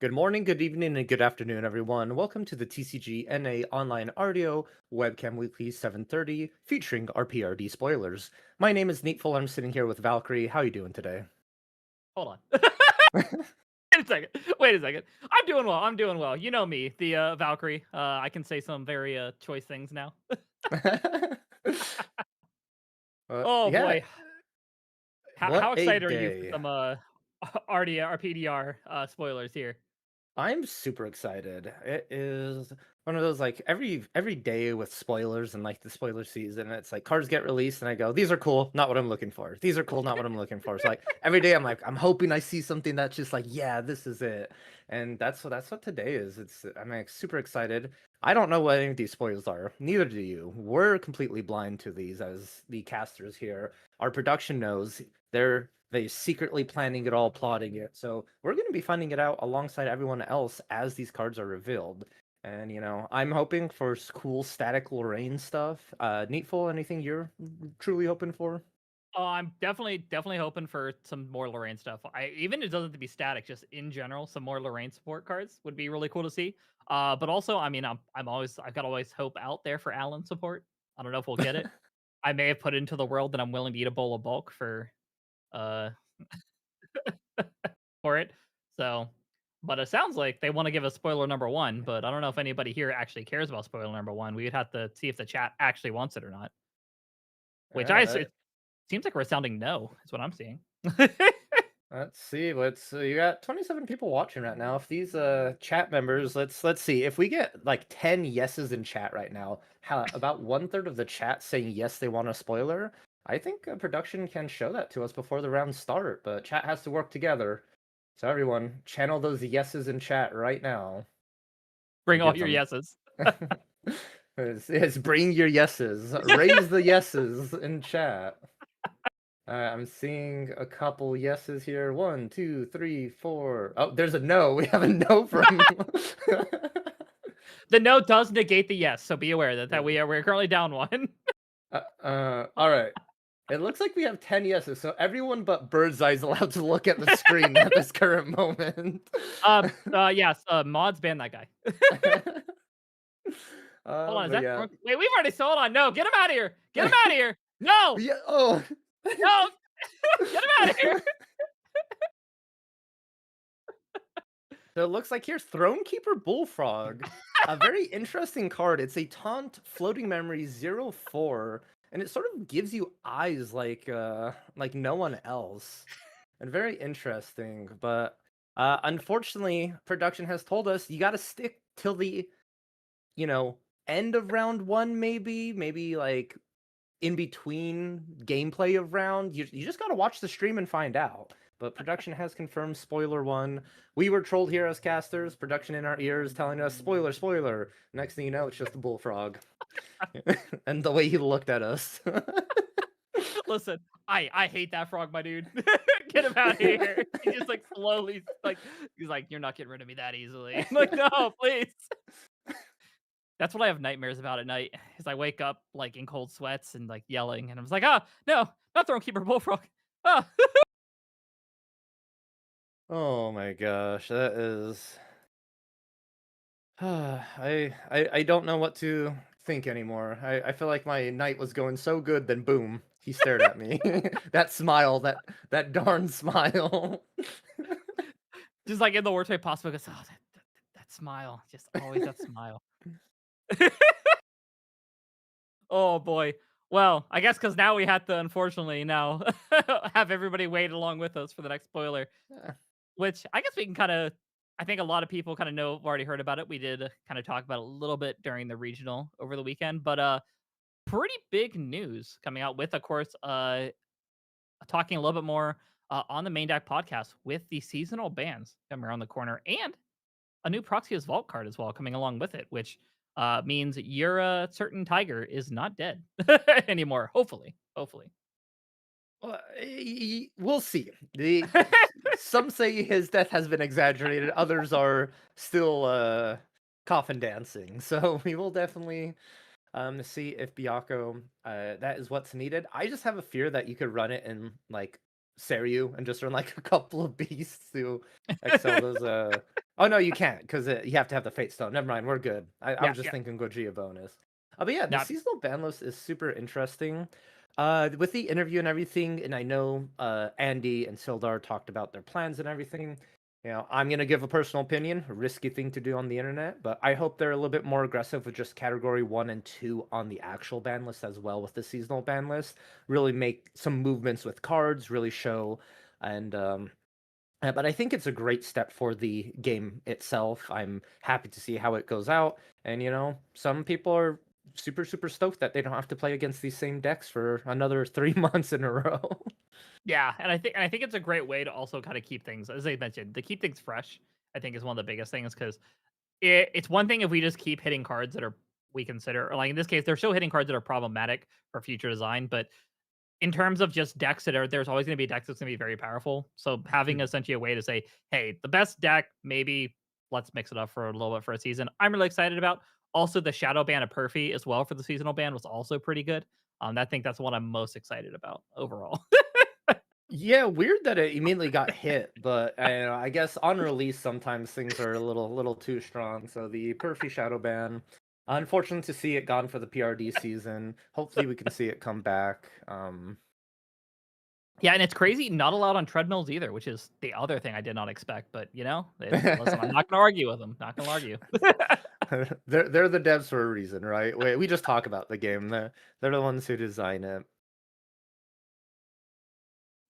Good morning, good evening, and good afternoon, everyone. Welcome to the TCG NA Online RDO Webcam Weekly 7:30, featuring our PRD Spoilers. My name is Neatful. I'm sitting here with Valkyrie. How are you doing today? Hold on. Wait a second. Wait a second. I'm doing well. I'm doing well. You know me, the Valkyrie. I can say some very choice things now. Oh Yeah, boy, how what a excited are you for day. some RDR or PDR spoilers here? I'm super excited. It is one of those like every day with spoilers and like the spoiler season. It's like cards get released and I go, these are cool, not what I'm looking for. These are cool, not what I'm looking for. So like every day I'm like, I'm hoping I see something that's just like, yeah, this is it. And that's what today is. I'm like super excited. I don't know what any of these spoilers are. Neither do you. We're completely blind to these as the casters here. Our production knows. They secretly planning it all, plotting it. So we're going to be finding it out alongside everyone else as these cards are revealed. And I'm hoping for cool static Lorraine stuff. Neatful, anything you're truly hoping for? Oh, I'm definitely hoping for some more Lorraine stuff. Even it doesn't have to be static, just in general, some more Lorraine support cards would be really cool to see. But also, I mean, I've got always hope out there for Alan support. I don't know if we'll get it. I may have put into the world that I'm willing to eat a bowl of bulk uh for it. So, but it sounds like they want to give us spoiler number one, but I don't know if anybody here actually cares about spoiler number one. We would have to see if the chat actually wants it or not. Which Yeah, it seems like a resounding no, is what I'm seeing. let's see. You got 27 people watching right now. If these chat members, let's see. If we get like 10 yeses in chat right now, how about one third of the chat saying yes they want a spoiler? I think production can show that to us before the rounds start, but chat has to work together. So everyone, channel those yeses in chat right now. Bring all Get your them. yeses. It's bring your yeses. Raise the yeses in chat. I'm seeing a couple yeses here. One, two, three, four. Oh, there's a no. We have a no from. The no does negate the yes, so be aware that we're currently down one. All right. It looks like we have 10 yeses, so everyone but Birdseye is allowed to look at the screen at this current moment. Yes, mods ban that guy. Hold on, is But that yeah. wait, we've already hold on, no, get him out of here! Get him out of here! No! Yeah. Oh. No! Get him out of here! So it looks like here's Thronekeeper Bullfrog. A very interesting card. It's a taunt floating memory 0/4, and it sort of gives you eyes like no one else. And very interesting. But unfortunately, production has told us you gotta stick till the, you know, end of round one, maybe like in between gameplay of round. You just gotta watch the stream and find out. But production has confirmed spoiler one. We were trolled here as casters, production in our ears telling us spoiler, spoiler. Next thing you know, it's just a bullfrog. And the way he looked at us. Listen, I hate that frog, my dude. Get him out of here. He just like slowly like he's like, "You're not getting rid of me that easily." I'm like, "No, please." That's what I have nightmares about at night. Is I wake up like in cold sweats and like yelling, and I was like, "Ah, no, not Thronekeeper Bullfrog." Ah. Oh my gosh, that is I don't know what to think anymore. I feel like my night was going so good, then boom, he stared at me. That smile, that darn smile. Just like in the worst way possible, goes, "Oh, that smile, just always that smile." Oh boy. Well, I guess because now we had to unfortunately now have everybody wait along with us for the next spoiler, which I guess we can kind of. I think a lot of people kind of know, already heard about it. We did kind of talk about it a little bit during the regional over the weekend, but pretty big news coming out with, of course, talking a little bit more on the main deck podcast with the seasonal bans coming around the corner and a new Proxia's Vault card as well coming along with it, which means your certain tiger is not dead anymore. Hopefully, hopefully. Well, we'll see. Some say his death has been exaggerated. Others are still coffin dancing. So we will definitely see if Byakuo that is what's needed. I just have a fear that you could run it in like Seiryu and just run like a couple of beasts to excel those. Oh no, you can't because you have to have the Fate Stone. Never mind, we're good. I Yeah, was just yeah. thinking Gojira bonus. But yeah, the Now, seasonal ban list is super interesting. With the interview and everything, and I know Andy and Sildar talked about their plans and everything. You know, I'm gonna give a personal opinion, a risky thing to do on the internet, but I hope they're a little bit more aggressive with just category 1 and 2 on the actual ban list as well with the seasonal ban list. Really make some movements with cards, really show, and but I think it's a great step for the game itself. I'm happy to see how it goes out, and you know, some people are super stoked that they don't have to play against these same decks for another 3 months in a row. yeah, and I think it's a great way to also kind of keep things, as I mentioned, to keep things fresh. I think is one of the biggest things because it's one thing if we just keep hitting cards that are we consider, or like in this case, they're still hitting cards that are problematic for future design, but in terms of just decks that are there's always going to be decks that's going to be very powerful. So having essentially a way to say, hey, the best deck, maybe let's mix it up for a little bit for a season. I'm really excited about. Also, the shadow ban of Perfy as well for the seasonal ban was also pretty good. I think that's what I'm most excited about overall. Yeah, weird that it immediately got hit, but I guess on release sometimes things are a little too strong. So the Perfy Shadow Ban, unfortunate to see it gone for the PRD season. Hopefully we can see it come back. Yeah, and it's crazy, not allowed on treadmills either, which is the other thing I did not expect. But it's listen, I'm not gonna argue with them. Not gonna argue. they're the devs for a reason, right? We just talk about the game. They're the ones who design it.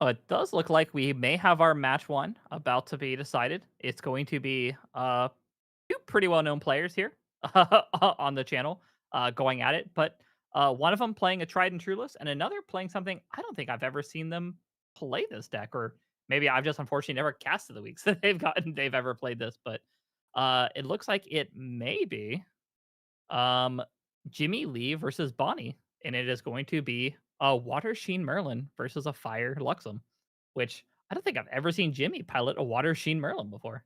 It does look like we may have our match one about to be decided. It's going to be two pretty well known players here on the channel going at it, but one of them playing a tried and true list, and another playing something I don't think I've ever seen them play this deck, or maybe I've just unfortunately never casted the weeks that they've ever played this. But it looks like it may be um, Jimmy Lee versus Bonnie, and it is going to be a Water Sheen Merlin versus a Fire Luxem, which I don't think I've ever seen Jimmy pilot a Water Sheen Merlin before.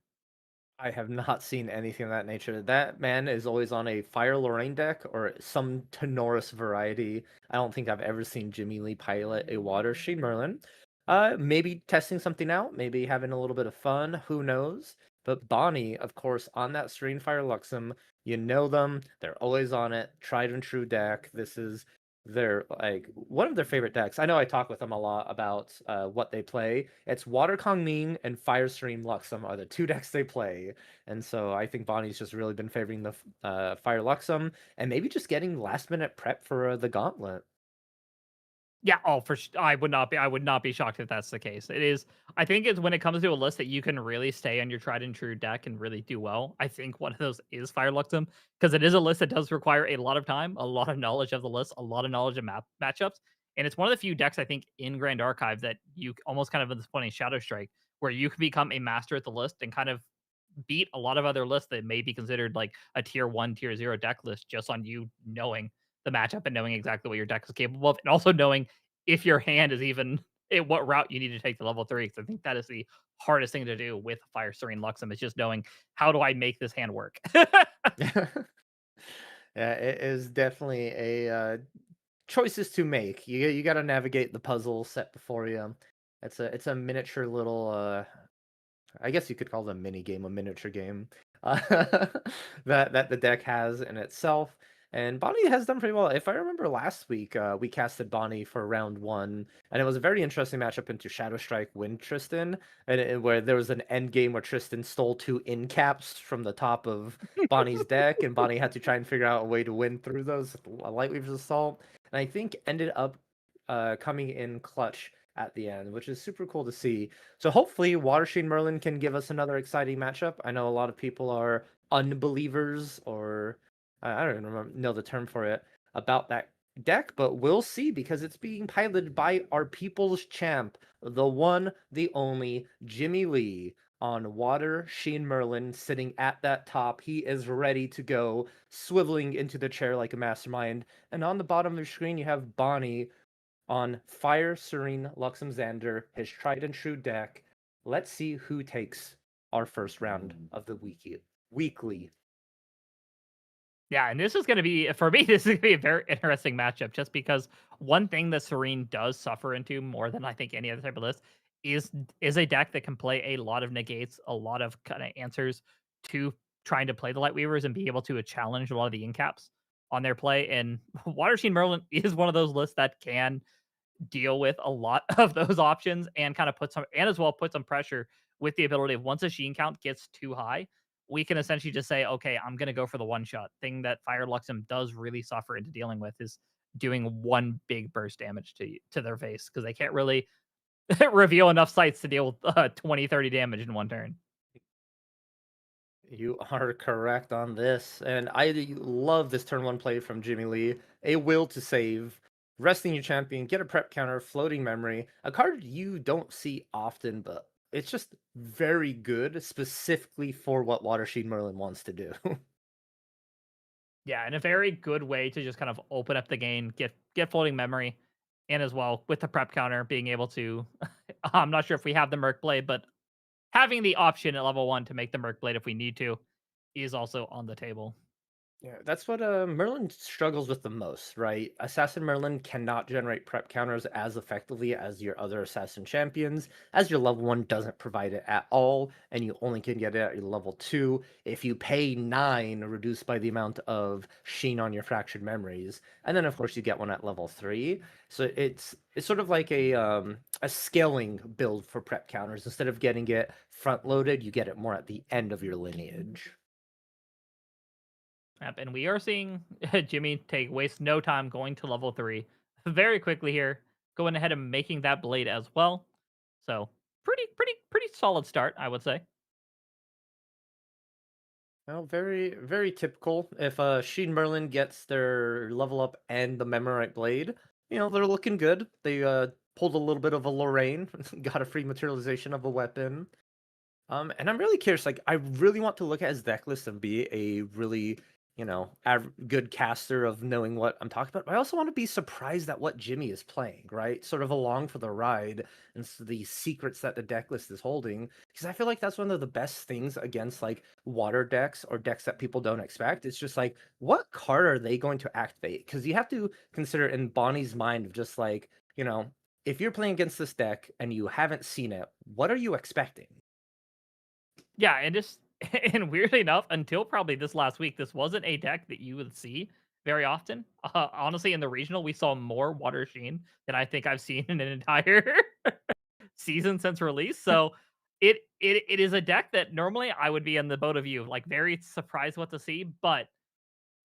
I have not seen anything of that nature. That man is always on a Fire Lorraine deck or some Tenoris variety. I don't think I've ever seen Jimmy Lee pilot a Water Sheen Merlin. Maybe testing something out, maybe having a little bit of fun, who knows? But Bonnie, of course, on that Serene Fire Luxem, you know them. They're always on it. Tried and true deck. This is their like one of their favorite decks. I know I talk with them a lot about what they play. It's Water Kongming and Fire Stream Luxem are the two decks they play, and so I think Bonnie's just really been favoring the Fire Luxem and maybe just getting last minute prep for the Gauntlet. Yeah, oh, I would not be shocked if that's the case. It is I think it's when it comes to a list that you can really stay on your tried and true deck and really do well. I think one of those is Fire Luxem because it is a list that does require a lot of time, a lot of knowledge of the list, a lot of knowledge of matchups, and it's one of the few decks I think in Grand Archive that you almost kind of at this point in Shadow Strike where you can become a master at the list and kind of beat a lot of other lists that may be considered like a tier 1, tier 0 deck list just on you knowing the matchup and knowing exactly what your deck is capable of, and also knowing if your hand is even what route you need to take to level 3. Because I think that is the hardest thing to do with Fire Serene Luxem is just knowing how do I make this hand work. Yeah, it is definitely a choices to make. You got to navigate the puzzle set before you. It's a miniature little I guess you could call it a mini game, a miniature game uh, that the deck has in itself. And Bonnie has done pretty well. If I remember last week, we casted Bonnie for round one, and it was a very interesting matchup into Shadow Strike Wind Tristan, where there was an end game where Tristan stole two in caps from the top of Bonnie's deck, and Bonnie had to try and figure out a way to win through those with a Lightweaver's Assault, and I think ended up coming in clutch at the end, which is super cool to see. So hopefully Watersheen Merlin can give us another exciting matchup. I know a lot of people are unbelievers or I don't even know the term for it about that deck, but we'll see because it's being piloted by our people's champ, the one, the only Jimmy Lee on Water Sheen Merlin sitting at that top. He is ready to go, swiveling into the chair like a mastermind. And on the bottom of the screen, you have Bonnie on Fire Serene Luxem Xander, his tried and true deck. Let's see who takes our first round of the weekly. Yeah, and this is going to be for me. This is going to be a very interesting matchup, just because one thing that Serene does suffer into more than I think any other type of list is is a deck that can play a lot of negates, a lot of kind of answers to trying to play the Light Weavers and be able to challenge a lot of the incaps on their play. And Water Machine Merlin is one of those lists that can deal with a lot of those options and kind of put some and as well put some pressure with the ability of once a sheen count gets too high, we can essentially just say, okay, I'm gonna go for the one shot. Thing that Fire Luxem does really suffer into dealing with is doing one big burst damage to their face because they can't really reveal enough sites to deal with 20, 30 damage in one turn. You are correct on this, and I love this turn one play from Jimmy Lee. A will to save, resting your champion, get a prep counter, floating memory, a card you don't see often, but it's just very good, specifically for what Watershed Merlin wants to do. Yeah, and a very good way to just kind of open up the game, get floating memory, and as well with the prep counter being able to. I'm not sure if we have the Merc Blade, but having the option at level 1 to make the Merc Blade if we need to is also on the table. Yeah, that's what Merlin struggles with the most, right? Assassin Merlin cannot generate prep counters as effectively as your other assassin champions, as your level 1 doesn't provide it at all, and you only can get it at your level 2 if you pay 9, reduced by the amount of sheen on your fractured memories. And then of course you get one at level 3. So it's sort of like a scaling build for prep counters. Instead of getting it front loaded, you get it more at the end of your lineage. Yep, and we are seeing Jimmy take waste no time going to level 3 very quickly here, going ahead and making that blade as well. So pretty solid start, I would say. Well, very, very typical. If Sheen Merlin gets their level up and the Memorite Blade, they're looking good. They pulled a little bit of a Lorraine, got a free materialization of a weapon. And I'm really curious. Like, I really want to look at his deck list and be a really, good caster of knowing what I'm talking about. But I also want to be surprised at what Jimmy is playing, right? Sort of along for the ride and the secrets that the deck list is holding. Because I feel like that's one of the best things against like water decks or decks that people don't expect. It's just like, what card are they going to activate? Because you have to consider in Bonnie's mind of just like, if you're playing against this deck and you haven't seen it, what are you expecting? Yeah, and just and weirdly enough, until probably this last week, this wasn't a deck that you would see very often. Honestly, in the regional, we saw more Water Sheen than I think I've seen in an entire season since release. So it is a deck that normally I would be in the boat of you, like very surprised what to see, but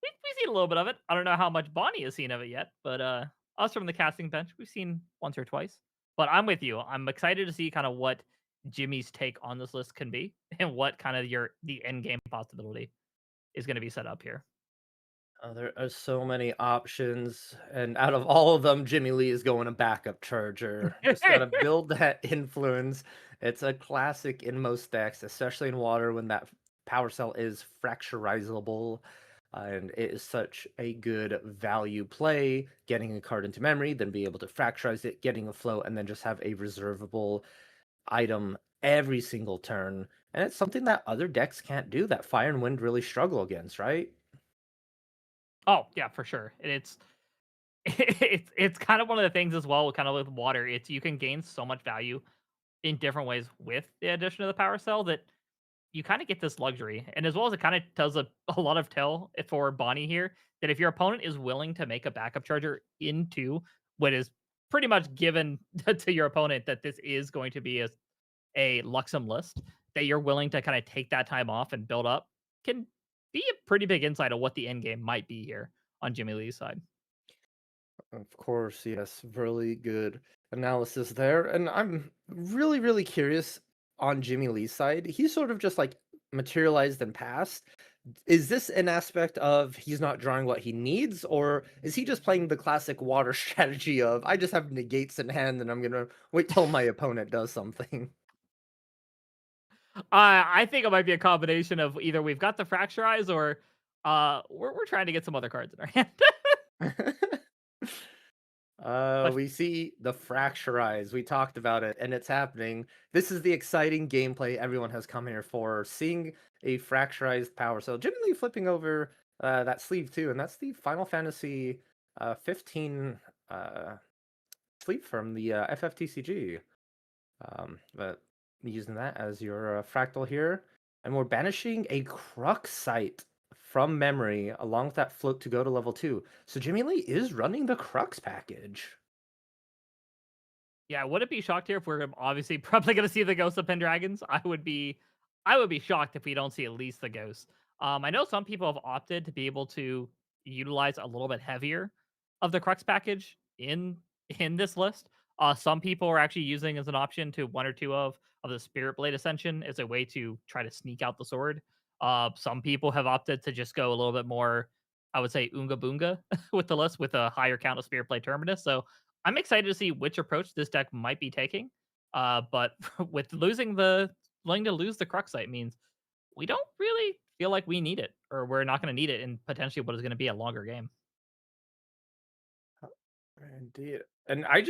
we've seen a little bit of it. I don't know how much Bonnie has seen of it yet, but us from the casting bench, we've seen once or twice. But I'm with you. I'm excited to see kind of what Jimmy's take on this list can be and what kind of the end game possibility is going to be set up here. There are so many options, and out of all of them, Jimmy Lee is going a backup charger. Just gotta build that influence. It's a classic in most decks, especially in water when that power cell is fracturizable. And it is such a good value play, getting a card into memory, then be able to fracturize it, getting a float, and then just have a reservable item every single turn. And it's something that other decks can't do, that Fire and Wind really struggle against, right? Oh yeah, for sure. And it's kind of one of the things as well, kind of with water. It's you can gain so much value in different ways with the addition of the power cell that you kind of get this luxury. And as well as it kind of does a lot of tell for Bonnie here that if your opponent is willing to make a backup charger into what is pretty much given to your opponent that this is going to be a Luxem list, that you're willing to kind of take that time off and build up can be a pretty big insight of what the end game might be here on Jimmy Lee's side. Of course, yes, really good analysis there. And I'm really, really curious on Jimmy Lee's side. He's sort of just like materialized and passed. Is this an aspect of he's not drawing what he needs, or is he just playing the classic water strategy of I just have negates in hand and I'm gonna wait till my opponent does something? I think it might be a combination of either we've got the fracture eyes or we're trying to get some other cards in our hand. But We see the fracturize. We talked about it, and it's happening. This is the exciting gameplay everyone has come here for. Seeing a fracturized power cell, generally flipping over that sleeve too, and that's the Final Fantasy 15 sleeve from the FFTCG. But using that as your fractal here, and we're banishing a Crux site from memory along with that float to go to level 2. So Jimmy Lee is running the Crux package. Yeah, would it be shocked here if we're obviously probably going to see the Ghost of Pendragons? I would be shocked if we don't see at least the Ghost. I know some people have opted to be able to utilize a little bit heavier of the Crux package in this list. Some people are actually using as an option to one or two of the Spirit Blade Ascension as a way to try to sneak out the sword. Some people have opted to just go a little bit more, I would say, Oonga Boonga with the list with a higher count of Spirit Blade Terminus. So I'm excited to see which approach this deck might be taking. But with willing to lose the Cruxite means we don't really feel like we need it, or we're not going to need it in potentially what is going to be a longer game. Indeed. And I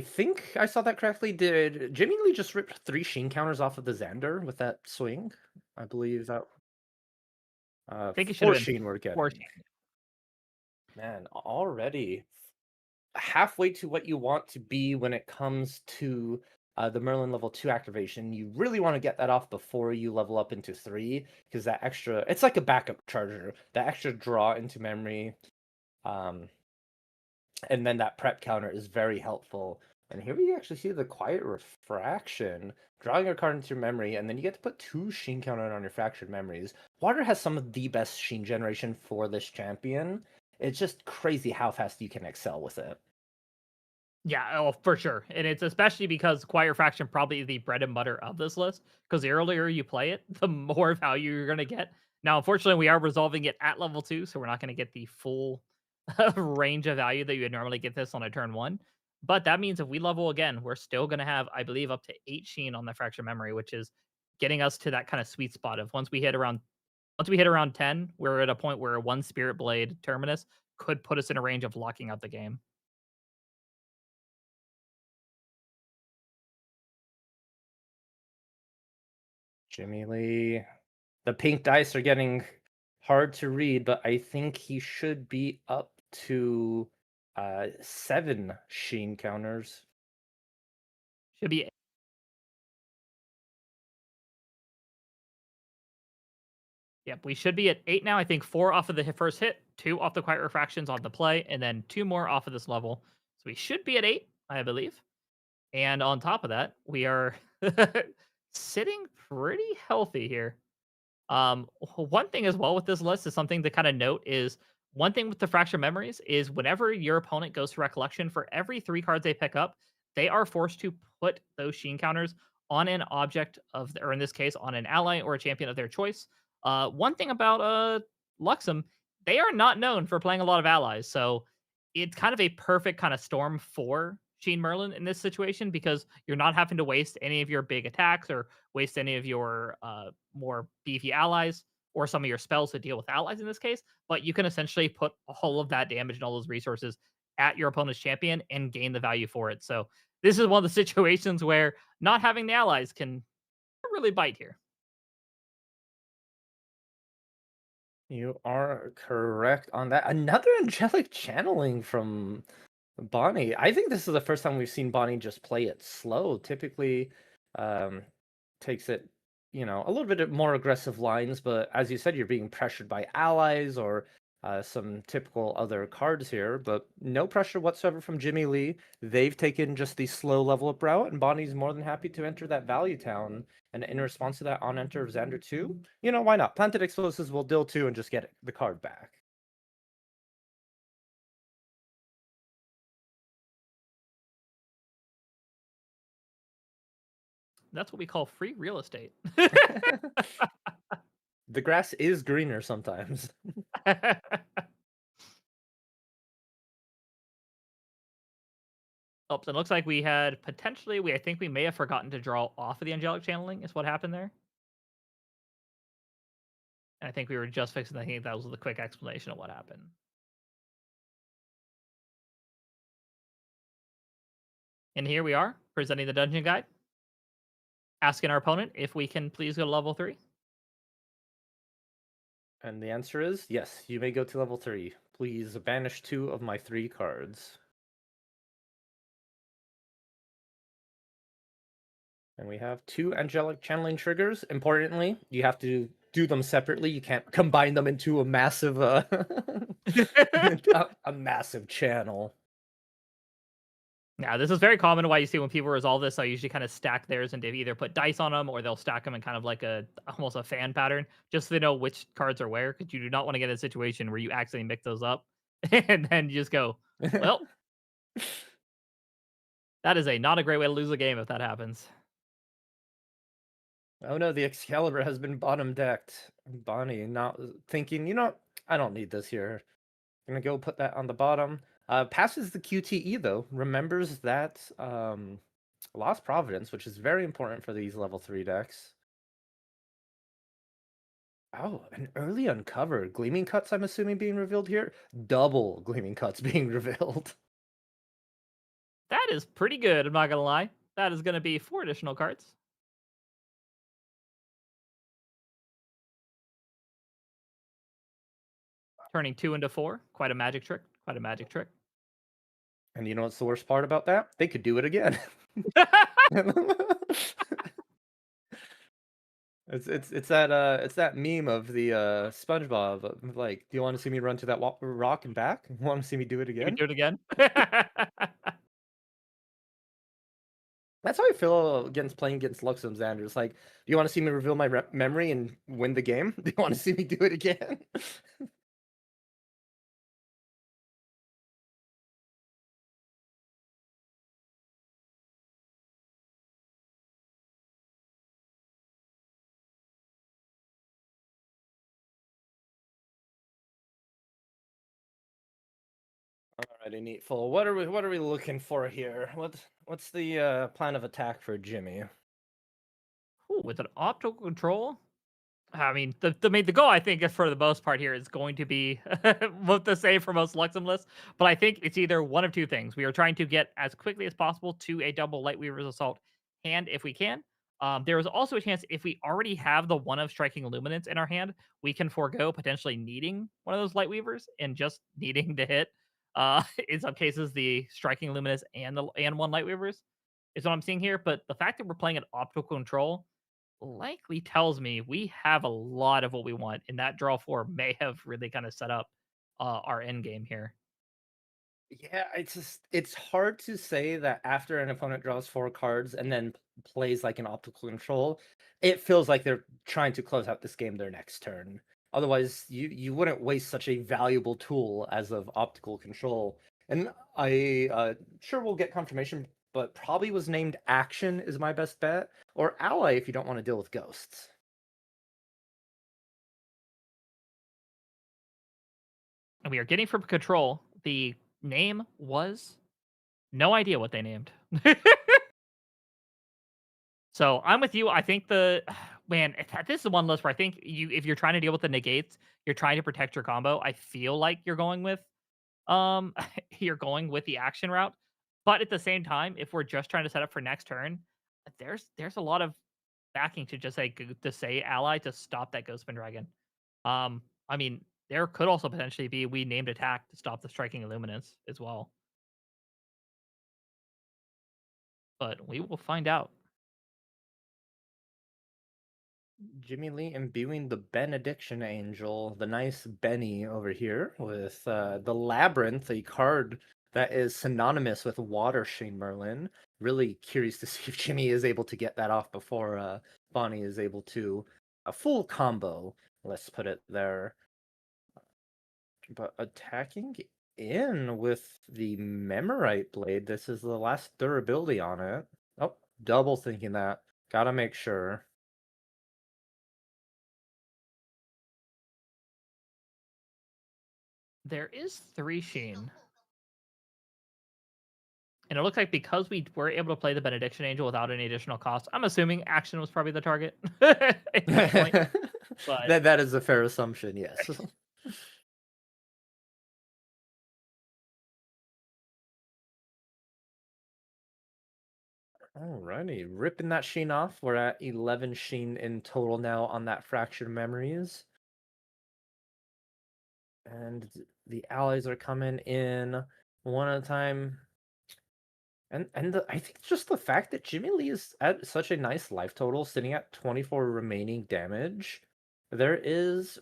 think I saw that correctly. Did Jimmy Lee just rip 3 Sheen counters off of the Xander with that swing? I believe that I think it should 4 have been Sheen we're four. getting. Man, already halfway to what you want to be when it comes to the Merlin level 2 activation. You really want to get that off before you level up into 3, because that extra, it's like a backup charger. That extra draw into memory, um, and then that prep counter is very helpful. And here we actually see the Quiet Refraction, drawing a card into your memory, and then you get to put 2 Sheen counter on your Fractured Memories. Water has some of the best Sheen generation for this champion. It's just crazy how fast you can excel with it. Yeah, oh, for sure. And it's especially because Quiet Fraction probably the bread and butter of this list. Because the earlier you play it, the more value you're going to get. Now, unfortunately, we are resolving it at level 2, so we're not going to get the full range of value that you would normally get this on a turn 1. But that means if we level again, we're still going to have, I believe, up to 8 Sheen on the Fracture Memory, which is getting us to that kind of sweet spot of once we hit around 10, we're at a point where one Spirit Blade Terminus could put us in a range of locking out the game. Jimmy Lee. The pink dice are getting hard to read, but I think he should be up to 7 Sheen counters. Should be. Yep, we should be at 8 now. I think 4 off of the first hit, 2 off the Quiet Refractions on the play, and then 2 more off of this level. So we should be at 8, I believe. And on top of that, we are sitting pretty healthy here. One thing as well with this list is something to kind of note is one thing with the fracture memories is whenever your opponent goes to recollection, for every 3 cards they pick up, they are forced to put those Sheen counters on an object of, or in this case, on an ally or a champion of their choice. One thing about Luxem, they are not known for playing a lot of allies, so it's kind of a perfect kind of storm for Sheen Merlin in this situation because you're not having to waste any of your big attacks or waste any of your more beefy allies or some of your spells to deal with allies in this case, but you can essentially put all of that damage and all those resources at your opponent's champion and gain the value for it. So this is one of the situations where not having the allies can really bite here. You are correct on that. Another angelic channeling from Bonnie. I think this is the first time we've seen Bonnie just play it slow. Typically, um, takes it, a little bit more aggressive lines, but as you said, you're being pressured by allies or some typical other cards here, but no pressure whatsoever from Jimmy Lee. They've taken just the slow level up route, and Bonnie's more than happy to enter that value town. And in response to that, on enter of Xander 2, why not? Planted Explosives will deal 2 and just get the card back. That's what we call free real estate. The grass is greener sometimes. Oops, it looks like we had potentially, I think we may have forgotten to draw off of the angelic channeling, is what happened there. And I think we were just fixing. I think that was the quick explanation of what happened. And here we are, presenting the dungeon guide, asking our opponent if we can please go to level 3. And the answer is yes, you may go to level 3. Please banish 2 of my 3 cards. And we have 2 angelic channeling triggers. Importantly, you have to do them separately. You can't combine them into a massive a massive channel. Yeah, this is very common. Why you see when people resolve this, I usually kind of stack theirs and they either put dice on them or they'll stack them in kind of like a almost a fan pattern, just so they know which cards are where. Because you do not want to get in a situation where you accidentally mix those up, and then you just go, well, that is not a great way to lose a game if that happens. Oh no, the Excalibur has been bottom decked. Bonnie not thinking, I don't need this here. Gonna go put that on the bottom. Passes the QTE though. Remembers that Lost Providence, which is very important for these level 3 decks. Oh, an early uncover. Gleaming Cuts, I'm assuming, being revealed here. Double Gleaming Cuts being revealed. That is pretty good. I'm not gonna lie. That is gonna be 4 additional cards. Turning 2 into 4. Quite a magic trick. Quite a magic trick. And you know what's the worst part about that? They could do it again. It's that meme of the SpongeBob like, do you want to see me run to that rock and back? Want to see me do it You would again? do it again. That's how I feel against playing against Luxem Xander. It's like, do you want to see me reveal my memory and win the game? Do you want to see me do it again? Alrighty, Neatful. What are we looking for here? What's the plan of attack for Jimmy? Ooh, with an optical control. I mean, the goal I think for the most part here is going to be what the same for most Luxem lists, but I think it's either one of two things. We are trying to get as quickly as possible to a double Lightweaver's Assault hand if we can. There is also a chance if we already have the one of Striking Illuminance in our hand, we can forego potentially needing one of those Lightweavers and just needing to hit. In some cases, the Striking Illuminance and one Lightweavers is what I'm seeing here. But the fact that we're playing an optical control likely tells me we have a lot of what we want, and that draw 4 may have really kind of set up our end game here. Yeah, it's hard to say that after an opponent draws 4 cards and then plays like an optical control, it feels like they're trying to close out this game their next turn. Otherwise, you wouldn't waste such a valuable tool as of optical control. And I sure we'll get confirmation, but probably was named Action is my best bet, or Ally if you don't want to deal with ghosts. And we are getting from control. The name was no idea what they named. So I'm with you. I think the man, this is one list where I think if you're trying to deal with the negates, you're trying to protect your combo. I feel like you're going with um you're going with the action route. But at the same time, if we're just trying to set up for next turn, there's a lot of backing to just say ally to stop that Ghostman Dragon. I mean, there could also potentially be we named attack to stop the Striking Illuminance as well. But we will find out. Jimmy Lee imbuing the Benediction Angel, the nice Benny over here, with the Labyrinth, a card that is synonymous with Water Shane Merlin. Really curious to see if Jimmy is able to get that off before Bonnie is able to. A full combo, let's put it there. But attacking in with the Memorite Blade, this is the last durability on it. Oh, double thinking that. Gotta make sure. There is 3 Sheen. And it looks like because we were able to play the Benediction Angel without any additional cost, I'm assuming action was probably the target at this point. But That is a fair assumption, yes. Alrighty, ripping that sheen off. We're at 11 sheen in total now on that Fractured Memories. And the allies are coming in one at a time. I think just the fact that Jimmy Lee is at such a nice life total, sitting at 24 remaining damage, there is,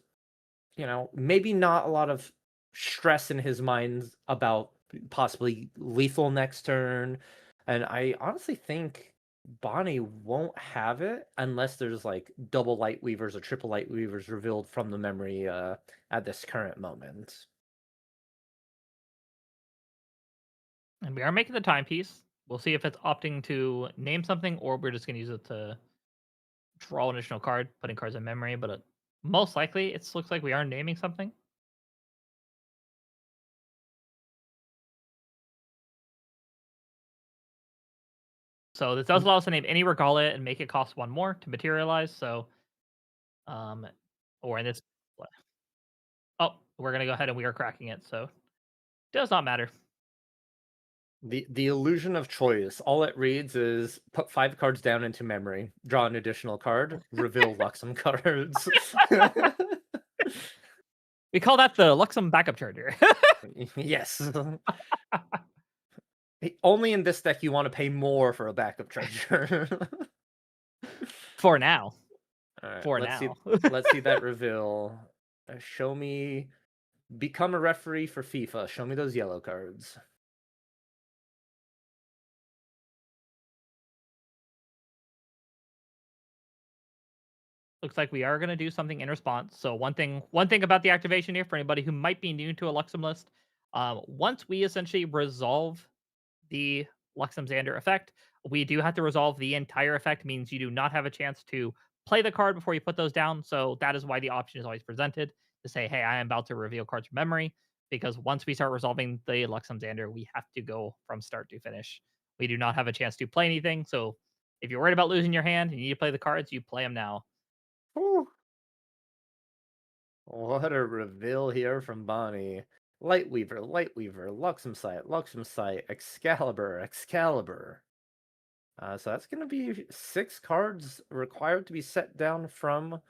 maybe not a lot of stress in his mind about possibly lethal next turn. And I honestly think Bonnie won't have it unless there's like double light weavers or triple light weavers revealed from the memory at this current moment. And we are making the timepiece. We'll see if it's opting to name something or we're just going to use it to draw an additional card, putting cards in memory. But most likely, it looks like we are naming something. So this does allow us to name any regala and make it cost 1 more to materialize. So, um, or in this, oh, we're gonna go ahead and we are cracking it. So does not matter. The illusion of choice. All it reads is put 5 cards down into memory, draw an additional card, reveal Luxem cards. We call that the Luxem backup charger. Yes. Only in this deck you want to pay more for a backup treasure. For now. All right, For let's see. now. Let's see that reveal. Show me. Become a referee for FIFA. Show me those yellow cards. Looks like we are going to do something in response. So one thing about the activation here for anybody who might be new to a Luxem list, once we essentially resolve the Luxem Xander effect, we do have to resolve the entire effect. Means you do not have a chance to play the card before you put those down. So that is why the option is always presented to say, "Hey, I am about to reveal cards from memory." Because once we start resolving the Luxem Xander, we have to go from start to finish. We do not have a chance to play anything. So if you're worried about losing your hand and you need to play the cards, you play them now. Whew. What a reveal here from Bonnie. Lightweaver, Lightweaver, Luxem Sight, Excalibur, Excalibur. So that's going to be 6 cards required to be set down from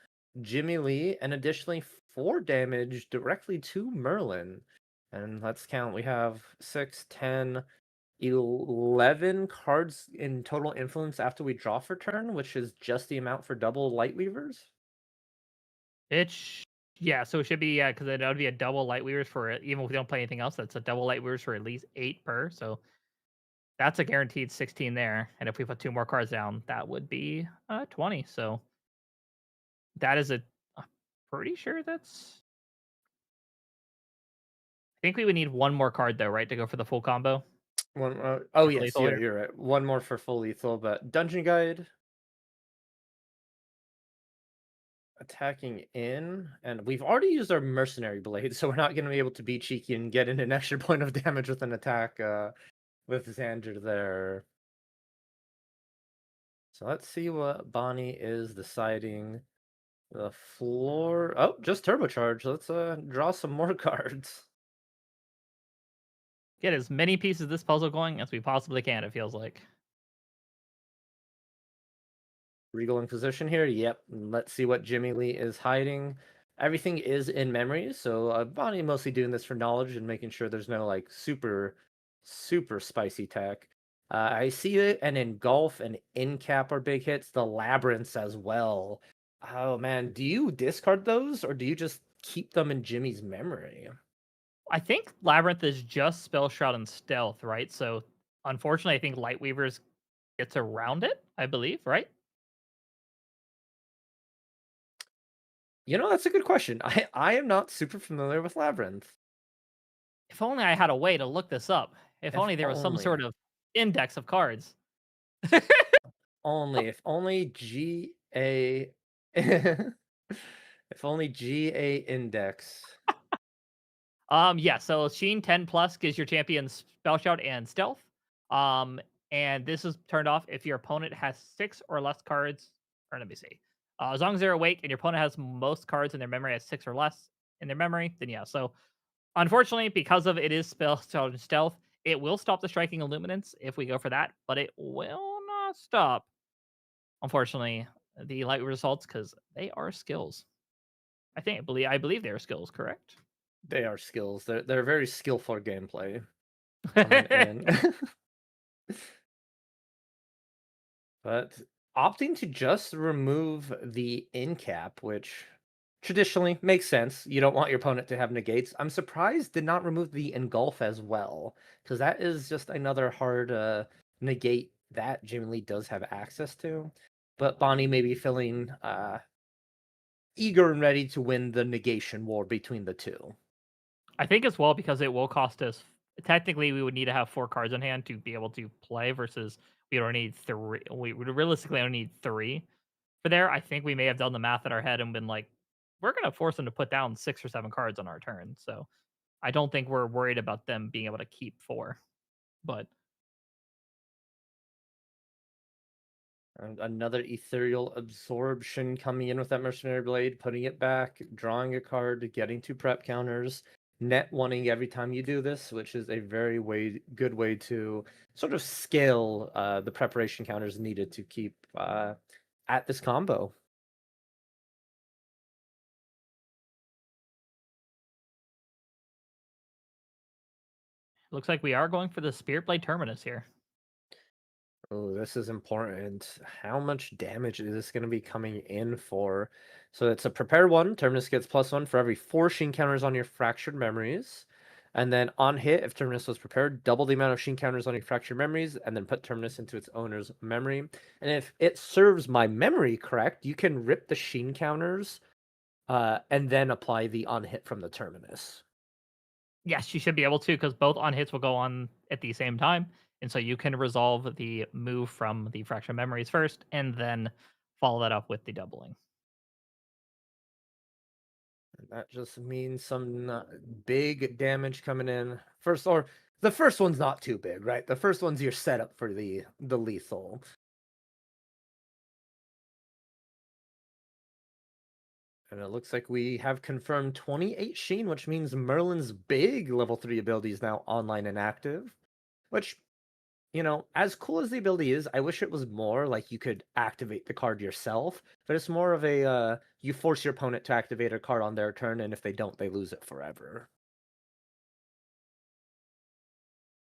Jimmy Lee, and additionally 4 damage directly to Merlin. And let's count. We have 6, 10, 11 cards in total influence after we draw for turn, which is just the amount for double Lightweavers. Yeah, so it should be because that would be a double Lightweavers for it. Even if we don't play anything else, that's a double Lightweavers for at least 8 per. So that's a guaranteed 16 there. And if we put 2 more cards down, that would be 20. So that is I'm pretty sure that's. I think we would need 1 more card though, right, to go for the full combo. Oh For yes, lethal here. you're right. 1 more for full lethal, but Dungeon Guide. Attacking in, and we've already used our mercenary blade, so we're not going to be able to be cheeky and get in an extra point of damage with an attack with Xander there. So let's see what Bonnie is deciding. The floor. Oh, just turbocharge. Let's draw some more cards. Get as many pieces of this puzzle going as we possibly can, it feels like. Regal Inquisition here. Yep. Let's see what Jimmy Lee is hiding. Everything is in memory, so Bonnie mostly doing this for knowledge and making sure there's no like super spicy tech. I see it, and Engulf and Incap are big hits. The Labyrinths as well. Oh man, do you discard those or do you just keep them in Jimmy's memory? I think Labyrinth is just Spell Shroud and Stealth, right? So unfortunately, I think Lightweavers gets around it, I believe, right? That's a good question. I am not super familiar with Labyrinth. If only I had a way to look this up. If If only there was some sort only. of index of cards. If only GA if only GA index. Yeah, so Sheen 10 plus gives your champion Spell Shout and Stealth. And this is turned off if your opponent has 6 or less cards. Or let me see. As long as they're awake and your opponent has most cards in their memory as 6 or less in their memory, then yeah. So unfortunately, because of it is Spell Shout and Stealth, it will stop the striking illuminance if we go for that, but it will not stop, unfortunately, the light results because they are skills. I believe they are skills, correct? They are skills. They're very skillful gameplay coming in. But opting to just remove the in cap, which traditionally makes sense. You don't want your opponent to have negates. I'm surprised did not remove the engulf as well, because that is just another hard negate that Jimmy Lee does have access to. But Bonnie may be feeling eager and ready to win the negation war between the two. I think as well because it will cost us. Technically, we would need to have 4 cards in hand to be able to play. Versus we don't need 3. We would realistically only need 3 for there. I think we may have done the math in our head and been like, we're gonna force them to put down 6 or 7 cards on our turn. So I don't think we're worried about them being able to keep 4. But And another ethereal absorption coming in with that mercenary blade, putting it back, drawing a card, getting 2 prep counters, net wanting every time you do this, which is a very good way to sort of scale the preparation counters needed to keep at this combo. looks like we are going for the Spirit Blade Terminus here. Oh, this is important. How much damage is this going to be coming in for? So it's a prepare 1. Terminus gets +1 for every 4 Sheen counters on your Fractured Memories. And then on hit, if Terminus was prepared, double the amount of Sheen counters on your Fractured Memories, and then put Terminus into its owner's memory. And if it serves my memory correct, you can rip the Sheen counters and then apply the on hit from the Terminus. Yes, you should be able to because both on hits will go on at the same time. And so you can resolve the move from the Fractured Memories first and then follow that up with the doubling. That just means some big damage coming in. The first one's not too big, right? The first one's your setup for the lethal. And it looks like we have confirmed 28 Sheen, which means Merlin's big level 3 ability is now online and active. Which, as cool as the ability is, I wish it was more like you could activate the card yourself. But it's more of a you force your opponent to activate a card on their turn, and if they don't, they lose it forever.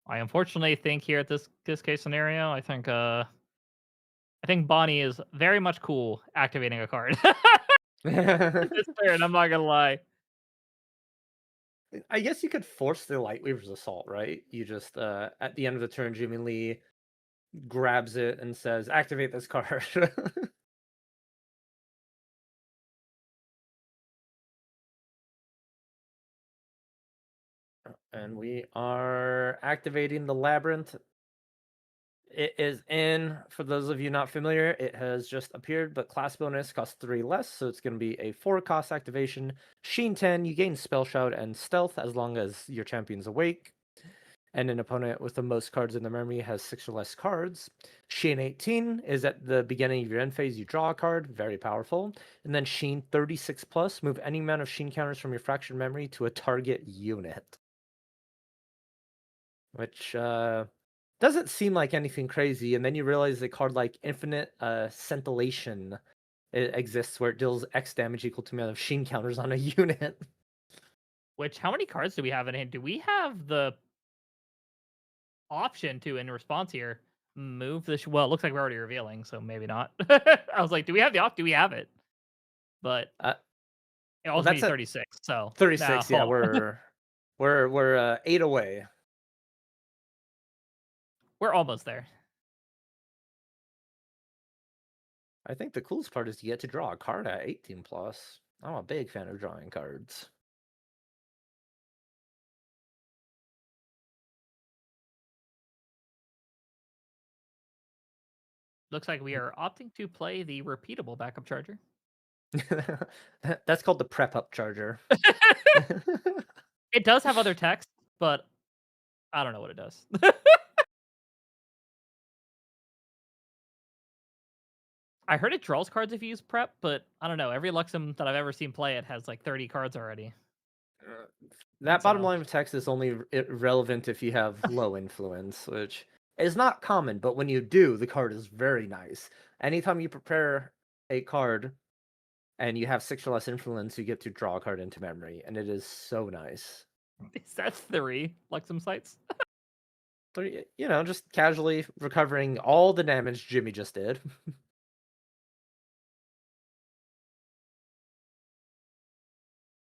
I unfortunately think here at this case scenario, I think Bonnie is very much cool activating a card. This turn, I'm not gonna lie. I guess you could force the Lightweaver's Assault, right? You just at the end of the turn, Jimmy Lee grabs it and says, "Activate this card." And we are activating the Labyrinth. It is in, for those of you not familiar, it has just appeared, but class bonus costs 3 less, so it's going to be a 4 cost activation. Sheen 10, you gain Spell Shout and Stealth as long as your champion's awake. And an opponent with the most cards in the memory has 6 or less cards. Sheen 18 is at the beginning of your end phase, you draw a card, very powerful. And then Sheen 36 plus, move any amount of Sheen counters from your fractured memory to a target unit. Which doesn't seem like anything crazy. And then you realize a card like Infinite Scintillation exists where it deals X damage equal to the amount of Sheen counters on a unit. Which how many cards do we have in hand? Do we have the option to, in response here, move the well, it looks like we're already revealing, so maybe not. I was like, do we have the op? Do we have it? But Uh, it well, also that's needs at 36. So 36. Yeah, now we're 8 away. we're almost there. I think the coolest part is you get to draw a card at 18 plus. I'm a big fan of drawing cards. Looks like we are opting to play the repeatable backup charger. That's called the prep up charger. It does have other text, but I don't know what it does. I heard it draws cards if you use prep, but I don't know. Every Luxem that I've ever seen play it has like 30 cards already. That bottom So line of text is only relevant if you have low influence, which is not common, but when you do, the card is very nice. Anytime you prepare a card and you have 6 or less influence, you get to draw a card into memory, and it is so nice. that's 3 Luxem sites. Or, just casually recovering all the damage Jimmy just did.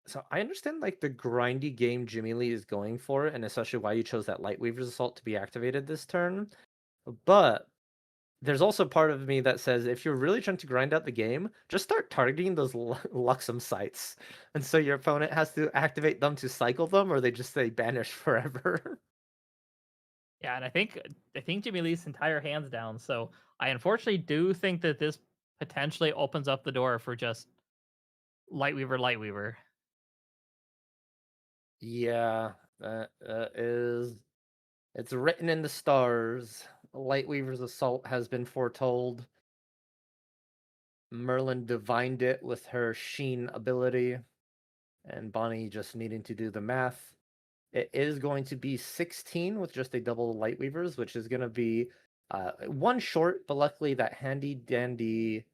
So I understand like the grindy game Jimmy Lee is going for, and especially why you chose that Lightweaver's Assault to be activated this turn. But there's also part of me that says if you're really trying to grind out the game, just start targeting those Luxem sites. And so your opponent has to activate them to cycle them, or they just say banish forever. Yeah, and I think Jimmy Lee's entire hands down. So I unfortunately do think that this potentially opens up the door for just Lightweaver, Lightweaver. Yeah, that is. It's written in the stars. Lightweaver's Assault has been foretold. Merlin divined it with her Sheen ability, and Bonnie just needing to do the math. It is going to be 16 with just a double Lightweavers, which is going to be one short, but luckily that handy dandy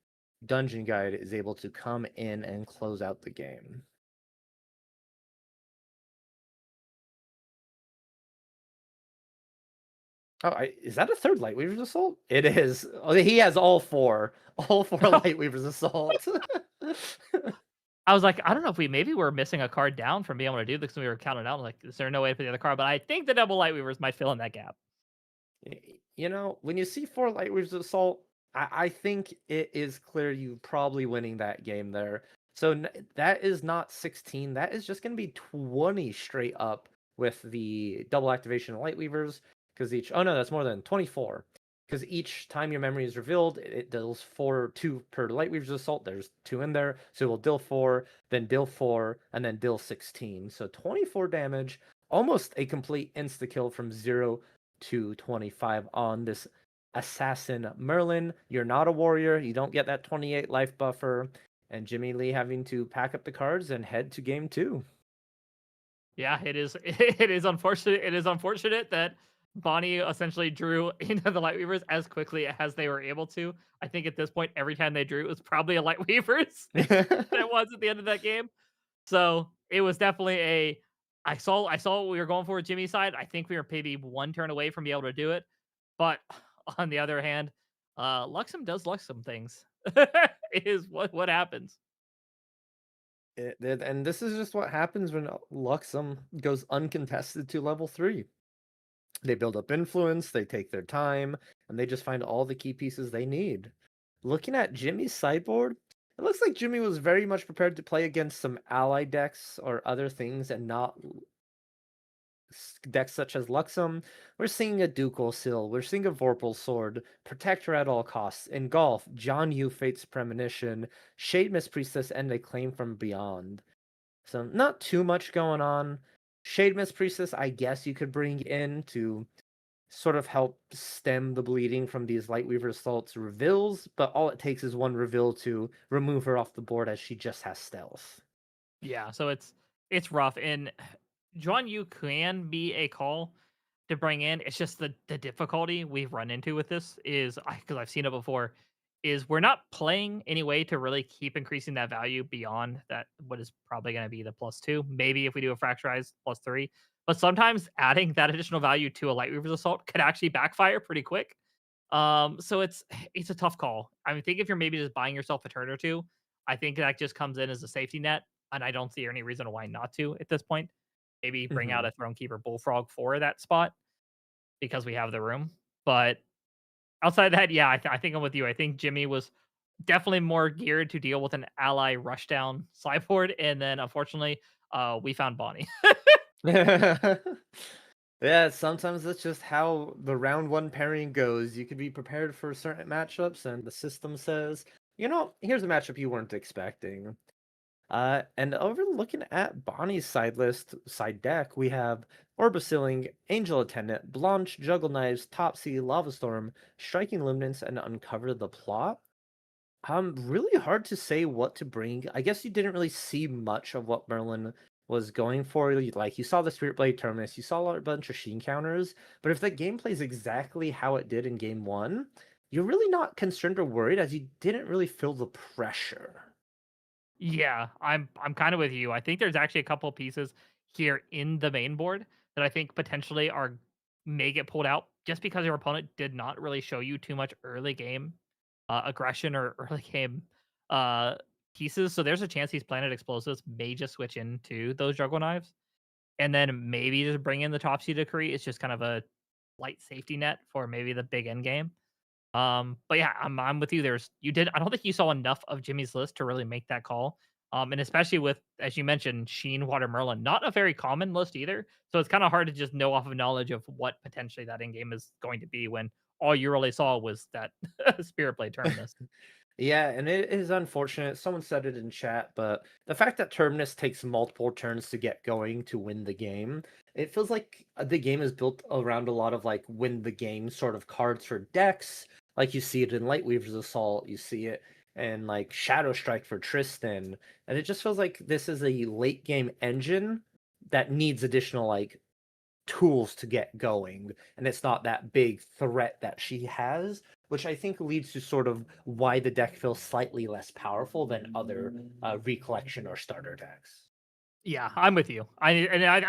dungeon guide is able to come in and close out the game. Oh, is that a third Lightweaver's Assault? It is. Oh, he has all four. All four Lightweaver's Assault. I was like, I don't know if we maybe were missing a card down from being able to do this when we were counting out. Like, is there no way to put the other card? But I think the double Lightweavers might fill in that gap. When you see four Lightweaver's Assault, I think it is clear you probably winning that game there. So that is not 16. That is just going to be 20 straight up with the double activation of Lightweavers. Because oh no, that's more than 24. Because each time your memory is revealed, it deals 2 per Lightweaver's Assault. There's 2 in there. So it will deal 4, then deal 4, and then deal 16. So 24 damage, almost a complete insta kill from 0 to 25 on this assassin Merlin. You're not a warrior. You don't get that 28 life buffer. And Jimmy Lee having to pack up the cards and head to game 2. Yeah, it is. It is unfortunate. It is unfortunate that Bonnie essentially drew into the Lightweavers as quickly as they were able to. I think at this point, every time they drew, it was probably a Lightweavers than it was at the end of that game. So it was definitely a. I saw what we were going for with Jimmy's side. I think we were maybe one turn away from being able to do it. But on the other hand, Luxem does Luxem things. It is what happens. And this is just what happens when Luxem goes uncontested to level 3. They build up influence, they take their time, and they just find all the key pieces they need. Looking at Jimmy's sideboard, it looks like Jimmy was very much prepared to play against some ally decks or other things and not decks such as Luxem. We're seeing a Ducal Seal, we're seeing a Vorpal Sword, Protector at all costs. In golf, John Yu Fate's Premonition, Shade Mist Priestess, and a Claim from Beyond. So not too much going on. Shade Mist Priestess, I guess you could bring in to sort of help stem the bleeding from these Lightweaver Assault's reveals, but all it takes is one reveal to remove her off the board as she just has stealth. Yeah, so it's rough, and John Yu can be a call to bring in. It's just the difficulty we've run into with this is because I've seen it before. Is we're not playing any way to really keep increasing that value beyond that what is probably going to be the +2. Maybe if we do a fracturized +3, but sometimes adding that additional value to a Lightweaver's Assault could actually backfire pretty quick. So it's a tough call. I mean, think if you're maybe just buying yourself a turn or two, I think that just comes in as a safety net, and I don't see any reason why not to at this point. Maybe bring out Mhm. a Thronekeeper Bullfrog for that spot because we have the room. But outside of that, yeah, I think I'm with you. I think Jimmy was definitely more geared to deal with an ally rushdown sideboard, and then unfortunately, we found Bonnie. Yeah, sometimes that's just how the round 1 pairing goes. You could be prepared for certain matchups, and the system says, here's a matchup you weren't expecting. And over looking at Bonnie's side deck, we have Orbisealing, Angel Attendant, Blanche, Juggle Knives, Topsy, Lava Storm, Striking Luminance, and Uncover the Plot. Really hard to say what to bring. I guess you didn't really see much of what Merlin was going for. Like you saw the Spirit Blade Terminus, you saw a bunch of Sheen counters, but if the game plays exactly how it did in game 1, you're really not concerned or worried as you didn't really feel the pressure. Yeah, I'm kind of with you. I think there's actually a couple pieces here in the main board that I think potentially are may get pulled out just because your opponent did not really show you too much early game aggression or early game uh, pieces. So there's a chance these planet explosives may just switch into those juggle knives, and then maybe just bring in the Topsy Decree. It's just kind of a light safety net for maybe the big end game. But yeah, I'm with you. I don't think you saw enough of Jimmy's list to really make that call. And especially with, as you mentioned, Sheen, Water, Merlin, not a very common list either. So it's kind of hard to just know off of knowledge of what potentially that end game is going to be when all you really saw was that Spirit Blade Terminus. Yeah, and it is unfortunate. Someone said it in chat, but the fact that Terminus takes multiple turns to get going to win the game, it feels like the game is built around a lot of like win the game sort of cards for decks. Like you see it in Lightweaver's Assault, you see it in like Shadow Strike for Tristan, and it just feels like this is a late game engine that needs additional like tools to get going, and it's not that big threat that she has, which I think leads to sort of why the deck feels slightly less powerful than other recollection or starter decks. Yeah, I'm with you. I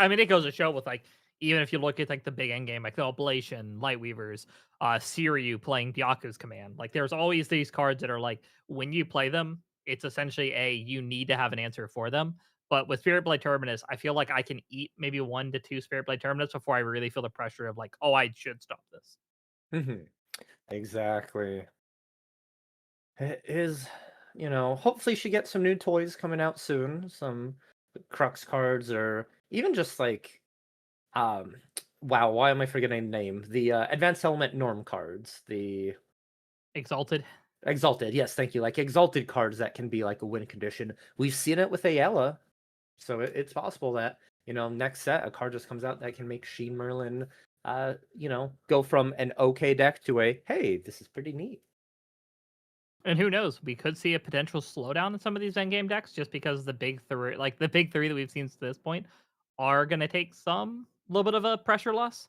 mean, it goes to show with like even if you look at like the big end game, like the Oblation, Lightweavers, Siryu playing Byaku's command, like there's always these cards that are like when you play them, it's essentially you need to have an answer for them. But with Spirit Blade Terminus, I feel like I can eat maybe 1 to 2 Spirit Blade Terminus before I really feel the pressure of like, oh, I should stop this. Exactly. It is, hopefully she gets some new toys coming out soon, some Crux cards, or even just like, um, wow, why am I forgetting the name? The Advanced Element Norm cards, the Exalted. Exalted, yes, thank you. Like exalted cards that can be like a win condition. We've seen it with Ayala, so it's possible that next set a card just comes out that can make Sheen Merlin, go from an okay deck to a hey, this is pretty neat. And who knows? We could see a potential slowdown in some of these endgame decks just because the big three that we've seen to this point, are going to take some little bit of a pressure loss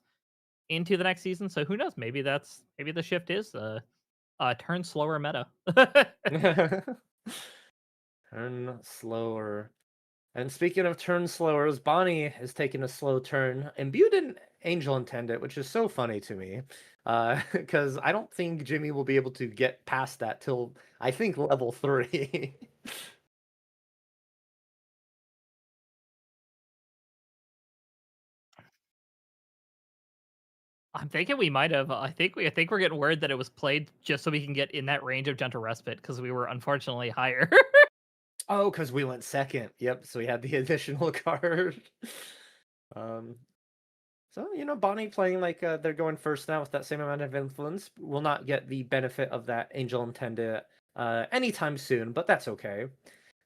into the next season. So who knows? Maybe the shift is turn slower meta. Turn slower. And speaking of turn slowers, Bonnie is taking a slow turn. Imbued in Angel Intended, which is so funny to me. Because I don't think Jimmy will be able to get past that till, I think, level 3. I'm thinking we might have. I think we're getting word that it was played just so we can get in that range of Gentle Respite because we were unfortunately higher. Oh, because we went second. Yep, so we had the additional card. Um, so, Bonnie playing like they're going first now with that same amount of influence will not get the benefit of that Angel Intended anytime soon, but that's okay.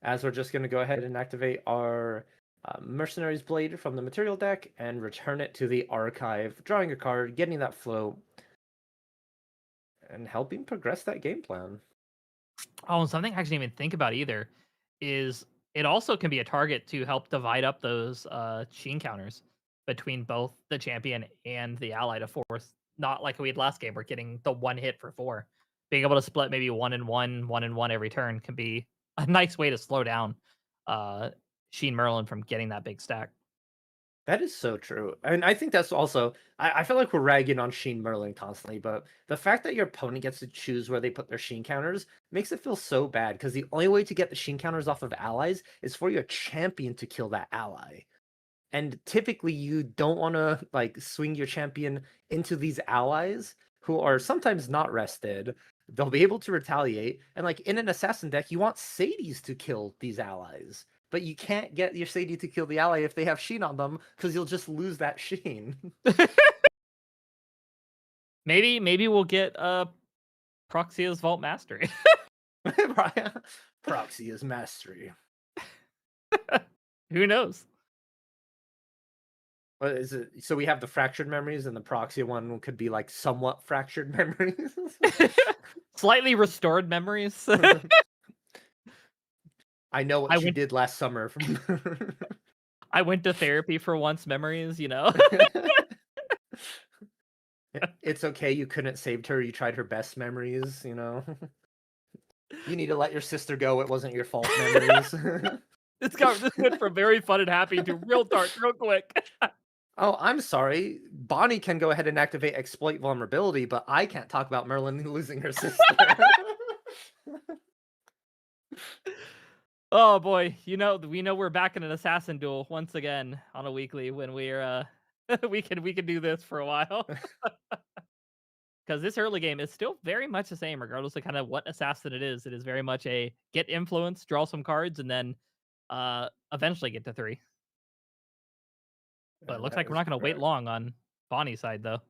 As we're just going to go ahead and activate our Mercenary's Blade from the material deck and return it to the archive, drawing a card, getting that flow, and helping progress that game plan. Oh, and something I didn't even think about either is it also can be a target to help divide up those Sheen counters between both the champion and the ally to force, not like we had last game, we're getting the one hit for 4. Being able to split maybe 1 and 1, 1 and 1 every turn can be a nice way to slow down uh Sheen Merlin from getting that big stack. That is so true. And I think that's also, I feel like we're ragging on Sheen Merlin constantly, but the fact that your opponent gets to choose where they put their Sheen counters makes it feel so bad because the only way to get the Sheen counters off of allies is for your champion to kill that ally. And typically you don't want to like swing your champion into these allies who are sometimes not rested. They'll be able to retaliate. And like in an assassin deck, you want Sadies to kill these allies. But you can't get your Sadie to kill the ally if they have Sheen on them, because you'll just lose that Sheen. Maybe we'll get Proxia's Vault Mastery. Proxy is mastery. Who knows? What is it? So we have the fractured memories, and the proxy one could be like somewhat fractured memories. Slightly restored memories. I know what I you went did last summer. I went to therapy for once memories, you know. It's okay. You couldn't save her. You tried her best memories. You need to let your sister go. It wasn't your fault. Memories. This went from very fun and happy to real dark real quick. Oh, I'm sorry. Bonnie can go ahead and activate exploit vulnerability, but I can't talk about Merlin losing her sister. Oh boy, we know we're back in an assassin duel once again on a weekly when we're we can do this for a while. Because this early game is still very much the same, regardless of kind of what assassin it is. It is very much a get influence, draw some cards, and then eventually get to 3. But it looks That like we're is not going to wait correct. long on Bonnie's side, though.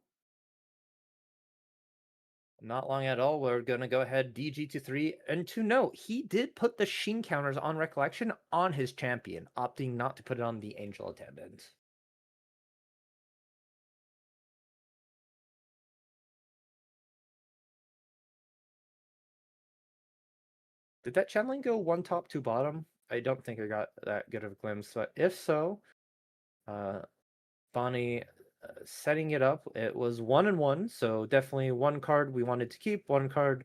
Not long at all. We're gonna go ahead DG to 3. And to note, he did put the Sheen counters on Recollection on his champion, opting not to put it on the Angel Attendant. Did that channeling go one top, two bottom? I don't think I got that good of a glimpse, but if so, uh, Bonnie setting it up. It was 1-1, so definitely one card we wanted to keep, one card,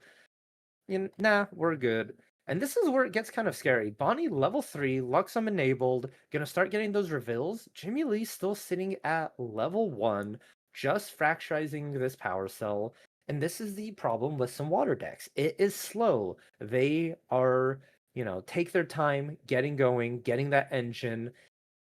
nah, we're good. And this is where it gets kind of scary. Bonnie level 3, Luxem enabled, gonna start getting those reveals. Jimmy Lee's still sitting at level 1, just fracturizing this power cell. And this is the problem with some water decks. It is slow. They are, take their time getting going, getting that engine,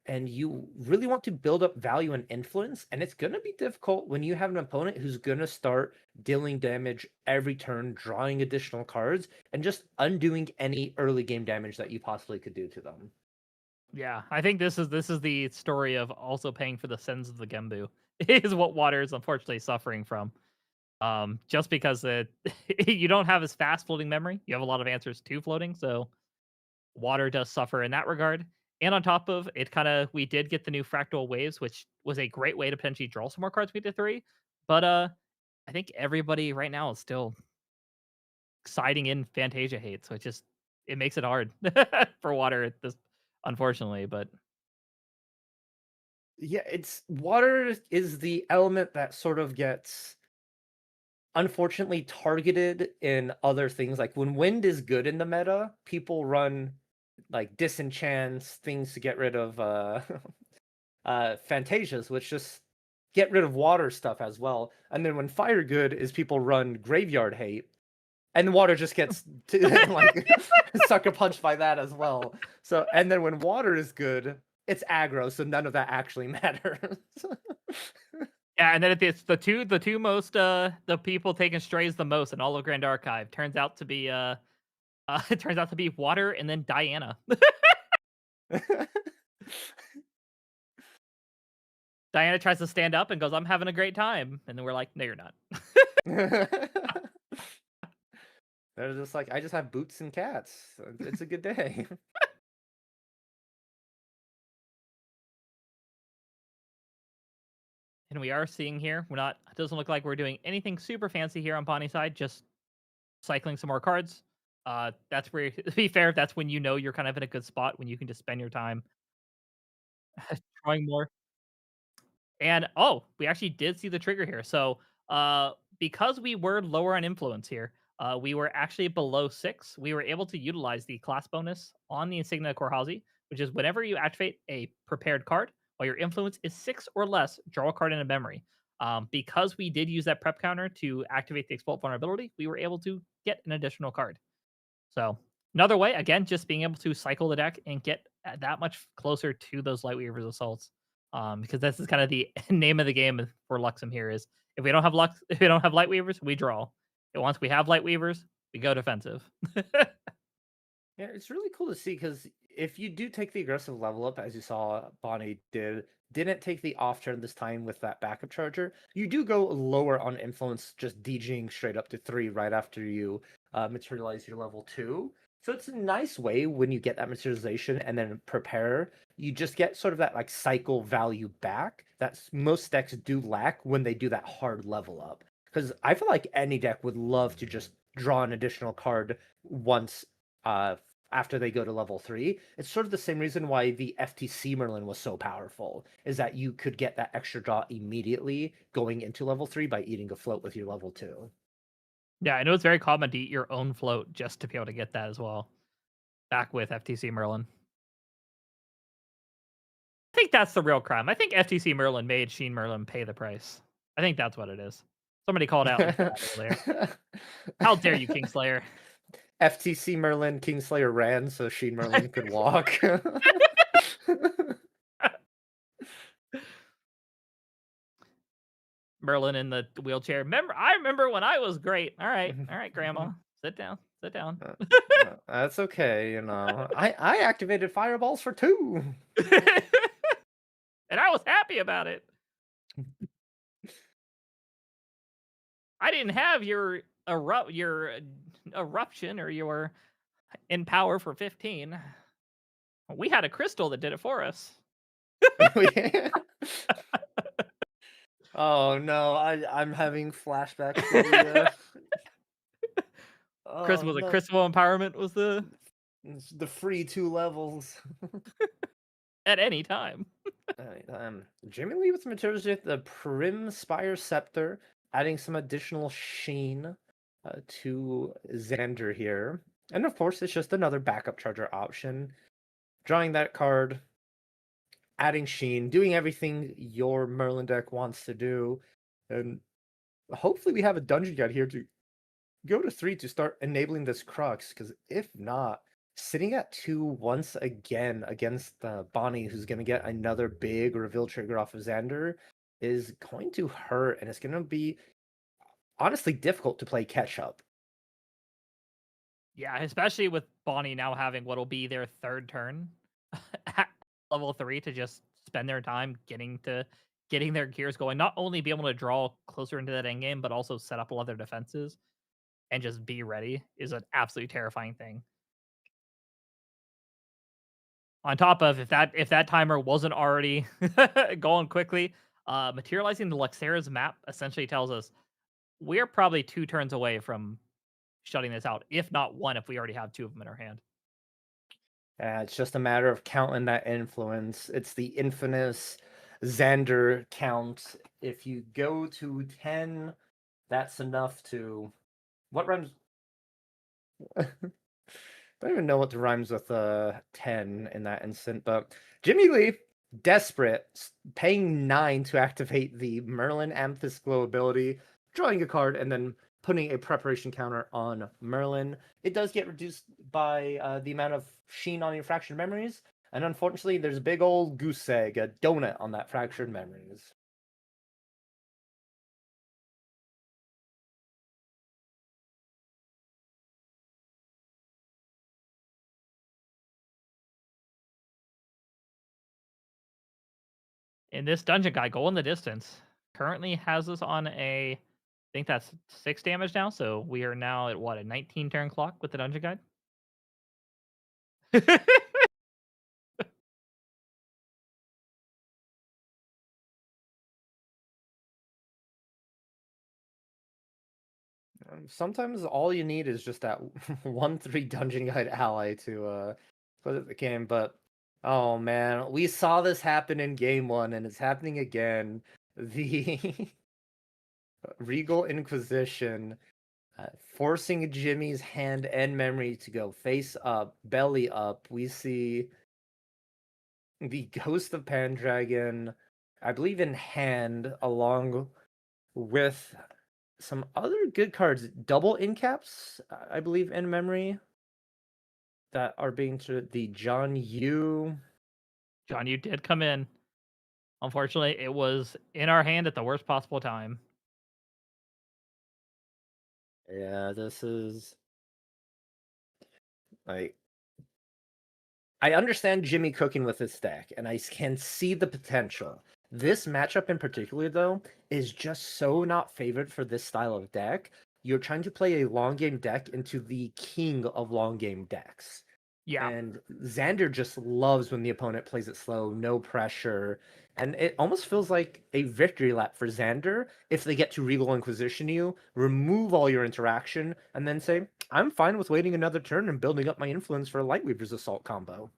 and you really want to build up value and influence, and it's going to be difficult when you have an opponent who's going to start dealing damage every turn, drawing additional cards, and just undoing any early game damage that you possibly could do to them. Yeah, I think this is the story of also paying for the sins of the Gembu. Is what water is unfortunately suffering from. Just because you don't have as fast floating memory, you have a lot of answers to floating, so water does suffer in that regard. And on top of it, we did get the new fractal waves, which was a great way to potentially draw some more cards we did 3. But I think everybody right now is still siding in Fantasia hate, so it makes it hard for water at this, unfortunately. But Yeah, it's water is the element that sort of gets unfortunately targeted in other things. Like when wind is good in the meta, people run like disenchants, things to get rid of Fantasias, which just get rid of water stuff as well. And then when fire good is people run graveyard hate, and water just gets like sucker punched by that as well. So and then when water is good, it's aggro, so none of that actually matters. yeah, and then it's the two most the people taking strays the most in all of Grand Archive turns out to be it turns out to be water and then Diana. Diana tries to stand up and goes, "I'm having a great time," and then we're like, "No, you're not." They're just like, I just have boots and cats. It's a good day. And we are seeing here, we're not. It doesn't look like we're doing anything super fancy here on Bonnie's side. Just cycling some more cards. That's where, to be fair, that's when you're kind of in a good spot when you can just spend your time drawing more. And oh, we actually did see the trigger here. So because we were lower on influence here, we were actually below 6. We were able to utilize the class bonus on the Insignia Korhazi, which is whenever you activate a prepared card, while your influence is 6 or less, draw a card in a memory. Because we did use that prep counter to activate the exploit vulnerability, we were able to get an additional card. So another way, again, just being able to cycle the deck and get that much closer to those Lightweaver's assaults. Because this is kind of the name of the game for Luxem here is if we don't have if we don't have Lightweavers, we draw. And once we have Lightweavers, we go defensive. Yeah, it's really cool to see because if you do take the aggressive level up, as you saw Bonnie didn't take the off turn this time with that backup charger, you do go lower on influence, just DGing straight up to 3 right after you materialize your level 2. So it's a nice way when you get that materialization and then prepare, you just get sort of that like cycle value back that most decks do lack when they do that hard level up. Because I feel like any deck would love to just draw an additional card once uh, after they go to level 3. It's sort of the same reason why the FTC Merlin was so powerful, is that you could get that extra draw immediately going into level 3 by eating a float with your level 2. Yeah, I know it's very common to eat your own float just to be able to get that as well. Back with FTC Merlin. think that's the real crime. I think FTC Merlin made Sheen Merlin pay the price. I think that's what it is. Somebody called out in chat earlier. How dare you, Kingslayer? FTC Merlin Kingslayer ran so Sheen Merlin could walk. Merlin in the wheelchair. I remember when I was great. All right, Grandma, sit down, sit down. That's okay, you know. I activated fireballs for 2. And I was happy about it. I didn't have your eruption or your in power for 15. We had a crystal that did it for us. Oh no, I'm having flashbacks to the Chris oh was a no, crystal empowerment was the it's the free 2 levels. at any time. Jimmy Lee with some materials with the Prim Spire Scepter, adding some additional sheen to Xander here. And of course, it's just another backup charger option. Drawing that card, adding sheen, doing everything your Merlin deck wants to do. And hopefully we have a dungeon guide here to go to 3 to start enabling this Crux, because if not, sitting at 2 once again against Bonnie, who's going to get another big reveal trigger off of Xander, is going to hurt, and it's going to be honestly difficult to play catch up. Yeah, especially with Bonnie now having what'll be their 3rd turn at level 3 to just spend their time getting their gears going. Not only be able to draw closer into that end game, but also set up a lot of their defenses and just be ready is an absolutely terrifying thing. On top of if that timer wasn't already going quickly, materializing the Luxera's map essentially tells us we're probably 2 turns away from shutting this out, if not 1, if we already have 2 of them in our hand. It's just a matter of counting that influence. It's the infamous Xander count. If you go to 10, that's enough to... What rhymes? Don't even know what the rhymes with 10 in that instant, but Jimmy Lee, desperate, paying 9 to activate the Merlin Amethyst Glow ability, drawing a card, and then putting a preparation counter on Merlin. It does get reduced by the amount of sheen on your fractured memories, and unfortunately, there's a big old goose egg, a donut on that fractured memories. And this dungeon guy going the distance currently has us on I think that's 6 damage now. So we are now at what, a 19 turn clock with the dungeon guide? Sometimes all you need is just that 1/3 dungeon guide ally to put it the game, but oh man, we saw this happen in game 1 and it's happening again. The Regal Inquisition forcing Jimmy's hand and memory to go face up, belly up. We see the Ghost of Pendragon, I believe in hand, along with some other good cards, double incaps, I believe in memory, that are being to the John Yu. John, you did come in. Unfortunately, it was in our hand at the worst possible time. Yeah, this is like, I understand Jimmy cooking with his deck, and I can see the potential. This matchup in particular, though, is just so not favored for this style of deck. You're trying to play a long game deck into the king of long game decks. Yeah. And Xander just loves when the opponent plays it slow, no pressure. And it almost feels like a victory lap for Xander if they get to Regal Inquisition you, remove all your interaction, and then say, I'm fine with waiting another turn and building up my influence for a Lightweaver's Assault combo.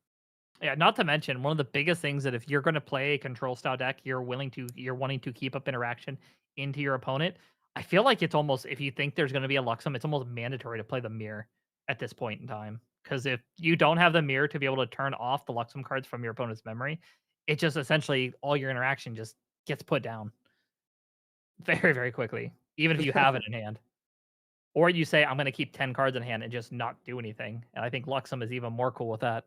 Yeah, not to mention one of the biggest things that if you're going to play a control style deck, you're wanting to keep up interaction into your opponent. I feel like it's almost, if you think there's going to be a Luxem, it's almost mandatory to play the mirror at this point in time. Because if you don't have the mirror to be able to turn off the Luxem cards from your opponent's memory, it just essentially all your interaction just gets put down very, very quickly, even if you have it in hand. Or you say, "I'm gonna keep 10 cards in hand and just not do anything," and I think Luxem is even more cool with that.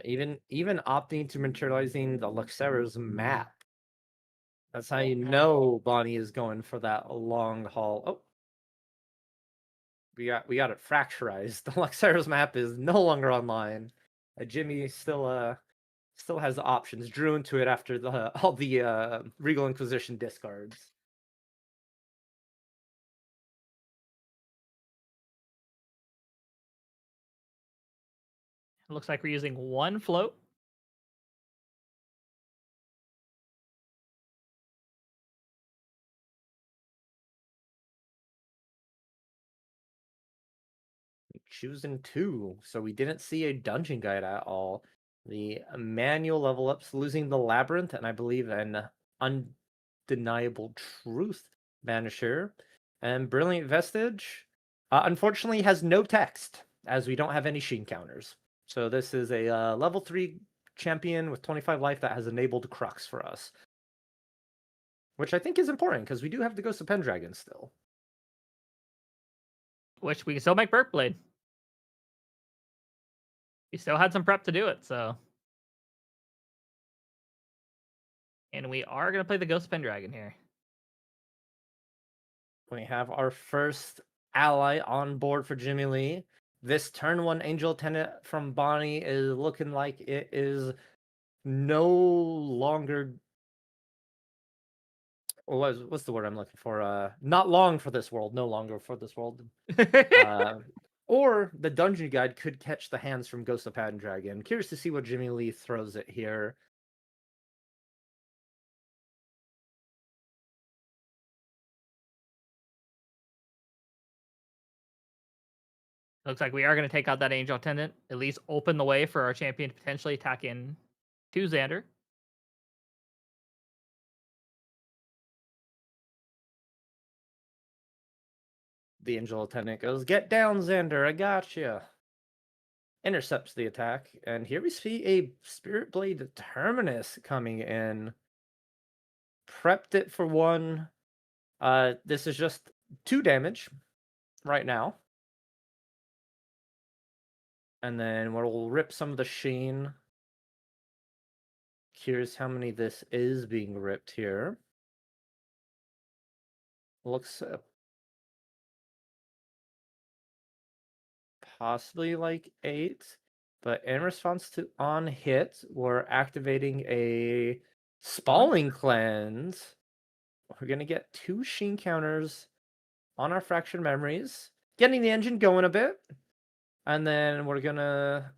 Even opting to materializing the Luxera's map. That's how you know Bonnie is going for that long haul. Oh, we got it fracturized. The Luxera's map is no longer online. Jimmy still has the options. Drew into it after all the Regal Inquisition discards. It looks like we're using 1 float. Choosing 2, so we didn't see a dungeon guide at all. The manual level ups losing the labyrinth, and I believe an undeniable truth vanisher, and brilliant vestige. Unfortunately, has no text as we don't have any sheen counters. So this is a level 3 champion with 25 life that has enabled Crux for us, which I think is important because we do have the Ghost of Pendragon still. Which we can still make Burp Blade. We still had some prep to do it, so. And we are gonna play the Ghost Pendragon here. We have our first ally on board for Jimmy Lee. This turn 1 Angel Tenant from Bonnie is looking like it is no longer. What's the word I'm looking for? Not long for this world, no longer for this world. Or the dungeon guide could catch the hands from Ghost of Pendragon. Curious to see what Jimmy Lee throws it here. Looks like we are gonna take out that Angel Attendant, at least open the way for our champion to potentially attack in to Xander. The Angel Attendant goes, "Get down, Xander, I gotcha." Intercepts the attack, and here we see a Spirit Blade Terminus coming in. Prepped it for 1. This is just 2 damage right now. And then we'll rip some of the sheen. Curious how many this is being ripped here. Looks possibly like 8. But in response to on hit, we're activating a Spalling Cleanse. We're going to get 2 sheen counters on our Fractured Memories, getting the engine going a bit. And then we're going to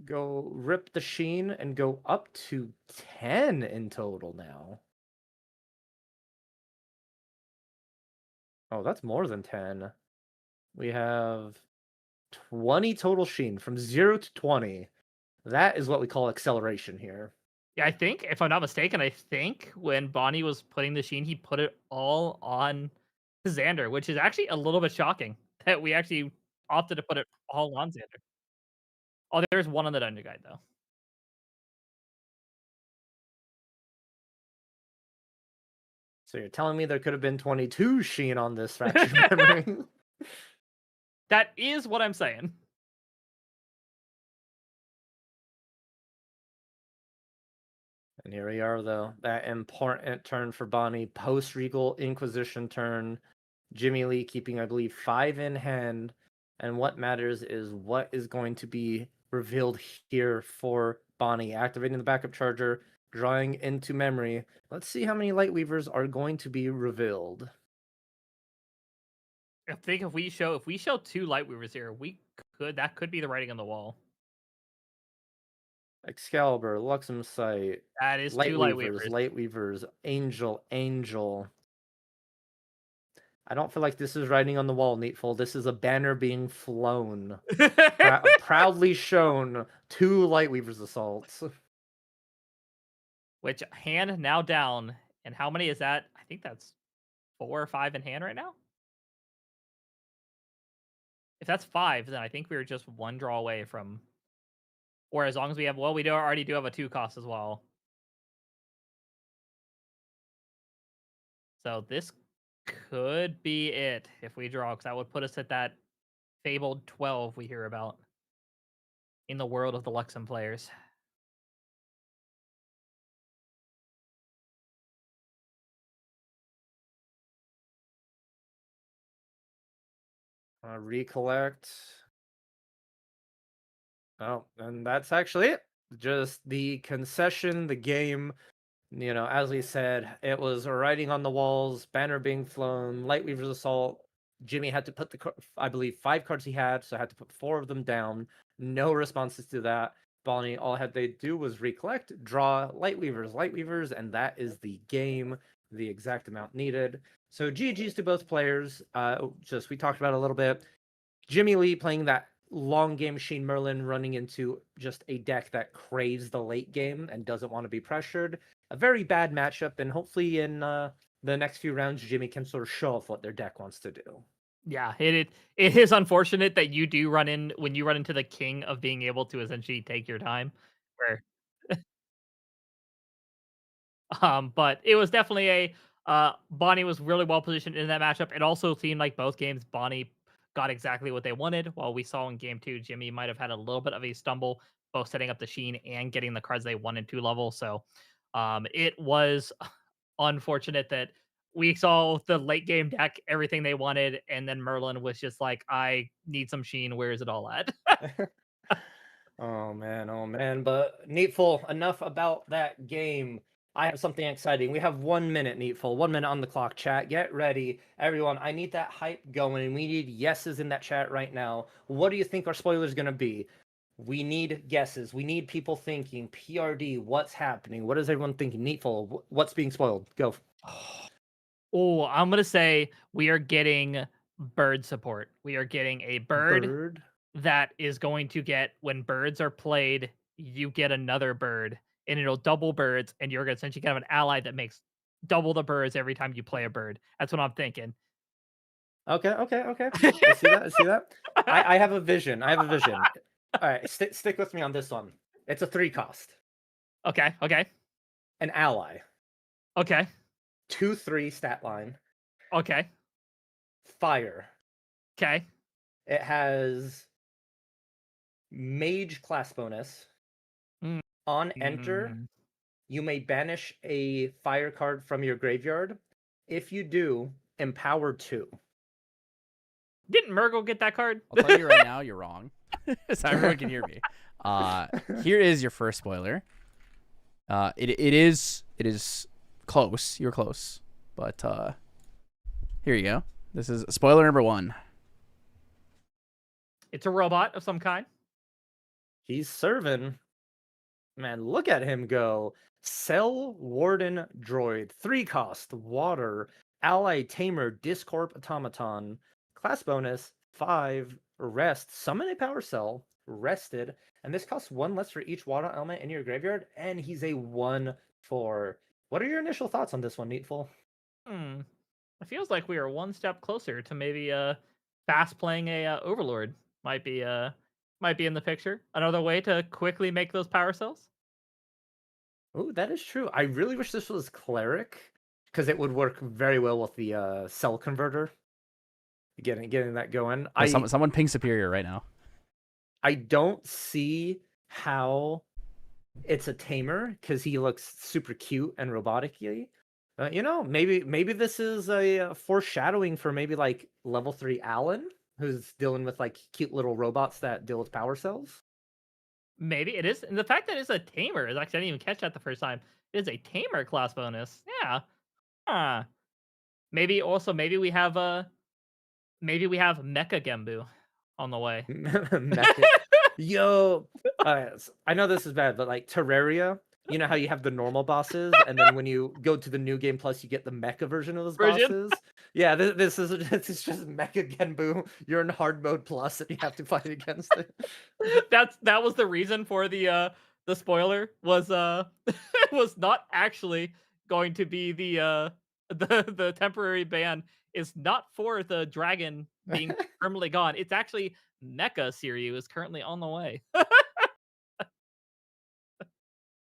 go rip the sheen and go up to 10 in total now. Oh, that's more than 10. We have 20 total sheen from 0 to 20. That is what we call acceleration here. Yeah, I think, if I'm not mistaken, I think when Bonnie was putting the sheen, he put it all on Xander, which is actually a little bit shocking that we actually opted to put it all on Xander. Oh, there's 1 on the dungeon guide, though. So you're telling me there could have been 22 sheen on this fractured memory? That is what I'm saying. And here we are, though. That important turn for Bonnie. Post-Regal Inquisition turn. Jimmy Lee keeping, I believe, 5 in hand. And what matters is what is going to be revealed here for Bonnie. Activating the backup charger, drawing into memory. Let's see how many Lightweavers are going to be revealed. I think if we show 2 Lightweavers here, that could be the writing on the wall. Excalibur, Luxem Sight, That is 2 Lightweavers, Lightweavers. Lightweavers, Angel. I don't feel like this is writing on the wall, Neatful. This is a banner being flown. Proudly shown 2 Lightweavers assaults. Which hand now down, and how many is that? I think that's 4 or 5 in hand right now. If that's 5, then I think we were just 1 draw away from Or as long as we have, well, we do already do have a 2 cost as well. So this could be it if we draw, because that would put us at that fabled 12 we hear about in the world of the Luxem players. Recollect. Oh, and that's actually it. Just the concession, the game. As we said, it was writing on the walls, banner being flown, Lightweaver's Assault. Jimmy had to put I believe, 5 cards he had, so I had to put 4 of them down. No responses to that. Bonnie, all had they do was recollect, draw Lightweavers, and that is the game, the exact amount needed. So GG's to both players. Just we talked about it a little bit. Jimmy Lee playing that long game machine Merlin, running into just a deck that craves the late game and doesn't want to be pressured. A very bad matchup, and hopefully in the next few rounds, Jimmy can sort of show off what their deck wants to do. Yeah, it is unfortunate that you do run in when you run into the king of being able to essentially take your time, where but it was definitely a Bonnie was really well positioned in that matchup. It also seemed like both games Bonnie got exactly what they wanted. While we saw in game 2, Jimmy might have had a little bit of a stumble, both setting up the Sheen and getting the cards they wanted to level. So it was unfortunate that we saw the late game deck, everything they wanted, and then Merlin was just like, I need some Sheen. Where is it all at? Oh man, oh man. But Needful, enough about that game. I have something exciting. We have 1 minute, Needful. 1 minute on the clock, chat. Get ready. Everyone, I need that hype going. We need yeses in that chat right now. What do you think our spoiler is going to be? We need guesses. We need people thinking. PRD, what's happening? What is everyone thinking? Needful, what's being spoiled? Go. Oh, I'm gonna say we are getting bird support. We are getting a bird Bird. that is going to get, when birds are played, you get another bird, and it'll double birds, and you're gonna essentially have an ally that makes double the birds every time you play a bird. That's what I'm thinking. Okay, okay, okay. I see that. I see that. I have a vision. I have a vision. All right, stick with me on this one. It's a 3 cost. Okay, okay, An ally. okay, 2/3 stat line. okay, Fire. okay. It has mage class bonus. Mm, On enter, mm. you may banish a fire card from your graveyard. If you do, empower 2. Didn't Murgle get that card? I'll tell you right now, you're wrong. So everyone can hear me. Here is your first spoiler. It is close. You're close, but here you go. This is spoiler number 1. It's a robot of some kind. He's serving. Man, look at him go. Cell Warden Droid. 3 cost. Water. Ally Tamer Discorp Automaton. Class bonus 5. Rest. Summon a power cell. Rested. And this costs 1 less for each water element in your graveyard. And he's a 1/4. What are your initial thoughts on this one, Needful? It feels like we are one step closer to maybe fast playing a Overlord might be in the picture. Another way to quickly make those power cells. Oh, that is true. I really wish this was Cleric, because it would work very well with the cell converter. Getting that going. Someone ping Superior right now. I don't see how it's a tamer, because he looks super cute and robotic-y. Maybe this is a foreshadowing for maybe like level 3 Alan, who's dealing with like cute little robots that deal with power cells. Maybe it is. And the fact that it's a tamer is actually, I didn't even catch that the first time. It is a tamer class bonus. Yeah. Huh. Maybe we have Mecha Gembu on the way. Mecha. Yo, I know this is bad, but like Terraria, you know how you have the normal bosses, and then when you go to the new game plus, you get the mecha version of those bosses. Yeah, this is just Mecha Genbu. You're in hard mode plus, and you have to fight against it. That was the reason for the spoiler was was not actually going to be the temporary ban is not for the dragon being permanently gone. It's actually Mecha Siryu is currently on the way.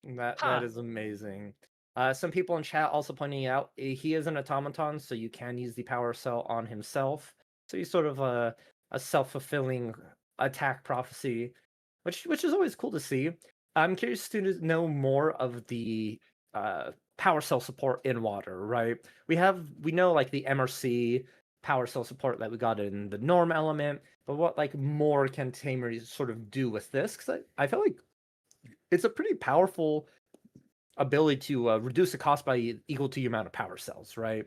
That Huh. is amazing. Some people in chat also pointing out he is an automaton, so you can use the power cell on himself. So he's sort of a self-fulfilling attack prophecy, which is always cool to see. I'm curious to know more of the power cell support in water, right? We know like the MRC power cell support that we got in the norm element, but what like more can Tamers sort of do with this? Because I feel like it's a pretty powerful ability to reduce the cost by equal to your amount of power cells, right?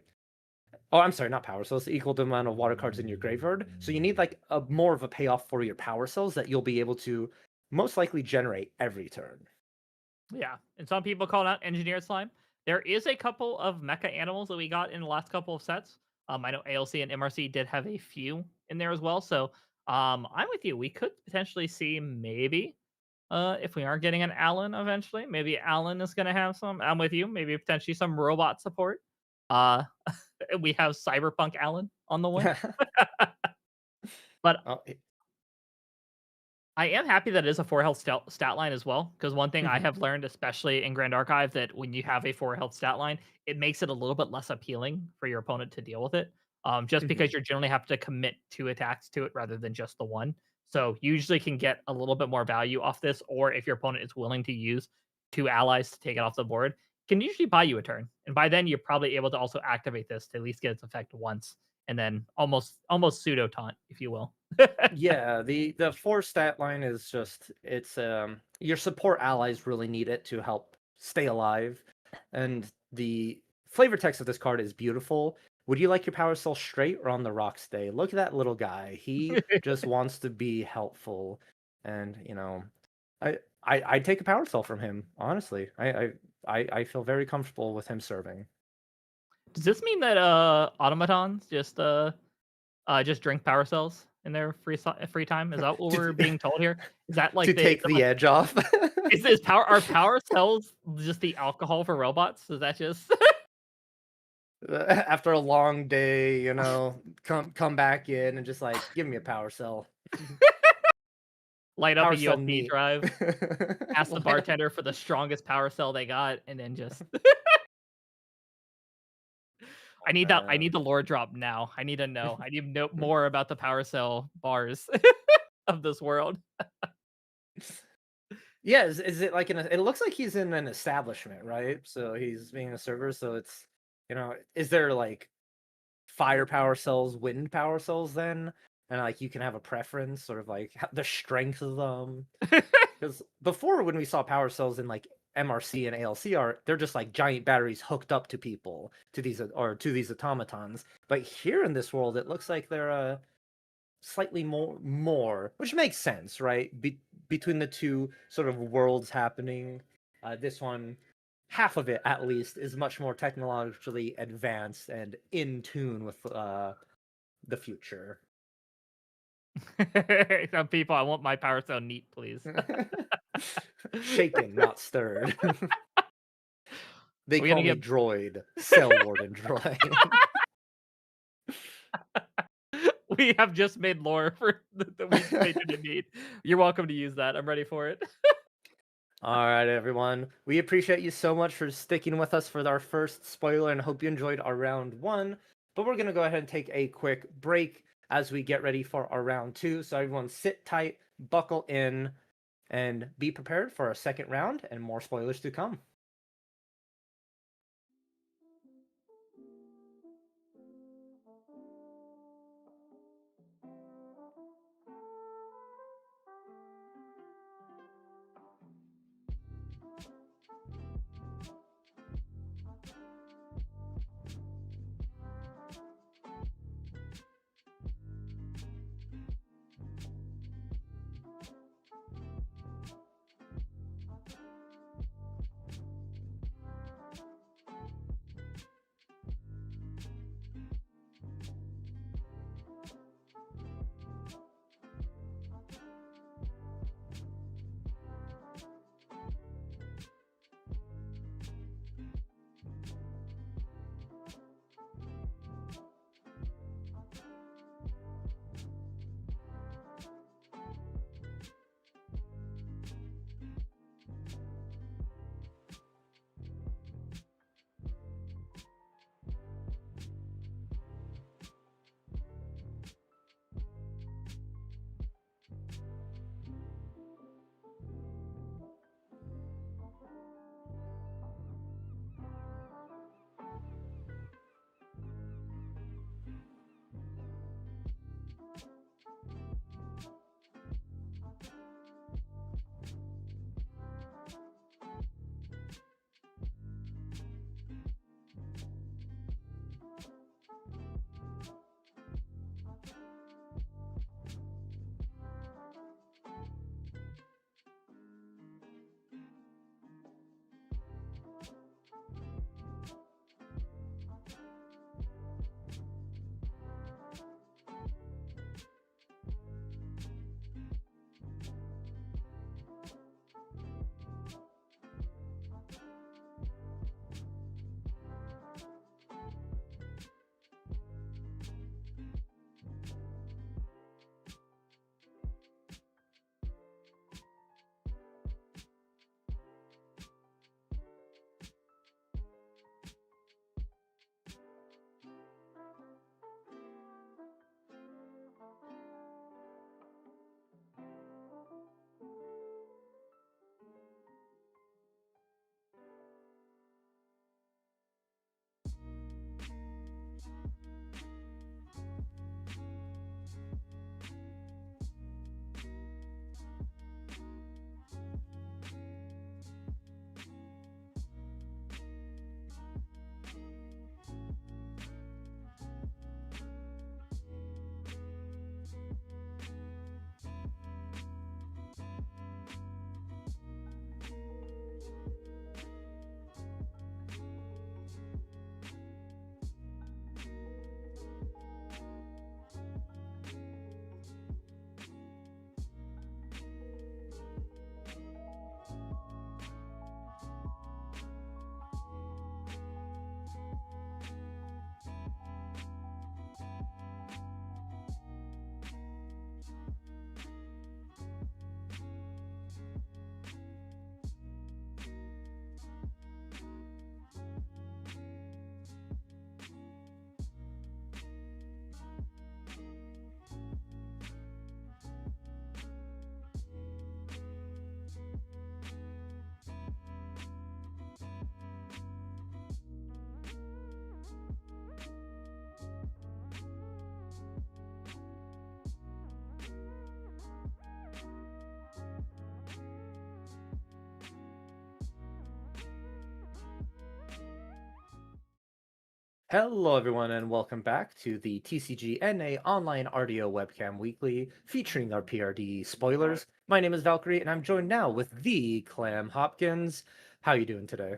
Oh, I'm sorry, not power cells, equal to the amount of water cards in your graveyard. So you need like a more of a payoff for your power cells that you'll be able to most likely generate every turn. Yeah, and some people call it out engineered slime. There is a couple of mecha animals that we got in the last couple of sets. I know ALC and MRC did have a few in there as well. So I'm with you. We could potentially see maybe if we are getting an Alan eventually, maybe Alan is going to have some. I'm with you. Maybe potentially some robot support. Uh, we have Cyberpunk Alan on the way. But Oh, I am happy that it is a 4 health stat line as well, because one thing I mhm, have learned, especially in Grand Archive, that when you have a 4 health stat line, it makes it a little bit less appealing for your opponent to deal with it. Just mhm. because you're generally have to commit 2 attacks to it rather than just the one. So you usually can get a little bit more value off this, or if your opponent is willing to use 2 allies to take it off the board, can usually buy you a turn. And by then you're probably able to also activate this to at least get its effect once, and then almost pseudo taunt, if you will. Yeah, the 4 stat line is just it's your support allies really need it to help stay alive. And the flavor text of this card is beautiful. Would you like your power cell straight or on the rock stay? Look at that little guy. He just wants to be helpful. And, I'd take a power cell from him, honestly. I feel very comfortable with him serving. Does this mean that automatons just drink power cells in their free time? Is that what we're to, being told here? Is that to like take the like edge off. is power are power cells just the alcohol for robots? Is that just After a long day, come back in and just like give me a power cell. light up a Power cell USB neat. drive, ask the Light up- bartender for the strongest power cell they got, and then just I Uh, need the lore drop now. I need to know. I need to know more about the power cell bars of this world. yeah, is it like it looks like he's in an establishment, right? So he's being a server, so it's is there like fire power cells, wind power cells then? And like you can have a preference, sort of like the strength of them. Because before, when we saw power cells in like MRC and ALC art, they're just like giant batteries hooked up to people, to these automatons. But here in this world, it looks like they're slightly more, which makes sense, right? Between the two sort of worlds happening, this one, half of it at least, is much more technologically advanced and in tune with the future. Some people, I want my power cell neat, please. Shaken, not stirred. They We're gonna call me get Droid, Cell Warden Droid. we have just made lore for the week patron need. You're welcome to use that. I'm ready for it. All right, everyone. We appreciate you so much for sticking with us for our first spoiler and hope you enjoyed our round 1. But we're going to go ahead and take a quick break as we get ready for our round 2. So everyone sit tight, buckle in, and be prepared for our second round and more spoilers to come. Hello, everyone, and welcome back to the TCG NA Online RDO Webcam Weekly featuring our PRD Spoilers. My name is Valkyrie, and I'm joined now with the Clam Hopkins. How you doing today?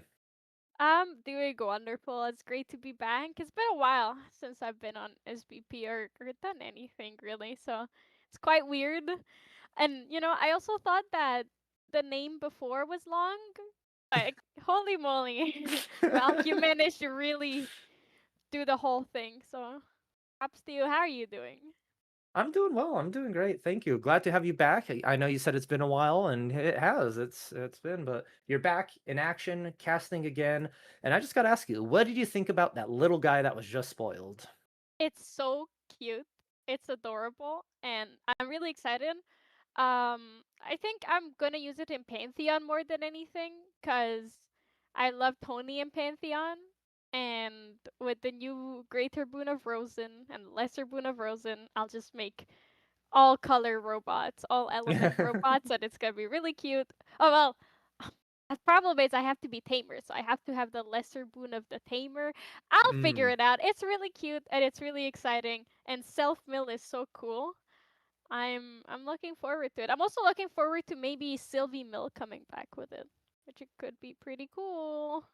I'm doing wonderful. It's great to be back. It's been a while since I've been on SBP or done anything really, so it's quite weird. And I also thought that the name before was long. Like, holy moly. Well, you managed to really do the whole thing, so props to you. How are you doing? I'm doing well. I'm doing great. Thank you. Glad to have you back. I know you said it's been a while, and it has. It's been, but you're back in action, casting again. And I just got to ask you, what did you think about that little guy that was just spoiled? It's so cute. It's adorable, and I'm really excited. I think I'm gonna use it in Pantheon more than anything, cause I love Tony in Pantheon, and with the new Greater Boon of Rosen and Lesser Boon of Rosen, I'll just make all color robots, all element robots, and it's gonna be really cute. Oh well, the problem is I have to be tamer, so I have to have the Lesser Boon of the Tamer. I'll figure Mm. it out. It's really cute and it's really exciting, and Self Mill is so cool. I'm looking forward to it. I'm also looking forward to maybe Sylvie Mill coming back with it, which it could be pretty cool.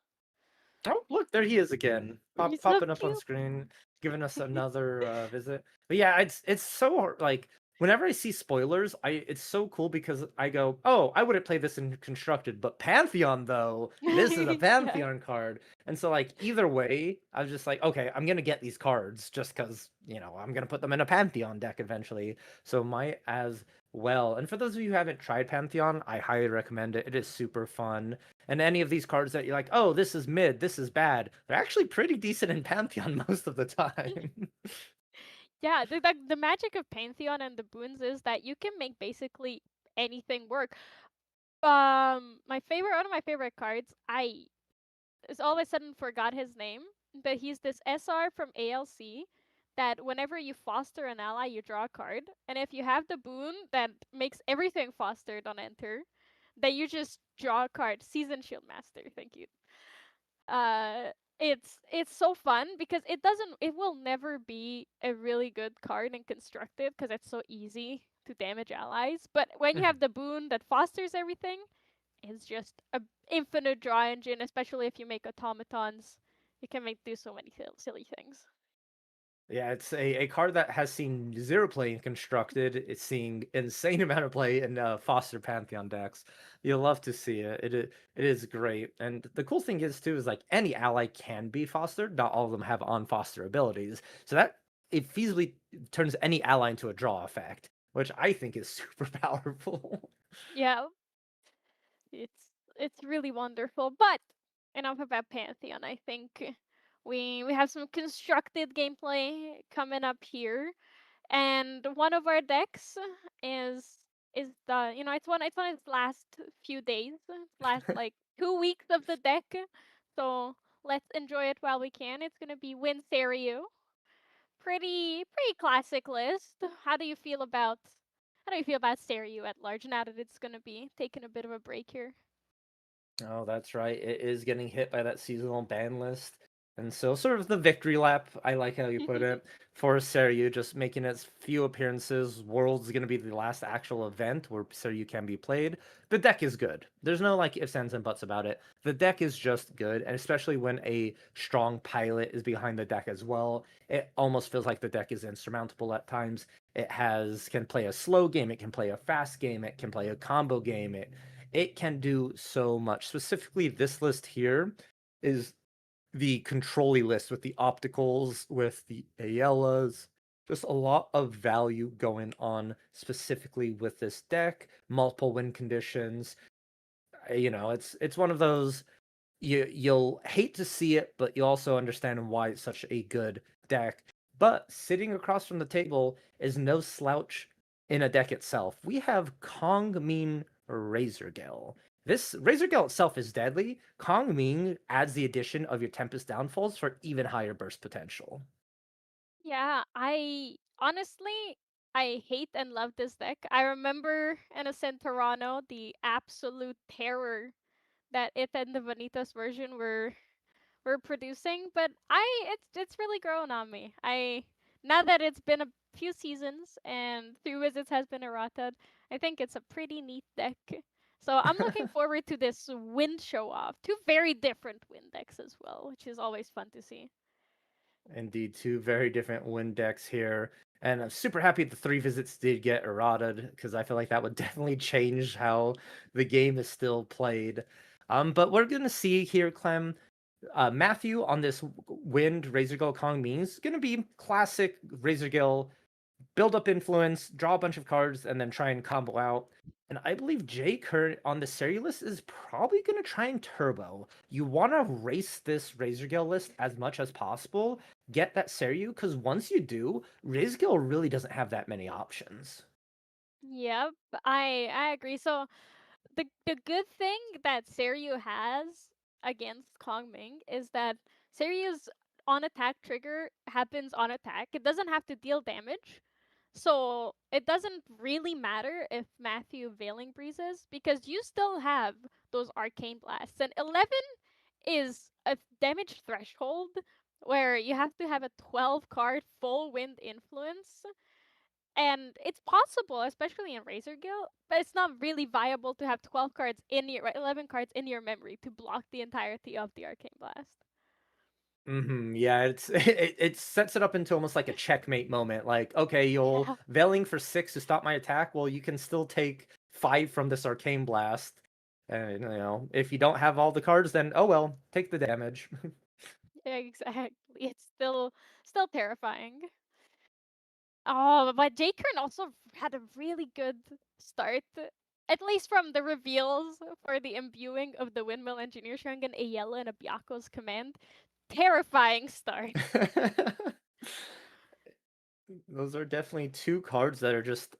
Oh, look, there he is again, He's so popping up on cute. screen, giving us another visit. But yeah, it's so hard. Like whenever I see spoilers, it's so cool because I go, oh, I wouldn't play this in constructed, but Pantheon though, this is a Yeah. Pantheon card, and so like either way, I was just like, okay, I'm gonna get these cards just because I'm gonna put them in a Pantheon deck eventually. So might as well. And for those of you who haven't tried Pantheon, I highly recommend it. It is super fun. And any of these cards that you're like, oh, this is mid, this is bad, they're actually pretty decent in Pantheon most of the time. Yeah, the magic of Pantheon and the boons is that you can make basically anything work. One of my favorite cards, I is all of a sudden forgot his name, but he's this SR from ALC that whenever you foster an ally, you draw a card, and if you have the boon that makes everything fostered on enter, then you just draw a card. Season Shield Master, thank you. Uh, it's so fun because it will never be a really good card in constructed because it's so easy to damage allies. But when you have the boon that fosters everything, it's just a infinite draw engine, especially if you make automatons. You can make do so many silly things. Yeah, it's a card that has seen zero play in constructed. It's seeing insane amount of play in Foster Pantheon decks. You'll love to see it. It is great. And the cool thing is too is like any ally can be fostered. Not all of them have on foster abilities. So that it feasibly turns any ally into a draw effect, which I think is super powerful. Yeah, it's really wonderful. But enough about Pantheon. I think we have some constructed gameplay coming up here. And one of our decks is the it's on its last few days, last like 2 weeks of the deck. So let's enjoy it while we can. It's gonna be Win Seiryu. Pretty classic list. How do you feel about Seiryu at large now that it's gonna be taking a bit of a break here? Oh, that's right. It is getting hit by that seasonal ban list. And so, sort of the victory lap, I like how you put it, for Seryu, just making its few appearances. World's going to be the last actual event where Seryu can be played. The deck is good. There's no like ifs, ands, and buts about it. The deck is just good, and especially when a strong pilot is behind the deck as well, it almost feels like the deck is insurmountable at times. Can play a slow game, it can play a fast game, it can play a combo game, it can do so much. Specifically, this list here is the controlly list with the opticals, with the Ayelas. Just a lot of value going on specifically with this deck. Multiple win conditions. It's one of those you'll hate to see it, but you also understand why it's such a good deck. But sitting across from the table is no slouch in a deck itself. We have Kong Mean Razorgale. This Razorgale itself is deadly. Kong Ming adds the addition of your Tempest Downfalls for even higher burst potential. Yeah, I honestly I hate and love this deck. I remember in a Centorano the absolute terror that it and the Vanitas version we're producing, but it's really grown on me. Now that it's been a few seasons and 3 visits has been errated, I think it's a pretty neat deck. So I'm looking forward to this wind show off. Two very different wind decks as well, which is always fun to see. Indeed, two very different win decks here. And I'm super happy the 3 visits did get errated because I feel like that would definitely change how the game is still played. But we're gonna see here, Clem, Matthew on this Wind Razorgill Kong means gonna be classic Razorgill, build up influence, draw a bunch of cards, and then try and combo out. And I believe Jay Kurt on the Seri list is probably going to try and turbo. You want to race this Razorgill list as much as possible, get that Seriu, because once you do, Razorgill really doesn't have that many options. Yep, I agree. So the good thing that Seryu has against Kongming is that Seryu's on attack trigger happens on attack. It doesn't have to deal damage. So it doesn't really matter if Matthew Veiling Breezes because you still have those arcane blasts. And 11 is a damage threshold where you have to have a 12 card full wind influence, and it's possible, especially in Razorgill, but it's not really viable to have 12 cards in your 11 cards in your memory to block the entirety of the Arcane Blast. Yeah, it sets it up into almost like a checkmate moment. Like, okay, you'll Yeah. Veiling for 6 to stop my attack. Well, you can still take 5 from this Arcane Blast. And if you don't have all the cards, then oh well, take the damage. Yeah, exactly. It's still terrifying. Oh, but J. Kern also had a really good start. At least from the reveals for the imbuing of the Windmill Engineer Shuriken, a Yellow, and a Byaku's command. Terrifying start. Those are definitely two cards that are just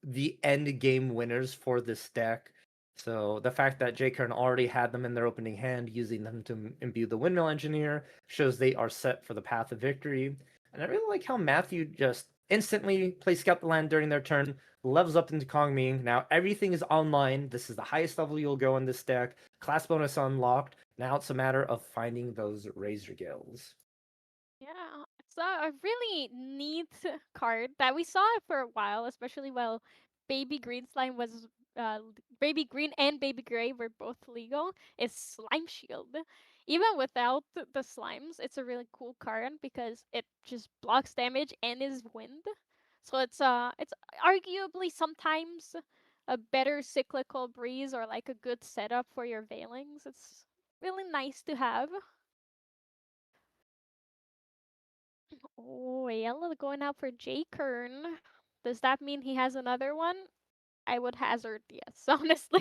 the end game winners for this deck. So the fact that J. Kern already had them in their opening hand, using them to imbue the Windmill Engineer, shows they are set for the path of victory. And I really like how Matthew just instantly plays Scout the Land during their turn, levels up into Kongming. Now everything is online. This is the highest level you'll go in this deck. Class bonus unlocked. Now it's a matter of finding those Razor Gills. Yeah, it's a really neat card that we saw it for a while, especially while Baby Green Slime was Baby Green and Baby Gray were both legal. Is Slime Shield. Even without the slimes, it's a really cool card because it just blocks damage and is wind. So it's arguably sometimes a better cyclical breeze or like a good setup for your veilings. It's really nice to have. Oh, Yellow going out for J. Kern. Does that mean he has another one? I would hazard yes, honestly.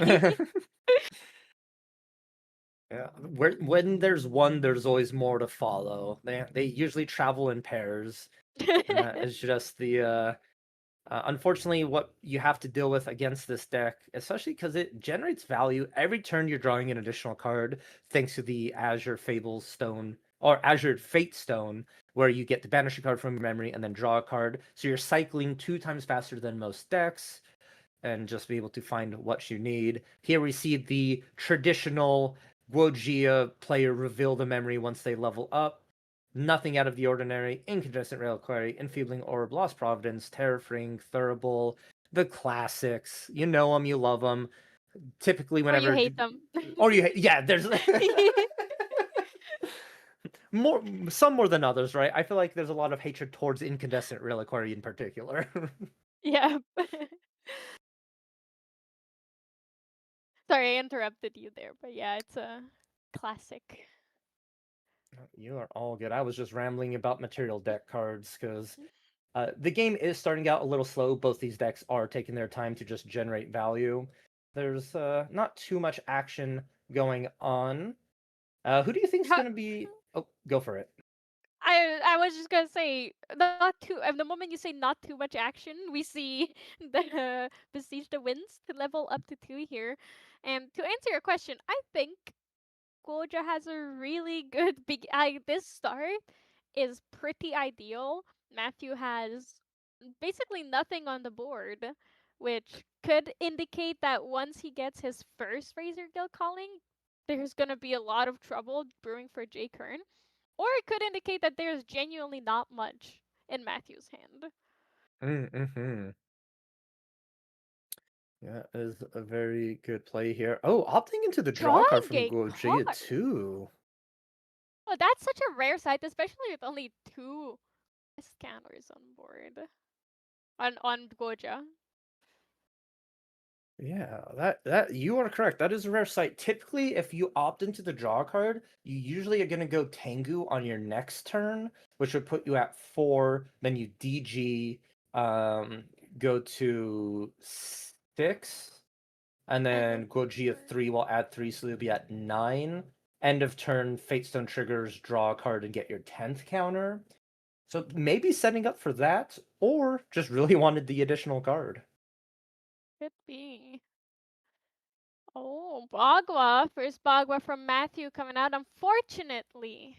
Yeah, when there's one, there's always more to follow. They usually travel in pairs, and that is just the unfortunately what you have to deal with against this deck, especially because it generates value every turn. You're drawing an additional card thanks to the Azure Fables Stone or Azure Fate Stone, where you get to banish a card from your memory and then draw a card. So you're cycling 2 times faster than most decks, and just be able to find what you need. Here we see the traditional Wogia player reveal the memory once they level up. Nothing out of the ordinary. Incandescent Reliquary, Enfeebling Orb, Lost Providence, Terrafring, Thurible, the classics. You know them, you love them. Typically, Or you whenever. hate them. Or you hate. Yeah, there's. Some more than others, right? I feel like there's a lot of hatred towards Incandescent Reliquary in particular. Yeah. Sorry, I interrupted you there, but yeah, it's a classic. You are all good. I was just rambling about material deck cards because the game is starting out a little slow. Both these decks are taking their time to just generate value. There's not too much action going on. Who do you think is How, going to be? Oh, go for it. I was just gonna say not too. The moment you say not too much action, we see the Besiege the Winds to level up to 2 here. And to answer your question, I think Goja has a really good this start is pretty ideal. Matthew has basically nothing on the board, which could indicate that once he gets his first Razor Guild calling, there's gonna be a lot of trouble brewing for Jay Kern, or it could indicate that there's genuinely not much in Matthew's hand. Mm-hmm. Yeah, is a very good play here. Oh, opting into the draw card from Drawing a Gojia card. too. Oh, that's such a rare sight, especially with only 2 scanners on board. On Goja. Yeah, that you are correct. That is a rare sight. Typically, if you opt into the draw card, you usually are going to go Tengu on your next turn, which would put you at 4. Then you DG, go to 6, and then Gojia 3 will add 3, so you'll be at 9. End of turn, Fatestone triggers, draw a card, and get your 10th counter. So maybe setting up for that, or just really wanted the additional card. Could be. Oh, Bagua. First Bagua from Matthew coming out. Unfortunately,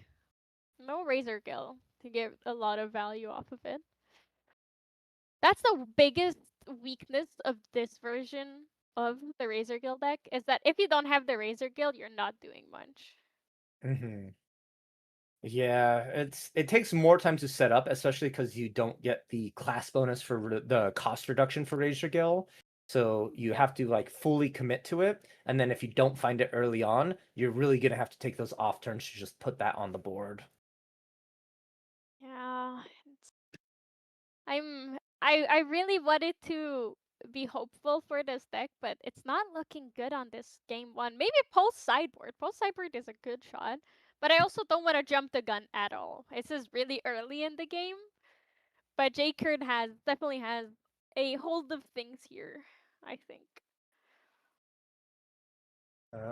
no Razor Gill to get a lot of value off of it. That's the biggest weakness of this version of the Razor Gill deck, is that if you don't have the Razor Gill, you're not doing much. Mm-hmm. Yeah, it takes more time to set up, especially because you don't get the class bonus for the cost reduction for Razor Gill. So you have to like fully commit to it, and then if you don't find it early on, you're really gonna have to take those off turns to just put that on the board. Yeah, I really wanted to be hopeful for this deck, but it's not looking good on this game 1. Maybe post sideboard. Post sideboard is a good shot, but I also don't want to jump the gun at all. This is really early in the game, but J Kern definitely has a hold of things here, I think.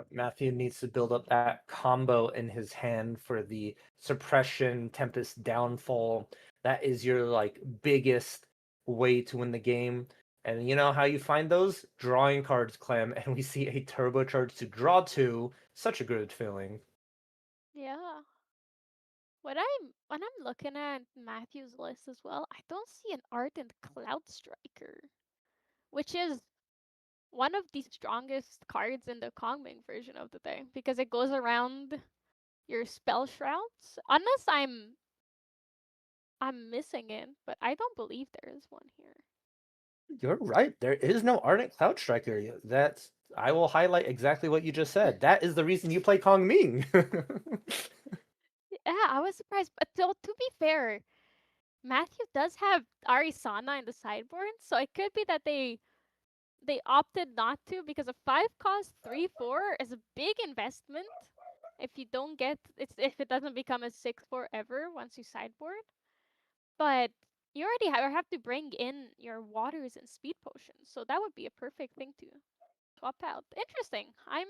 Matthew needs to build up that combo in his hand for the suppression, Tempest downfall. That is your like biggest way to win the game. And you know how you find those? Drawing cards, Clem, and we see a turbocharge to draw 2. Such a good feeling. Yeah. When I'm looking at Matthew's list as well, I don't see an Ardent Cloud Striker, which is one of the strongest cards in the Kongming version of the day, because it goes around your spell shrouds. Unless I'm missing it, but I don't believe there is one here. You're right. There is no Ardent Cloud Striker. That's I will highlight exactly what you just said. That is the reason you play Kong Ming. Yeah, I was surprised, but to be fair, Matthew does have Arisana in the sideboard, so it could be that they opted not to, because a 5 cost 3/4 is a big investment. If you don't get if it doesn't become a 6/4 ever once you sideboard. But you already have to bring in your waters and speed potions, so that would be a perfect thing to swap out. Interesting. I'm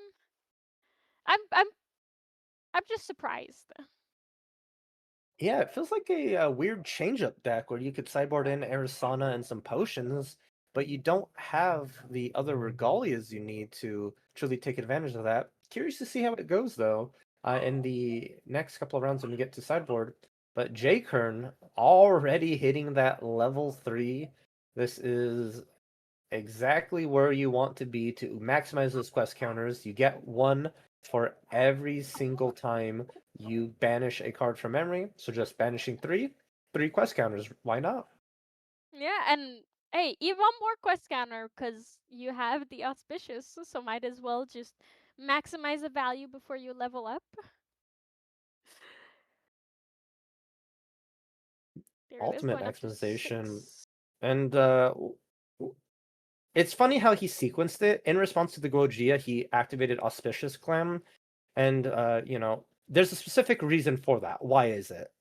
I'm I'm just surprised. Yeah, it feels like a weird change-up deck where you could sideboard in Arisana and some potions, but you don't have the other regalias you need to truly take advantage of that. Curious to see how it goes though, in the next couple of rounds when we get to sideboard. But J Kern already hitting that level 3. This is exactly where you want to be to maximize those quest counters. You get 1 for every single time you banish a card from memory. So just banishing 3 quest counters. Why not? Yeah, and hey, even one more quest scanner, because you have the auspicious, so might as well just maximize the value before you level up. There it is, Ultimate going up to maximization. 6. And it's funny how he sequenced it. In response to the Gojia, he activated Auspicious Clam. And there's a specific reason for that. Why is it?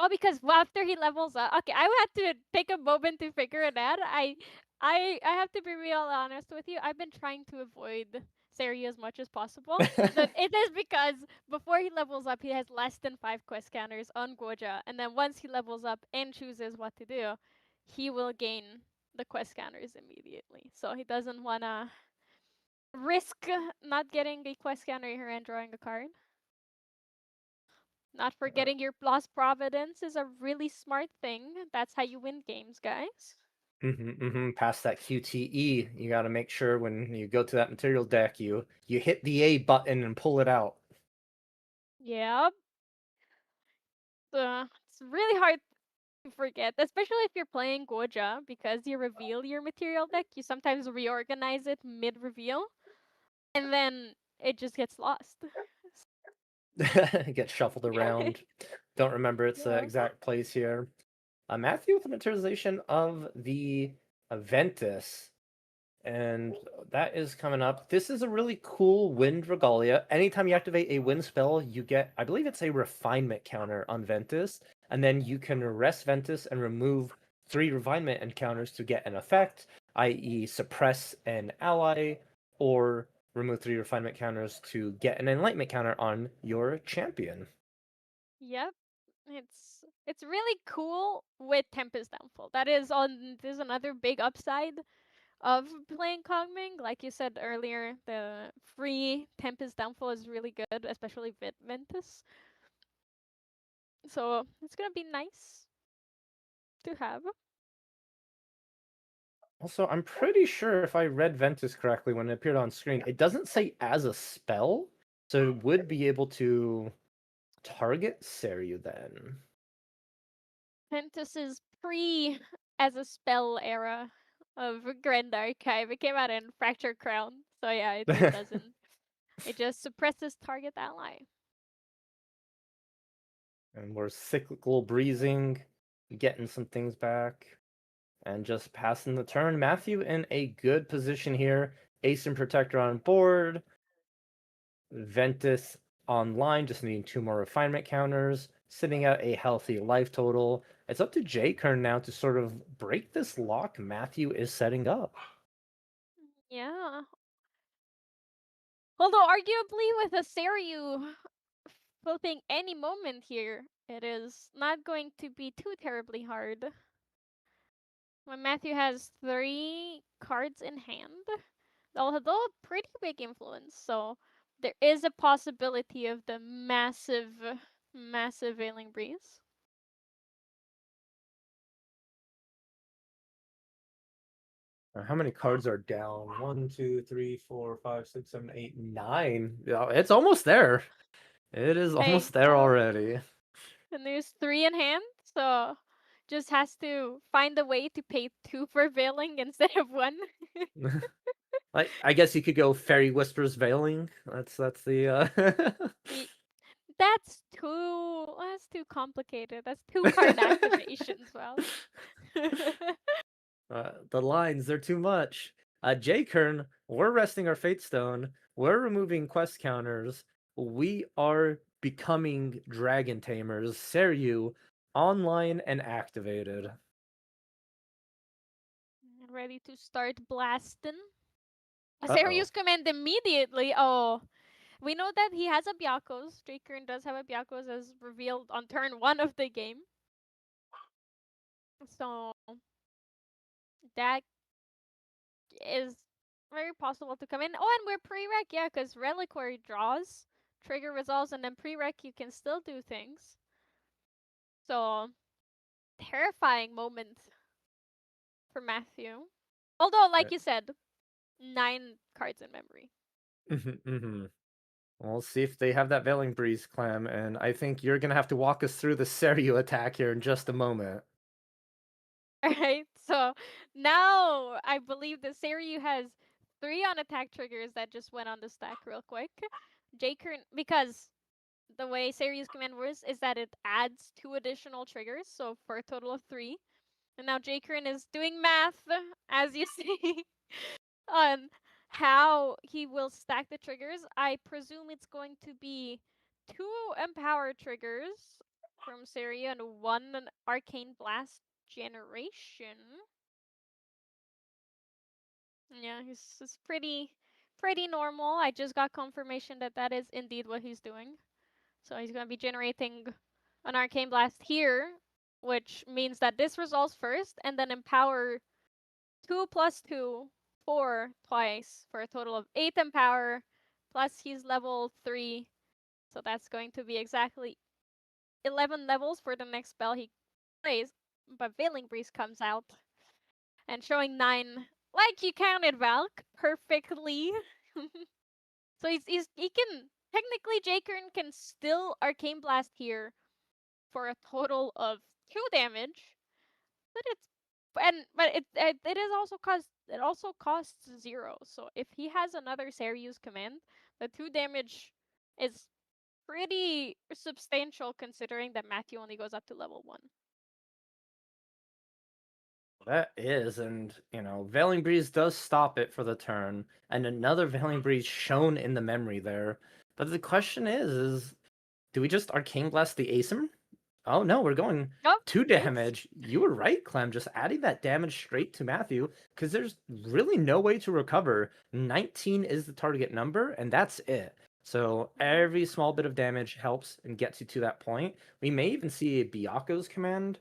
Oh, because after he levels up, okay, I would have to take a moment to figure it out. I have to be real honest with you. I've been trying to avoid Seri as much as possible. But it is because before he levels up, he has less than 5 quest counters on Goja, and then once he levels up and chooses what to do, he will gain the quest counters immediately. So he doesn't wanna risk not getting a quest counter here and drawing a card. Not forgetting your Lost Providence is a really smart thing. That's how you win games, guys. Past that QTE, you got to make sure when you go to that material deck, you hit the A button and pull it out. Yep. It's really hard to forget, especially if you're playing Goja, because you reveal your material deck, you sometimes reorganize it mid-reveal, and then it just gets lost. Get shuffled around. Don't remember its Yeah. exact place here. Matthew with the materialization of the Aventus. And that is coming up. This is a really cool wind regalia. Anytime you activate a wind spell, you get, I believe it's a refinement counter on Ventus. And then you can rest Ventus and remove 3 refinement encounters to get an effect, i.e., suppress an ally, or remove 3 refinement counters to get an enlightenment counter on your champion. Yep. It's really cool with Tempest Downfall. There's another big upside of playing Kongming. Like you said earlier, the free Tempest Downfall is really good, especially with Ventus. So it's gonna be nice to have. Also, I'm pretty sure if I read Ventus correctly when it appeared on screen, it doesn't say as a spell, so it would be able to target Seryu then. Ventus is pre as a spell era of Grand Archive. It came out in Fractured Crown. So yeah, it doesn't. It just suppresses target ally. And we're cyclical breezing, getting some things back, and just passing the turn. Matthew in a good position here. Ace and Protector on board. Ventus online, just needing 2 more refinement counters, sitting at a healthy life total. It's up to J-Kern now to sort of break this lock Matthew is setting up. Yeah. Although arguably with a Seryu flipping any moment here, it is not going to be too terribly hard. When Matthew has 3 cards in hand, although pretty big influence, so there is a possibility of the massive Veiling Breeze. How many cards are down? 1, 2, 3, 4, 5, 6, 7, 8, 9. Yeah, it's almost there. It is Hey, almost there already. and there's 3 in hand, so just has to find a way to pay 2 for Veiling instead of 1. I guess you could go Fairy Whispers Veiling. That's the That's too complicated. That's 2 card activations, well. the lines, they're too much. J-Kern, we're resting our Fate Stone. We're removing quest counters. We are becoming Dragon Tamers. Seryu, online and activated. Ready to start blasting. Uh-oh. Serious command immediately. Oh, we know that he has a Byakos. J-Kern does have a Byakos as revealed on turn 1 of the game. So that is very possible to come in. Oh, and we're pre-rec, yeah, because Reliquary draws, trigger resolves, and then pre-rec you can still do things. So, terrifying moment for Matthew. Although, like you said, 9 cards in memory. We'll see if they have that Veiling Breeze, Clem, and I think you're gonna have to walk us through the Seryu attack here in just a moment. Alright, so now I believe the Seryu has 3 on attack triggers that just went on the stack real quick. J-Kern, because the way Seryu's command works is that it adds 2 additional triggers, so for a total of 3. And now J-Kern is doing math, as you see, on how he will stack the triggers. I presume it's going to be 2 Empower triggers from Seryu and 1 Arcane Blast generation. Yeah, he's pretty normal. I just got confirmation that that is indeed what he's doing. So he's going to be generating an Arcane Blast here, which means that this resolves first, and then Empower 2 plus 2, 4 twice, for a total of 8 Empower, plus he's level 3. So that's going to be exactly 11 levels for the next spell he plays. But Veiling Breeze comes out. and showing 9 like you counted Valk perfectly. So he can technically J-Kern can still Arcane Blast here for a total of 2 damage, but it also costs 0. So if he has another Serious command, the 2 damage is pretty substantial considering that Matthew only goes up to level 1. That is, and Veiling Breeze does stop it for the turn, and another Veiling Breeze shown in the memory there. But the question is do we just Arcane Blast the Asim? Oh no, we're going Oh, 2 nice. damage. You were right, Clem. Just adding that damage straight to Matthew, because there's really no way to recover. 19 is the target number, and that's it. So every small bit of damage helps and gets you to that point. We may even see a Byaku's command.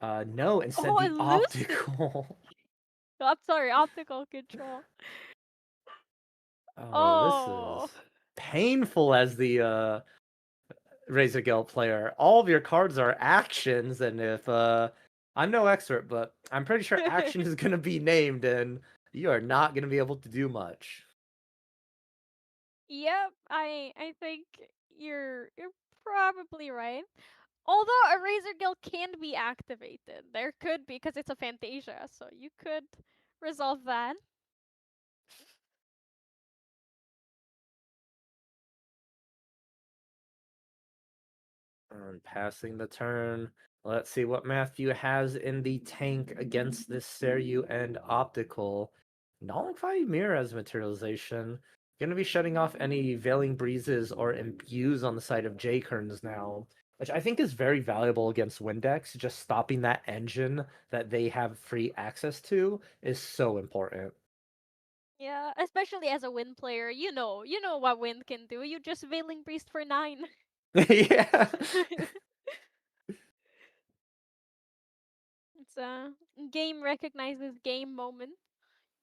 No, instead Oh, the elusive. optical. I'm sorry, optical control. Oh, this is painful as the Razor Gale player. All of your cards are actions, and if I'm no expert, but I'm pretty sure action is gonna be named, and you are not gonna be able to do much. Yep, I think you're probably right. Although a Razor Gill can be activated, there could be because it's a Fantasia, so you could resolve that. Passing the turn. Let's see what Matthew has in the tank against this Seru and Optical. Nullify Mirror as materialization. Gonna be shutting off any Veiling Breezes or Imbues on the side of J-Kerns now, which I think is very valuable against Windex. Just stopping that engine that they have free access to is so important. Yeah, especially as a Wind player, you know what Wind can do. You just Veiling Priest for 9. Yeah. It's a game recognizes game moment.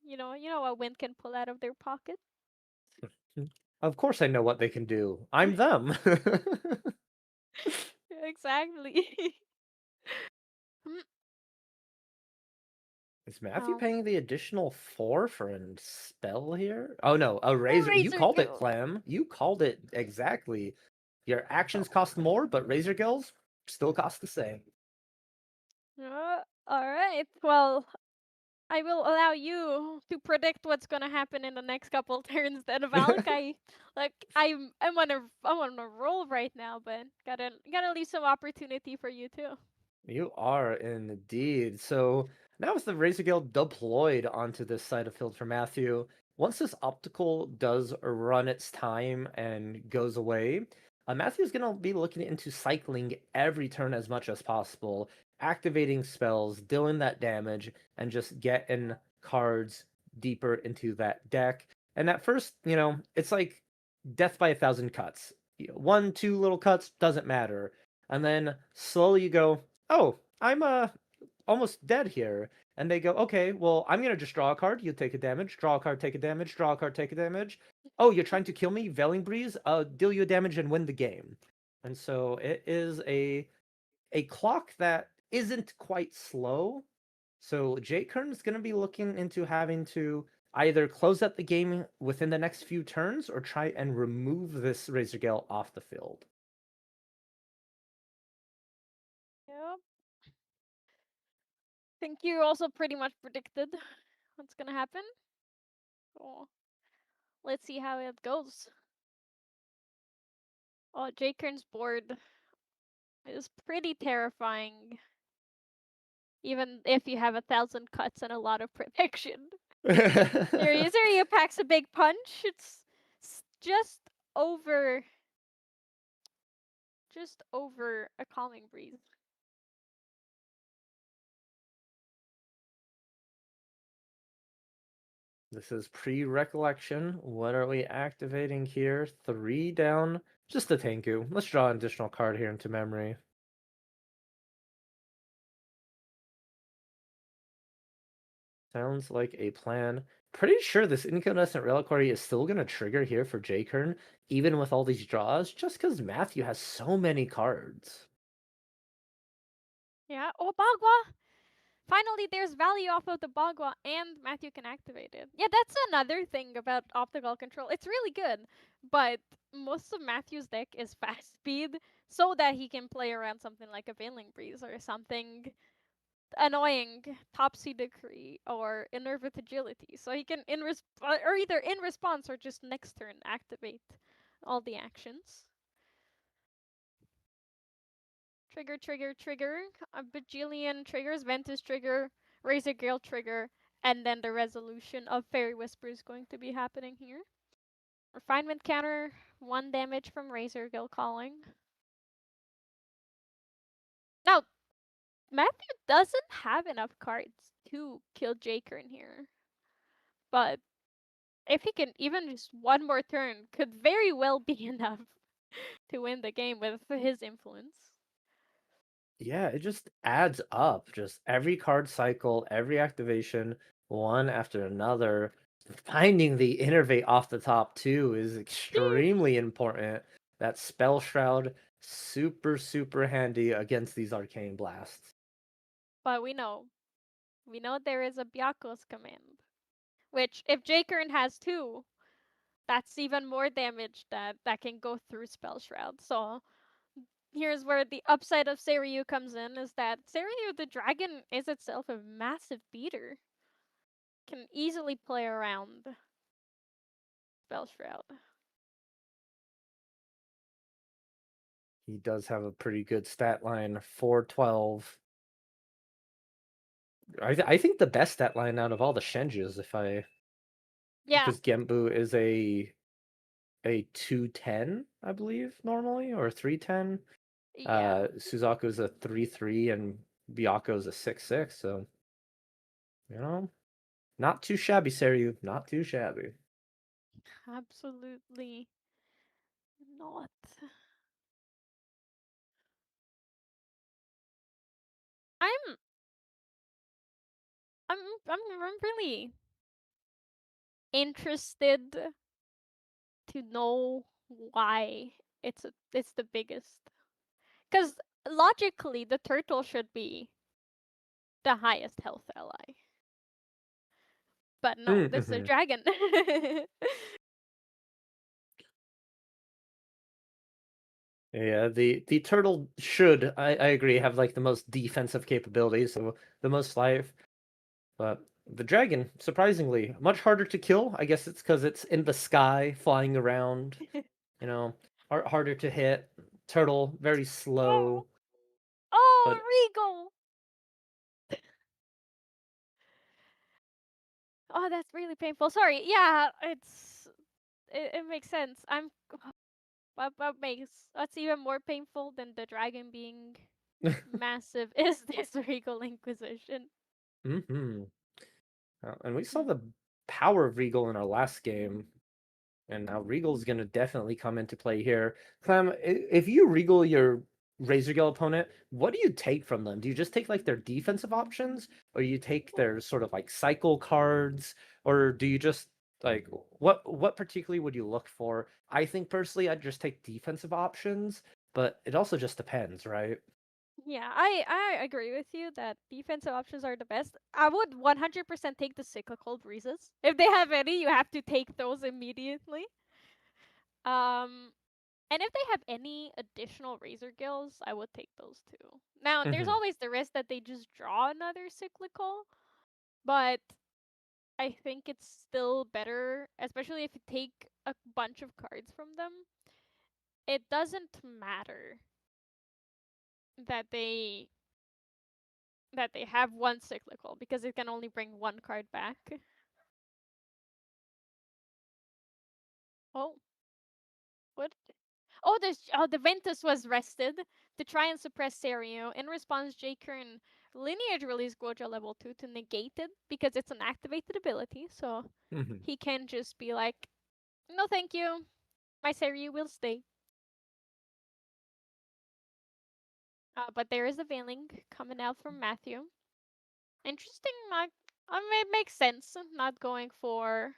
You know what Wind can pull out of their pocket. Of course I know what they can do. I'm them. Exactly. Is Matthew Oh. paying the additional 4 for a spell here? Oh no, a razor. You Razor called it, Gill. Clem. You called it exactly. Your actions cost more, but razor gills still cost the same. All right. Well, I will allow you to predict what's gonna happen in the next couple turns. Then Valk, I'm on a roll right now, but gotta leave some opportunity for you too. You are indeed. So now with the Razor Guild deployed onto this side of field for Matthew, once this optical does run its time and goes away, Matthew's going to be looking into cycling every turn as much as possible, activating spells, dealing that damage, and just getting cards deeper into that deck. And at first, it's like death by 1,000 cuts. 1, 2 little cuts, doesn't matter. And then slowly you go, oh, I'm almost dead here. And they go, okay, well, I'm gonna just draw a card. You take a damage. Draw a card, take a damage. Draw a card, take a damage. Oh, you're trying to kill me, Veiling Breeze. Deal you a damage and win the game. And so it is a clock that isn't quite slow. So Jake Kern's gonna be looking into having to either close out the game within the next few turns or try and remove this Razor Gale off the field. Yep. Think you also pretty much predicted what's gonna happen. So let's see how it goes. Oh, J Kern's board is pretty terrifying. Even if you have 1,000 cuts and a lot of protection. Your user packs a big punch. It's just over a calming breeze. This is pre-recollection. What are we activating here? 3 down. Just a Tenku. Let's draw an additional card here into memory. Sounds like a plan. Pretty sure this incandescent reliquary is still going to trigger here for J-Kern, even with all these draws, just because Matthew has so many cards. Yeah. Oh, Bagua! finally, there's value off of the Bagua, and Matthew can activate it. Yeah, that's another thing about optical control. It's really good, but most of Matthew's deck is fast speed, so that he can play around something like a Veiling Breeze or something annoying, Topsy Decree, or Innerve with Agility. So he can, or either in response or just next turn, activate all the actions. Trigger, trigger, trigger. A bajillion triggers. Ventus trigger, Razor Gale trigger, and then the resolution of Fairy Whisper is going to be happening here. Refinement counter, 1 damage from Razor Gale calling. Now, Matthew doesn't have enough cards to kill Jaker in here. But if he can even just one more turn, could very well be enough to win the game with his influence. Yeah, it just adds up. Just every card cycle, every activation, one after another. Finding the innervate off the top too is extremely important. That spell shroud, super, super handy against these arcane blasts. But we know there is a Byakos command, which if Jakern has 2, that's even more damage that can go through spell shroud. So here's where the upside of Seiryu comes in, is that Seiryu the dragon is itself a massive beater. Can easily play around spell shroud. He does have a pretty good stat line, 412. I think the best stat line out of all the Shenjus, Yeah, because Genbu is a 210, I believe, normally, or 310. yeah, Suzaku's a 3-3 and Byaku's a 6-6, so not too shabby, Seryu. Not too shabby. absolutely not. I'm I'm I'm really interested to know why it's the biggest. Cuz logically the turtle should be the highest health ally. But no, this is a Mm-hmm. dragon. Yeah, the turtle should, I agree, have like the most defensive capabilities, so the most life. But the dragon, surprisingly, much harder to kill. I guess it's because it's in the sky, flying around. Harder to hit. Turtle, very Oh, slow. But Regal. Oh, that's really painful. Sorry. Yeah, it makes sense. What's even more painful than the dragon being massive is this Regal Inquisition. mm-hmm. And we saw Hmm. the power of Regal in our last game, and now Regal's gonna definitely come into play here. Clem, if you Regal your Razor Gale opponent, what do you take from them? Do you just take like their defensive options, or you take their sort of like cycle cards, or do you just like what particularly would you look for? I think personally I'd just take defensive options, but it also just depends, right? Yeah, I agree with you that defensive options are the best. I would 100% take the cyclical breezes. If they have any, you have to take those immediately. Um, and if they have any additional Razor Gills, I would take those too. Now, there's Mm-hmm. always the risk that they just draw another cyclical, but I think it's still better, especially if you take a bunch of cards from them. It doesn't matter that they have one cyclical because it can only bring one card back. Oh, what? The Ventus was rested to try and suppress Serio. In response, J Kern lineage release Goja level 2 to negate it because it's an activated ability, so Mm-hmm. he can just be like, no thank you, my Serio will stay. But there is a Veiling coming out from Matthew. Interesting, it makes sense not going for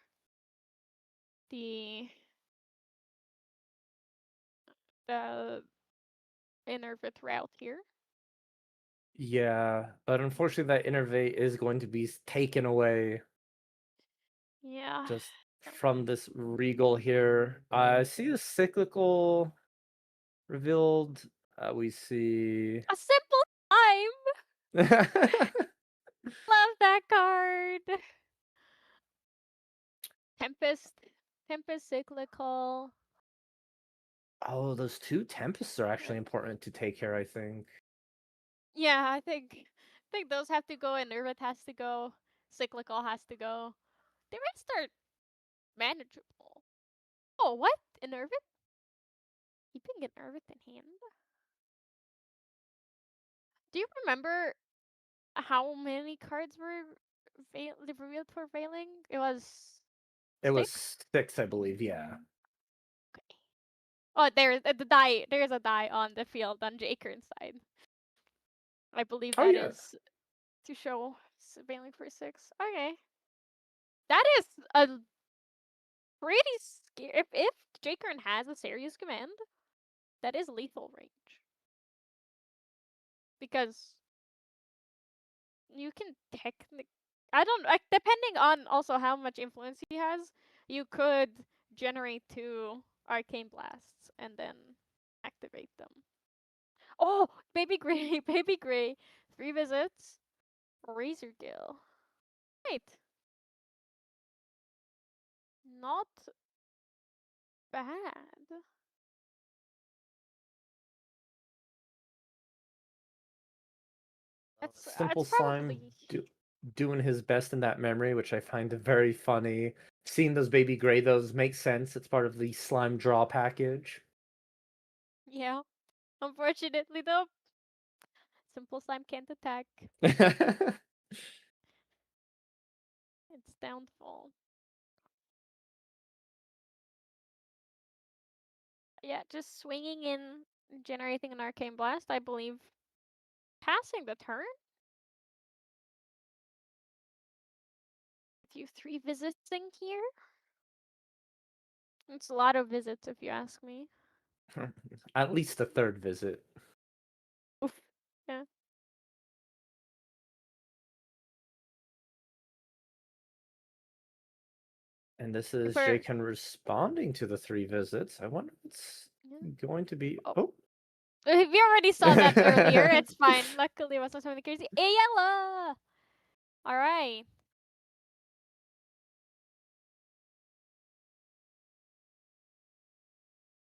the the Innervate route here. Yeah, but unfortunately that innervate is going to be taken away Yeah. just from this regal here. I see a cyclical revealed. We see. A simple time. Love that card. Tempest. Tempest cyclical. Oh, those two tempests are actually important to take here, I think. Yeah, I think those have to go and Nervit has to go. Cyclical has to go. The rest are manageable. Oh, what? An Nervit? Keeping an Nervit in hand? Do you remember how many cards were revealed for Veiling? It was It was 6? 6, I believe, yeah. Okay. Oh, there's the die. There's a die on the field on Jakern's side. I believe Oh, that yeah. is to show Veiling for 6. Okay. That is a pretty scary. If Jakern has a serious command, that is lethal range. Because you can technically, I don't like, depending on also how much influence he has, you could generate 2 arcane blasts and then activate them. Oh, baby gray, baby gray, 3 visits, razor gill. Right, not bad. Simple It's Slime probably doing his best in that memory, which I find very funny. Seeing those baby gray, those make sense. It's part of the slime draw package. yeah. Unfortunately though, simple slime can't attack. It's downfall. Yeah, just swinging in, generating an arcane blast. I believe passing the turn. With you 3 visiting here. It's a lot of visits if you ask me. At least the 3rd visit. Oof. Yeah. And this is For Jaken responding to the 3 visits. I wonder if it's yeah. going to be. Oh. Oh. We already saw that earlier. It's fine. Luckily, it wasn't something crazy. Ayala! Alright.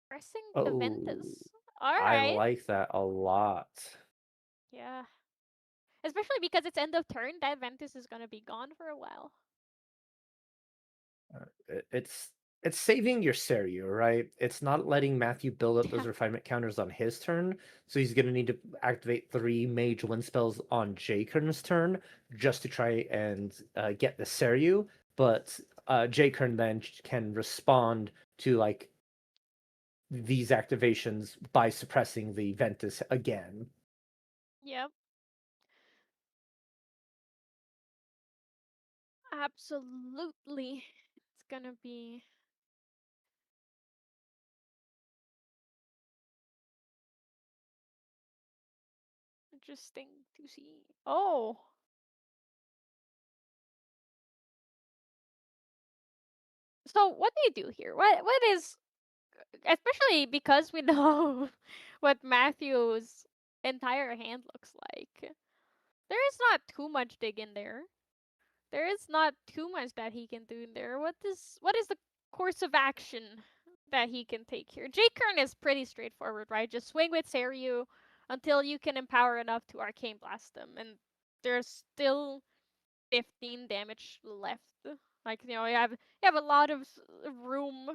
Pressing the Oh. Ventus. I Alright. like that a lot. Yeah. Especially because it's end of turn, that Ventus is gonna be gone for a while. It's saving your Serio, right? It's not letting Matthew build up those Yeah. refinement counters on his turn, so he's gonna need to activate 3 mage wind spells on Jakern's turn just to try and get the Serio. But Jakern then can respond to like these activations by suppressing the Ventus again. Yep. Absolutely. It's gonna be interesting to see. Oh. So what do you do here? What is, especially because we know what Matthew's entire hand looks like. There is not too much dig in there. There is not too much that he can do in there. What is the course of action that he can take here? J-Kern is pretty straightforward, right? Just swing with Seryu until you can empower enough to Arcane Blast them. And there's still 15 damage left. Like, you have a lot of room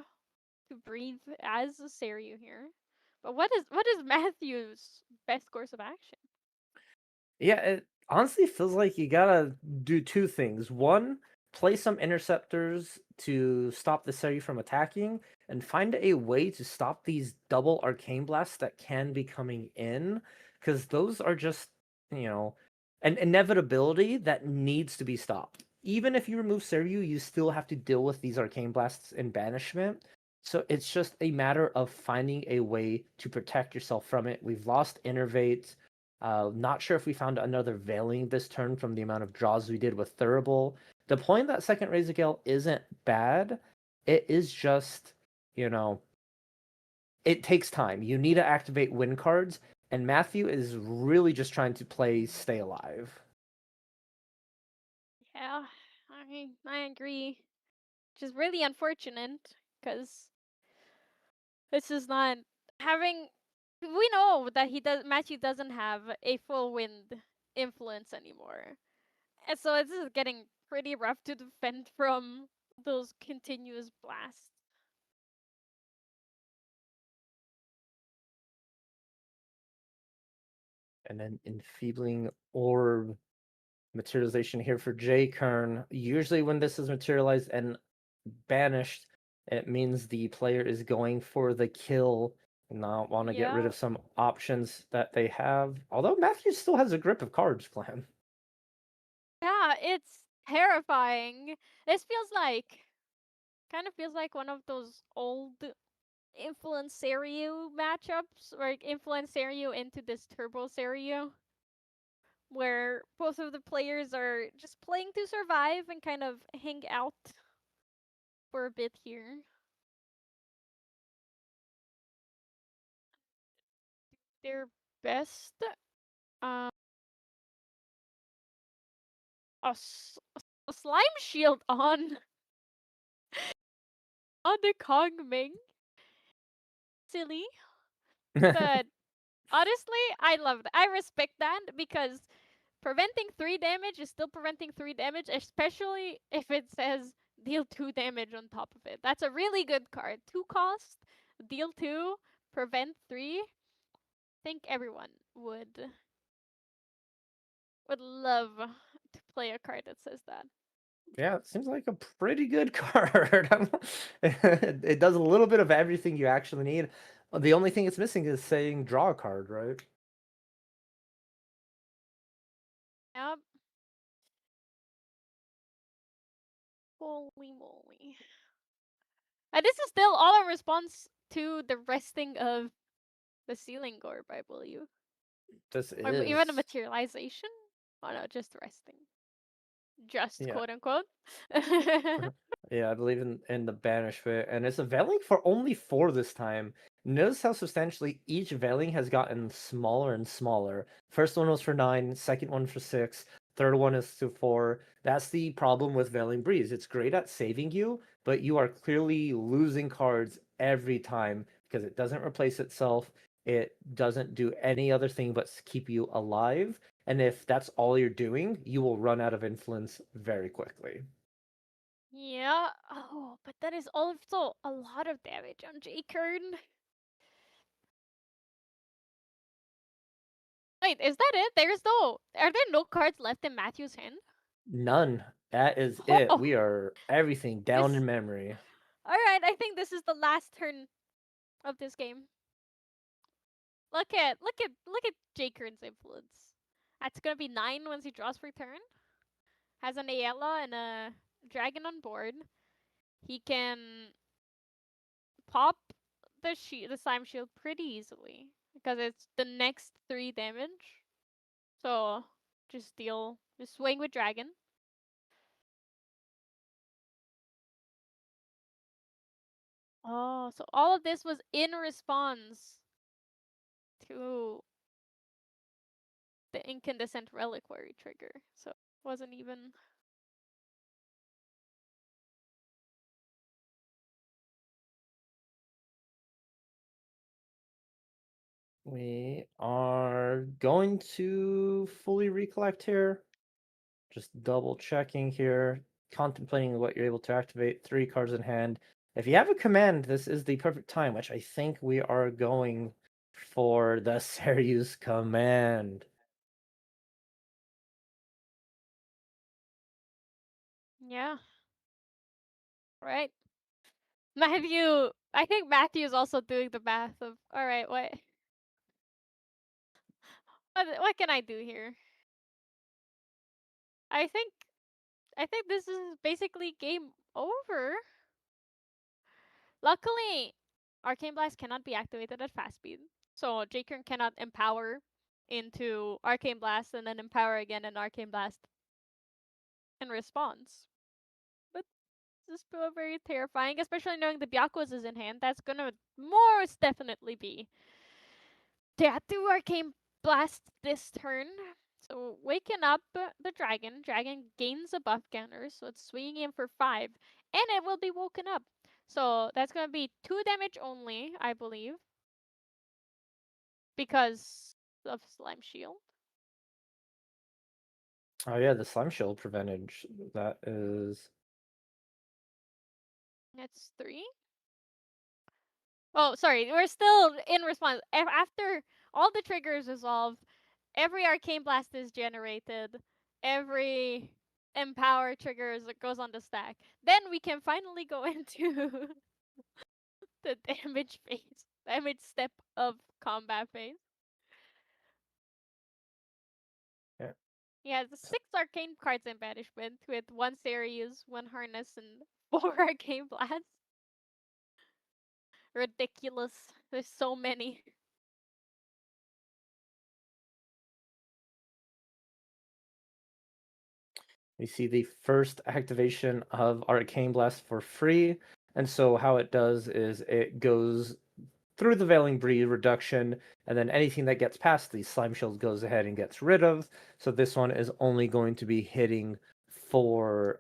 to breathe as a Seryu here. But what is Matthew's best course of action? Yeah, it honestly feels like you gotta do 2 things. One, play some interceptors to stop the Seri from attacking, and find a way to stop these double arcane blasts that can be coming in, because those are just, an inevitability that needs to be stopped. Even if you remove Seryu, you still have to deal with these arcane blasts in banishment. So it's just a matter of finding a way to protect yourself from it. We've lost Innervate. Not sure if we found another Veiling this turn from the amount of draws we did with Thurible. Deploying that second Razor Gale isn't bad. It is just, you know, it takes time. You need to activate win cards, and Matthew is really just trying to play stay alive. Yeah, I agree. Which is really unfortunate because this is not having. We know that Matthew doesn't have a full wind influence anymore, and so this is getting pretty rough to defend from those continuous blasts. And then Enfeebling Orb materialization here for J Kern. Usually when this is materialized and banished, it means the player is going for the kill and not want to get rid Yeah. of some options that they have. Although Matthew still has a grip of cards, Clan. Yeah, it's terrifying. This kind of feels like one of those old Influence Serio matchups, or Influence Serio into this Turbo Serio, where both of the players are just playing to survive and kind of hang out for a bit here. Their best. Um, a slime shield on the Kong Ming. Silly, but honestly, I love that. I respect that because preventing 3 damage is still preventing 3 damage, especially if it says deal 2 damage on top of it. That's a really good card. 2 cost, deal 2, prevent 3. I think everyone would love to play a card that says that. Yeah, it seems like a pretty good card. It does a little bit of everything you actually need. The only thing it's missing is saying draw a card, right? Yep. Holy moly. And this is still all in response to the resting of the Ceiling Orb, I believe. This Or is even a materialization? Oh no, just resting. Just yeah. quote unquote. Yeah, I believe in the banishment, and it's a veiling for only 4 this time. Notice how substantially each veiling has gotten smaller and smaller. First one was for 9, second one for 6, third one is to 4. That's the problem with Veiling Breeze. It's great at saving you, but you are clearly losing cards every time because it doesn't replace itself. It doesn't do any other thing but keep you alive. And if that's all you're doing, you will run out of influence very quickly. Yeah. Oh, but that is also a lot of damage on J-Kern. Wait, is that it? Are there no cards left in Matthew's hand? None. That is it. Oh, We are everything down this. in memory. Alright, I think this is the last turn of this game. Look at J-Kern's influence. That's gonna be 9 once he draws for turn. Has an Aella and a dragon on board. He can pop the slime shield pretty easily because it's the next 3 damage. So just swing with dragon. Oh, so all of this was in response to the incandescent reliquary trigger. So it wasn't even. We are going to fully recollect here. Just double checking here, contemplating what you're able to activate. 3 cards in hand. If you have a command, this is the perfect time, which I think we are going for the Serious command. Yeah. Right. I think Matthew's also doing the math of, all right, what can I do here? I think I think this is basically game over. Luckily, Arcane Blast cannot be activated at fast speed, so J-Kern cannot empower into Arcane Blast and then Empower again and Arcane Blast in response. But this is still very terrifying, especially knowing the Byaku's is in hand. That's gonna most definitely be to Arcane Blast this turn. So waking up the dragon. Dragon gains a buff counter, so it's swinging in for 5. And it will be woken up. So that's gonna be 2 damage only, I believe. Because of Slime Shield. Oh yeah, the slime shield preventage. That is. That's 3. Oh, sorry. We're still in response. After all the triggers resolve, every Arcane Blast is generated, every Empower triggers goes on the stack. Then we can finally go into the damage phase, damage step of combat phase. Yeah. Yeah, the 6 Arcane cards in Banishment with 1 Serious, 1 Harness, and 4 Arcane Blasts. Ridiculous. There's so many. We see the first activation of Arcane Blast for free. And so how it does is it goes through the Veiling Breed reduction, and then anything that gets past the Slime Shield goes ahead and gets rid of. So this one is only going to be hitting for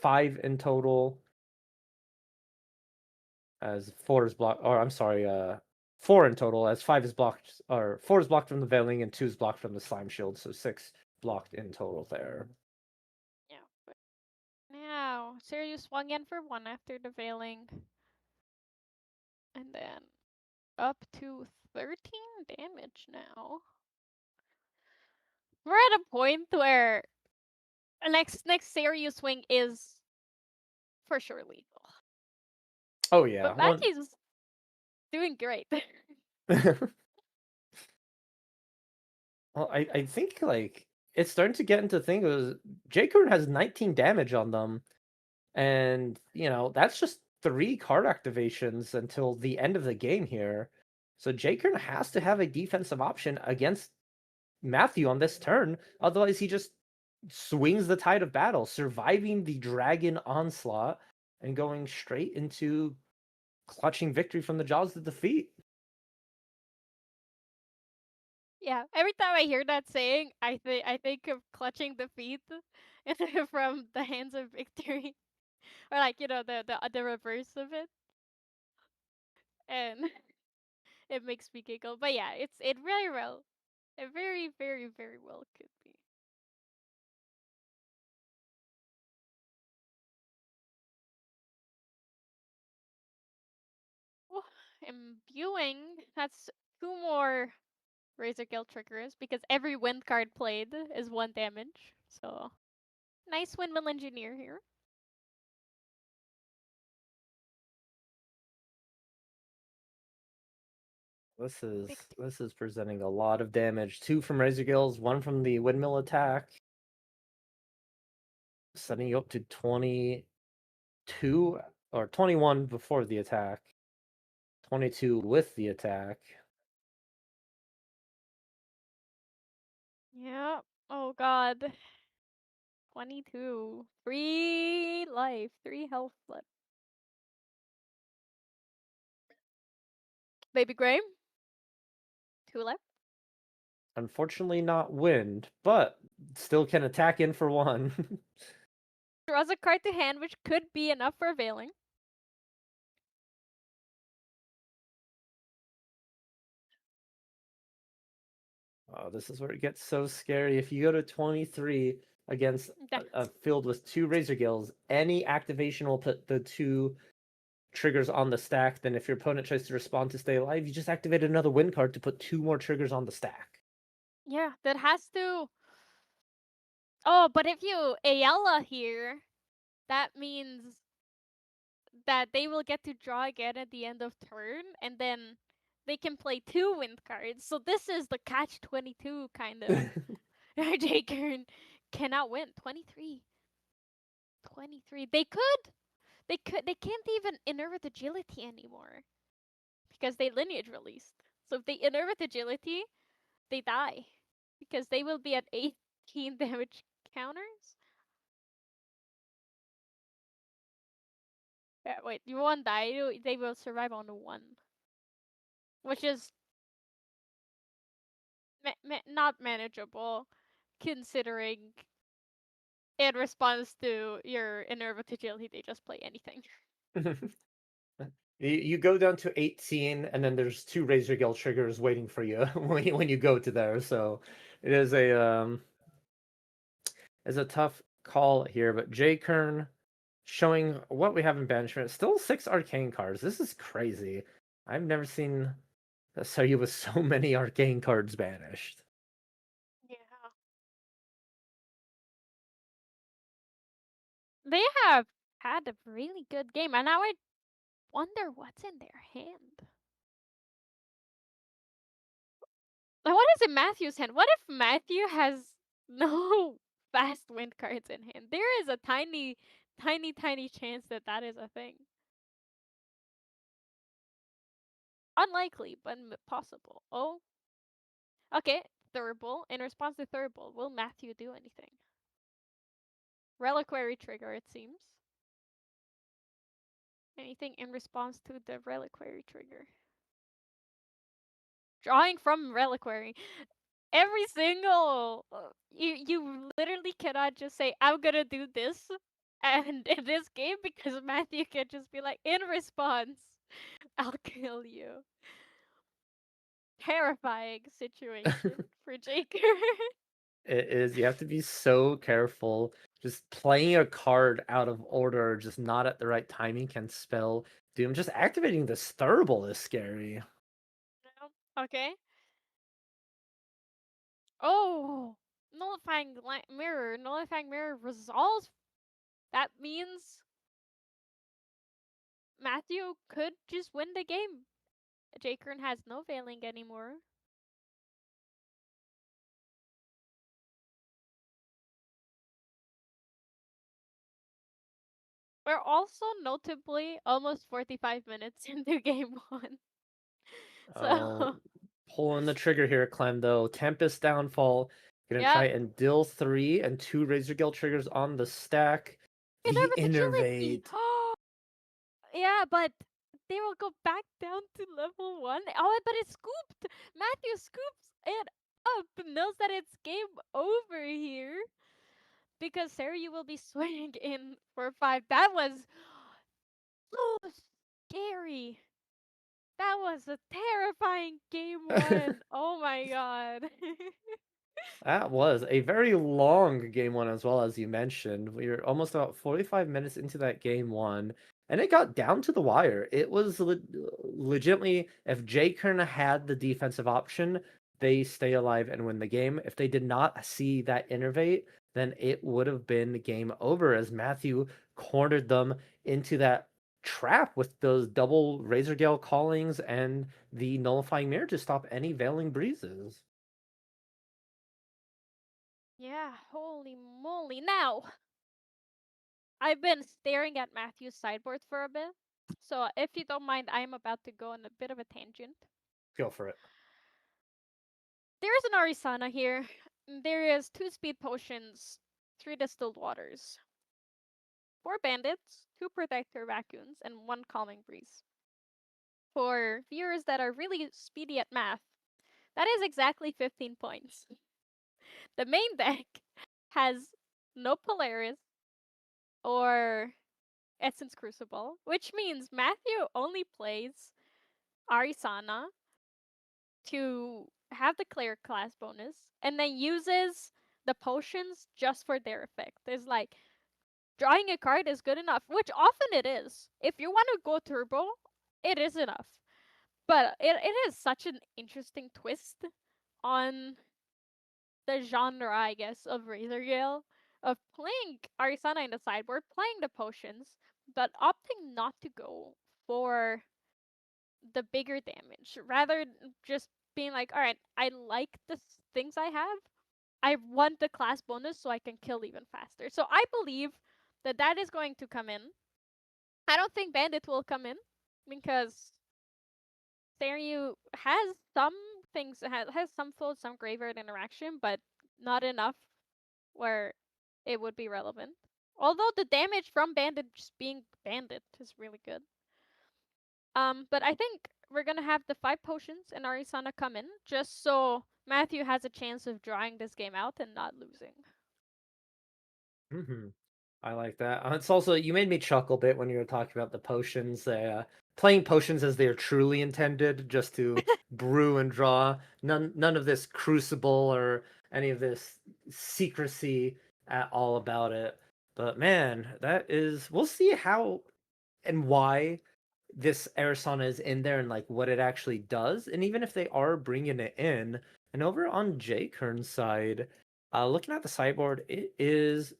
5 in total. As 4 is blocked, or I'm sorry, 4 in total, as 5 is blocked, or 4 is blocked from the Veiling and 2 is blocked from the Slime Shield, so 6 blocked in total there. Yeah. But now, Sirius swung in for 1 after the Veiling. And then up to 13 damage now. We're at a point where next Sirius swing is for sure lethal. Oh yeah. But Mackey's doing great. Well, I think like it's starting to get into the thing of J-Kern has 19 damage on them, and that's just 3 card activations until the end of the game here. So J-Kern has to have a defensive option against Matthew on this turn, otherwise he just swings the tide of battle, surviving the dragon onslaught and going straight into clutching victory from the jaws of defeat. Yeah, every time I hear that saying, I think of clutching defeat from the hands of victory, or like the reverse of it, and it makes me giggle. But yeah, it very well, it very very very well could be. Oh, imbuing. That's 2 more Razor Guild triggers because every wind card played is 1 damage. So nice windmill engineer here. This is presenting a lot of damage. 2 from Razor Gills, 1 from the windmill attack. Setting you up to 22 or 21 before the attack. 22 with the attack. Yeah. Oh god. 22. 3 life. 3 health left. Baby Gray. 2 left. Unfortunately not wind, but still can attack in for 1. Draws a card to hand, which could be enough for Veiling. Oh, this is where it gets so scary. If you go to 23 against a field with 2 Razor Gills, any activation will put the 2 triggers on the stack. Then if your opponent tries to respond to stay alive, you just activate another win card to put 2 more triggers on the stack. Yeah, that has to... Oh, but if you Ayala here, that means that they will get to draw again at the end of turn, and then they can play 2 wind cards. So this is the catch-22 kind of. J-Kern cannot win. 23. 23. They can't even innervate agility anymore because they lineage released. So if they innervate agility, they die because they will be at 18 damage counters. Yeah, wait, you won't die. They will survive on the 1, which is not manageable, considering in response to your Enerva's agility, they just play anything. You go down to 18, and then there's 2 Razor Gale triggers waiting for you when you go to there. So it is a tough call here. But J Kern showing what we have in banishment. Still 6 arcane cards. This is crazy. I've never seen Sayu with so many arcane cards banished. Yeah. They have had a really good game, and now I wonder what's in their hand. What is in Matthew's hand? What if Matthew has no fast wind cards in hand? There is a tiny, tiny, tiny chance that that is a thing. Unlikely, but possible. Oh. Okay, Thurible. In response to Thurible, will Matthew do anything? Reliquary trigger, it seems. Anything in response to the reliquary trigger? Drawing from reliquary. Every single you literally cannot just say I'm gonna do this and in this game because Matthew can just be like in response I'll kill you. Terrifying situation for Jake. It is. You have to be so careful. Just playing a card out of order, just not at the right timing, can spell doom. Just activating the Sturble is scary. Okay. Oh, nullifying mirror. Nullifying mirror resolves. That means Matthew could just win the game. Jakern has no veiling anymore. We're also notably almost 45 minutes into game 1. Oh, So, pulling the trigger here, Clem, though. Tempest Downfall. Gonna yep. try and deal 3 and 2 Razor Gale triggers on the stack. The Enerva's agility. Innervate. Yeah, but they will go back down to level 1. Oh, but it's scooped. Matthew scoops it up, knows that it's game over here. Because Sarah, you will be swinging in for 5. That was so scary. That was a terrifying game 1. Oh my god. That was a very long game 1 as well, as you mentioned. We were almost about 45 minutes into that game 1, and it got down to the wire. It was legitimately, if J Kern had the defensive option, they stay alive and win the game. If they did not see that innervate, then it would have been game over, as Matthew cornered them into that trap with those double Razor Gale callings and the nullifying mirror to stop any veiling breezes. Yeah, holy moly. Now, I've been staring at Matthew's sideboard for a bit. So, if you don't mind, I'm about to go on a bit of a tangent. Go for it. There is an Arisana here. There is 2 speed potions, 3 distilled waters, 4 bandits, 2 protector raccoons, and 1 calming breeze. For viewers that are really speedy at math, that is exactly 15 points. The main deck has no Polaris or Essence Crucible, which means Matthew only plays Arisana to have the Cleric class bonus and then uses the potions just for their effect. It's like drawing a card is good enough, which often it is. If you want to go turbo, it is enough. But it is such an interesting twist on the genre, I guess, of Razor Gale, of playing Arisana in the sideboard, playing the potions, but opting not to go for the bigger damage. Rather just being like, alright, I like the things I have. I want the class bonus so I can kill even faster. So I believe that that is going to come in. I don't think Bandit will come in because Seryu has some things. It has some fold, some graveyard interaction, but not enough where it would be relevant. Although the damage from Bandit just being Bandit is really good. But I think we're gonna have the 5 potions and Arisana come in just so Matthew has a chance of drawing this game out and not losing. Hmm. I like that. It's also, you made me chuckle a bit when you were talking about the potions. Playing potions as they are truly intended, just to brew and draw. None of this crucible or any of this secrecy at all about it. But man, that is. We'll see how and why this Arisana is in there and like what it actually does. And even if they are bringing it in, and over on J Kern's side, looking at the sideboard, it is,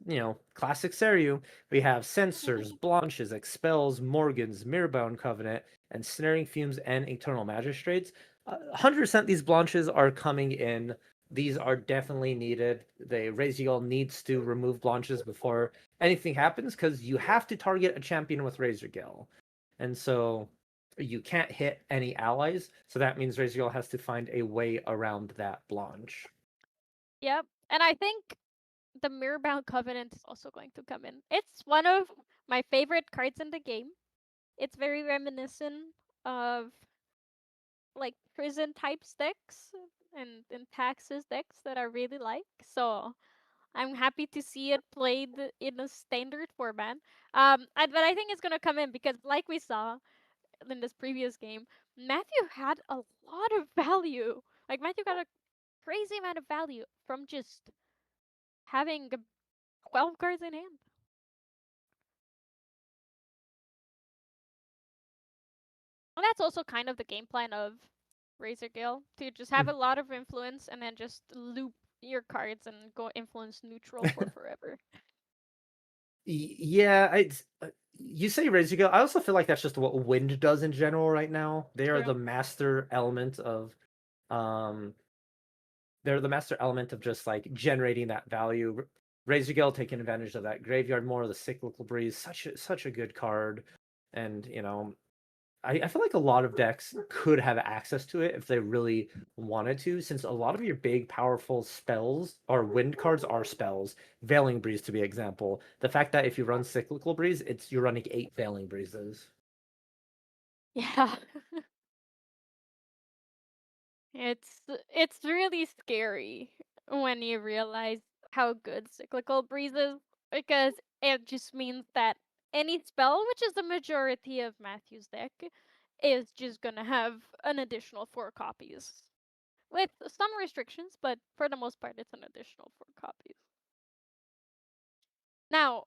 classic Seru. We have Censors, Blanches, Expels, Morgans, Mirrorbound Covenant, and Snaring Fumes and Eternal Magistrates. 100% these Blanches are coming in. These are definitely needed. The Raziel needs to remove Blanches before anything happens because you have to target a champion with Razor Gale. And so you can't hit any allies, so that means Raziel has to find a way around that Blanche. Yep. And I think the Mirrorbound Covenant is also going to come in. It's one of my favorite cards in the game. It's very reminiscent of like prison type decks and taxes decks that I really like. So I'm happy to see it played in a standard format. But I think it's gonna come in because, like we saw in this previous game, Matthew had a lot of value. Like Matthew got a crazy amount of value from just having 12 cards in hand. And that's also kind of the game plan of Razor Gale, to just have a lot of influence and then just loop your cards and go influence neutral for forever. Yeah, you say Razor Gale. I also feel like that's just what Wind does in general right now. They are True. the master element of, they're the master element of just like generating that value. Razor Gale taking advantage of that graveyard, more of the cyclical breeze. Such a good card, and I feel like a lot of decks could have access to it if they really wanted to, since a lot of your big, powerful spells or wind cards are spells. Veiling Breeze, to be example. The fact that if you run Cyclical Breeze, you're running 8 Veiling Breezes. Yeah. It's really scary when you realize how good cyclical breeze is, because it just means that any spell, which is the majority of Matthew's deck, is just gonna have an additional 4 copies. With some restrictions, but for the most part it's an additional 4 copies. Now,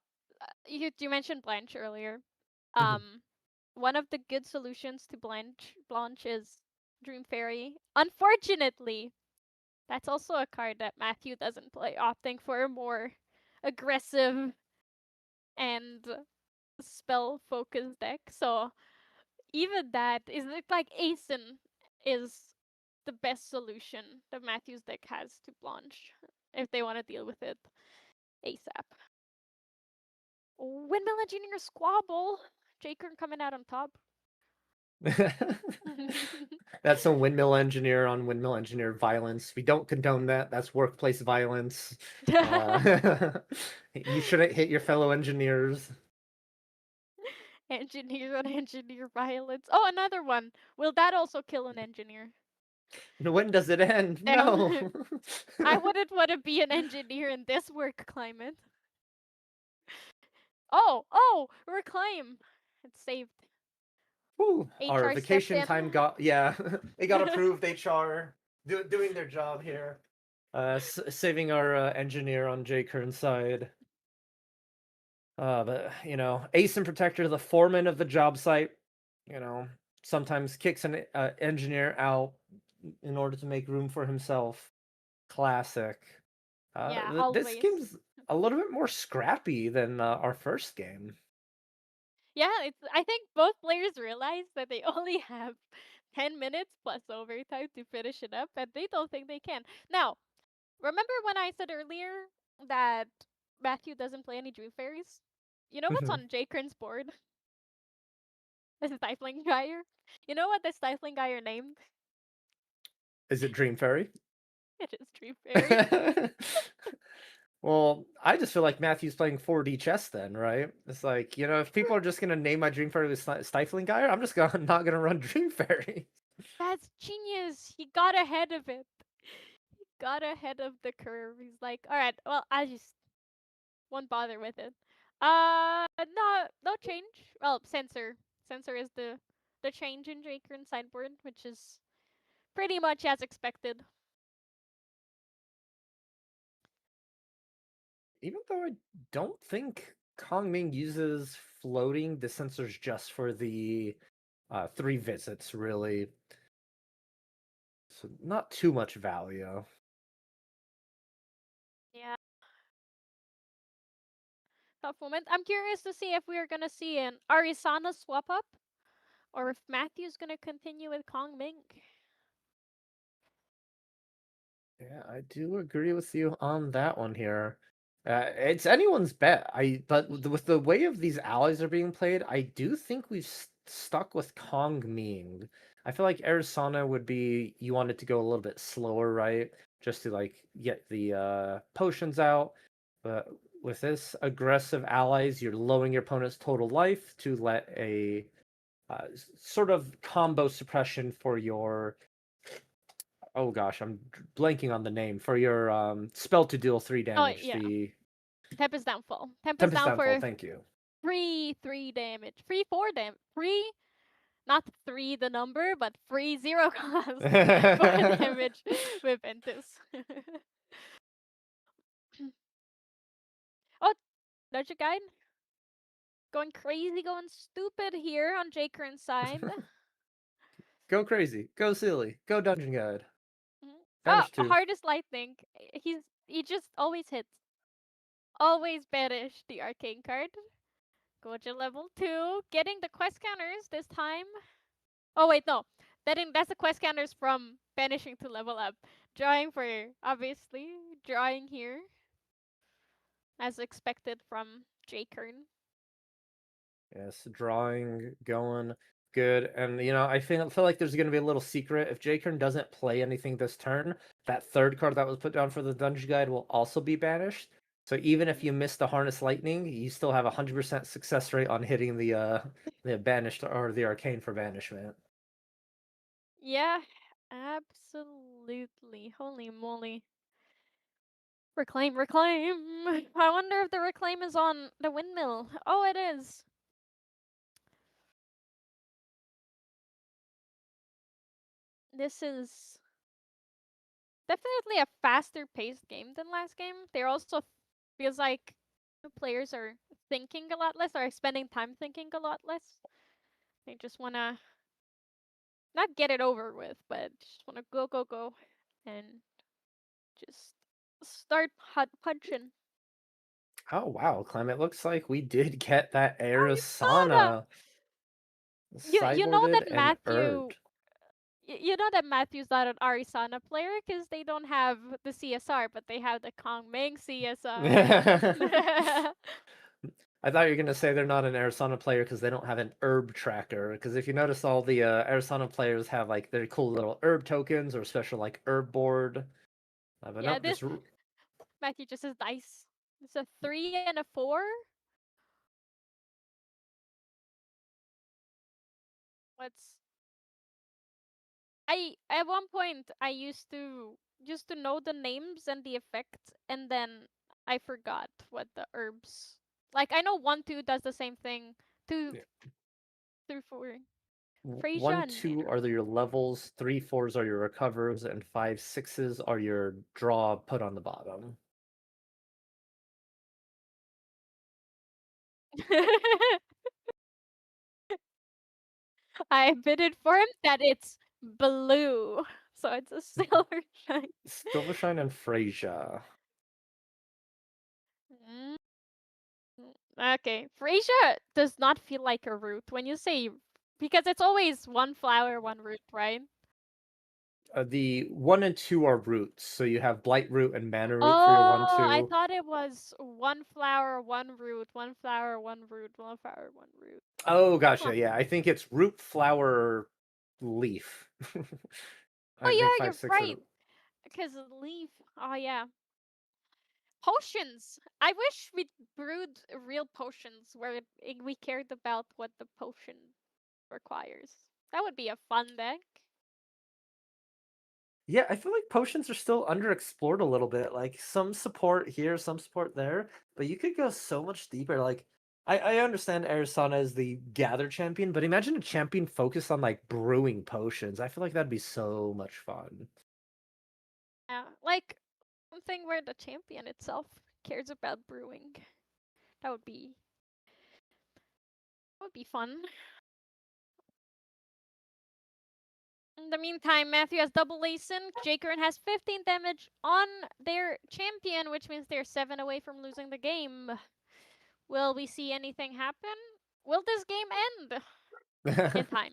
you mentioned Blanche earlier. One of the good solutions to Blanche is Dream Fairy. Unfortunately, that's also a card that Matthew doesn't play, opting for a more aggressive and spell-focused deck. So even that is like Asen is the best solution that Matthew's deck has to Blanche if they want to deal with it ASAP. Windmill Engineer Squabble. Jakern coming out on top. That's some Windmill Engineer on Windmill Engineer violence. We don't condone that. That's workplace violence. You shouldn't hit your fellow engineers. Engineer on engineer violence. Oh, another one. Will that also kill an engineer? When does it end? No. I wouldn't want to be an engineer in this work climate. Oh, reclaim. It's saved. Whew, our HR stepped vacation in. time got, yeah, it got approved. HR doing their job here, saving our engineer on J Kern's side. But Ace and Protector, the foreman of the job site, sometimes kicks an engineer out in order to make room for himself. Classic. Yeah, This always. game's a little bit more scrappy than our first game. Yeah, I think both players realize that they only have 10 minutes plus overtime to finish it up, and they don't think they can. Now, remember when I said earlier that Matthew doesn't play any Dream Fairies? You know what's on Jakern's board? The Stifling Gyre. You know what the Stifling Gyre named? Is it Dream Fairy? It is Dream Fairy. Well, I just feel like Matthew's playing 4D chess then, right? It's like, if people are just gonna name my Dream Fairy with Stifling Gyre, I'm just not gonna run Dream Fairy. That's genius. He got ahead of it. He got ahead of the curve. He's like, all right, well, I just won't bother with it. No change. Well, Sensor is the change in Jakern sideboard, which is pretty much as expected. Even though I don't think Kongming uses floating, the sensor's just for the 3 visits, really. So not too much value. Yeah. Tough moment. I'm curious to see if we're gonna see an Arisana swap up, or if Matthew's gonna continue with Kongming. Yeah, I do agree with you on that one here. It's anyone's bet. But with the way of these allies are being played, I do think we've stuck with Kong Ming. I feel like Arizona would be you want it to go a little bit slower, right? Just to like get the potions out. But with this aggressive allies, you're lowering your opponent's total life to let a sort of combo suppression for your oh gosh, I'm blanking on the name for your spell to deal 3 Oh damage. yeah, The Tempest Downfall. Tempest Tempest Down Downfall. for Thank you. 3 damage. 4 damage. Not 3 the number, but 0 cost. 4 damage with Ventus. Oh, Dungeon Guide. Going crazy, going stupid here on Jakern's side. Go crazy, go silly, go dungeon guide. Oh, Banish 2. hardest lightning. He just always hits. Always banish the arcane card. Goja level 2. Getting the quest counters this time. Oh wait, no. That's the quest counters from banishing to level up. Drawing for obviously. Drawing here. As expected from Jakern. Yes, drawing going good, and I feel like there's going to be a little secret. If Jakern doesn't play anything this turn, that third card that was put down for the dungeon guide will also be banished. So even if you miss the harness lightning, you still have 100% success rate on hitting the banished or the arcane for banishment. Yeah, absolutely. Holy moly. Reclaim, reclaim. I wonder if the reclaim is on the windmill. Oh, it is. This is definitely a faster paced game than last game. There also feels like players are thinking a lot less, or spending time thinking a lot less. They just wanna not get it over with, but just wanna go, go, go, and just start punching. Oh wow, Clem! It looks like we did get that Arizona! Arizona You know sideboarded that and herbed. You know that Matthew's not an Arizona player because they don't have the CSR, but they have the Kongming CSR. I thought you were gonna say they're not an Arizona player because they don't have an herb tracker. Because if you notice, all the Arizona players have like their cool little herb tokens or special like herb board. But Yeah, nope, this just Matthew just says dice. It's a 3 and a 4. What's I at one point I used to know the names and the effects, and then I forgot what the herbs. Like I know 1-2 does the same thing. 2 yeah. 3 4. Frasier One, and two are your levels. 3, 4s are your recovers, and 5, 6s are your draw put on the bottom. I bidded for him that it's blue. So it's a silver shine. Silvershine and Freyja. Mm. Okay. Frasier does not feel like a root when you say, because it's always one flower, one root, right? The 1 and 2 are roots, so you have Blight Root and Mana Root for your 1, Oh, I 2. thought it was one flower, one root, one flower, one root, one flower, one root. Oh, gotcha. Huh. Yeah, I think it's root, flower, leaf. I Oh think yeah, five you're six right. are. Because leaf. Oh yeah. Potions. I wish we brewed real potions where we cared about what the potion requires. That would be a fun deck. Yeah, I feel like potions are still underexplored a little bit. Like some support here, some support there, but you could go so much deeper. Like I understand Arizona is the gather champion, but imagine a champion focused on like brewing potions. I feel like that'd be so much fun. Yeah, like something where the champion itself cares about brewing. That would be fun. In the meantime, Matthew has double Asen. J-Current has 15 damage on their champion, which means they're 7 away from losing the game. Will we see anything happen? Will this game end in time?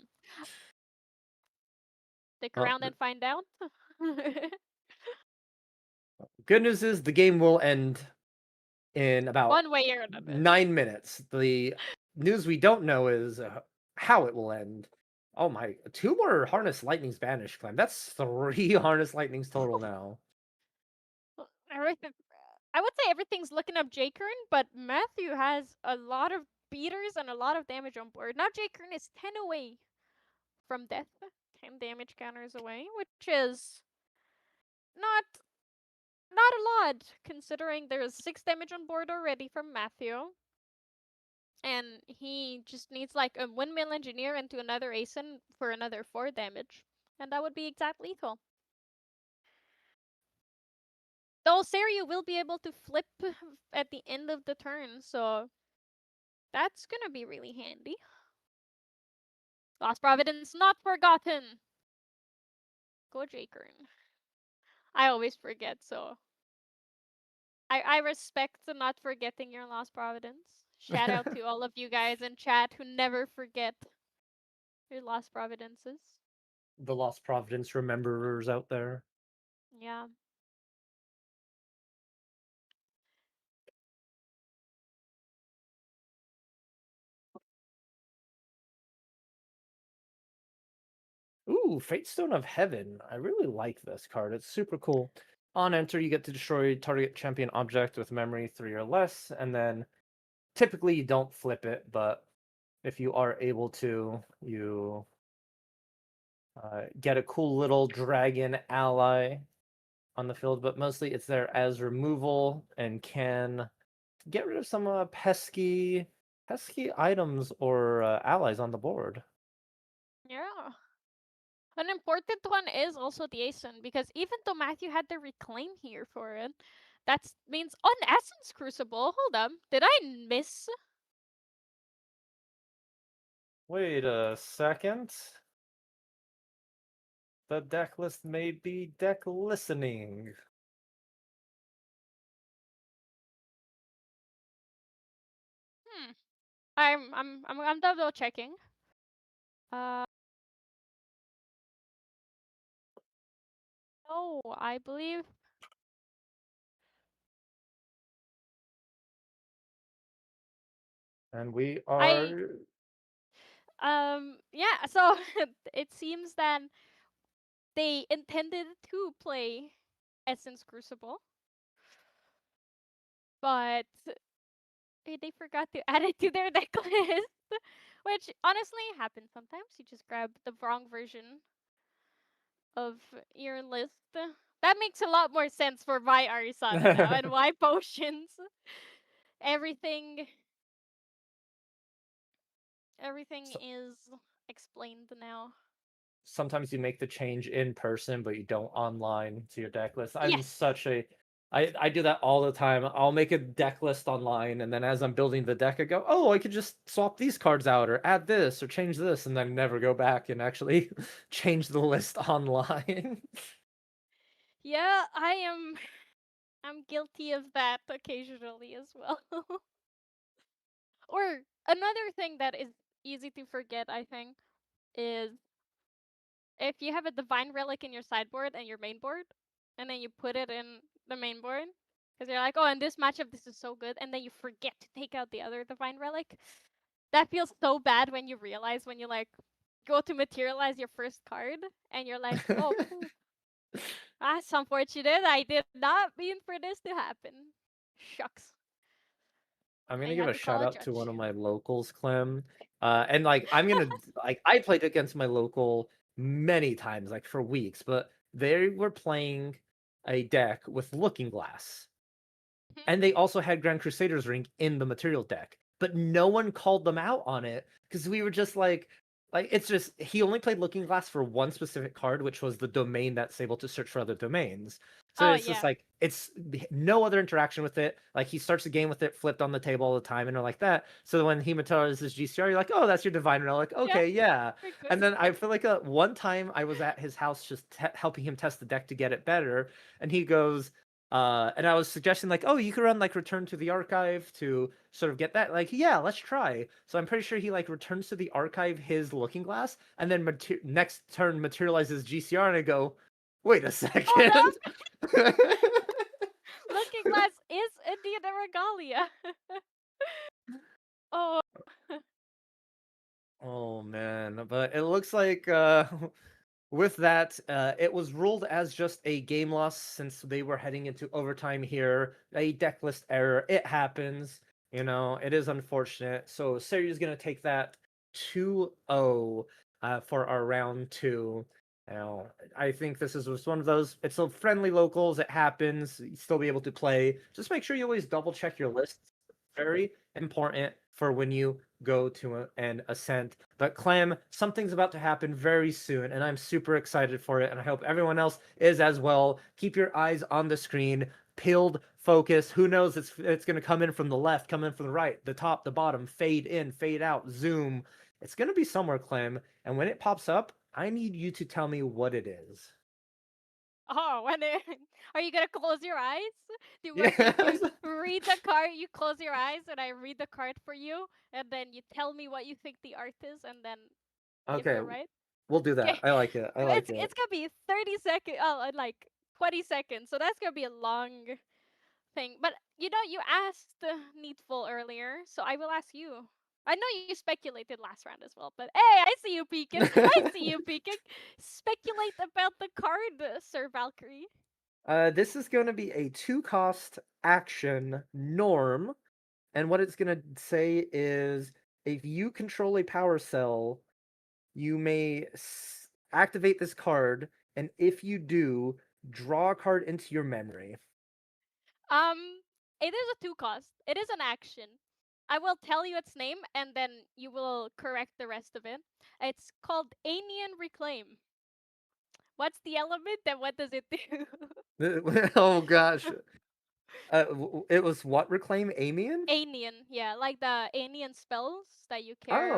Stick Well, around and find out. good news is the game will end in about One way or another. 9 minutes. The news we don't know is how it will end. Oh my, two more Harness Lightning's Banish climb. That's three Harness Lightnings total now. Everything, I would say everything's looking up J-Kern, but Matthew has a lot of beaters and a lot of damage on board. Now J-Kern is 10 away from death. 10 damage counters away, which is not not a lot considering there's 6 damage on board already from Matthew. And he just needs like a windmill engineer into another Asen for another 4 damage. And that would be exact lethal. Though Serio will be able to flip at the end of the turn, so that's gonna be really handy. Lost Providence not forgotten. Go J-Kern. I always forget, so I respect the not forgetting your Lost Providence. Shout out to all of you guys in chat who never forget your Lost Providences. The Lost Providence rememberers out there. Yeah. Ooh, Fatestone of Heaven. I really like this card. It's super cool. On enter, you get to destroy target champion object with memory 3 or less, and then typically you don't flip it, but if you are able to, you get a cool little dragon ally on the field, but mostly it's there as removal and can get rid of some pesky items or allies on the board. Yeah. An important one is also the Asen, because even though Matthew had the reclaim here for it, that means on Essence Crucible. Hold up. Did I miss? Wait a second. The deck list may be deck listening. I'm double checking. Oh, I believe. And we are Yeah, so it seems that they intended to play Essence Crucible, but they forgot to add it to their deck list, which honestly happens sometimes. You just grab the wrong version of your list. That makes a lot more sense for why Arisana now and why potions. Everything everything so, is explained now. sometimes you make the change in person, but you don't online to your deck list. I'm Yes. such a I do that all the time. I'll make a deck list online, and then as I'm building the deck, I go, "Oh, I could just swap these cards out, or add this, or change this," and then never go back and actually change the list online. Yeah, I'm guilty of that occasionally as well. Or another thing that is easy to forget, I think, is if you have a divine relic in your sideboard and your main board, and then you put it in the main board, because you're like, oh, in this matchup this is so good, and then you forget to take out the other divine relic. That feels so bad when you realize when you like go to materialize your first card, and you're like, oh, that's unfortunate. I did not mean for this to happen. Shucks. I'm I gonna give had a to call shout a out to one judge. of my locals, Clem. And like I'm gonna like I played against my local many times, like for weeks, but they were playing a deck with Looking Glass. And they also had Grand Crusader's Ring in the material deck, but no one called them out on it because we were just like it's just he only played Looking Glass for one specific card, which was the domain that's able to search for other domains. So Oh it's just yeah. like it's no other interaction with it. Like he starts a game with it flipped on the table all the time and like that. So when he materializes GCR, you're like, oh, that's your divine. And I'm like, Yeah, okay, yeah. we're good. And then I feel like one time I was at his house just helping him test the deck to get it better, and he goes, and I was suggesting like, oh, you could run like Return to the Archive to sort of get that. Like, yeah, let's try. So I'm pretty sure he like returns to the archive his Looking Glass, and then next turn materializes GCR, and I go, wait a second. Oh no! Looking Glass is indeed a regalia. Oh. Oh man, but it looks like with that, it was ruled as just a game loss since they were heading into overtime here. A deck list error. It happens. You know, it is unfortunate. So Serene is going to take that 2-0 for our round two. Now, I think this is just one of those. It's a friendly locals. It happens. You still be able to play. Just make sure you always double check your lists. Very important for when you go to an ascent. But Clem, something's about to happen very soon, and I'm super excited for it, and I hope everyone else is as well. Keep your eyes on the screen, peeled, focus. Who knows? It's going to come in from the left, come in from the right, the top, the bottom, fade in, fade out, zoom. It's going to be somewhere, Clem, and when it pops up, I need you to tell me what it is. Oh, are you gonna close your eyes? Do you want me Yes. to read the card? You close your eyes and I read the card for you, and then you tell me what you think the art is, and then if Okay, you're right. we'll do Okay, that. I like it. I like it. it's gonna be 30 seconds. Oh, like 20 seconds. So that's gonna be a long thing. But you asked Needful earlier, so I will ask you. I know you speculated last round as well, but hey, I see you peeking. I see you peeking. Speculate about the card, Sir Valkyrie. This is going to be a 2-cost action norm, and what it's going to say is if you control a power cell, you may activate this card, and if you do, draw a card into your memory. Um, it is a 2 cost. It is an action. I will tell you its name, and then you will correct the rest of it. It's called Anian Reclaim. What's the element, and what does it do? Oh gosh. It was what, reclaim Amian? Anian, yeah, like the Anian spells that you care.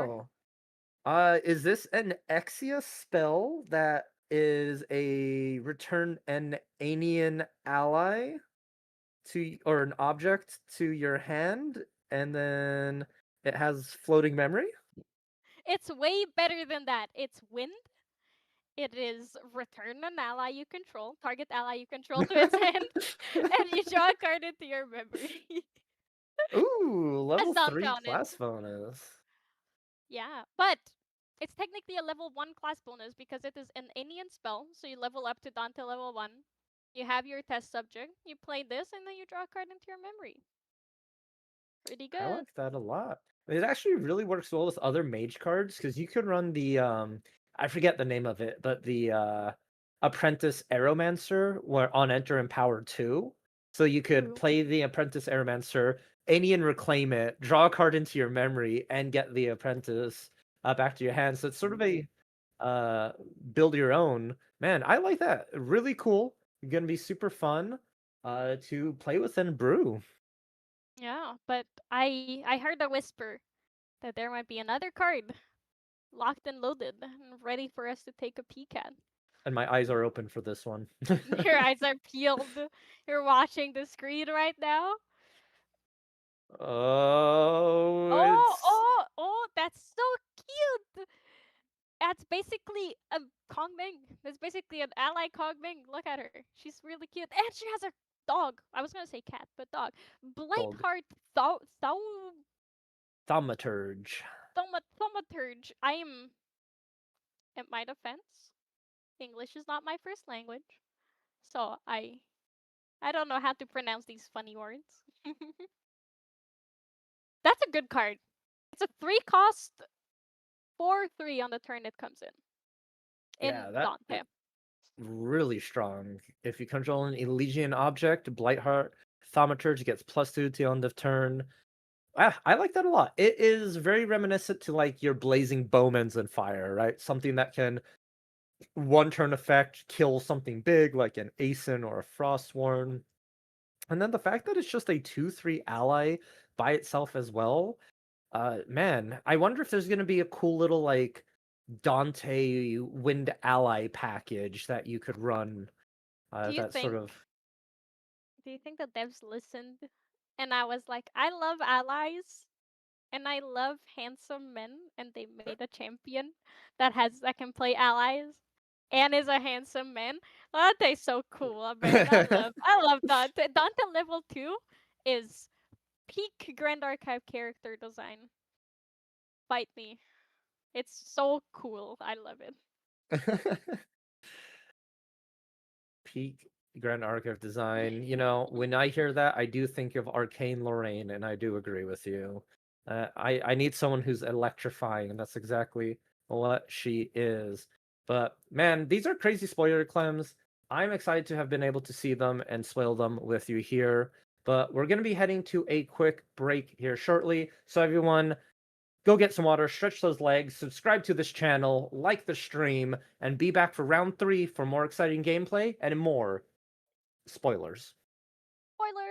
Oh. Is this an Exia spell that is a return an Anian ally to or an object to your hand, and then it has floating memory? It's way better than that. It's wind. It is return an ally you control, target ally you control to its hand, and you draw a card into your memory. Ooh, level That's 3 uncounted. class bonus. Yeah, but it's technically a level 1 class bonus because it is an Anian spell, so you level up to Dante level 1. You have your test subject, you play this, and then you draw a card into your memory. Pretty I good. like that a lot. It actually really works well with other mage cards because you could run the I forget the name of it, but the Apprentice Aeromancer where on enter and power 2. So you could True. play the Apprentice Aeromancer, Anian reclaim it, draw a card into your memory, and get the Apprentice back to your hand. So it's sort of a uh build your own. Man, I like that. Really cool. Gonna be super fun to play with and brew. Yeah, but I heard a whisper that there might be another card locked and loaded and ready for us to take a peek at. And my eyes are open for this one. Your eyes are peeled. You're watching the screen right now. Oh, Oh, it's oh, oh, that's so cute. That's basically a Kongming. That's basically an ally Kongming. Look at her. She's really cute. And she has a dog. I was gonna say cat, but dog. dog. Blightheart Thaumaturge. Thaumaturge. in my defense, English is not my first language, so I don't know how to pronounce these funny words. That's a good card. It's a 3-cost 4/3 on the turn it comes in Yeah, that Dante. really strong. If you control an Elysian object, Blightheart Thaumaturge gets +2 to end of turn. I like that a lot. It is very reminiscent to like your Blazing Bowmans and Fire, right? Something that can one turn effect kill something big like an Aeson or a Frostworn. And then the fact that it's just a 2/3 ally by itself as well. Man, I wonder if there's gonna be a cool little like Dante Wind Ally package that you could run. Do you That sort think of the devs listened? And I was like, I love allies and I love handsome men, and they made a champion that can play allies and is a handsome man. Dante's so cool, man. I love Dante. Dante level 2 is peak Grand Archive character design. Fight me. It's so cool. I love it. peak Grand Archive design. When I hear that, I do think of Arcane Lorraine, and I do agree with you. I need someone who's electrifying, and that's exactly what she is. But man, these are crazy spoiler clems. I'm excited to have been able to see them and spoil them with you here. But we're going to be heading to a quick break here shortly. So everyone, go get some water, stretch those legs, subscribe to this channel, like the stream, and be back for round 3 for more exciting gameplay and more spoilers. Spoilers!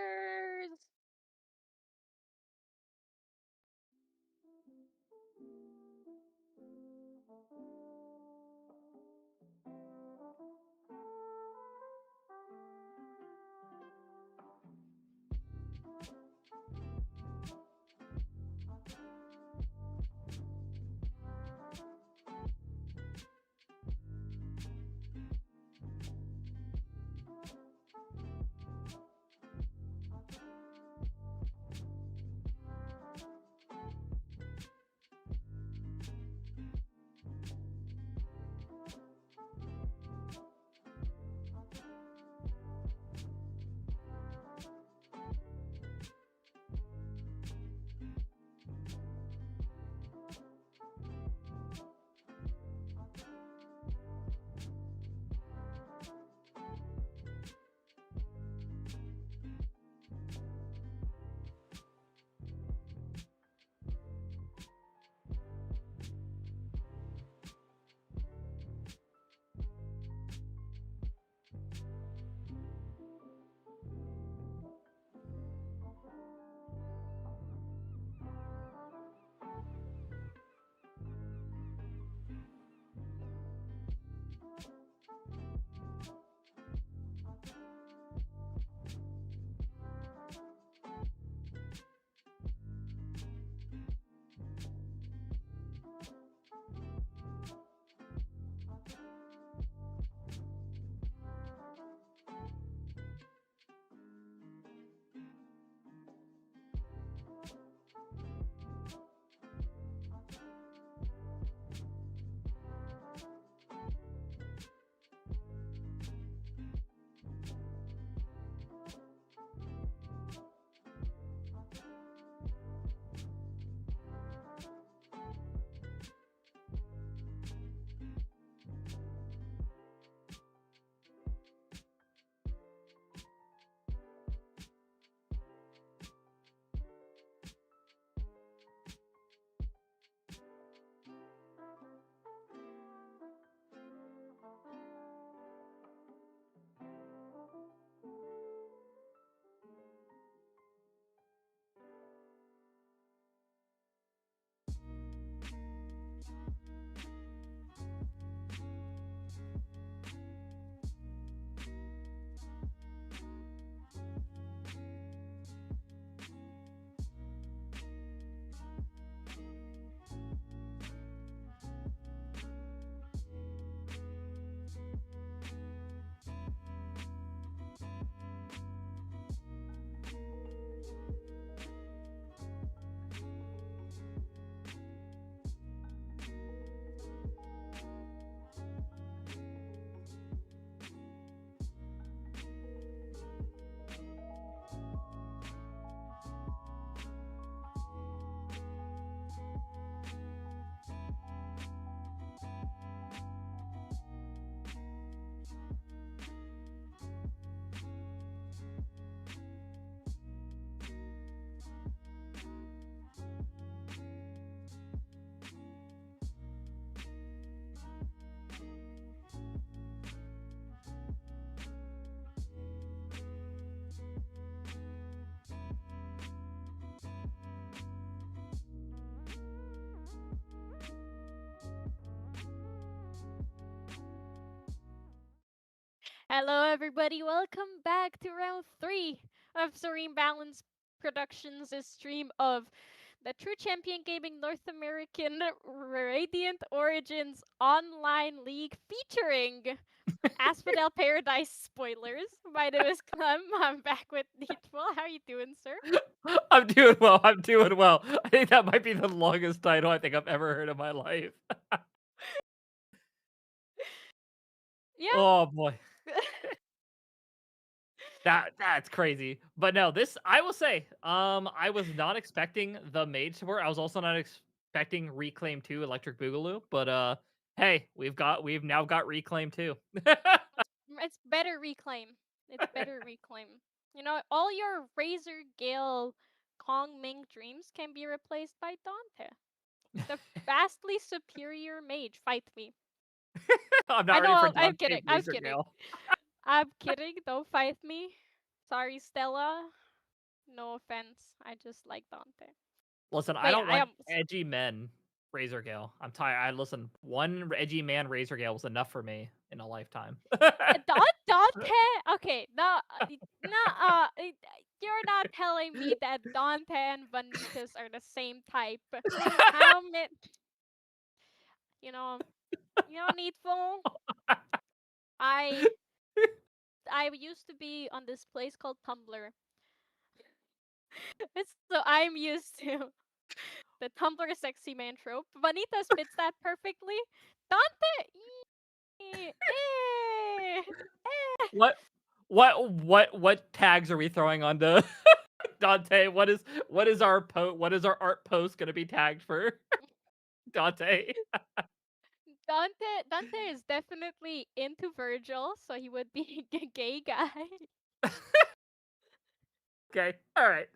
Hello, everybody. Welcome back to round 3 of Serene Balance Productions' stream of the True Champion Gaming North American Radiant Origins Online League featuring Asphodel Paradise Spoilers. My name is Clem. I'm back with Needful. How you doing, sir? I'm doing well. I'm doing well. I think that might be the longest title I think I've ever heard in my life. Yeah. Oh boy. That's crazy. But no, this I will say, I was not expecting the mage support. I was also not expecting Reclaim 2 Electric Boogaloo, but hey, we've now got Reclaim 2. It's better Reclaim. It's better Reclaim. You know, all your Razor Gale Kong Ming dreams can be replaced by Dante. The vastly superior mage. Fight me. I'm I not ready for know, I'm Dante kidding. I'm Razor kidding. Gale. I'm kidding. Don't fight me. Sorry, Stella. No offense. I just like Dante. Listen, I Wait, don't I like am. edgy men Razor Gale. I'm tired. I listen, one edgy man Razor Gale was enough for me in a lifetime. Dante? Okay, no, you're not telling me that Dante and Vanitas are the same type. How many? You know, Needful. I I used to be on this place called Tumblr. So I'm used to the Tumblr sexy man trope. Vanitas fits that perfectly. Dante, eh. What tags are we throwing onto Dante? What is our art post gonna be tagged for Dante? Dante is definitely into Virgil, so he would be a gay guy. Okay, all right.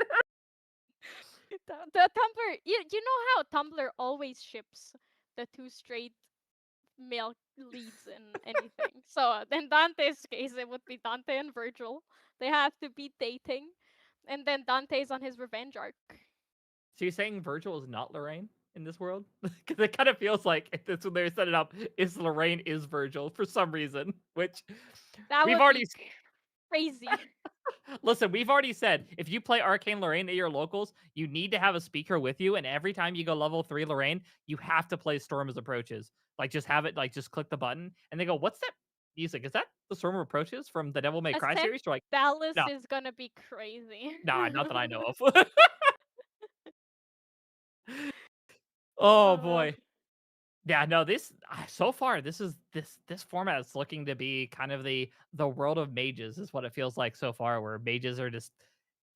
The Tumblr, you know how Tumblr always ships the two straight male leads in anything. So in Dante's case, it would be Dante and Virgil. They have to be dating, and then Dante's on his revenge arc. So you're saying Virgil is not Lorraine in this world? Because it kind of feels like that's when they set it up. Is Lorraine is Virgil for some reason? Which That we've would already be crazy. listen. We've already said if you play Arcane Lorraine at your locals, you need to have a speaker with you, and every time you go level 3 Lorraine, you have to play Storm as Approaches. Like just have it. Like just click the button, and they go, "What's that music? Is that the Storm of Approaches from the Devil May Cry Ascent series?" You're like, Dallas "No, is gonna be crazy. nah, not that I know of." Oh uh, boy. Yeah, no, this so far this format is looking to be kind of the world of mages is what it feels like so far, where mages are just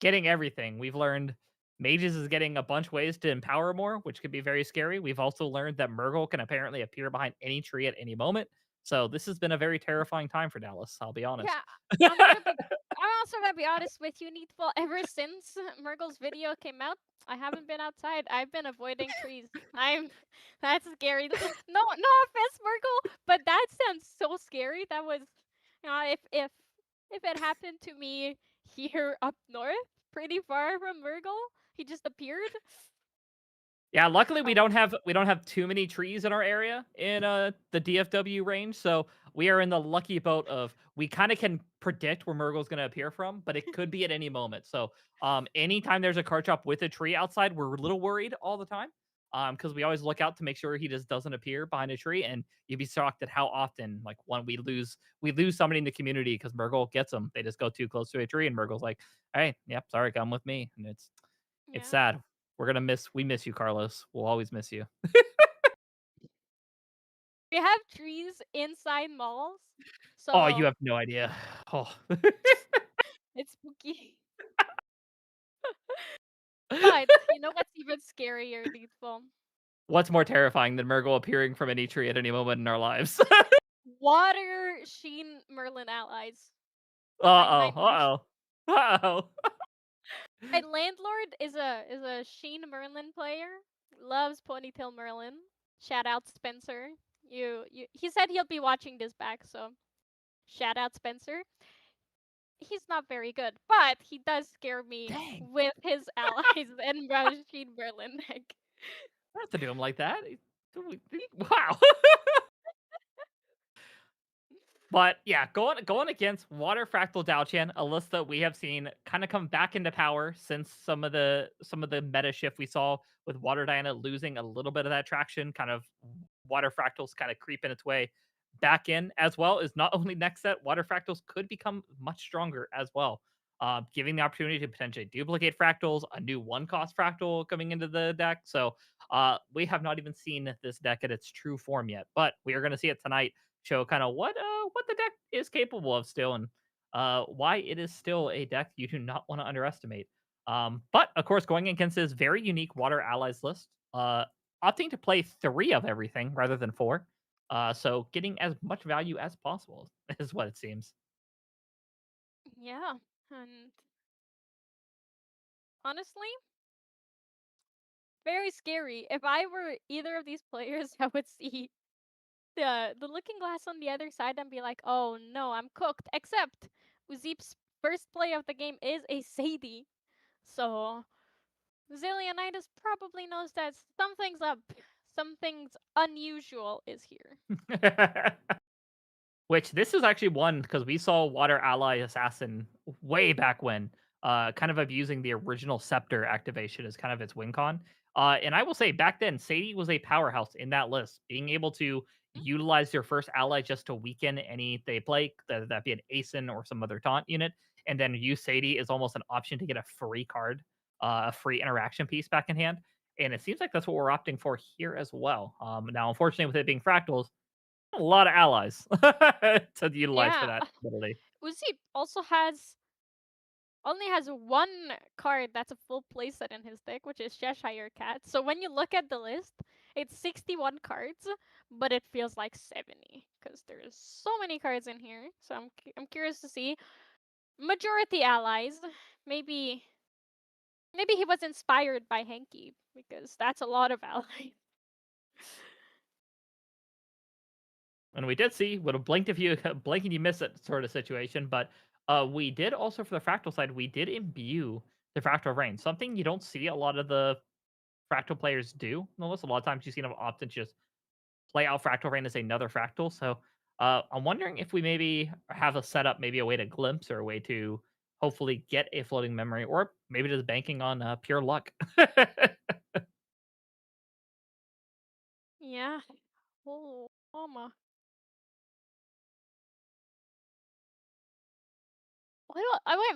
getting everything. We've learned mages is getting a bunch ways to empower more, which could be very scary. We've also learned that Murgle can apparently appear behind any tree at any moment. So this has been a very terrifying time for Dallas, I'll be honest. yeah, I'm gonna be. I'm also gonna be honest with you, Needful. Ever since Murgle's video came out, I haven't been outside. I've been avoiding trees. I'm. That's scary. No, no offense, Murgle, but that sounds so scary. That was, if it happened to me here up north, pretty far from Murgle, he just appeared. Yeah, luckily Oh, we don't have too many trees in our area in the DFW range, so we are in the lucky boat of we kind of can predict where Murgle's going to appear from, but it could be at any moment. So anytime there's a card shop with a tree outside, we're a little worried all the time. Because we always look out to make sure he just doesn't appear behind a tree, and you'd be shocked at how often, like when we lose somebody in the community because Murgle gets them. They just go too close to a tree, and Murgle's like, "Hey, yep, sorry, come with me," and it's yeah. sad. We miss you, Carlos. We'll always miss you. We have trees inside malls, Oh, you so have no idea. Oh. it's spooky. But you know what's even scarier, Needful? What's more terrifying than Murgle appearing from any tree at any moment in our lives? Water Sheen Merlin allies. My Uh-oh, nightmare. uh-oh, uh-oh. My landlord is a Sheen Merlin player. Loves Ponytail Merlin. Shout out Spencer. He said he'll be watching this back, so shout out Spencer. He's not very good, but he does scare me Dang, with his allies and Sheen Merlin deck. I have to do him like that. Wow. But yeah, going against Water Fractal Daochan, a list that we have seen kind of come back into power since some of the meta shift we saw with Water Diana losing a little bit of that traction, kind of Water Fractals kind of creeping its way back in, as well as not only next set, Water Fractals could become much stronger as well. Giving the opportunity to potentially duplicate fractals, a new one cost fractal coming into the deck. So we have not even seen this deck at its true form yet, but we are going to see it tonight show kind of what the deck is capable of still, and why it is still a deck you do not want to underestimate. But of course, going against this very unique Water Allies list, opting to play 3 of everything rather than 4. So getting as much value as possible is what it seems. Yeah, and honestly, very scary. If I were either of these players, I would see the looking glass on the other side and be like, oh no, I'm cooked. Except Uzip's first play of the game is a Sadie. So Zillionitis probably knows that something's up. Something's unusual is here. Which this is actually one because we saw Water Ally Assassin way back when, kind of abusing the original Scepter activation as kind of its win con. And I will say back then, Sadie was a powerhouse in that list, being able to utilize your first ally just to weaken any they play, that be an ASIN or some other taunt unit, and then use Sadie is almost an option to get a free card, a free interaction piece back in hand. And it seems like that's what we're opting for here as well. Now, unfortunately, with it being fractals, a lot of allies to utilize for Yeah. that ability. Uzip also only has one card that's a full playset in his deck, which is Cheshire Cat. So when you look at the list, it's 61 cards, but it feels like 70 because there's so many cards in here. So I'm curious to see majority allies. Maybe he was inspired by Henki because that's a lot of allies. And we did see would have blinked if you blink and you miss it sort of situation. But we did also for the fractal side, we did imbue the fractal rain, something you don't see a lot of the fractal players do. Unless a lot of times you see them often just play out fractal rain as another fractal. So I'm wondering if we maybe have a setup, maybe a way to glimpse or a way to hopefully get a floating memory, or maybe just banking on pure luck. Yeah. Oh, mama.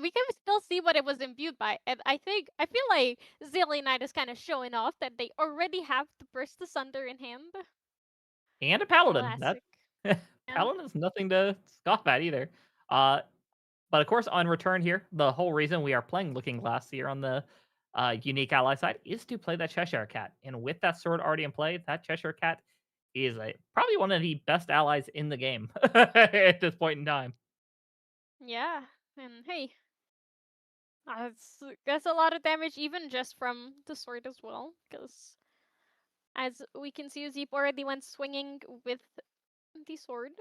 We can still see what it was imbued by, and I feel like Zilly Knight is kind of showing off that they already have the Burst Asunder in hand. And a paladin. That Classic. Yeah. paladin is nothing to scoff at either. Uh, but of course, on return here, the whole reason we are playing Looking Glass here on the unique ally side is to play that Cheshire Cat. And with that sword already in play, that Cheshire Cat is probably one of the best allies in the game at this point in time. Yeah. And hey, that's a lot of damage even just from the sword as well, because as we can see, Zeep already went swinging with the sword.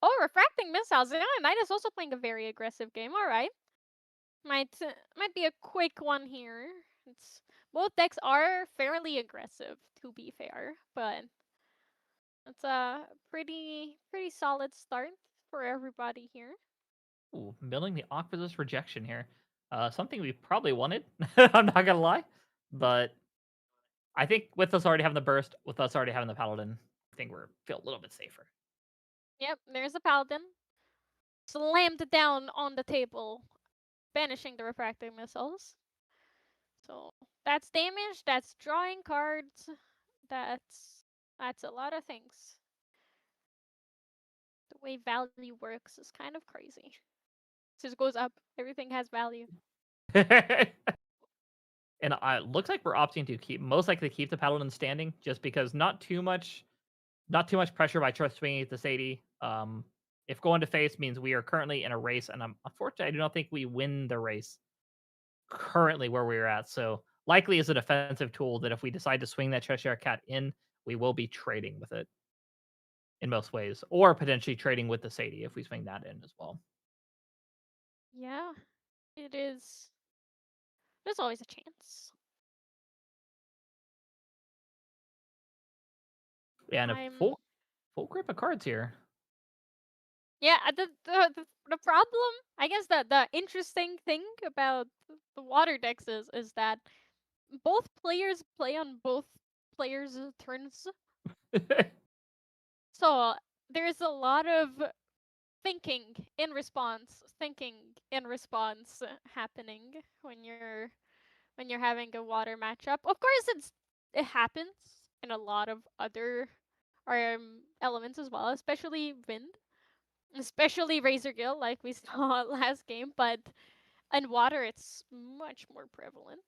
Oh, refracting missiles. Yeah, Knight is also playing a very aggressive game. All right, might be a quick one here. It's both decks are fairly aggressive, to be fair, but it's a pretty solid start for everybody here. Ooh, milling the Aquasis rejection here. Something we probably wanted. I'm not gonna lie, but I think with us already having the burst, with us already having the paladin, I think we're feel a little bit safer. Yep, there's a paladin. Slammed down on the table, banishing the refracting missiles. So that's damage, that's drawing cards, that's a lot of things. The way value works is kind of crazy. It just goes up. Everything has value. And looks like we're opting to keep most likely keep the paladin standing, just because not too much pressure by trust swinging at the Sadie. If going to face means we are currently in a race, and unfortunately I do not think we win the race currently where we're at. So likely is a defensive tool that if we decide to swing that Cheshire Cat in, we will be trading with it in most ways, or potentially trading with the Sadie if we swing that in as well. Yeah, it is. There's always a chance. Yeah, and a I'm full grip of cards here. Yeah, the problem, I guess the interesting thing about the water decks is that both players play on both players' turns. So there's a lot of thinking in response happening when you're having a water matchup. Of course, it happens in a lot of other elements as well, especially wind, especially Razor Gill, like we saw last game. But in water, it's much more prevalent.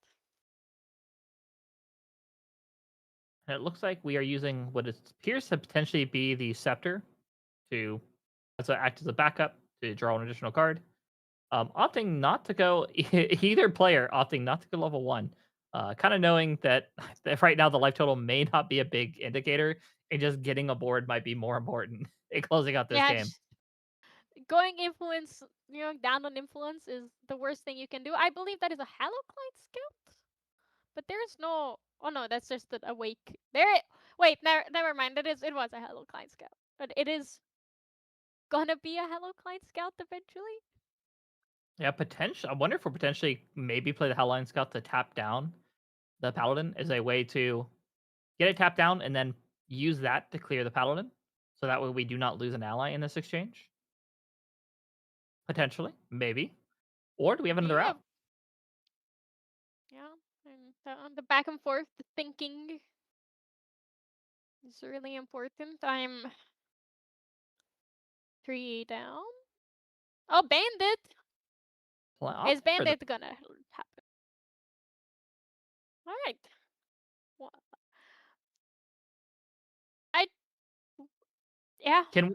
And it looks like we are using what appears to potentially be the scepter to act as a backup to draw an additional card. Opting not to go either player opting not to go level 1. Kind of knowing that right now the life total may not be a big indicator, and just getting a board might be more important in closing out this Yeah, game. going influence, down on influence is the worst thing you can do. I believe that is a Haloclite Scout, but there's no. Oh no, that's just an awake. Wait, never mind. It was a Haloclite Scout, but it is gonna be a Haloclite Scout eventually. Yeah, potential. I wonder if we'll potentially maybe play the Hellline Scout to tap down the Paladin as a way to get it tapped down and then use that to clear the Paladin. So that way we do not lose an ally in this exchange. Potentially, maybe. Or do we have another Yeah, route? yeah. And the back and forth, the thinking is really important. I'm 3 down. Oh, Bandit! Is For the Bandit gonna happen? All right. Well, I yeah. can A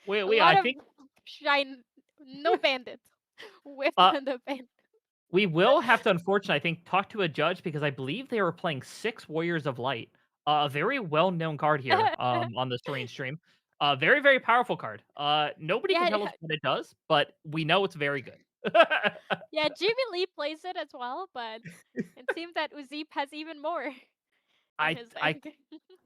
we lot I of think shine. No Bandit with uh the Bandit. we will have to, unfortunately, I think, talk to a judge because I believe they were playing 6 Warriors of Light. A very well-known card here on the Serene stream. Very, very powerful card. Nobody can Yeah, tell us what it does, but we know it's very good. yeah. Jimmy Lee plays it as well, but it seems that Uzip has even more in his I deck.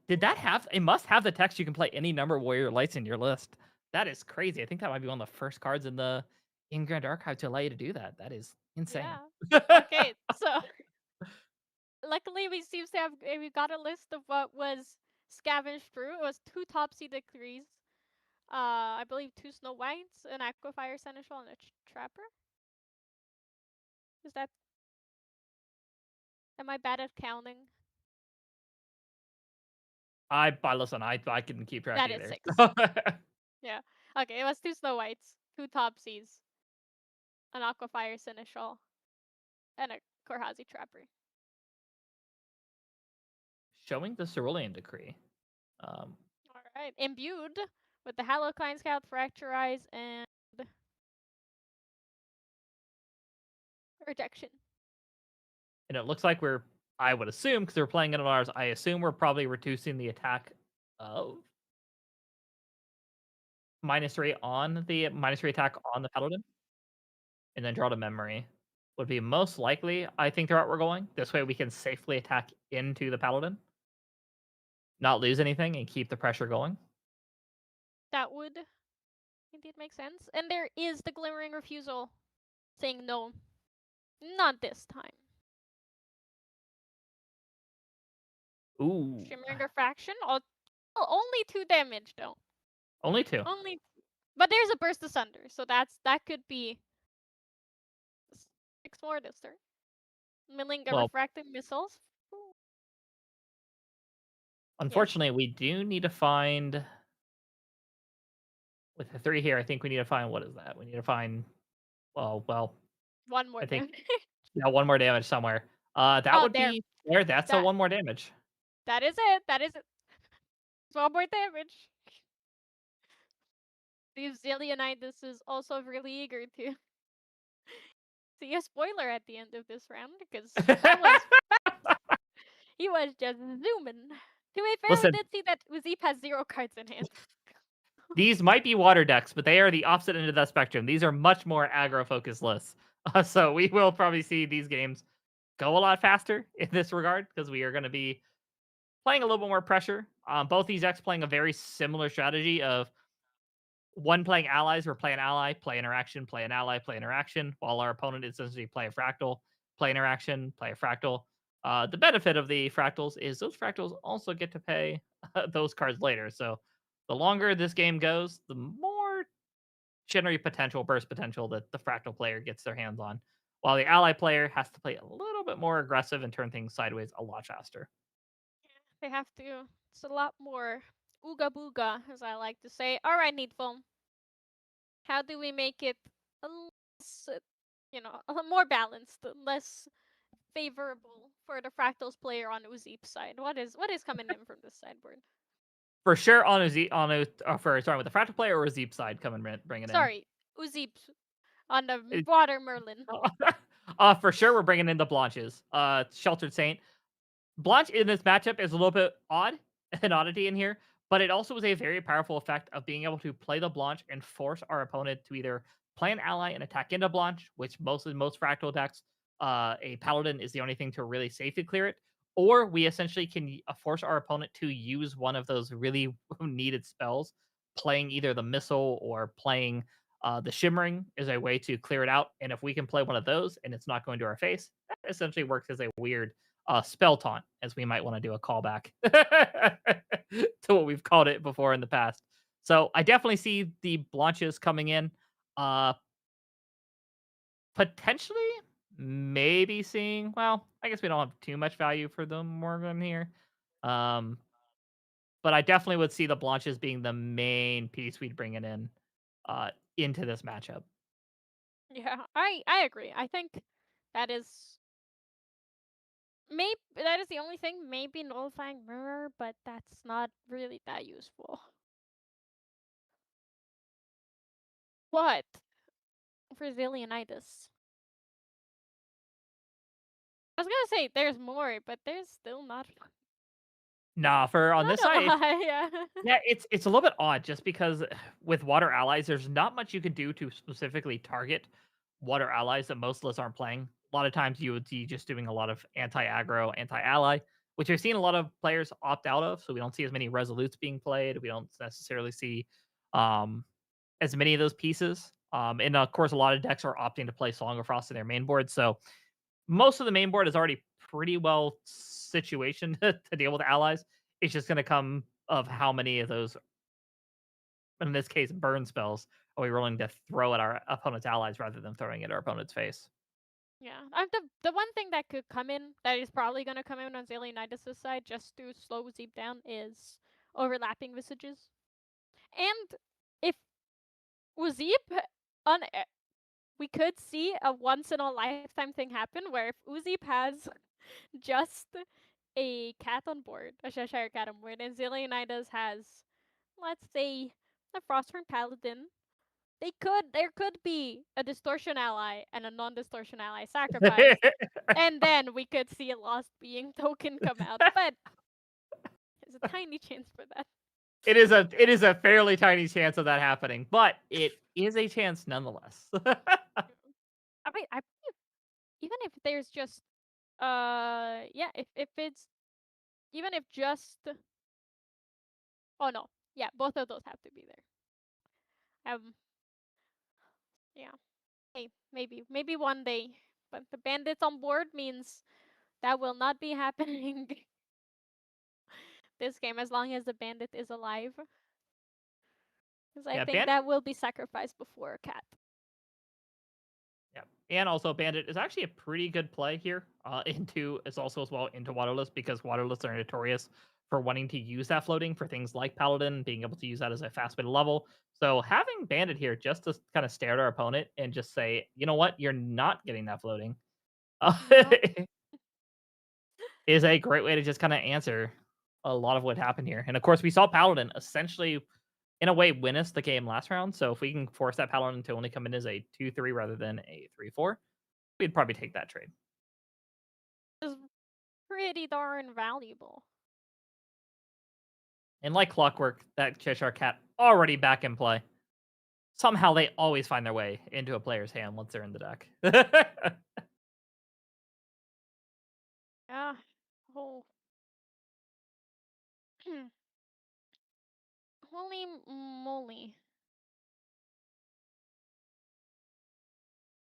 did that have it must have the text you can play any number of Warrior Lights in your list. That is crazy. I think that might be one of the first cards in the Grand Archive to allow you to do that. That is insane. Yeah. Okay, so luckily we got a list of what was scavenged through. It was 2 Topsy Decrees. I believe 2 Snow Whites, an Aquafire Seneschal, and a Trapper. Is that? Am I bad at counting? I listen, I can keep track That of you is there. 6. Yeah. Okay, it was 2 Snow Whites, 2 Topsies, an Aquafire Seneschal, and a Korhazi Trapper. Showing the Cerulean Decree. Alright. Imbued with the Halocline Scout, Fracturize, and Rejection. And it looks like I would assume, because we're playing it on ours, I assume we're probably reducing the attack of -3 on the -3 attack on the Paladin. And then draw to memory would be most likely, I think, the route we're going. This way we can safely attack into the Paladin, not lose anything, and keep the pressure going. That would indeed make sense. And there is the Glimmering Refusal saying no, not this time. Ooh. Shimmering Refraction? Oh, only 2 damage though. Only 2. Only, but there's a Burst Asunder, so that could be 6 more this turn. Milling Well, Refracting Missiles. Ooh. unfortunately, we do need to find with the 3 here, I think we need to find what is that? We need to find well, 1 more I think damage. yeah, 1 more damage somewhere. That Oh, would there. be there. That's a That 1 more damage. that is it. That is it. 1 more damage. The Zillionitis is also really eager to see a spoiler at the end of this round because that was he was just zooming. To be fair, Listen, we did see that Uzip has 0 cards in hand. these might be water decks, but they are the opposite end of that spectrum. These are much more aggro-focused lists. So we will probably see these games go a lot faster in this regard because we are going to be playing a little bit more pressure. Both these decks playing a very similar strategy of one playing allies, we're playing ally, play interaction, play an ally, play interaction, while our opponent is essentially play a fractal, play interaction, play a fractal. The benefit of the fractals is those fractals also get to pay those cards later. So the longer this game goes, the more generate potential, burst potential that the fractal player gets their hands on, while the ally player has to play a little bit more aggressive and turn things sideways a lot faster. They have to. It's a lot more ooga booga, as I like to say. All right, Needful. How do we make it a less, a more balanced, less favorable for the Fractals player on Uzip's side? What is coming in from this sideboard? For sure, on a Z, on a for sorry, with the fractal player or a Zeep side, come and bring it in. Sorry, Uzip on the It- Water Merlin. for sure, we're bringing in the Blanches. Sheltered Saint. Blanche in this matchup is a little bit odd, an oddity in here, but it also was a very powerful effect of being able to play the Blanche and force our opponent to either play an ally and attack into Blanche, which most fractal decks, a Paladin is the only thing to really safely clear it, or we essentially can force our opponent to use one of those really needed spells, playing either the Missile or playing the Shimmering is a way to clear it out, and if we can play one of those and it's not going to our face, that essentially works as a weird spell taunt, as we might want to do a callback to what we've called it before in the past. So I definitely see the Blanches coming in. Uh, Potentially, maybe seeing. Well, I guess we don't have too much value for the Morgan here. Um, but I definitely would see the Blanches being the main piece we'd bring it in into this matchup. Yeah, I agree. I think that is maybe that is the only thing. Maybe nullifying mirror, but that's not really that useful. But for Zillionitis, I was gonna say there's more, but there's still not Nah, for on not this a side, lot. Yeah. yeah, it's a little bit odd just because with water allies, there's not much you can do to specifically target water allies that most of us aren't playing. A lot of times you would see just doing a lot of anti-aggro, anti-ally, which we've seen a lot of players opt out of. So we don't see as many resolutes being played. We don't necessarily see um, as many of those pieces. And of course, a lot of decks are opting to play Song of Frost in their main board. So most of the main board is already pretty well situationed to deal with allies. It's just going to come of how many of those, in this case, burn spells, are we willing to throw at our opponent's allies rather than throwing it at our opponent's face. Yeah. The one thing that could come in that is probably gonna come in on Zalionitis' side just to slow Zeep down is overlapping visages. And if Uzeep on we could see a once in a lifetime thing happen where if Uzeep has just a cat on board, a Cheshire cat on board, and Zillionitis has, let's say, a Frostborn Paladin, there could be a distortion ally and a non-distortion ally sacrificed, and then we could see a lost being token come out. But there's a tiny chance for that. It is a fairly tiny chance of that happening, but it is a chance nonetheless. I believe even if there's just yeah, if it's even if just oh no, yeah, both of those have to be there. Yeah. Hey, maybe one day, but the bandits on board means that will not be happening this game as long as the bandit is alive. Because I Yeah, think Bandit. that will be sacrificed before a cat. Yeah, and also Bandit is actually a pretty good play here. Into it's also as well into Waterless because Waterless are notorious for wanting to use that floating for things like Paladin, being able to use that as a fast way to level. So having Bandit here just to kind of stare at our opponent and just say, you know what, you're not getting that floating, No. is a great way to just kind of answer a lot of what happened here. And of course, we saw Paladin essentially, in a way, win us the game last round. So if we can force that Paladin to only come in as a 2-3 rather than a 3-4, we'd probably take that trade. It's pretty darn valuable. And like clockwork, that Cheshire Cat already back in play. Somehow they always find their way into a player's hand once they're in the deck. Yeah. Oh. Holy moly.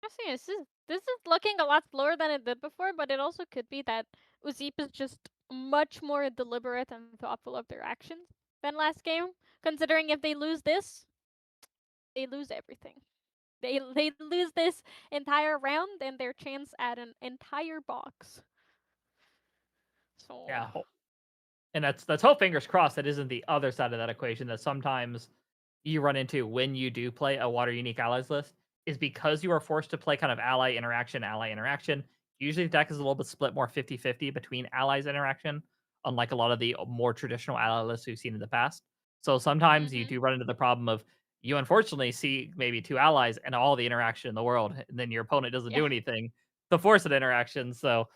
I see. This is looking a lot slower than it did before, but it also could be that Uzip is just much more deliberate and thoughtful of their actions than last game. Considering if they lose this, they lose everything. They lose this entire round and their chance at an entire box. So Yeah. And that's hope fingers crossed that isn't the other side of that equation that sometimes you run into when you do play a water unique allies list is because you are forced to play kind of ally interaction. Usually the deck is a little bit split more 50-50 between allies interaction, unlike a lot of the more traditional ally lists we've seen in the past. So sometimes you mhm. do run into the problem of you unfortunately see maybe two allies and all the interaction in the world, and then your opponent doesn't Yeah. do anything to force an interaction. So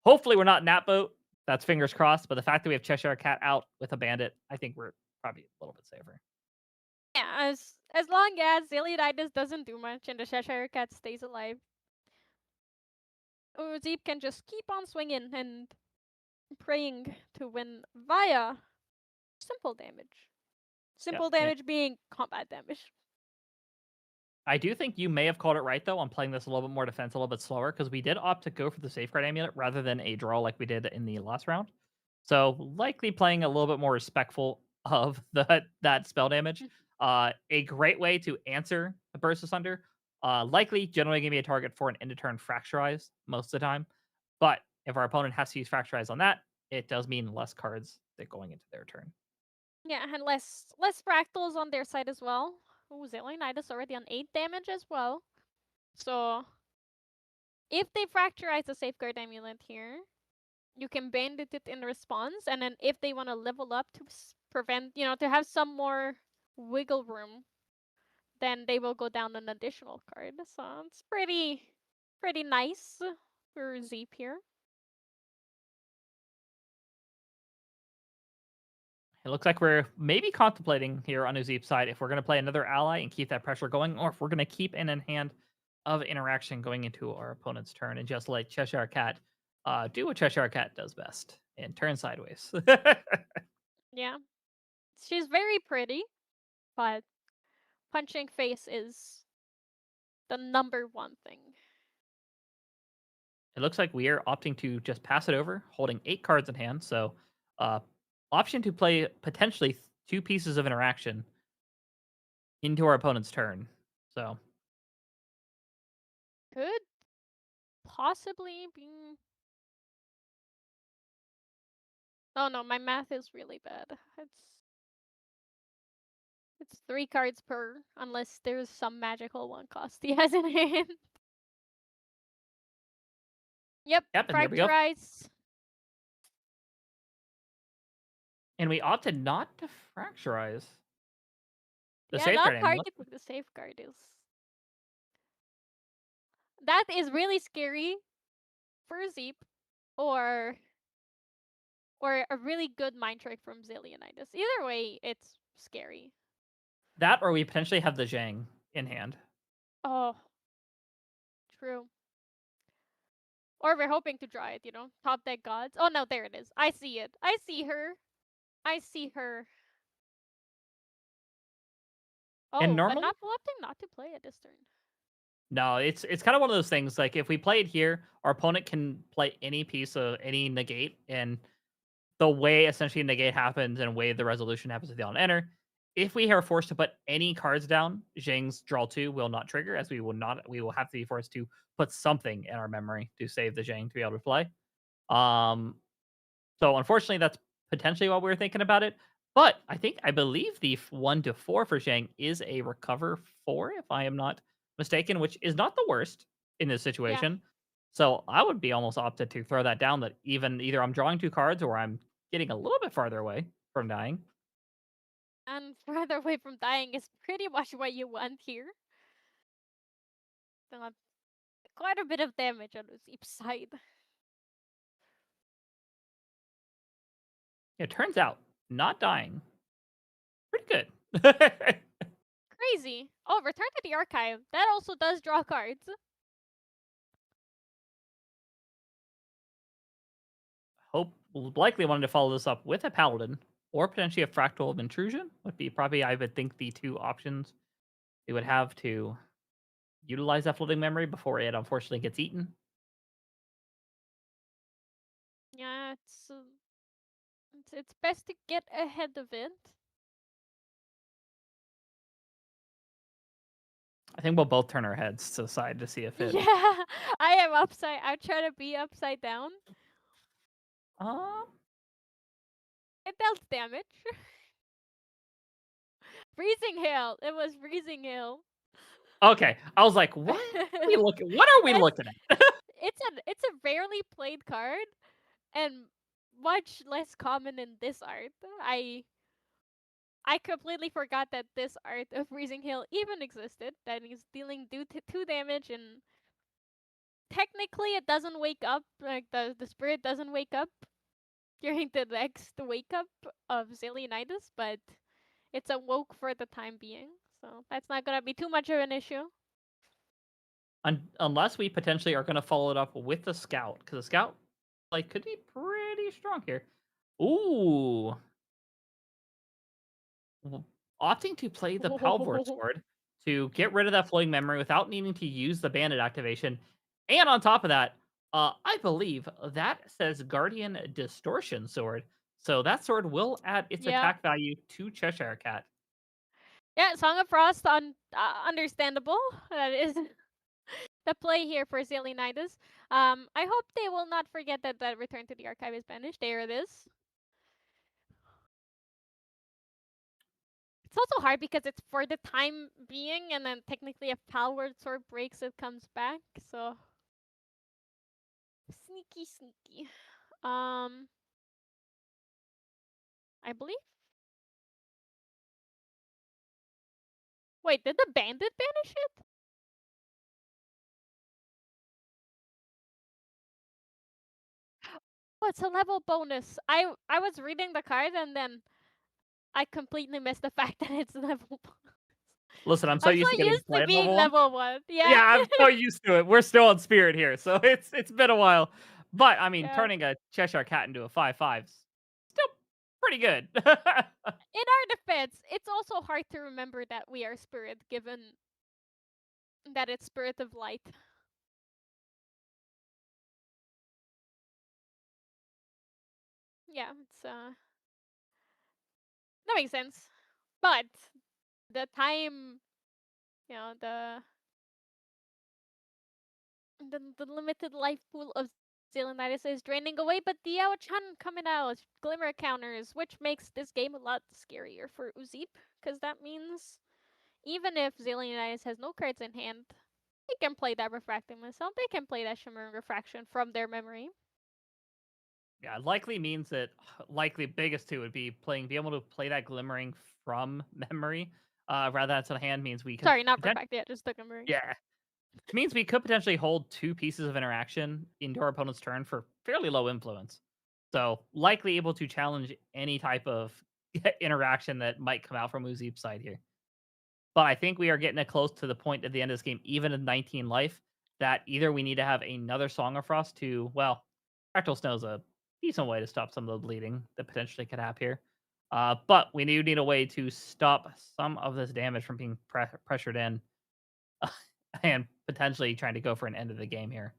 hopefully we're not in that boat. That's fingers crossed. But the fact that we have Cheshire Cat out with a bandit, I think we're probably a little bit safer. Yeah, as long as Zillionitis doesn't do much and the Cheshire Cat stays alive, Uzip can just keep on swinging and praying to win via simple damage. Yep. Simple damage being combat damage. I do think you may have called it right though on playing this a little bit more defense, a little bit slower, because we did opt to go for the safeguard amulet rather than a draw like we did in the last round. So likely playing a little bit more respectful of that spell damage. A great way to answer a burst asunder. Likely generally gonna be a target for an end of turn fracturize most of the time. But if our opponent has to use fracturize on that, it does mean less cards that going into their turn. Yeah, and less fractals on their side as well. Ooh, Zillionitis already on 8 damage as well. So if they fracturize the safeguard amulet here, you can bandit it in response, and then if they want to level up to prevent, to have some more wiggle room, then they will go down an additional card. So it's pretty nice for Zeep here. It looks like we're maybe contemplating here on Uzip's side if we're going to play another ally and keep that pressure going, or if we're going to keep an in hand of interaction going into our opponent's turn and just let Cheshire Cat do what Cheshire Cat does best and turn sideways. Yeah, she's very pretty, but punching face is the number one thing. It looks like we are opting to just pass it over, holding 8 cards in hand. So, option to play potentially 2 pieces of interaction into our opponent's turn. So, Could possibly be. Oh no, my math is really bad. It's 3 cards per, unless there's some magical one cost he has in hand. Yep, yep, and there we go. fracturize. And we opted not to fracturize the Yeah, not safeguard amulet. targeting the safeguard is. That is really scary for Zeep, or a really good mind trick from Zillionitis. Either way, it's scary. That, or we potentially have the Zhang in hand. Oh, true. Or we're hoping to draw it, top deck gods. Oh no, there it is. I see it. I see her. I see her. And Oh, but normally, not opting not to play it this turn. no, it's kind of one of those things. Like if we play it here, our opponent can play any piece of any negate, and the way essentially negate happens and way the resolution happens if they don't enter. If we are forced to put any cards down, Zhang's draw 2 will not trigger, as we will have to be forced to put something in our memory to save the Zhang to be able to play. So unfortunately, that's potentially what we were thinking about it. But I believe the 1 to 4 for Zhang is a recover 4, if I am not mistaken, which is not the worst in this situation. So I would be almost opted to throw that down. That either I'm drawing 2 cards or I'm getting a little bit farther away from dying. And further away from dying is pretty much what you want here. Quite a bit of damage on Uzip's side. It turns out not dying, pretty good. Crazy. Oh, return to the archive. That also does draw cards. Hope likely wanted to follow this up with a paladin or potentially a fractal of intrusion would be probably I would think the 2 options we would have to utilize that floating memory before it unfortunately gets eaten. Yeah, it's best to get ahead of it. I think we'll both turn our heads to the side to see if it. Yeah, I am upside. I try to be upside down. Um, It dealt damage. Freezing hail. It was freezing hail. okay. I was like, what? What are we Yes, looking at? it's a rarely played card and much less common in this art. I completely forgot that this art of freezing hail even existed. That is dealing 2 damage, and technically it doesn't wake up. Like the spirit doesn't wake up during the next wake up of Zillionitis, but it's awoke for the time being. So that's not gonna be too much of an issue. Unless we potentially are going to follow it up with the scout, because the scout like could be pretty strong here. Ooh, opting to play the Palvor sword to get rid of that floating memory without needing to use the bandit activation, and on top of that, I believe that says Guardian Distortion sword, so that sword will add its Yeah. attack value to Cheshire Cat. Yeah, Song of Frost understandable. That is the play here for Zillionitis. I hope they will not forget that that Return to the Archive is banished. There it is. It's also hard because it's for the time being, and then technically if Palward Sword breaks, it comes back. So sneaky, sneaky. I believe. Wait, did the Bandit banish it? Oh, it's a level bonus. I was reading the card and then I completely missed the fact that it's level bonus. Listen, I'm so I'm used to so getting used to played being level 1. level 1. Yeah. Yeah, I'm so used to it. We're still on Spirit here, so it's been a while. But I mean, Yeah. turning a Cheshire Cat into a 5/5's still pretty good. In our defense, it's also hard to remember that we are spirit, given that it's spirit of light. Yeah, it's that makes sense. But the time, the limited life pool of Zillionitis is draining away, but the Diao-chan coming out, glimmer counters, which makes this game a lot scarier for Uzip, because that means even if Zillionitis has no cards in hand, they can play that Refracting Missile, they can play that Shimmering Refraction from their memory. Yeah, likely means that likely biggest two would be be able to play that glimmering from memory. Rather than to the hand means we could Sorry, not Refracting, yeah, just the Glimmering. yeah. Means we could potentially hold 2 pieces of interaction into our opponent's turn for fairly low influence. So likely able to challenge any type of interaction that might come out from Uzip's side here. But I think we are getting it close to the point at the end of this game, even in 19 life, that either we need to have another Song of Frost to, well, Fractal Snow's a decent way to stop some of the bleeding that potentially could happen here. But we do need a way to stop some of this damage from being pressured in and potentially trying to go for an end of the game here.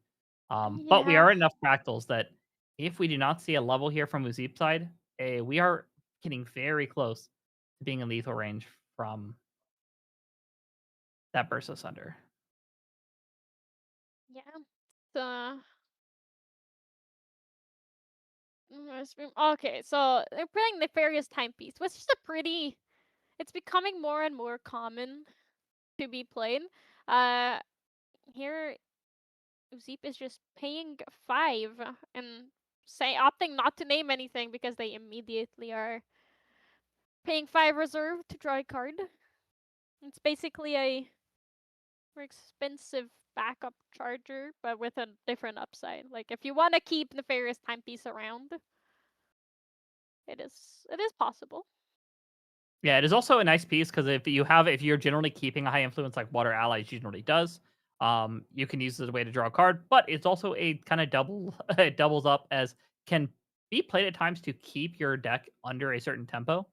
But we Yeah. are at enough fractals that if we do not see a level here from Uzip's side, we are getting very close to being in lethal range from that Burst Asunder. Yeah. Okay, so they're playing Nefarious Timepiece, which is it's becoming more and more common to be played. Here Uzip is just paying 5 and opting not to name anything because they immediately are paying 5 reserve to draw a card. It's basically a more expensive backup charger, but with a different upside. Like if you want to keep Nefarious Timepiece around, it is possible. Yeah, it is also a nice piece because if you're generally keeping a high influence like Water Ally generally does, you can use it as a way to draw a card. But it's also a kind of it doubles up as can be played at times to keep your deck under a certain tempo.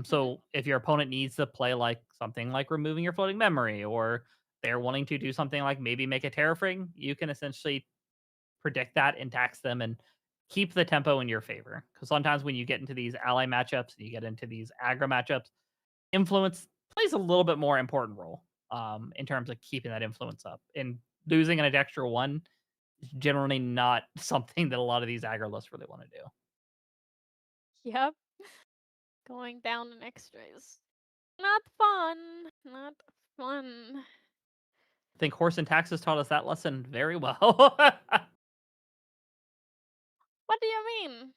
So if your opponent needs to play like something like removing your floating memory, or they're wanting to do something like maybe make a terrafring, you can essentially predict that and tax them and keep the tempo in your favor. Because sometimes when you get into these ally matchups and you get into these aggro matchups, influence plays a little bit more important role in terms of keeping that influence up. And losing an extra one is generally not something that a lot of these aggro lists really want to do. Yep. Going down in extras. Not fun. Not fun. I think Horse and Taxes taught us that lesson very well. What do you mean?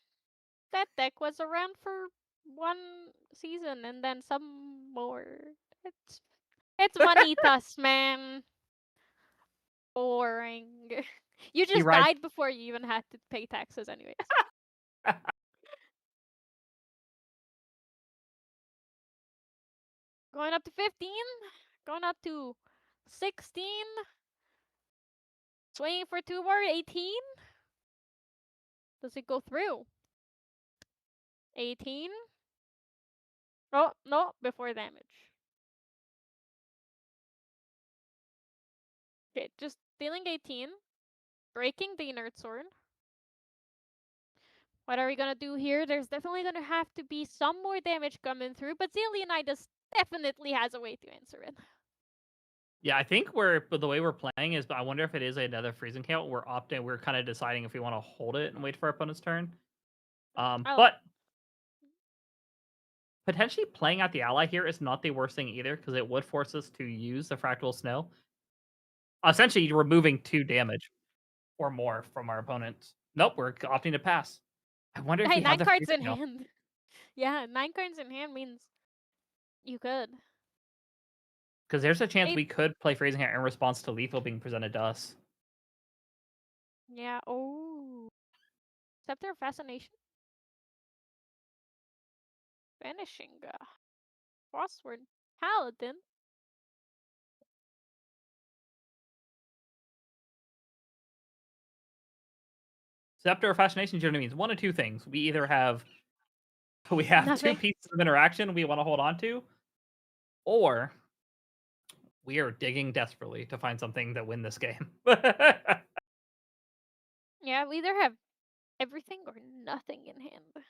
That deck was around for one season and then some more. It's Vanitas, man. Boring. You He just rides died before you even had to pay taxes anyways. Going up to 15. Going up to 16. Swinging for 2 more. 18. Does it go through? 18. Oh, no, before damage. Okay, just dealing 18. Breaking the inert sword. What are we gonna do here? There's definitely gonna have to be some more damage coming through, but Zelionidas definitely has a way to answer it. Yeah, I think the way we're playing is, but I wonder if it is another freezing count. We're kind of deciding if we want to hold it and wait for our opponent's turn. Oh. But potentially playing out the ally here is not the worst thing either, because it would force us to use the fractal snow. Essentially, removing 2 damage or more from our opponents. Nope, we're opting to pass. I wonder if Hey, we have 9 the cards freezing in count. hand. Yeah, 9 cards in hand means you could. Because there's a chance Eight. we could play freezing count in response to lethal being presented to us. Yeah, oh. Scepter of Fascination. Vanishing. Crossword. Paladin. Scepter of Fascination generally means one of 2 things. We either have 2 Nothing. pieces of interaction we want to hold on to, or we are digging desperately to find something that win this game. Yeah, we either have everything or nothing in hand.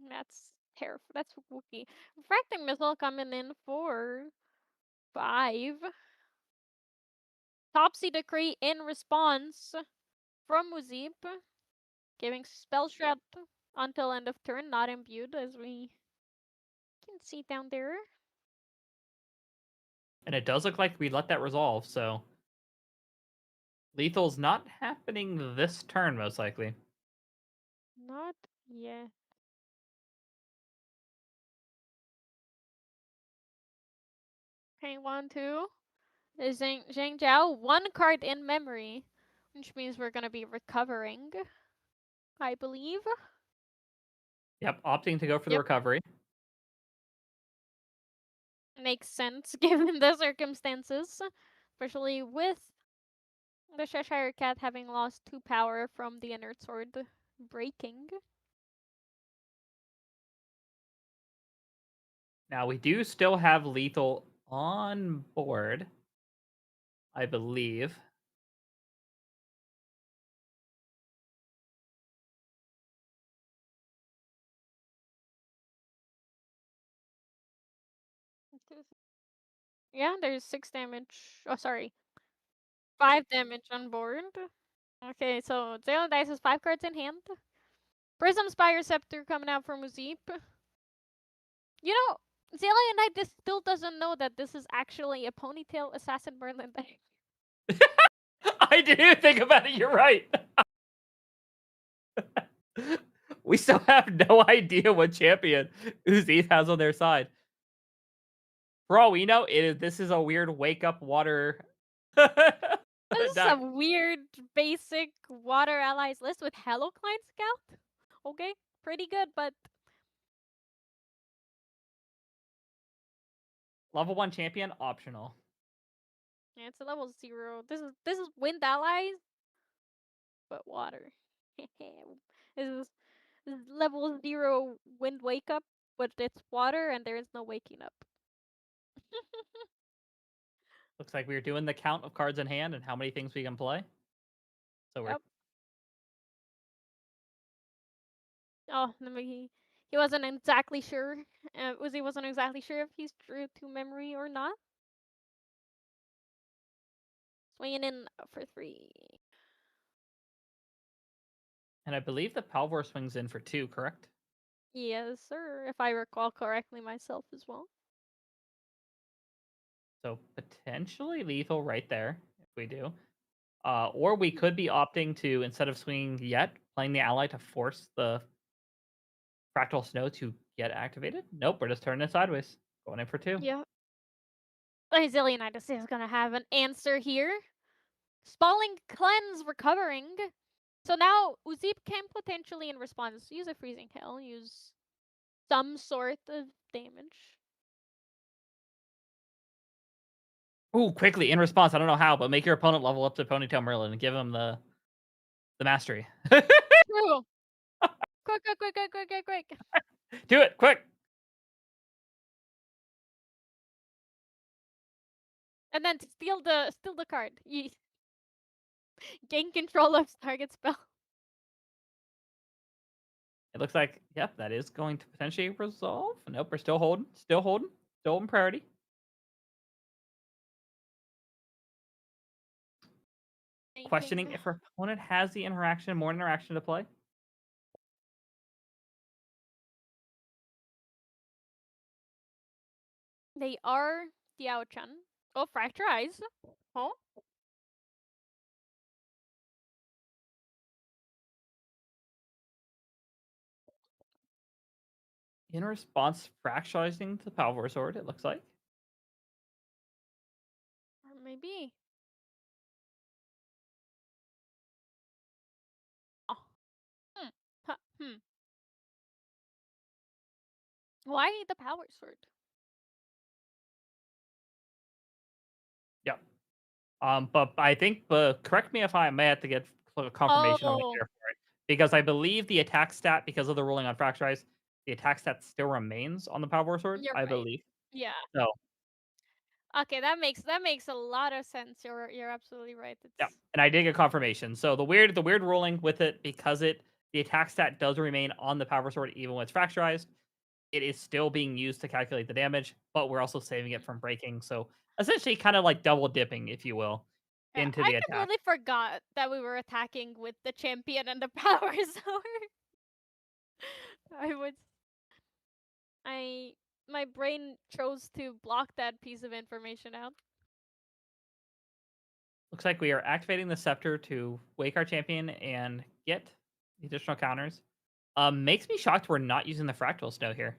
That's terrible. That's spooky. Refracting Missile coming in for 5. Topsy Decree in response from Muzip. Giving Spell Shroud until end of turn, not imbued, as we can see down there. And it does look like we let that resolve, so lethal's not happening this turn, most likely. Not yet. Okay, 1, 2. Zhang Jiao, 1 card in memory, which means we're gonna be recovering, I believe. Yep, opting to go for the Yep. recovery. Makes sense given the circumstances, especially with the Cheshire Cat having lost 2 power from the inert sword breaking. Now, we do still have lethal on board, I believe. Yeah, there's 6 damage. Oh, sorry. 5 damage on board. Okay, so Zero Dice has 5 cards in hand. Prism Spire Scepter coming out from Uzip. You know, Zillion Knight this still doesn't know that this is actually a Ponytail Assassin Merlin deck. I didn't think about it, you're right. We still have no idea what champion Uzith has on their side. For all we know, this is a weird wake up water. This is deck. a weird basic Water Allies list with Hello Client Scout. Okay, pretty good, but Level 1 champion, optional. yeah, it's a level 0. This is Wind Allies, but water. This is level 0 Wind Wake Up, but it's water and there is no waking up. Looks like we're doing the count of cards in hand and how many things we can play. So we're Yep. Oh, he wasn't exactly sure. Uzi wasn't exactly sure if he's true to memory or not. Swinging in for 3. and I believe the Palvor swings in for 2, correct? Yes, sir. If I recall correctly myself as well. So potentially lethal right there if we do. Or we could be opting to, instead of swinging yet, playing the ally to force the Fractal Snow to get activated. Nope, we're just turning it sideways. Going in for 2. Yeah. Zillionitis is gonna have an answer here. Spalling Cleanse recovering. So now Uzip can potentially, in response, use a Freezing Hail, use some sort of damage. Ooh, quickly, in response, I don't know how, but make your opponent level up to Ponytail Merlin and give him the mastery. True. Quick, quick, quick, quick, quick, quick, quick. Do it, quick! And then steal the card. Gain control of target spell. It looks like, yep, that is going to potentially resolve. Nope, we're still holding. Still holding. Still holding priority. Questioning if her opponent has the more interaction to play. They are Diao-chan. Oh, Fracture Eyes. Oh. In response, fractionalizing the Palvor Sword, it looks like. Or maybe. Oh. Why the Power Sword? Yep. But I think, correct me if I may have to get confirmation on it Oh. here for it. Because I believe the attack stat, because of the ruling on Fracturize, the attack stat still remains on the Palvor Sword, You're I right. believe. Yeah. So, Okay, that makes a lot of sense. You're absolutely right. yeah, It's and I did get confirmation. So the weird ruling with it, because the attack stat does remain on the Power Sword even when it's fracturized, it is still being used to calculate the damage, but we're also saving it from breaking. So essentially, kind of like double dipping, if you will, yeah, into I the attack. completely forgot that we were attacking with the champion and the Power Sword. I would my brain chose to block that piece of information out. Looks like we are activating the scepter to wake our champion and get the additional counters. Makes me shocked we're not using the fractal snow here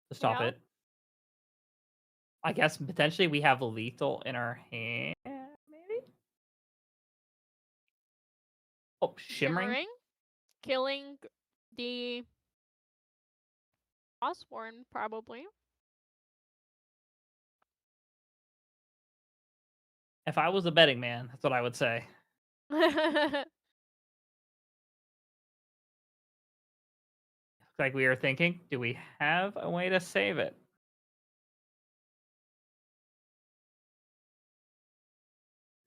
to stop Yeah. it. I guess potentially we have lethal in our hand, maybe? Oh, shimmering? Killing the Osborne, probably. If I was a betting man, that's what I would say. Looks like we are thinking, do we have a way to save it?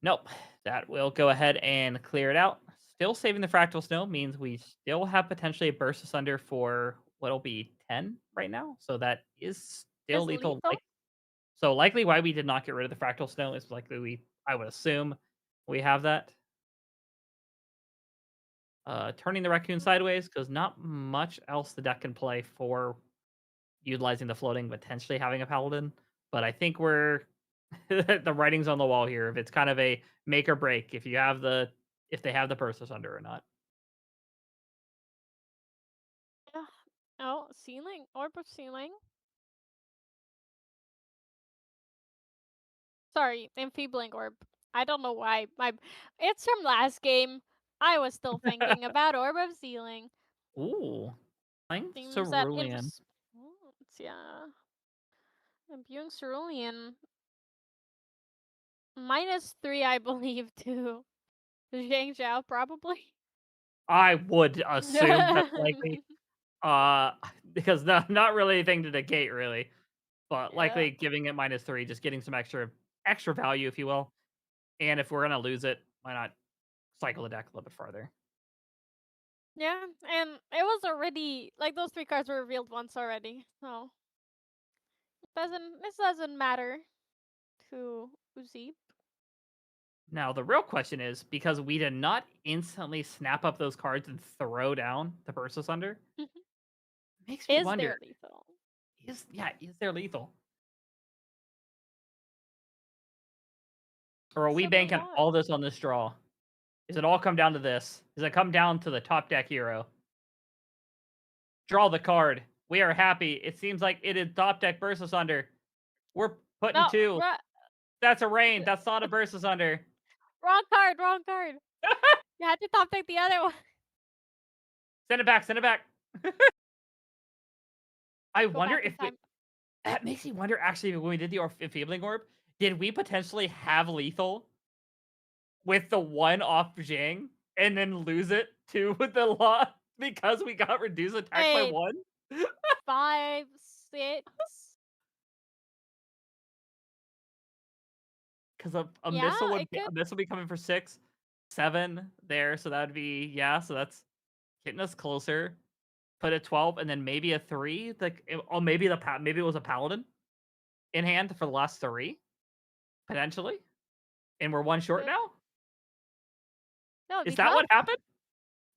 Nope. That will go ahead and clear it out. Still saving the fractal snow means we still have potentially a burst asunder for what'll be 10 right now. So that is still Is lethal. lethal? So likely why we did not get rid of the fractal snow is likely I would assume we have that. Turning the raccoon sideways because not much else the deck can play for utilizing the floating, potentially having a paladin. But I think we're the writing's on the wall here. If it's kind of a make or break, if they have the Persis under or not. Yeah. Oh, ceiling. Orb of ceiling. Sorry, enfeebling orb. I don't know why. It's from last game. I was still thinking about Orb of Ceiling. Ooh, playing Seems that Cerulean. yeah. Imbuing Cerulean. -3, I believe, to Zhang Zhao, probably. I would assume that's likely. Because not really anything to negate really, but Yeah. likely giving it -3, just getting some extra extra value, if you will. And if we're gonna lose it, why not cycle the deck a little bit farther? Yeah, and it was already like those 3 cards were revealed once already, so this doesn't matter to Uzi. Now the real question is, because we did not instantly snap up those cards and throw down the Burst Asunder, makes me Is wonder: there lethal? is there lethal, or are we Possibly banking not. all this on this draw? Does it all come down to this? Does it come down to the top deck hero? Draw the card. We are happy. It seems like it is top deck Burst Asunder. We're putting No, 2. That's a rain. That's not a Burst Asunder. wrong card, wrong card. You had to top deck the other one. Send it back. Send it back. I Go wonder back in if we, time. that makes me wonder. Actually, when we did the Enfeebling Orb, did we potentially have lethal with the one off Jing and then lose it to the lot because we got reduced attack by Wait. 1? 5, 6. Because a Yeah, missile would it could. be coming for 6, 7 there, so that would be, yeah. So that's getting us closer. Put a 12 and then maybe a 3. Like, or maybe maybe it was a paladin in hand for the last 3 potentially, and we're 1 short Could. now. That would Is be that tough. what happened?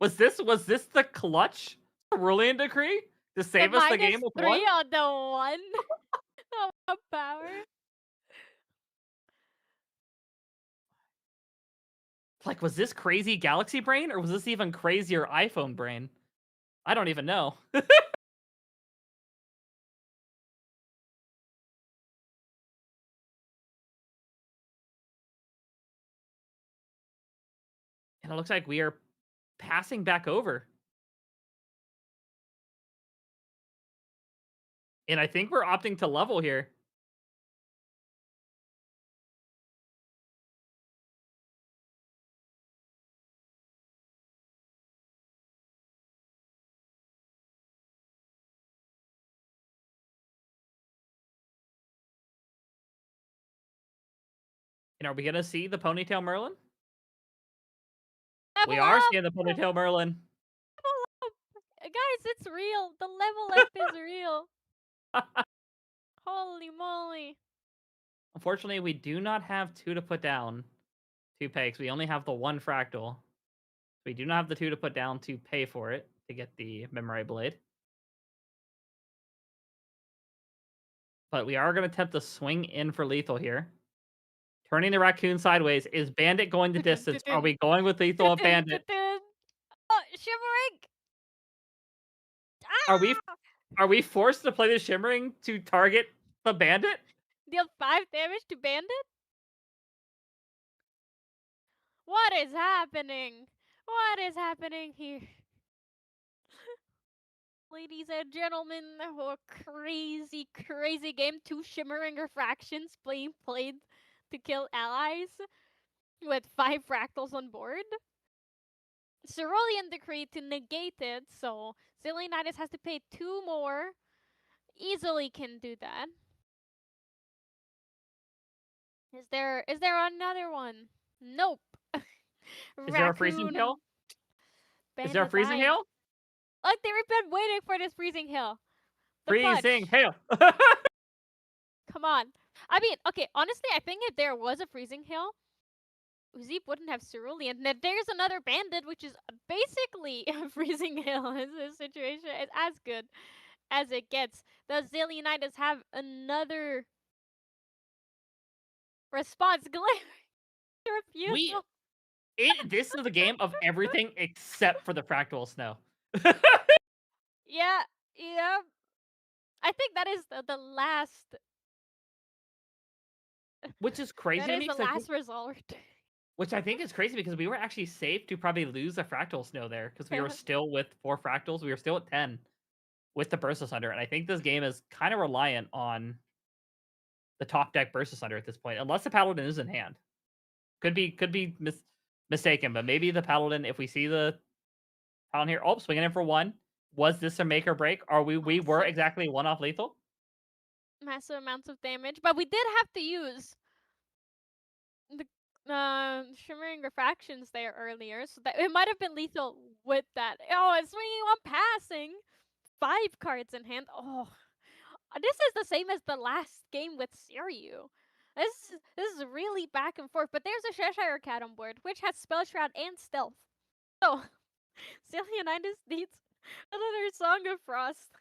Was this the clutch Cerulean Decree to save us the game with 3 1? on the 1. No power. Like, was this crazy Galaxy brain or was this even crazier iPhone brain? I don't even know. And it looks like we are passing back over. And I think we're opting to level here. And are we going to see the Ponytail Merlin? We Level are up! seeing the Ponytail Merlin. Level up! Guys, it's real. The level up is real. Holy moly. Unfortunately, we do not have 2 to put down to pay, because we only have the 1 fractal. We do not have the 2 to put down to pay for it to get the Memory Blade. But we are going to attempt to swing in for lethal here. Turning the raccoon sideways. Is Bandit going the distance? Are we going with lethal of Bandit? Oh, shimmering! Are we forced to play the Shimmering to target the Bandit? Deal 5 damage to Bandit? What is happening? What is happening here? Ladies and gentlemen, a crazy, crazy game. 2 shimmering refractions being played to kill allies with 5 fractals on board. Cerulean Decree to negate it, so Zillionitis has to pay 2 more. Easily can do that. Is there another one? Nope. Is there a freezing hail? Is there a freezing hail? Like, they've been waiting for this freezing hail. The Freezing clutch. hail. Come on. I mean, okay, honestly, I think if there was a freezing hail, Uzeep wouldn't have Cerulean. Then there's another bandit, which is basically a freezing hail in this situation. It's as good as it gets. The Zillionitis have another response. Refusal. This is a game of everything except for the Fractal Snow. Yeah, yeah. I think that is the last. Which is crazy That to is me. the 'Cause last resort. which I think is crazy because we were actually safe to probably lose a Fractal Snow there because we were still with 4 Fractals. We were still at 10 with the Burst Asunder. And I think this game is kind of reliant on the top deck Burst Asunder at this point, unless the Paladin is in hand. Could be mistaken, but maybe the Paladin, if we see the Paladin here, oh, swinging in for 1. Was this a make or break? Are we were exactly 1 off lethal? Massive amounts of damage, but we did have to use shimmering refractions there earlier, so that it might have been lethal with that. Oh, it's swinging on passing. 5 cards in hand. Oh, this is the same as the last game with Siryu. This is really back and forth. But there's a Cheshire Cat on board, which has Spell Shroud and Stealth. So, Celianitis needs another Song of Frost.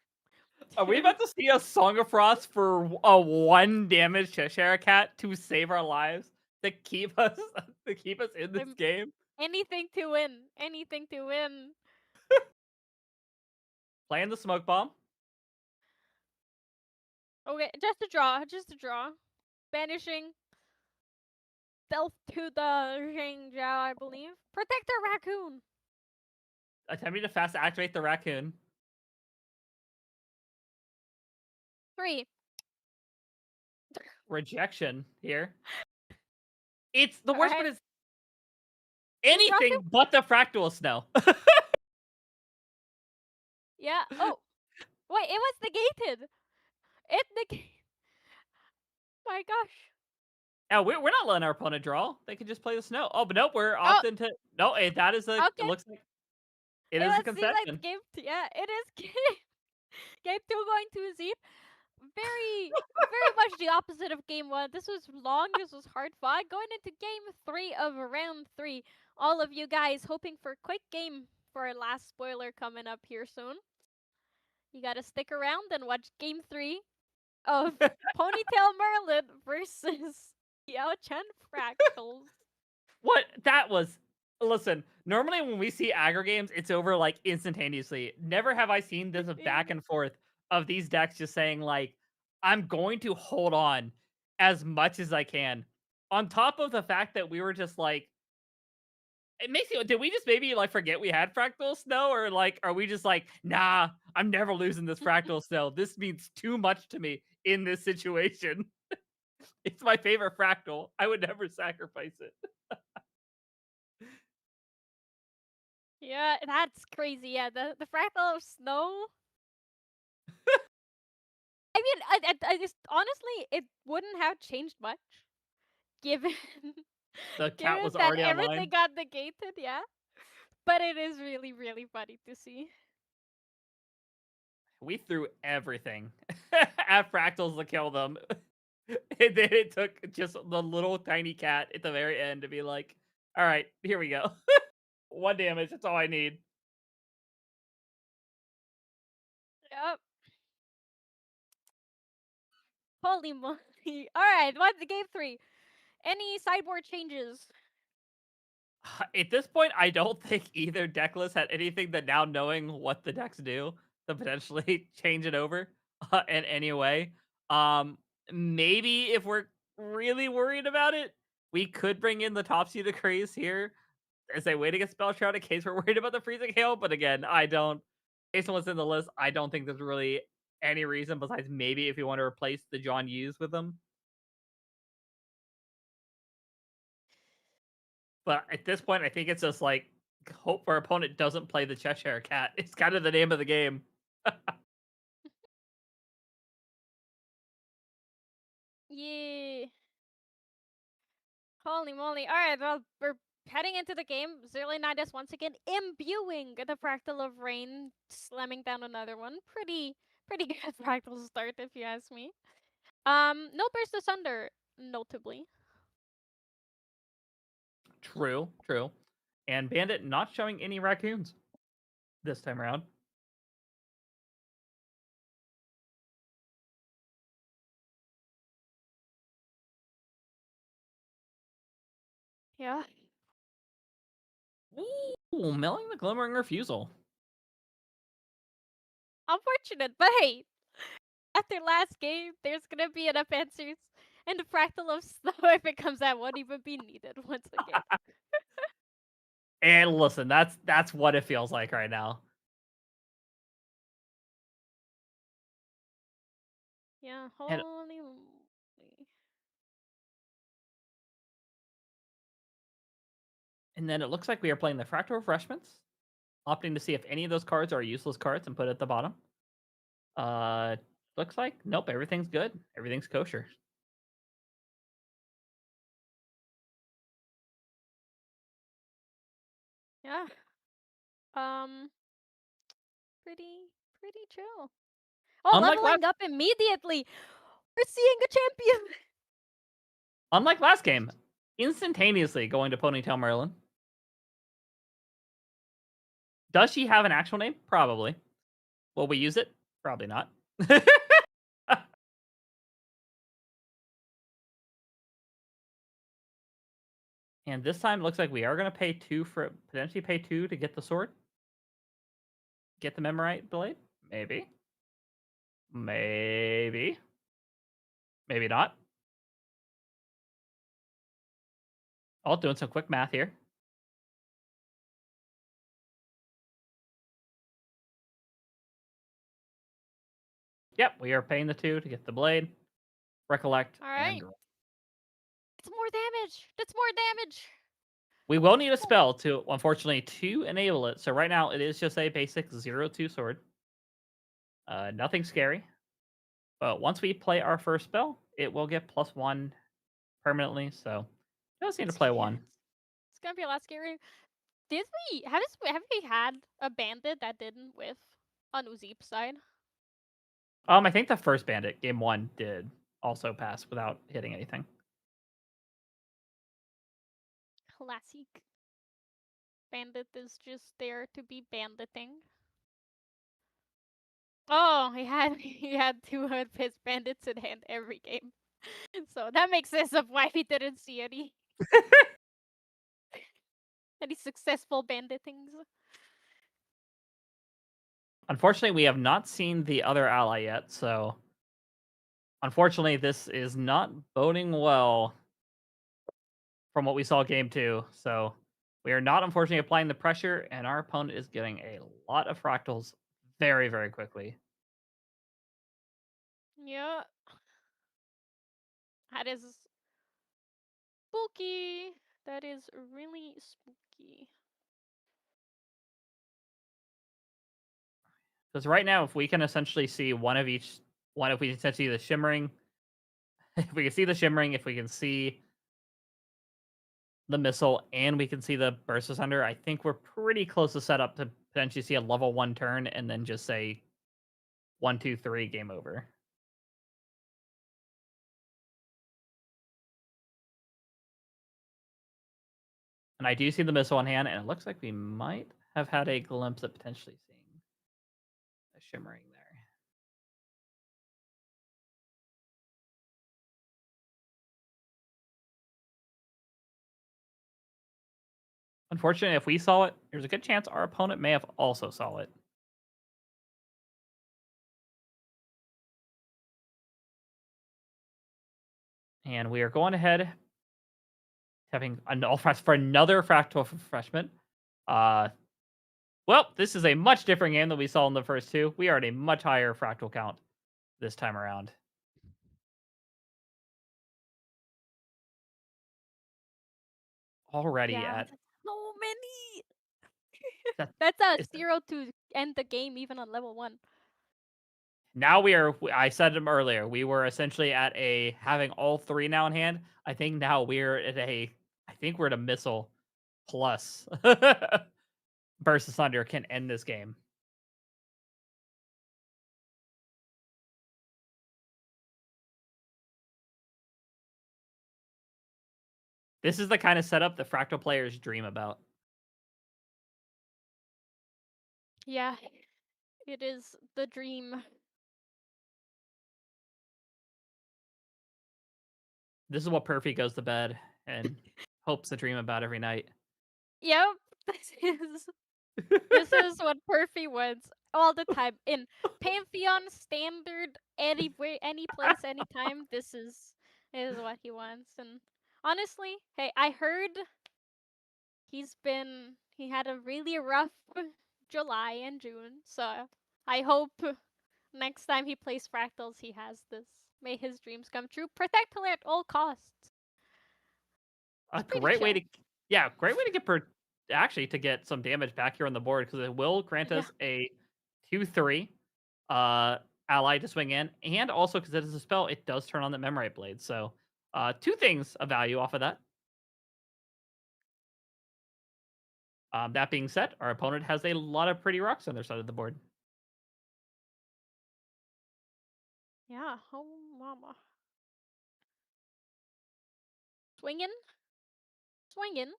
Are we about to see a Song of Frost for a 1 damage Cheshire Cat to save our lives? To keep us in this game? Anything to win. Anything to win. Playing the smoke bomb. Okay, just a draw. Just a draw. Banishing Stealth to the Zhang Jiao, I believe. Protect the raccoon. Attempting to fast activate the raccoon. 3. Rejection here. It's the worst part Alright. is anything but the fractal snow. Yeah. Oh. Wait, it was negated. It negated. My gosh. Yeah, we're not letting our opponent draw. They can just play the snow. Oh, but nope, we're opting to no. That is a. It Okay. looks like it is a Seems like concession. game yeah, it is game 2 going to Zeep. Very much the opposite of game 1. This was long, this was hard fought. Going into game 3 of round 3. All of you guys hoping for a quick game for our last spoiler coming up here soon. You gotta stick around and watch game 3 of Ponytail Merlin versus Yao Chen Fractals. What that was. Listen, normally when we see aggro games, it's over like instantaneously. Never have I seen this back and forth of these decks just saying like, I'm going to hold on as much as I can. On top of the fact that we were just like, it makes you. Did we just maybe like forget we had fractal snow, or like, are we just like, nah, I'm never losing this fractal snow. This means too much to me in this situation. It's my favorite fractal. I would never sacrifice it. Yeah, that's crazy. Yeah, the fractal of snow. I mean, I just honestly, it wouldn't have changed much, given The cat given was that already everything online. got negated. Yeah, but it is really funny to see. We threw everything at fractals to kill them. And then it took just the little tiny cat at the very end to be like, all right, here we go. 1 damage, that's all I need. Yep. Holy moly! All right, what's the game 3? Any sideboard changes? At this point, I don't think either deck list had anything that now knowing what the decks do to potentially change it over in any way. Maybe if we're really worried about it, we could bring in the Topsy Decrees here as a way to get Spell Shroud in case we're worried about the Freezing Hail. But again, I don't. Based on what's in the list, I don't think there's really any reason besides maybe if you want to replace the John Hughes with them. But at this point, I think it's just like hope our opponent doesn't play the Cheshire Cat. It's kind of the name of the game. Yeah. Holy moly! All right, well, we're heading into the game. Zerlinitis once again imbuing the Fractal of Rain, slamming down another one. Pretty good Fractal start, if you ask me. No Burst Asunder, notably. True, true. And Bandit not showing any raccoons this time around. Yeah. Ooh, Melling the Glimmering Refusal. Unfortunate, but hey, after last game, there's gonna be enough answers, and the Fractal of Snow, if it comes out, won't even be needed once again. And listen, that's what it feels like right now. Yeah, And, holy moly. and then it looks like we are playing the Fractal Refreshments, opting to see if any of those cards are useless cards and put it at the bottom. Looks like nope, everything's good. Everything's kosher. Yeah. Um, pretty chill. Oh, Unlike last, leveling up immediately. We're seeing a champion. unlike last game, instantaneously going to Ponytail Merlin. Does she have an actual name? Probably. Will we use it? Probably not. And this time, it looks like we are going to pay 2 for potentially pay 2 to get the sword. Get the Memorite blade? Maybe. Maybe. Maybe not. Oh, doing some quick math here. Yep, we are paying the 2 to get the blade, recollect, All and right. It's more damage. That's more damage. we will need a spell to, unfortunately, to enable it. So right now, it is just a basic 0-2 sword. Nothing scary. But once we play our first spell, it will get +1 permanently. So just need to play one. It's gonna be a lot scarier. Did we have we had a bandit that didn't whiff on Uzip's side? I think the first bandit, game 1, did also pass without hitting anything. Classic. Bandit is just there to be banditing. Oh, he had 2 of his bandits in hand every game. So that makes sense of why we didn't see any successful banditings. Unfortunately, we have not seen the other ally yet, so unfortunately, this is not boding well from what we saw game 2. So we are not, unfortunately, applying the pressure, and our opponent is getting a lot of fractals very, very quickly. Yeah. That is spooky. That is really spooky. Because right now, if we can essentially see one of each, if we essentially see the shimmering, if we can see the shimmering, if we can see the missile, and we can see the burst asunder, I think we're pretty close to set up to potentially see a level 1 turn and then just say 1, 2, 3, game over. And I do see the missile in hand, and it looks like we might have had a glimpse at potentially seeing a shimmering there. Unfortunately, if we saw it, there's a good chance our opponent may have also saw it. And we are going ahead, having an all for another fractal refreshment. Well, this is a much different game than we saw in the first 2. We are at a much higher fractal count this time around. Already at so many. that, That's a is- 0 to end the game even on level 1. now we are. I said them earlier. We were essentially at a having all 3 now in hand. I think now we're at a. I think we're at a missile plus. Burst Asunder can end this game. This is the kind of setup that Fractal players dream about. Yeah. It is the dream. This is what Perfy goes to bed and hopes to dream about every night. Yep. This is what Perfy wants all the time. In Pantheon, Standard, anywhere, any place, anytime, this is what he wants. And honestly, hey, I heard he had a really rough July and June, so I hope next time he plays Fractals he has this. May his dreams come true. Protect her at all costs. A pretty great way chill. to great way to get actually to get some damage back here on the board, because it will grant Yeah. us a 2/3 ally to swing in, and also because it is a spell, it does turn on the Memorite Blade. So 2 things of value off of that. That being said, our opponent has a lot of pretty rocks on their side of the board. Yeah. Oh, mama. Swinging, swinging.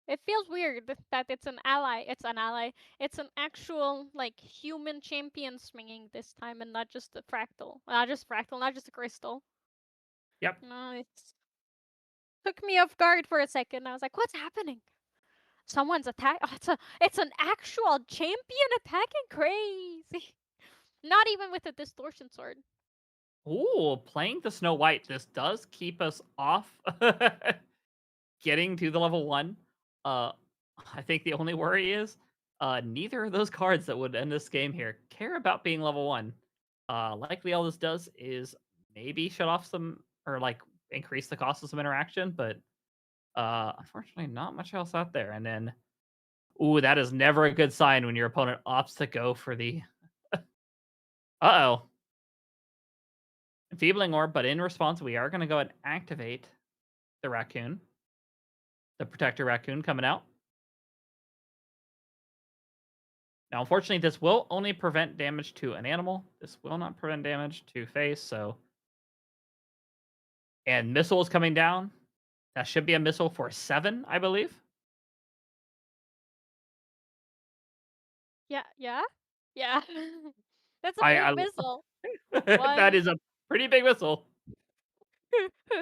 It feels weird that it's an ally. It's an ally. It's an actual like human champion swinging this time, and not just a fractal. Not just fractal. Not just a crystal. Yep. No, it's took me off guard for a second. I was like, "What's happening? Someone's attack. Oh, it's an actual champion attacking. Crazy. Not even with a distortion sword. Ooh, playing the Snow White. This does keep us off getting to the level 1. Uh, I think the only worry is neither of those cards that would end this game here care about being level 1. Likely all this does is maybe shut off some or like increase the cost of some interaction, but unfortunately not much else out there. And then, ooh, that is never a good sign when your opponent opts to go for the uh-oh. Enfeebling Orb, but in response, we are going to go and activate the Raccoon. The Protector Raccoon coming out. Now, unfortunately, this will only prevent damage to an animal. This will not prevent damage to face, so... And Missile is coming down. That should be a Missile for 7, I believe. Yeah, yeah, yeah. That's a I big missile. that One. is a pretty big Missile.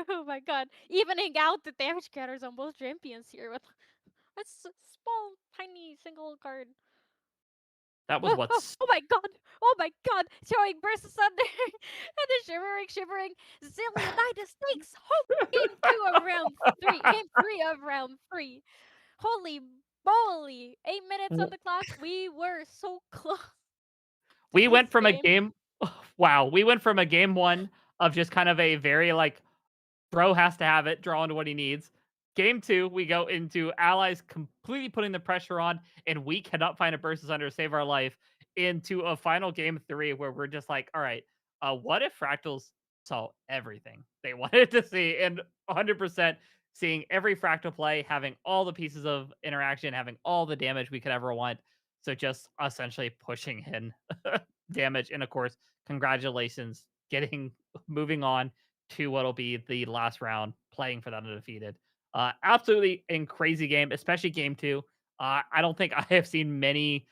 Oh my god. Evening out the damage counters on both champions here with that's a small, tiny single card. That was what's... Oh my god! Oh my god! Showing Burst Asunder and the shivering Zillionitis takes home game 2 of round 3. Game 3 of round 3. Holy moly! 8 minutes on the clock. We were so close. We went This from a game. game... Wow, we went from a game 1 of just kind of a very, like, bro has to have it, draw into what he needs. Game 2, we go into allies completely putting the pressure on, and we cannot find a Burst Asunder to save our life, into a final game 3 where we're just like, all right, what if Fractals saw everything they wanted to see? And 100% seeing every Fractal play, having all the pieces of interaction, having all the damage we could ever want. So just essentially pushing in damage. And of course, congratulations, moving on to what'll be the last round, playing for that undefeated. Absolutely in crazy game, especially game 2. I don't think I have seen many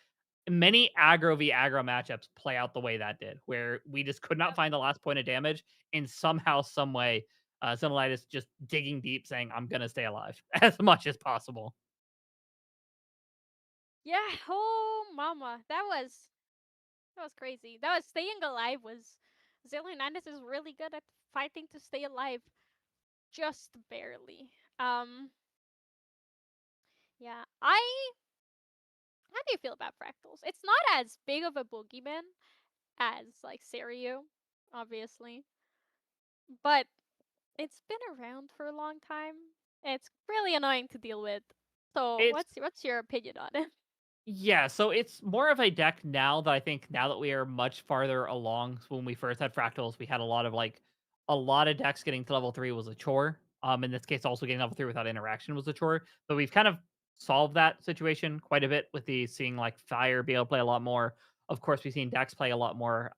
aggro v aggro matchups play out the way that did, where we just could not find the last point of damage, and somehow, some way, Xenolitis just digging deep, saying, "I'm gonna stay alive as much as possible." Yeah. Oh mama, that was crazy. That was staying alive. Was Zillionitis is really good at fighting to stay alive, just barely. Yeah. How do you feel about fractals? It's not as big of a boogeyman as like Serio, obviously, but it's been around for a long time. It's really annoying to deal with. So, It's what's your opinion on it? Yeah, so it's more of a deck now that I think now that we are much farther along. So when we first had fractals, we had a lot of decks getting to level 3 was a chore. In this case, also getting level 3 without interaction was a chore. But we've kind of solved that situation quite a bit with the seeing like Fire be able to play a lot more. Of course, we've seen decks play a lot more,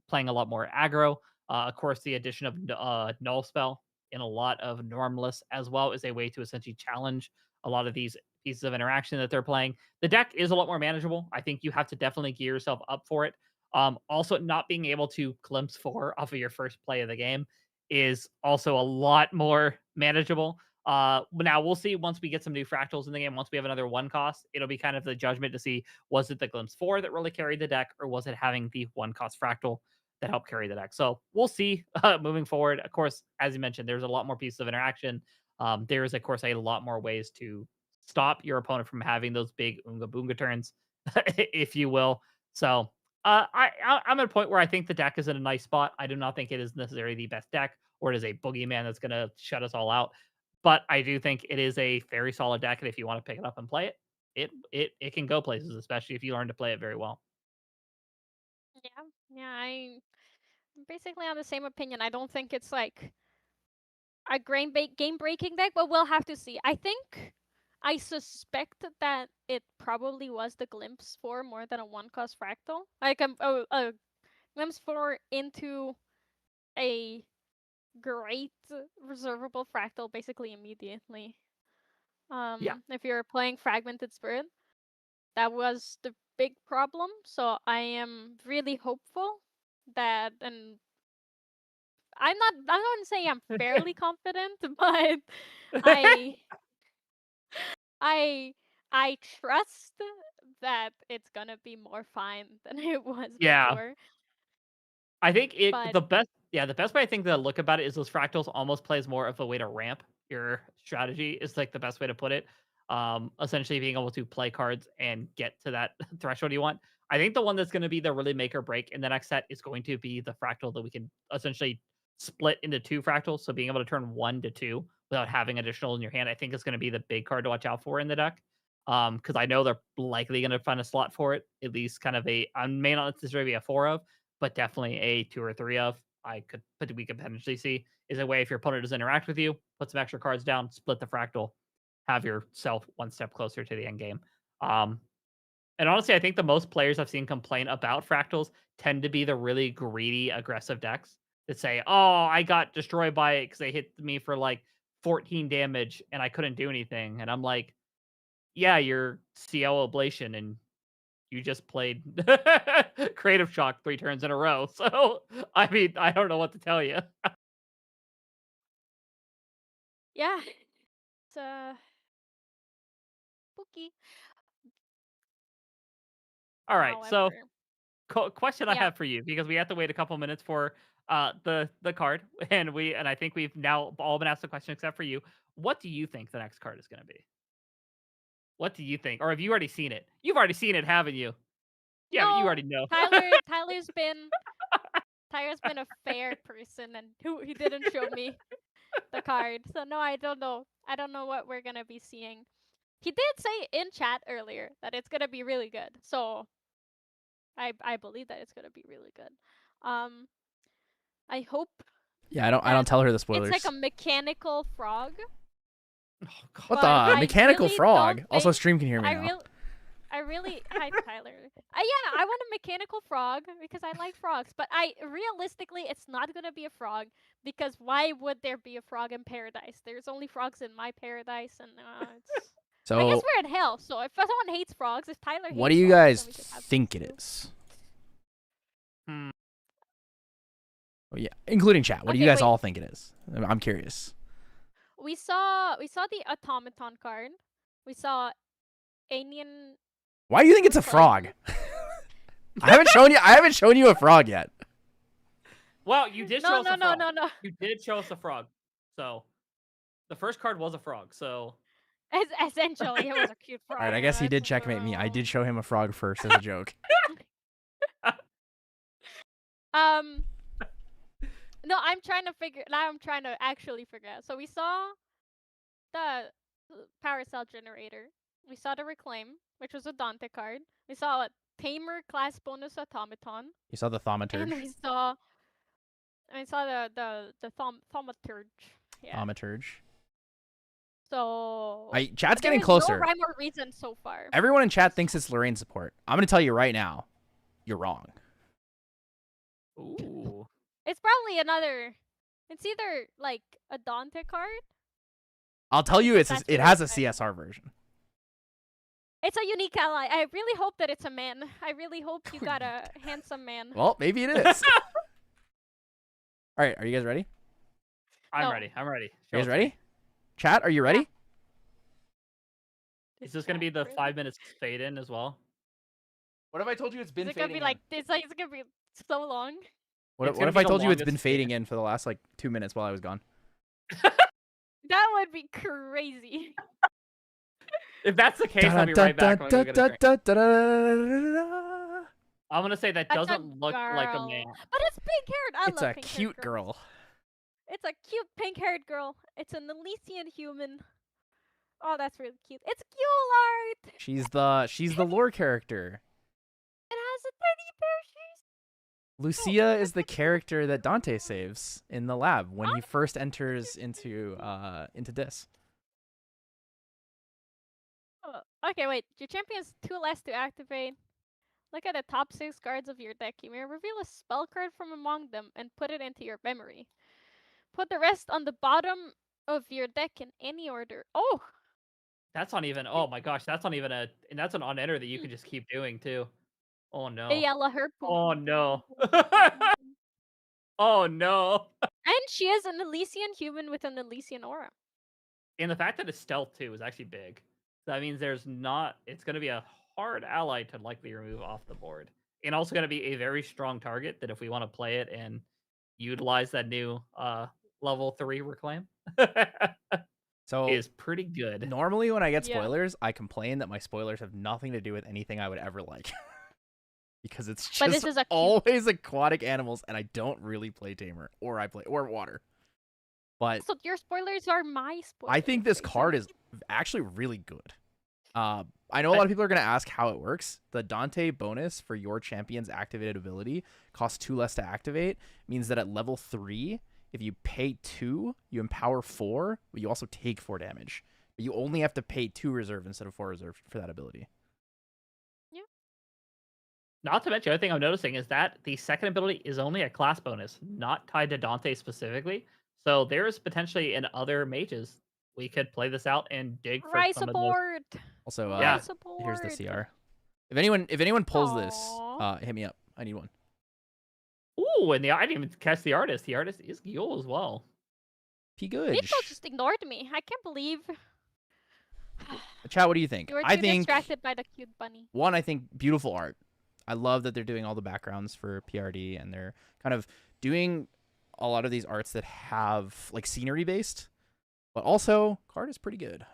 playing a lot more aggro. Of course, the addition of Null Spell in a lot of Normalists as well is a way to essentially challenge a lot of these pieces of interaction that they're playing. The deck is a lot more manageable. I think you have to definitely gear yourself up for it. Also, not being able to glimpse 4 off of your first play of the game is also a lot more manageable. But now we'll see once we get some new fractals in the game. Once we have another 1 cost, it'll be kind of the judgment to see, was it the glimpse 4 that really carried the deck, or was it having the 1 cost fractal that helped carry the deck? So we'll see moving forward. Of course, as you mentioned, there's a lot more pieces of interaction. There is, of course, a lot more ways to stop your opponent from having those big Unga Boonga turns, if you will. So I'm at a point where I think the deck is in a nice spot. I do not think it is necessarily the best deck, or it is a boogeyman that's going to shut us all out. But I do think it is a very solid deck, and if you want to pick it up and play it, it can go places, especially if you learn to play it very well. Yeah, yeah, I'm basically on the same opinion. I don't think it's like a game breaking deck, but we'll have to see. I think I suspect that it probably was the glimpse for more than a 1-cost fractal. Like a glimpse for into a great reservable fractal basically immediately. If you're playing Fragmented Spirit, that was the big problem. So I am really hopeful that, and I'm not gonna say I'm fairly confident, but I I I trust that it's gonna be more fine than it was Yeah. before. I think But the best way I think to look about it is those fractals almost plays more of a way to ramp your strategy is like the best way to put it. Essentially being able to play cards and get to that threshold you want. I think the one that's going to be the really make or break in the next set is going to be the fractal that we can essentially split into 2 fractals. So being able to turn 1 to 2 without having additional in your hand, I think is going to be the big card to watch out for in the deck. Because I know they're likely going to find a slot for it, at least kind of I may not necessarily be a 4 of, but definitely a 2 or 3 of. We could potentially see is a way if your opponent does interact with you, put some extra cards down, split the fractal, have yourself one step closer to the end game. And honestly, I think the most players I've seen complain about fractals tend to be the really greedy, aggressive decks that say, "Oh, I got destroyed by it because they hit me for like 14 damage and I couldn't do anything." And I'm like, "Yeah, you're CL Ablation and you just played Creative Shock 3 turns in a row." So, I mean, I don't know what to tell you. yeah, it's spooky. All right, so However, question I yeah, have for you because we have to wait a couple minutes for the card, and I think we've now all been asked the question except for you. What do you think the next card is going to be? What do you think, or have you already seen it? You've already seen it, haven't you? Yeah, you no, already know. Tyler's been a fair person and he didn't show me the card. So no, I don't know. I don't know what we're gonna be seeing. He did say in chat earlier that it's gonna be really good. So I believe that it's gonna be really good. Um, I hope Yeah, I don't that tell her the it's like spoilers. a mechanical frog. Oh, God. What But the I mechanical really frog? don't Also, think stream can hear me I now. really hi Tyler. Yeah, I want a mechanical frog because I like frogs. But realistically, it's not gonna be a frog because why would there be a frog in paradise? There's only frogs in my paradise, and it's. I guess So, we're in hell. So if someone hates frogs, if Tyler what hates do you frogs, guys then we should have think frogs it too. is? Hmm. Oh, yeah, including chat. What do you Okay, guys wait. all think it is? I'm curious. We saw the automaton card. We saw alien. Why do you think it's a frog? I haven't shown you a frog yet. Well, you did show No, us no, a no, frog. no, no. You did show us a frog. So, the first card was a frog. So, Essentially, it was a cute frog. All right, I guess he did Let's checkmate me. I go. did show him a frog first as a joke. Um. No, I'm trying to actually figure out. So we saw the power cell generator. We saw the reclaim, which was a Dante card. We saw a tamer class bonus automaton, You saw the and thaumaturge. we saw the thaumaturge. Yeah. Thaumaturge. So Chat's there getting is closer. no rhyme or reason so far. Everyone in chat thinks it's Lorraine support. I'm gonna tell you right now, you're wrong. ooh. It's probably another. It's either like a Dante card. I'll tell you, That's it really has a exciting. CSR version. It's a unique ally. I really hope that it's a man. I really hope you got a handsome man. Well, maybe it is. All right, are you guys ready? I'm No. ready. I'm ready. You Show guys it to ready? me. Chat, are you ready? Is this going to be the 5 minutes fade in as well? What if I told you it's been Is it gonna be like it's gonna be so long? What It's if gonna be I the told you it's longest been fading fade-in. in for the last like 2 minutes while I was gone? That would be crazy. If that's the case, I'll be right back. I'm gonna go get a drink. I'm going to say that That's a doesn't look like a girl. man. But it's pink haired. It's love a pink-haired cute girls. girl. It's a cute pink haired girl. It's an Elysian human. Oh, that's really cute. It's Gule art. She's the lore character. It has a teddy bear. Lucia is the character that Dante saves in the lab when he first enters into Dis. Okay, wait. Your champion has 2 less to activate. Look at the top 6 cards of your deck. You may reveal a spell card from among them and put it into your memory. Put the rest on the bottom of your deck in any order. Oh! That's not even. Oh my gosh, that's not even a. And that's an on enter that you can just keep doing too. Oh no. Ayala Herpu. Oh no. Oh no. And she is an Elysian human with an Elysian aura. And the fact that it's stealth too is actually big. That means there's not. It's going to be a hard ally to likely remove off the board, and also going to be a very strong target that if we want to play it and utilize that new level 3 reclaim, So is pretty good. normally when I get Yeah. spoilers, I complain that my spoilers have nothing to do with anything I would ever like. Because it's But this just is a cute- always aquatic animals, and I don't really play Tamer, or I play or water. But So your spoilers are my spoilers. I think this Fraser. card is actually really good. I know a lot of people are going to ask how it works. The Dante bonus for your champion's activated ability costs 2 less to activate. Means that at level 3, if you pay 2, you empower 4, but you also take 4 damage. But you only have to pay 2 reserve instead of 4 reserve for that ability. Not to mention, the other thing I'm noticing is that the second ability is only a class bonus, not tied to Dante specifically. So there's potentially in other mages we could play this out and dig for Cry some of those. support. Also, Cry Yeah. support. here's the CR. If anyone pulls this, Aw. hit me up. I need one. Ooh, and I didn't even catch the artist. The artist is Yule as well. P good. People just ignored me. I can't believe Chat, what do you think? you were too I think distracted by the cute bunny. one, I think beautiful art. I love that they're doing all the backgrounds for PRD, and they're kind of doing a lot of these arts that have like scenery based, but also card is pretty good.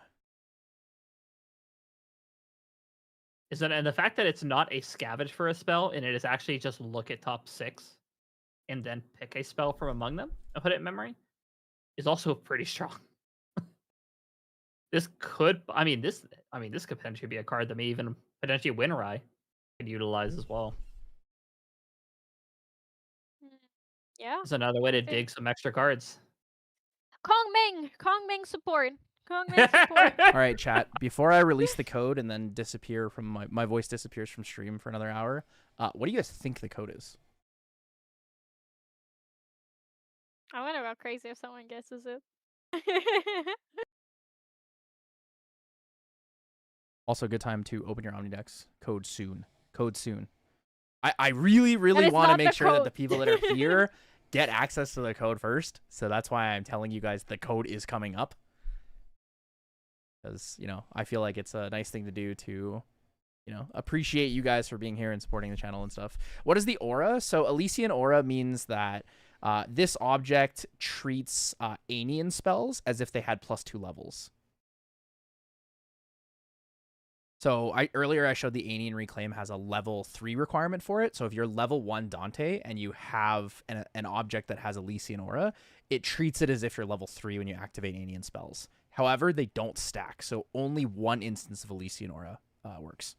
And the fact that it's not a scavenge for a spell, and it is actually just look at top 6 and then pick a spell from among them and put it in memory, is also pretty strong. This could potentially be a card that may even potentially Winrai could utilize as well. Yeah. It's another way to Okay. dig some extra cards. Kong Ming support. Kong Ming support. All right, chat. Before I release the code and then disappear from my voice disappears from stream for another hour, what do you guys think the code is? I wonder how crazy if someone guesses it. Also, a good time to open your Omnidex. Code soon. Code soon. I really, really is want to not make the sure that code. the people that are here get access to the code first. So that's why I'm telling you guys the code is coming up. Because, I feel like it's a nice thing to do to, appreciate you guys for being here and supporting the channel and stuff. What is the aura? So Elysian aura means that this object treats Anian spells as if they had +2 levels. So earlier I showed the Anian Reclaim has a level 3 requirement for it. So if you're level 1 Dante and you have an object that has Elysian aura, it treats it as if you're level 3 when you activate Anian spells. However, they don't stack, so only one instance of Elysian aura works.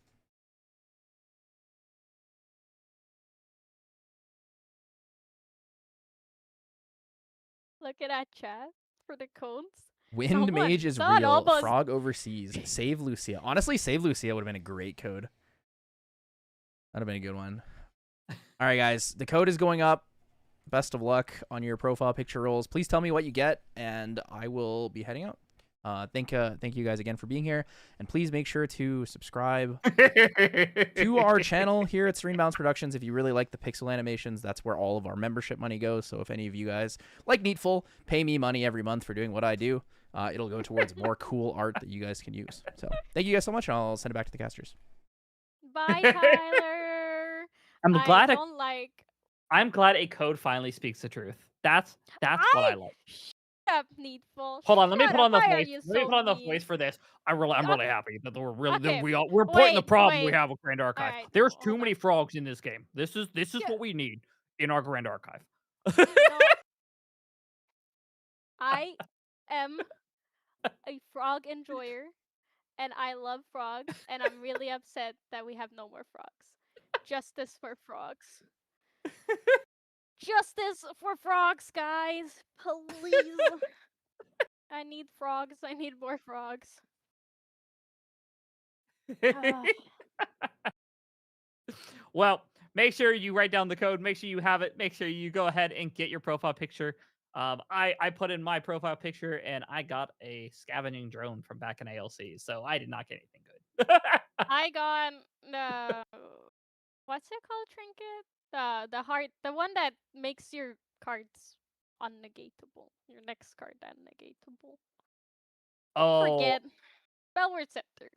Look at that chat for the codes. Wind Someone Mage is thought real. almost- Frog overseas. Save Lucia. Honestly, Save Lucia would have been a great code. That would have been a good one. All right, guys. The code is going up. Best of luck on your profile picture rolls. Please tell me what you get, and I will be heading out. Thank you guys again for being here, and please make sure to subscribe to our channel here at Serene Bounce Productions. If you really like the pixel animations, that's where all of our membership money goes. So if any of you guys, like Needful, pay me money every month for doing what I do, it'll go towards more cool art that you guys can use. So thank you guys so much, and I'll send it back to the casters. Bye, Tyler. I'm I glad. don't like. I'm glad a code finally speaks the truth. That's what I like. Shut up, Needful. Hold on, let me Shut put on the up. Why are voice. you Let me so put on the mean? voice for this. I'm really happy that we're really Okay, we're putting the wait, problem we wait. have with Grand Archive. Alright, There's too hold many on. frogs in this game. This is Yeah. what we need in our Grand Archive. No. I am a frog enjoyer, and I love frogs, and I'm really upset that we have no more frogs. Justice for frogs. Justice for frogs, guys. Please. I need frogs. I need more frogs. Ah, Well, make sure you write down the code. Make sure you have it. Make sure you go ahead and get your profile picture. I put in my profile picture and I got a scavenging drone from back in ALC, so I did not get anything good. I got the what's it called trinket? The heart, the one that makes your cards unnegatable. Your next card unnegatable. Oh, Forget Bellward Scepter.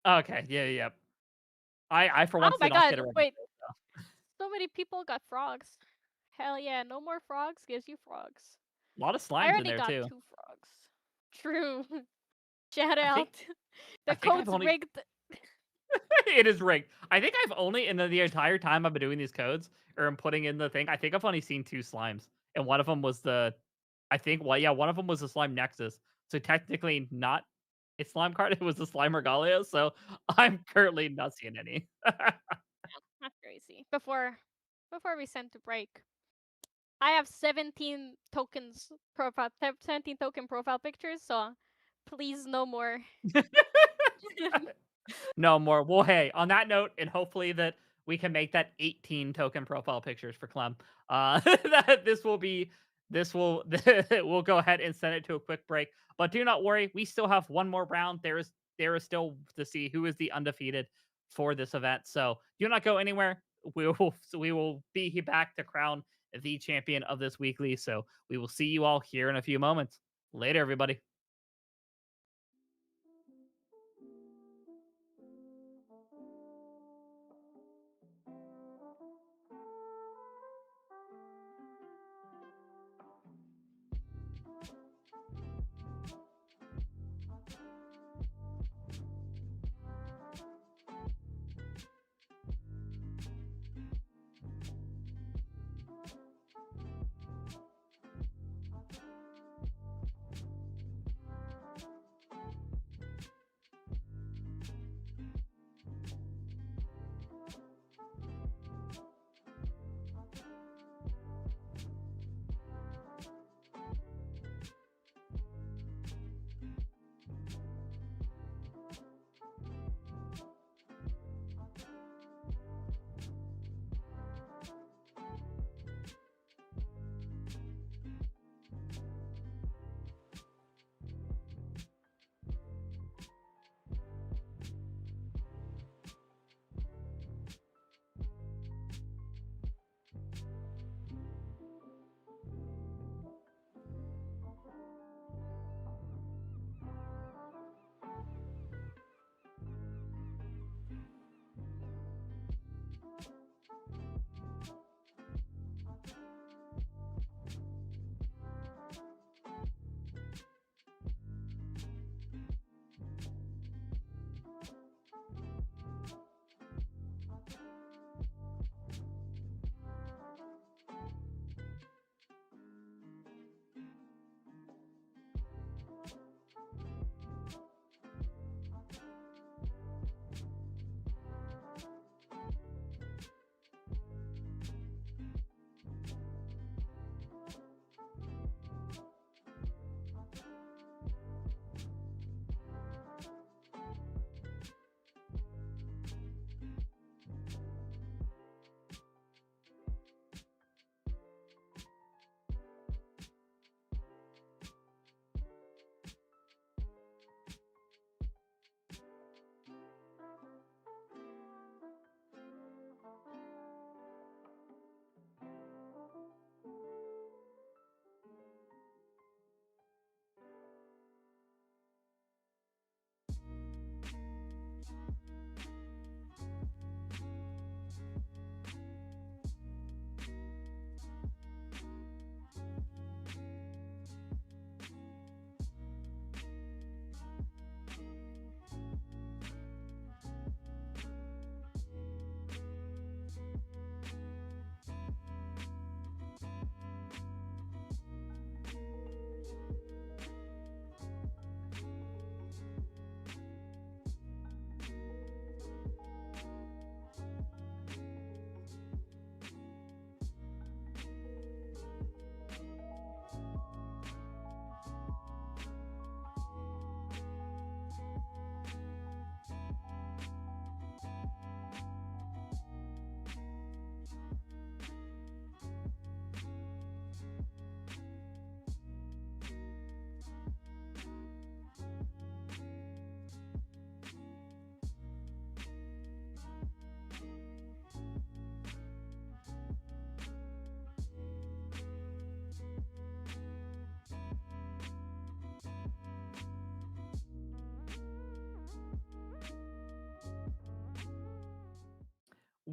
okay, yeah. I for Oh once my did not god! get a regular. Wait, so many people got frogs. Hell yeah! No more frogs gives you frogs. A lot of I slimes in already there got too. 2 frogs. True. Shout I think out. I The think I've code's only rigged. it is rigged. I think I've only in the entire time I've been doing these codes or I'm putting in the thing. I think I've only seen 2 slimes, and one of them was the. I think yeah, one of them was the slime Nexus. So technically not a slime card. It was the slime Regalia. So I'm currently not seeing any. Not crazy. Before we send to break, I have 17 tokens profile 17 token profile pictures, so please no more. No more. Well, hey, on that note, and hopefully that we can make that 18 token profile pictures for Clem. That this will we'll go ahead and send it to a quick break. But do not worry, we still have one more round. There is still to see who is the undefeated for this event. So do not go anywhere. We will be back to crown the champion of this weekly. So we will see you all here in a few moments. Later, everybody.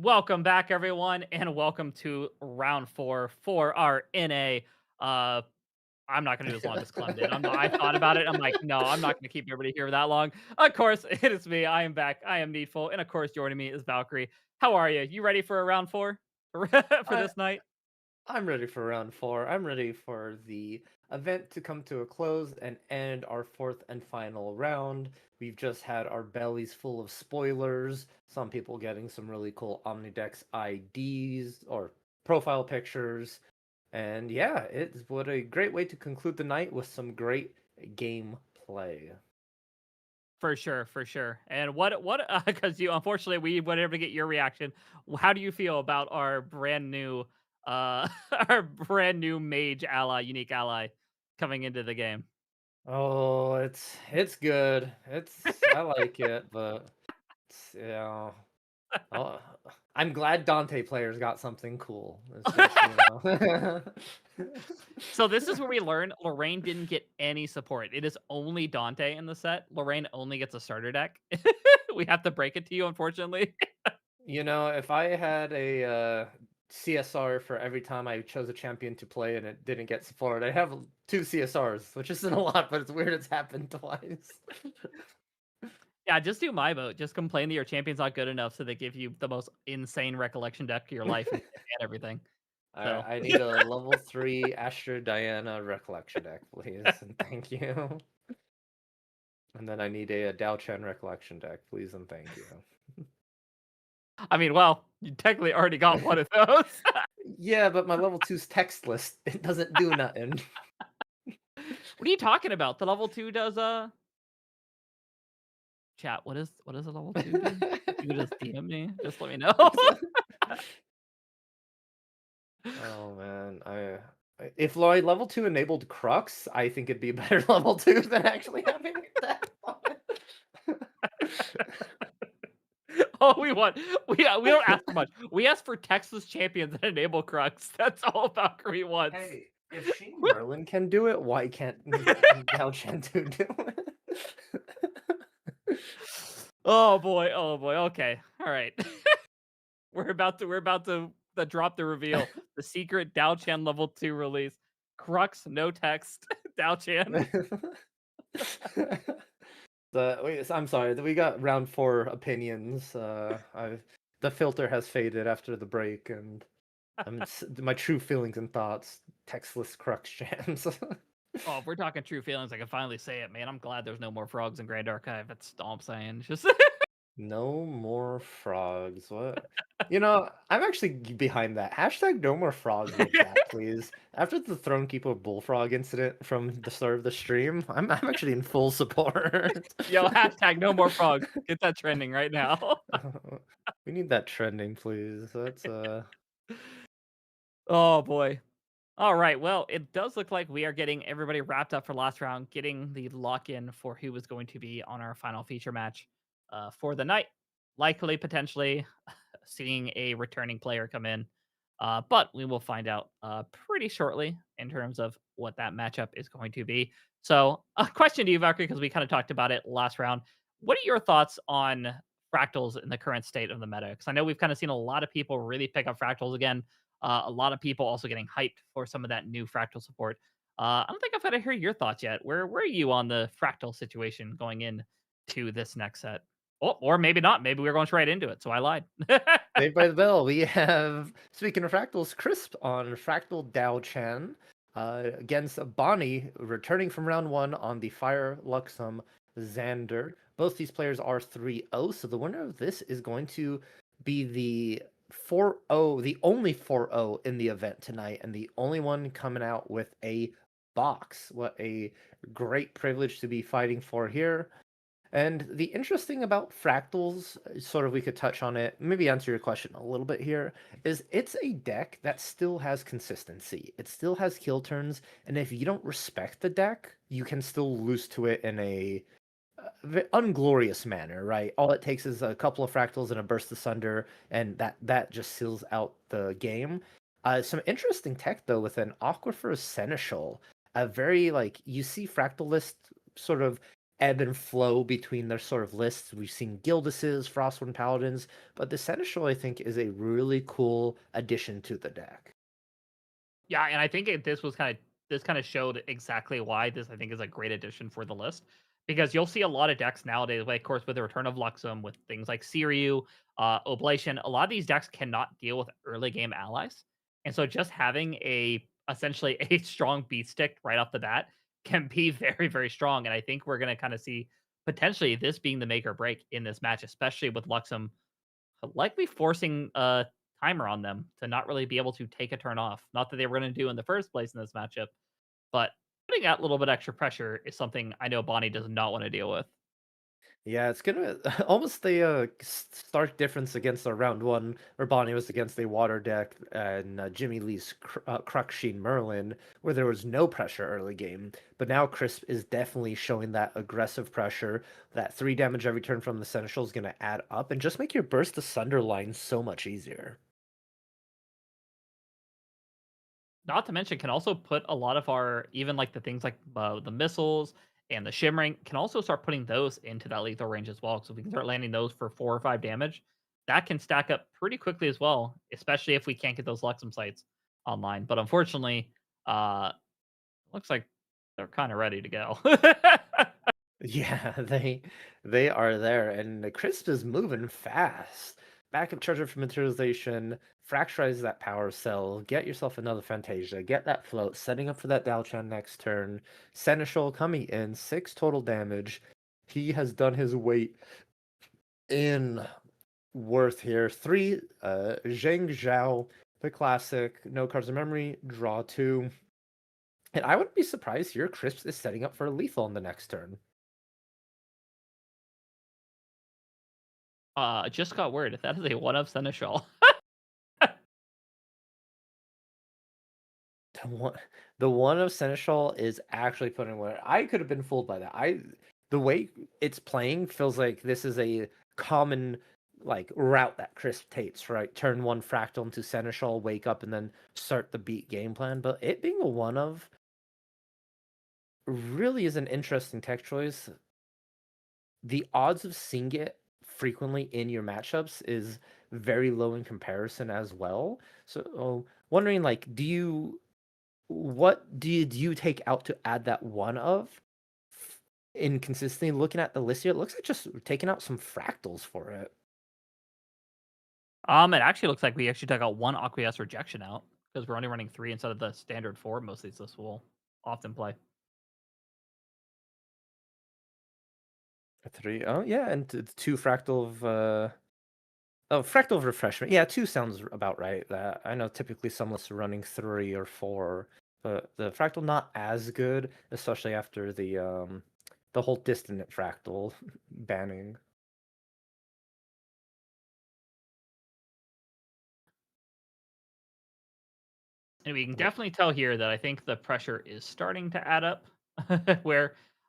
Welcome back, everyone, and welcome to round 4 for our NA. I'm not gonna do as long as Clem did. I thought about it. I'm like, no, I'm not gonna keep everybody here that long. Of course, it is me. I am back. I am Needful, and of course, joining me is Valkyrie. How are you? You ready for a round 4 for I, this night? I'm ready for round 4. I'm ready for the event to come to a close and end our fourth and final round. We've just had our bellies full of spoilers. Some people getting some really cool Omnidex IDs or profile pictures. And yeah, it's what a great way to conclude the night with some great gameplay. For sure, for sure. And what? Because you unfortunately we weren't able to get your reaction. How do you feel about our brand new, our brand new mage ally, unique ally, coming into the game? Oh, it's good. I like it, but yeah. Oh, I'm glad Dante players got something cool. It's just, So this is where we learn Lorraine didn't get any support. It is only Dante in the set. Lorraine only gets a starter deck. We have to break it to you, unfortunately. If I had a CSR for every time I chose a champion to play and it didn't get support, I have 2 CSRs, which isn't a lot, but it's weird it's happened twice. Yeah, just do my vote. Just complain that your champion's not good enough, so they give you the most insane recollection deck of your life and everything. So I need a level 3 Astra Diana Recollection deck, please, and thank you. And then I need a Dao Chen Recollection deck, please, and thank you. I mean, well, you technically already got one of those. Yeah, but my level 2's text list, it doesn't do nothing. What are you talking about? The level 2 does chat, what does a level 2 do? You can just DM me. Just let me know. Oh man, if Lloyd level 2 enabled Crux, I think it'd be a better level 2 than actually having that on it. All we want, we don't ask for much. We ask for Texas champions that enable Crux. That's all Valkyrie wants. Hey, if Sheen Merlin can do it, why can't Gao Shentu do it? Oh boy, oh boy. Okay, all right. we're about to drop the reveal. The secret Dao Chan level 2 release. Crux, no text. Dao Chan. I'm sorry, we got round 4 opinions. The filter has faded after the break, and my true feelings and thoughts. Textless Crux jams. Oh, if we're talking true feelings, I can finally say it, man. I'm glad there's no more frogs in Grand Archive. That's all I'm saying. It's just No more frogs. What? I'm actually behind that. Hashtag no more frogs in chat, please. After the Thronekeeper Bullfrog incident from the start of the stream, I'm actually in full support. yo, hashtag no more frogs. Get that trending right now. We need that trending, please. That's Oh boy. All right. Well, it does look like we are getting everybody wrapped up for last round, getting the lock in for who is going to be on our final feature match for the night. Likely, potentially, seeing a returning player come in. But we will find out pretty shortly in terms of what that matchup is going to be. So, a question to you, Valkyrie, because we kind of talked about it last round. What are your thoughts on fractals in the current state of the meta? Because I know we've kind of seen a lot of people really pick up fractals again. A lot of people also getting hyped for some of that new fractal support. I don't think I've got to hear your thoughts yet. Where are you on the fractal situation going in to this next set? Oh, or maybe not. Maybe we're going straight into it. So I lied. Saved by the Bell. We have, speaking of fractals, Crisp on Fractal Dao Chan against Bonnie, returning from round 1 on the Fire Luxum Xander. Both these players are 3-0, so the winner of this is going to be the 4-0, the only 4-0 in the event tonight, and the only one coming out with a box. What a great privilege to be fighting for here. And the interesting about fractals, sort of we could touch on it, maybe answer your question a little bit here, is it's a deck that still has consistency. It still has kill turns, and if you don't respect the deck, you can still lose to it in a unglorious manner, right? All it takes is a couple of fractals and a burst asunder, and that just seals out the game. Some interesting tech though with an Aquifer Seneschal, a very you see fractal list sort of ebb and flow between their sort of lists. We've seen Gildises, Frostwind Paladins, but the Seneschal, I think, is a really cool addition to the deck. Yeah, and I think this kind of showed exactly why this I think is a great addition for the list because you'll see a lot of decks nowadays, like of course with the return of Luxem, with things like Siriu, Oblation. A lot of these decks cannot deal with early game allies, and so just having a essentially a strong beat stick right off the bat can be very very strong. And I think we're gonna kind of see potentially this being the make or break in this match, especially with Luxem likely forcing a timer on them to not really be able to take a turn off. Not that they were going to do in the first place in this matchup, but putting that little bit extra pressure is something I know Bonnie does not want to deal with. Yeah, it's gonna almost the stark difference against our round one, where Bonnie was against a water deck and Jimmy Lee's Cruxsheen Merlin, where there was no pressure early game. But now Crisp is definitely showing that aggressive pressure. That 3 damage every turn from the Seneschal is gonna add up and just make your burst asunder line so much easier. Not to mention, can also put a lot of our even like the things like the missiles and the shimmering can also start putting those into that lethal range as well. So if we can start landing those for 4 or 5 damage, that can stack up pretty quickly as well, especially if we can't get those Luxem sites online. But unfortunately, looks like they're kind of ready to go. Yeah, they are there, and the Crisp is moving fast. Backup charger for materialization, fracturize that power cell, get yourself another Fantasia, get that float, setting up for that Dalchan next turn. Seneschal coming in, 6 total damage. He has done his weight in worth here. 3, Zheng Zhao, the classic, no cards of memory, draw 2. And I wouldn't be surprised here, Crisp is setting up for a lethal on the next turn. Just got word that is a one of Seneschal. The one of Seneschal is actually putting where I could have been fooled by that. The way it's playing feels like this is a common like route that Crisp takes, right? Turn 1 fractal into Seneschal, wake up, and then start the beat game plan. But it being a one of really is an interesting tech choice. The odds of seeing it frequently in your matchups is very low in comparison as well. So wondering like, what did you take out to add that one of? Inconsistently looking at the list here, it looks like just taking out some fractals for it. It actually looks like we actually took out one Aqueous rejection out because we're only running 3 instead of the standard 4. Most of these lists will often play. A 3. Oh yeah, and 2 fractal of oh, fractal of refreshment. Yeah, 2 sounds about right. That I know typically some lists are running 3 or 4, but the fractal not as good, especially after the whole distant fractal banning. And we can definitely tell here that I think the pressure is starting to add up.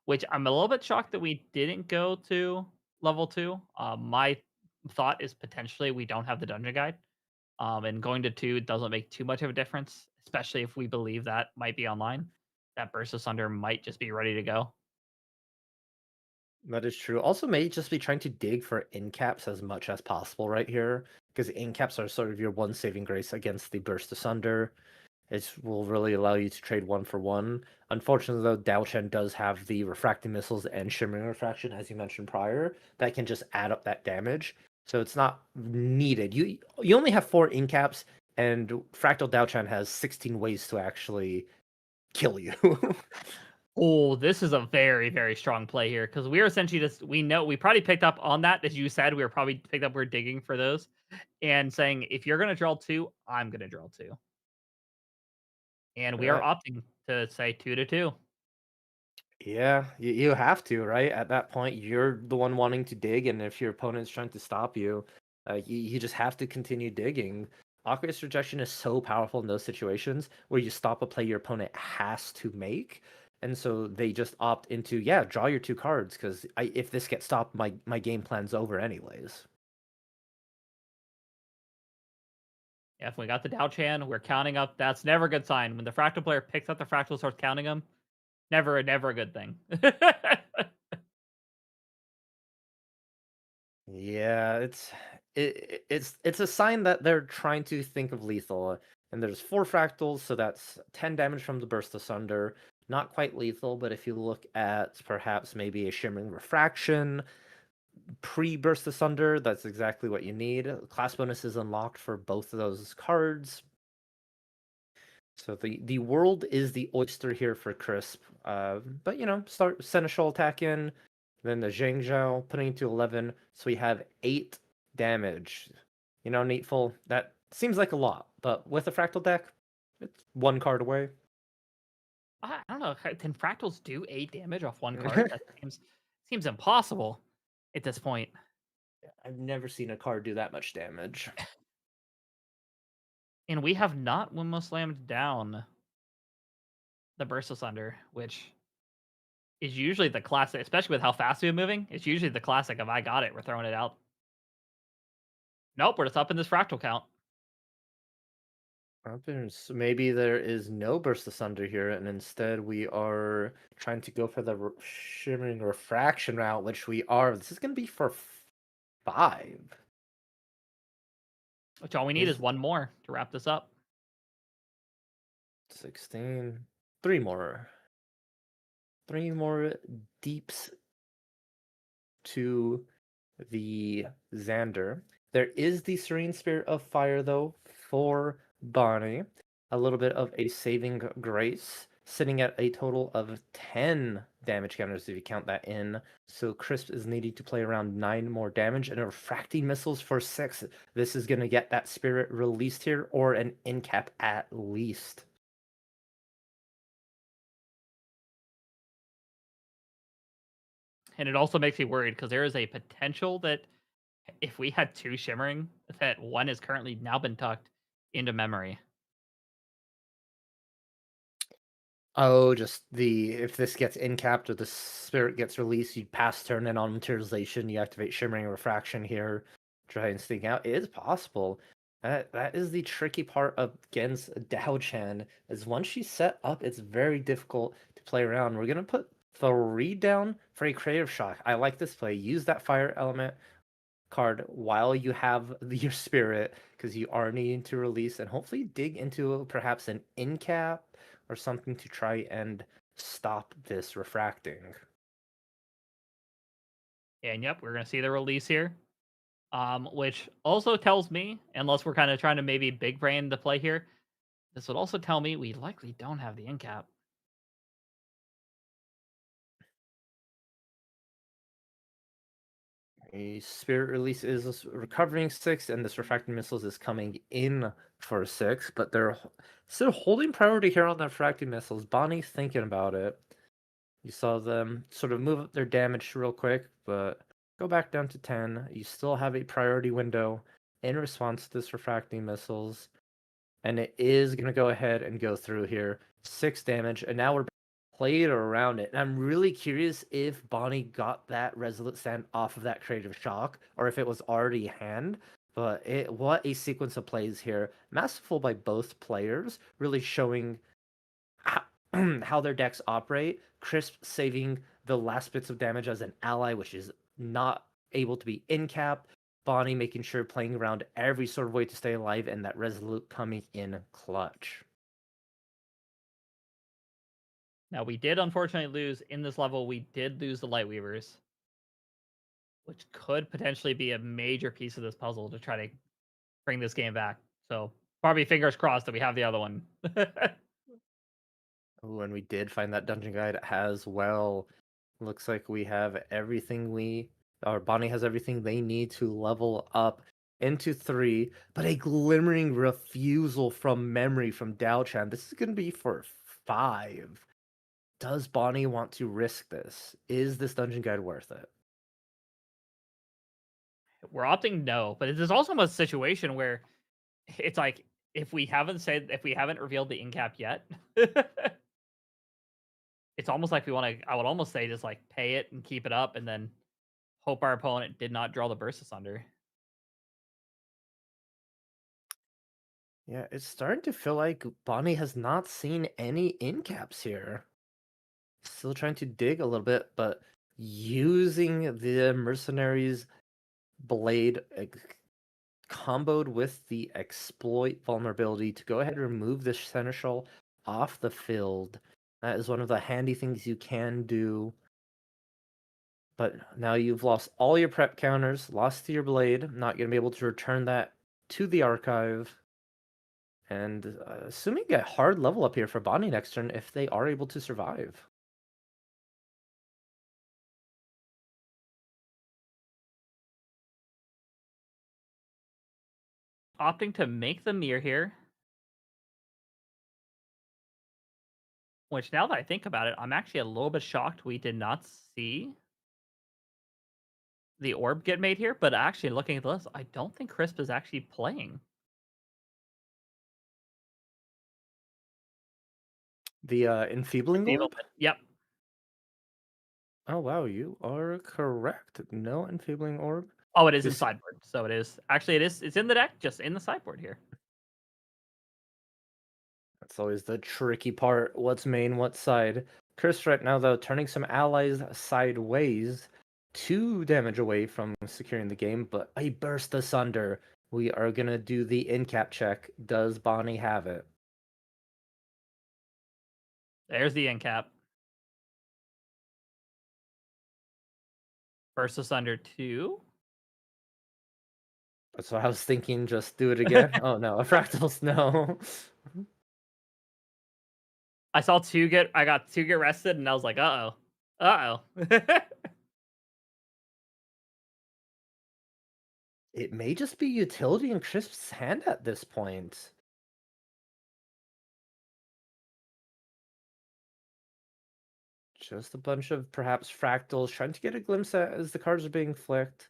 Which I'm a little bit shocked that we didn't go to level 2. My thought is potentially we don't have the dungeon guide. And going to 2 doesn't make too much of a difference, especially if we believe that might be online. That Burst Asunder might just be ready to go. That is true. Also, may just be trying to dig for in caps as much as possible right here, because in caps are sort of your one saving grace against the Burst Asunder. It will really allow you to trade 1 for 1. Unfortunately, though, Daochen does have the refracting missiles and shimmering refraction, as you mentioned prior, that can just add up that damage. So it's not needed. You only have 4 in caps, and Fractal Daochan has 16 ways to actually kill you. Oh, this is a very, very strong play here because we're essentially just we know we probably picked up on that as you said. We were probably picked up we're digging for those and saying if you're gonna draw 2, I'm gonna draw 2. And we are Yeah. opting to say 2 to 2. Yeah, you have to, right? At that point, you're the one wanting to dig, and if your opponent's trying to stop you, you just have to continue digging. Aqueous rejection is so powerful in those situations where you stop a play your opponent has to make, and so they just opt into, yeah, draw your 2 cards, because if this gets stopped, my game plan's over anyways. If we got the Dao Chan, we're counting up. That's never a good sign. When the fractal player picks up the fractal, starts counting them, never a good thing. Yeah, it's a sign that they're trying to think of lethal. And there's 4 fractals, so that's 10 damage from the Burst Asunder. Not quite lethal, but if you look at perhaps maybe a Shimmering Refraction, pre-Burst Asunder, that's exactly what you need. Class bonus is unlocked for both of those cards. So the world is the oyster here for Crisp. But start Seneschal attack in, then the Zhang Zhao putting it to 11. So we have 8 damage. Neatful. That seems like a lot, but with a fractal deck, it's 1 card away. I don't know. Can fractals do 8 damage off 1 card? That seems impossible at this point. I've never seen a card do that much damage. And we have not Windmill Slammed down the Burst Asunder, which is usually the classic, especially with how fast we're moving. It's usually the classic of I got it, we're throwing it out. Nope, we're just up in this fractal count. Maybe there is no Burst Asunder here, and instead we are trying to go for the Shimmering Refraction route, which we are. This is going to be for 5. Which all we need is 1 more to wrap this up. 16. 3 more. 3 more deeps to the Xander. There is the Serene Spirit of Fire, though, for Bonnie. A little bit of a saving grace, sitting at a total of 10 damage counters if you count that in. So Crisp is needing to play around 9 more damage, and refracting missiles for 6. This is going to get that spirit released here, or an in-cap at least. And it also makes me worried because there is a potential that if we had 2 Shimmering, that 1 has currently now been tucked into memory. Oh, just if this gets incapped or the spirit gets released, you pass turn in on materialization, you activate Shimmering Refraction here, try and sneak out. It is possible. That is the tricky part against Dao Chan, is once she's set up, it's very difficult to play around. We're gonna put 3 down for a Creative Shock. I like this play. Use that fire element card while you have your spirit, because you are needing to release, and hopefully dig into perhaps an in-cap or something to try and stop this refracting. And yep, we're gonna see the release here. Which also tells me, unless we're kind of trying to maybe big brain the play here, this would also tell me we likely don't have the in cap. A spirit release is recovering 6, and this refracting missiles is coming in for 6, but they're still holding priority here on the refracting missiles. Bonnie's thinking about it. You saw them sort of move up their damage real quick, but go back down to 10. You still have a priority window in response to this refracting missiles, and it is going to go ahead and go through here. 6 damage, and now we're played around it. And I'm really curious if Bonnie got that Resolute Stand off of that Creative Shock, or if it was already hand. But what a sequence of plays here. Masterful by both players, really showing how their decks operate. Crisp saving the last bits of damage as an ally, which is not able to be in cap. Bonnie making sure playing around every sort of way to stay alive, and that Resolute coming in clutch. Now we did unfortunately lose in this level. We did lose the Lightweavers, which could potentially be a major piece of this puzzle to try to bring this game back. So probably fingers crossed that we have the other one. Oh, and we did find that dungeon guide as well. Looks like we have everything or Bonnie has everything they need to level up into 3, but a glimmering refusal from memory from Dao Chan. This is going to be for 5. Does Bonnie want to risk this? Is this dungeon guide worth it? We're opting no, but it is also a situation where it's like if we haven't revealed the in cap yet, it's almost like I would almost say just like pay it and keep it up, and then hope our opponent did not draw the Burst Asunder. Yeah, it's starting to feel like Bonnie has not seen any in caps here. Still trying to dig a little bit, but using the mercenaries Blade comboed with the exploit vulnerability to go ahead and remove the Seneschal off the field. That is one of the handy things you can do. But now you've lost all your prep counters, lost your blade, not going to be able to return that to the archive. And assuming a hard level up here for Bonnie next turn if they are able to survive. Opting to make the mirror here. Which, now that I think about it, I'm actually a little bit shocked we did not see the orb get made here. But actually, looking at the list, I don't think Crisp is actually playing. The enfeebling orb? Yep. Oh wow, you are correct. No enfeebling orb. Oh, it is a sideboard. So it is. Actually, it is. It's in the deck, just in the sideboard here. That's always the tricky part. What's main, what side? Chris right now, though, turning some allies sideways. 2 damage away from securing the game, but a burst asunder. We are going to do the in-cap check. Does Bonnie have it? There's the end cap. Burst asunder 2. That's what I was thinking. Just do it again. Oh no, a fractals, no. I saw 2 get. I got 2 get rested, and I was like, uh oh. It may just be utility in Crisp's hand at this point. Just a bunch of perhaps fractals trying to get a glimpse at as the cards are being flicked.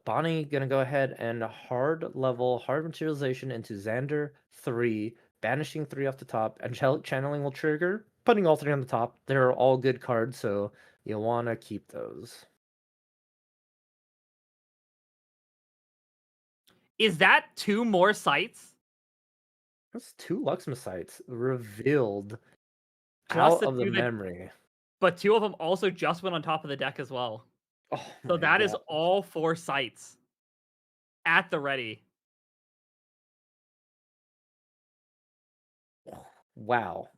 Bonnie gonna go ahead and hard materialization into Xander 3, banishing 3 off the top, angelic channeling will trigger, putting all 3 on the top. They're all good cards, so you wanna keep those. Is that 2 more sites? That's 2 Luxma sites revealed Plus out the of the 2 that, memory. but 2 of them also just went on top of the deck as well. Oh So my that is God. all 4 sites at the ready. Wow.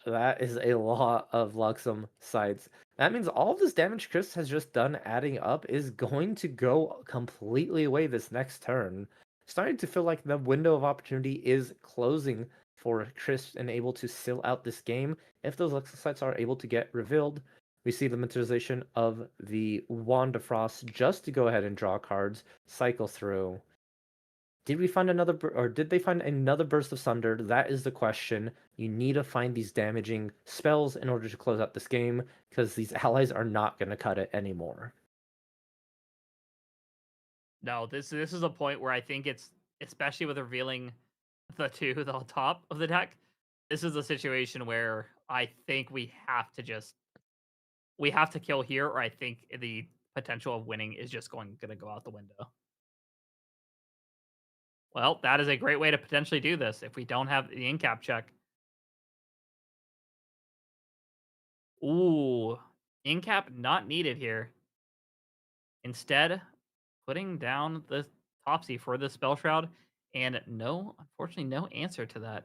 That is a lot of Luxem sites. That means all of this damage Chris has just done adding up is going to go completely away this next turn. Starting to feel like the window of opportunity is closing for Chris and able to seal out this game. If those Luxem sites are able to get revealed, we see the materialization of the Wand of Frost just to go ahead and draw cards, cycle through. Did we find another, or did they find another burst of Sunder? That is the question. You need to find these damaging spells in order to close out this game, because these allies are not going to cut it anymore. No, this is a point where I think it's, especially with revealing the 2 on top of the deck, this is a situation where I think we have to kill here, or I think the potential of winning is just going to go out the window. Well, that is a great way to potentially do this if we don't have the in-cap check. Ooh, in-cap not needed here. Instead, putting down the Topsy for the Spell Shroud, and no, unfortunately, no answer to that.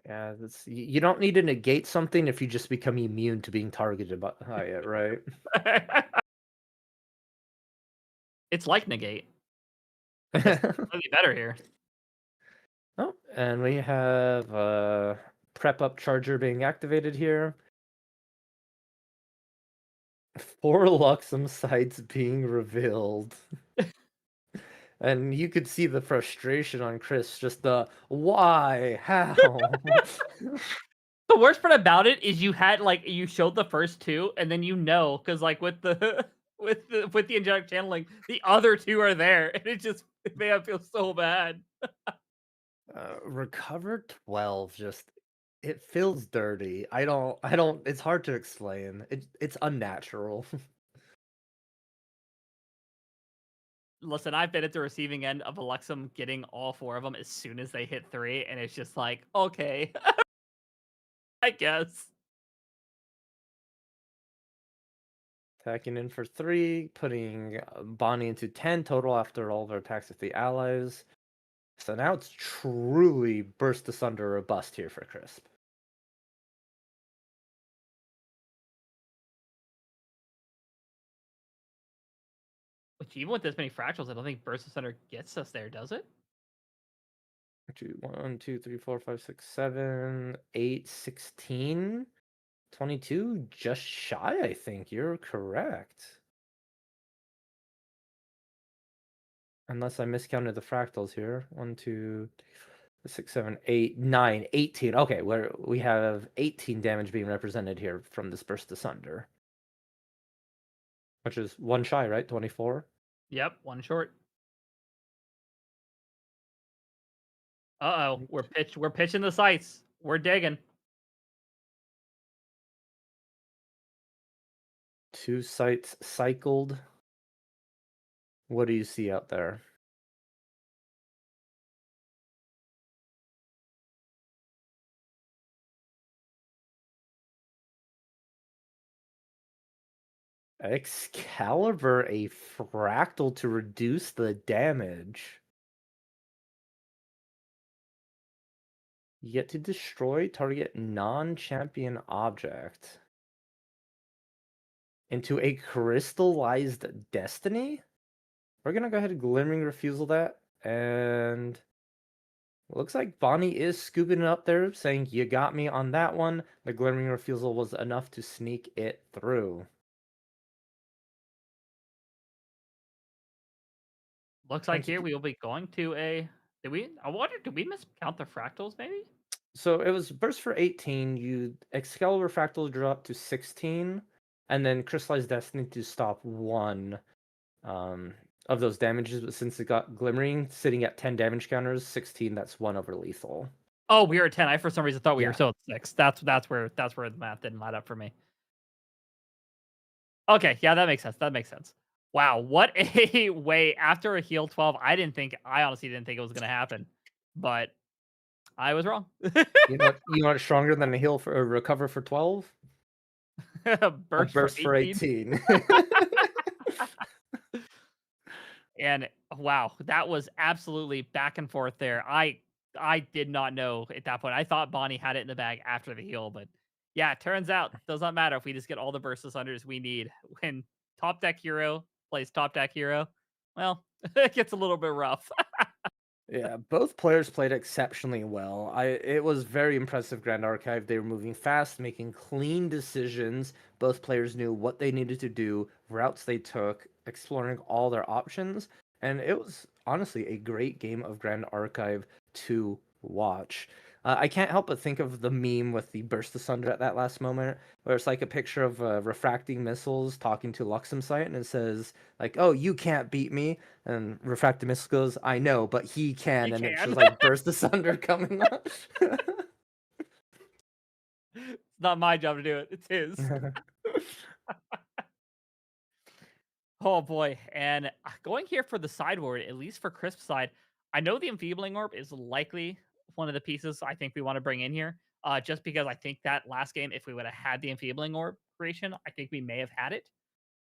Yeah, you don't need to negate something if you just become immune to being targeted by it, right? It's like negate. Slightly better here. Oh, and we have prep up charger being activated here. 4 Luxem sites being revealed. And you could see the frustration on Chris, just the why, how. The worst part about it is you had, like, you showed the first 2, and then because like with the with the angelic channeling, the other 2 are there, and it just made me feel so bad. Recover 12, just it feels dirty. I don't. It's hard to explain. It's unnatural. Listen, I've been at the receiving end of Alexum getting all 4 of them as soon as they hit 3, and it's just like, okay, I guess. Attacking in for 3, putting Bonnie into 10 total after all of our attacks with the allies. So now it's truly burst asunder or bust here for Crisp. Which even with this many fractals, I don't think Burst Center gets us there, does it? 1, 2, 3, 4, 5, 6, 7, 8, 16, 22, just shy, I think. You're correct. Unless I miscounted the fractals here. 1, 2, 6, 7, 8, 9, 18. Okay, we have 18 damage being represented here from this burst asunder. Which is 1 shy, right? 24? Yep, 1 short. Uh-oh, we're pitching the sights. We're digging. 2 sites cycled. What do you see out there? Excalibur, a fractal to reduce the damage. Yet to destroy target non-champion object. Into a crystallized destiny? We're gonna go ahead and glimmering refusal that, and looks like Bonnie is scooping it up there, saying you got me on that one. The glimmering refusal was enough to sneak it through. Looks like here we will be going to a. I wonder, did we miscount the fractals maybe? So it was burst for 18, you Excalibur fractal drop to 16, and then Crystallized Destiny to stop 1 of those damages, but since it got Glimmering sitting at 10 damage counters, 16, that's 1 over lethal. Oh, we were at 10. I for some reason thought we Yeah. were still at 6. That's where the math didn't line up for me. Okay, yeah, that makes sense. That makes sense. Wow, what a way after a heal 12. I honestly didn't think it was gonna happen. But I was wrong. You know what's stronger than a heal for a recover for 12? A Burst burst for 18. 18. And wow, that was absolutely back and forth there. I did not know at that point. I thought Bonnie had it in the bag after the heal, but yeah, it turns out does not matter if we just get all the burst asunders we need when top deck hero plays top deck hero. Well, it gets a little bit rough. Yeah, both players played exceptionally well. It was very impressive Grand Archive. They were moving fast, making clean decisions. Both players knew what they needed to do, routes they took, exploring all their options, and it was honestly a great game of Grand Archive to watch. I can't help but think of the meme with the burst asunder at that last moment, where it's like a picture of refracting missiles talking to Luxemsite, and it says like, "Oh, you can't beat me." And refracted missile goes, "I know, but he can," He and it's can. just like burst asunder coming up. It's not my job to do it. It's his. Oh boy. And going here for the sideboard, at least for Crisp's side, I know the Enfeebling Orb is likely one of the pieces I think we want to bring in here. Just because I think that last game, if we would have had the Enfeebling Orb creation, I think we may have had it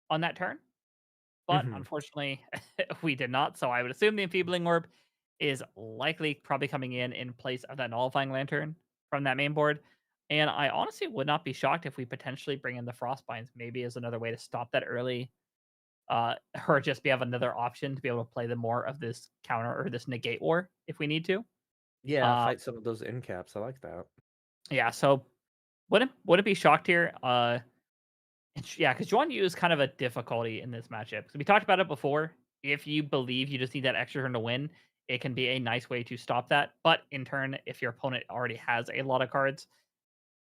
on that turn. But Mhm. unfortunately, we did not. So I would assume the Enfeebling Orb is likely probably coming in place of that Nullifying Lantern from that main board. And I honestly would not be shocked if we potentially bring in the Frostbinds, maybe as another way to stop that early, or just have another option to be able to play the more of this counter or this negate war if we need to. Yeah, Uh, fight some of those end caps. I like that. yeah, so wouldn't be shocked here. Yeah, because Juan Yu is kind of a difficulty in this matchup. So we talked about it before. If you believe you just need that extra turn to win, it can be a nice way to stop that. But in turn, if your opponent already has a lot of cards,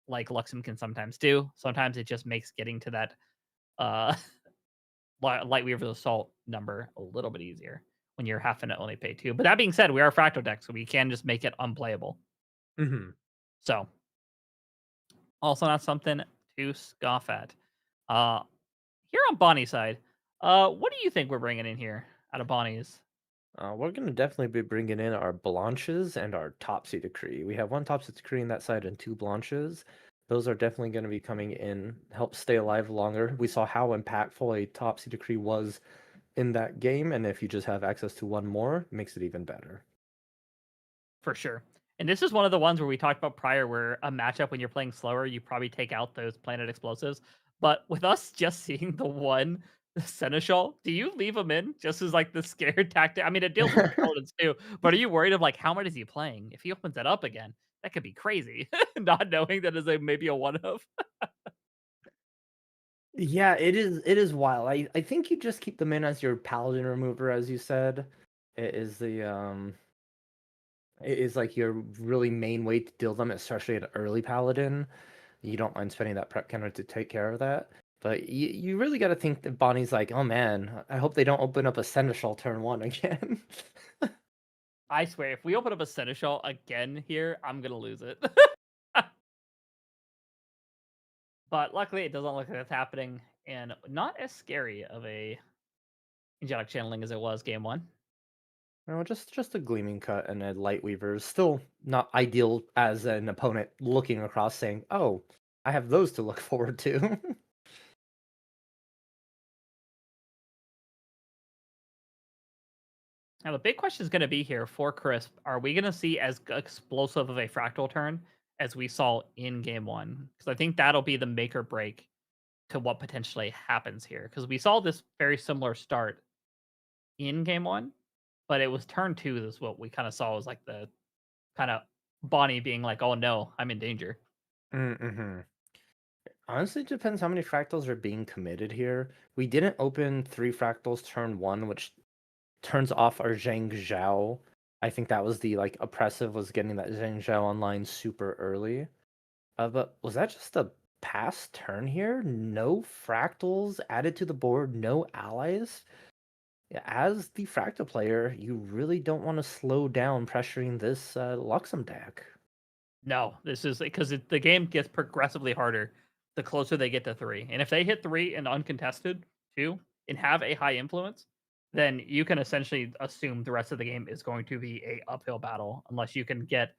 like Luxem can sometimes do, sometimes it just makes getting to that uh Lightweaver's Assault number a little bit easier when you're having to only pay 2. But that being said, we are a Fractal deck, so we can just make it unplayable. Hmm. So, also not something to scoff at. Uh, Here on Bonnie's side, what do you think we're bringing in here out of Bonnie's? We're gonna definitely be bringing in our Blanches and our Topsy Decree. We have 1 Topsy Decree on that side and 2 Blanches. Those are definitely going to be coming in, help stay alive longer. We saw how impactful a Topsy Decree was in that game, and if you just have access to one more, it makes it even better. For sure. And this is one of the ones where we talked about prior, where a matchup when you're playing slower, you probably take out those planet explosives. But with us just seeing the one seneschal, do you leave him in just as like the scared tactic? I mean, it deals with paladins too, but are you worried of like how much is he playing? If he opens that up again, that could be crazy. Not knowing that is maybe a one of. Yeah, it is wild. I think you just keep them in as your paladin remover, as you said. It is it is like your really main way to deal them, especially at early paladin. You don't mind spending that prep counter to take care of that. But you really got to think that Bonnie's like, oh man, I hope they don't open up a Seneschal turn 1 again. I swear, if we open up a seneschal again here, I'm gonna lose it. But luckily, it doesn't look like it's happening, and not as scary of a angelic channeling as it was game one. No, just a gleaming cut and a light weaver is still not ideal as an opponent looking across saying, "Oh, I have those to look forward to." Now, the big question is going to be here for Crisp: are we going to see as explosive of a fractal turn as we saw in game one? Because I think that'll be the make or break to what potentially happens here. Because we saw this very similar start in game one, but it was turn two. Is what we kind of saw was like the kind of Bonnie being like, "Oh no, I'm in danger." Mm-hmm. Honestly, it depends how many fractals are being committed here. We didn't open 3 fractals turn 1, which turns off our Zhang Zhao. I think that was the like oppressive was getting that Zhang Zhao online super early. But was that just a pass turn here? No fractals added to the board, no allies. Yeah, as the fractal player, you really don't want to slow down pressuring this Luxem deck. No, this is because the game gets progressively harder the closer they get to three. And if they hit three and uncontested too, and have a high influence, then you can essentially assume the rest of the game is going to be a uphill battle unless you can get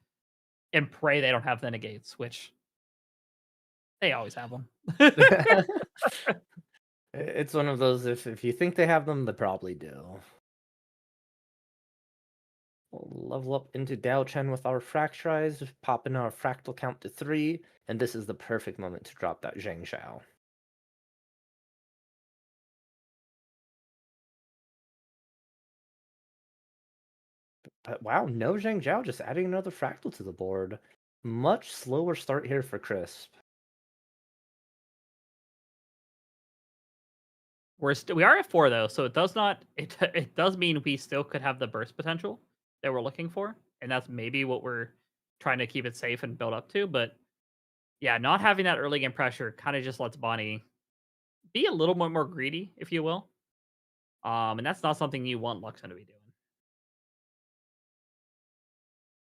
and pray they don't have the negates, which they always have them. It's one of those if you think they have them, they probably do. We'll level up into Dao Chen with our Fracturize, pop in our Fractal count to 3, and this is the perfect moment to drop that Zhang Xiao. But wow, no Zhang Zhao, just adding another Fractal to the board. Much slower start here for Crisp. We are at 4 though, so it does not it does mean we still could have the burst potential that we're looking for, and that's maybe what we're trying to keep it safe and build up to. But yeah, not having that early game pressure kind of just lets Bonnie be a little bit more greedy, if you will. And that's not something you want Luxon to be doing.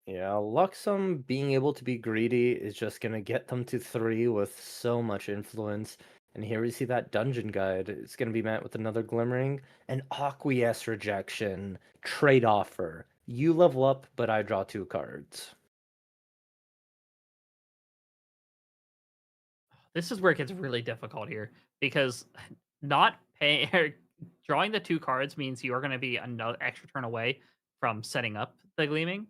Yeah, Luxem being able to be greedy is just gonna get them to 3 with so much influence. And here we see that dungeon guide. It's gonna be met with another glimmering, an acquiesce rejection, trade offer. You level up, but I draw 2 cards. This is where it gets really difficult here because not paying drawing the 2 cards means you are going to be another extra turn away from setting up the gleaming.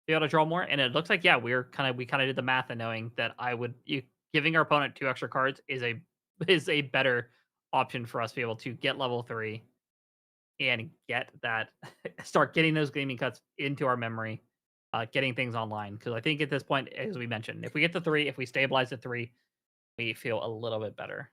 Be able to draw more, and it looks like we kind of did the math and knowing that giving our opponent 2 extra cards is a better option for us to be able to get level 3 and get that start getting those gleaming cuts into our memory, getting things online. Because I think at this point, as we mentioned, if we get to 3, if we stabilize at 3, we feel a little bit better.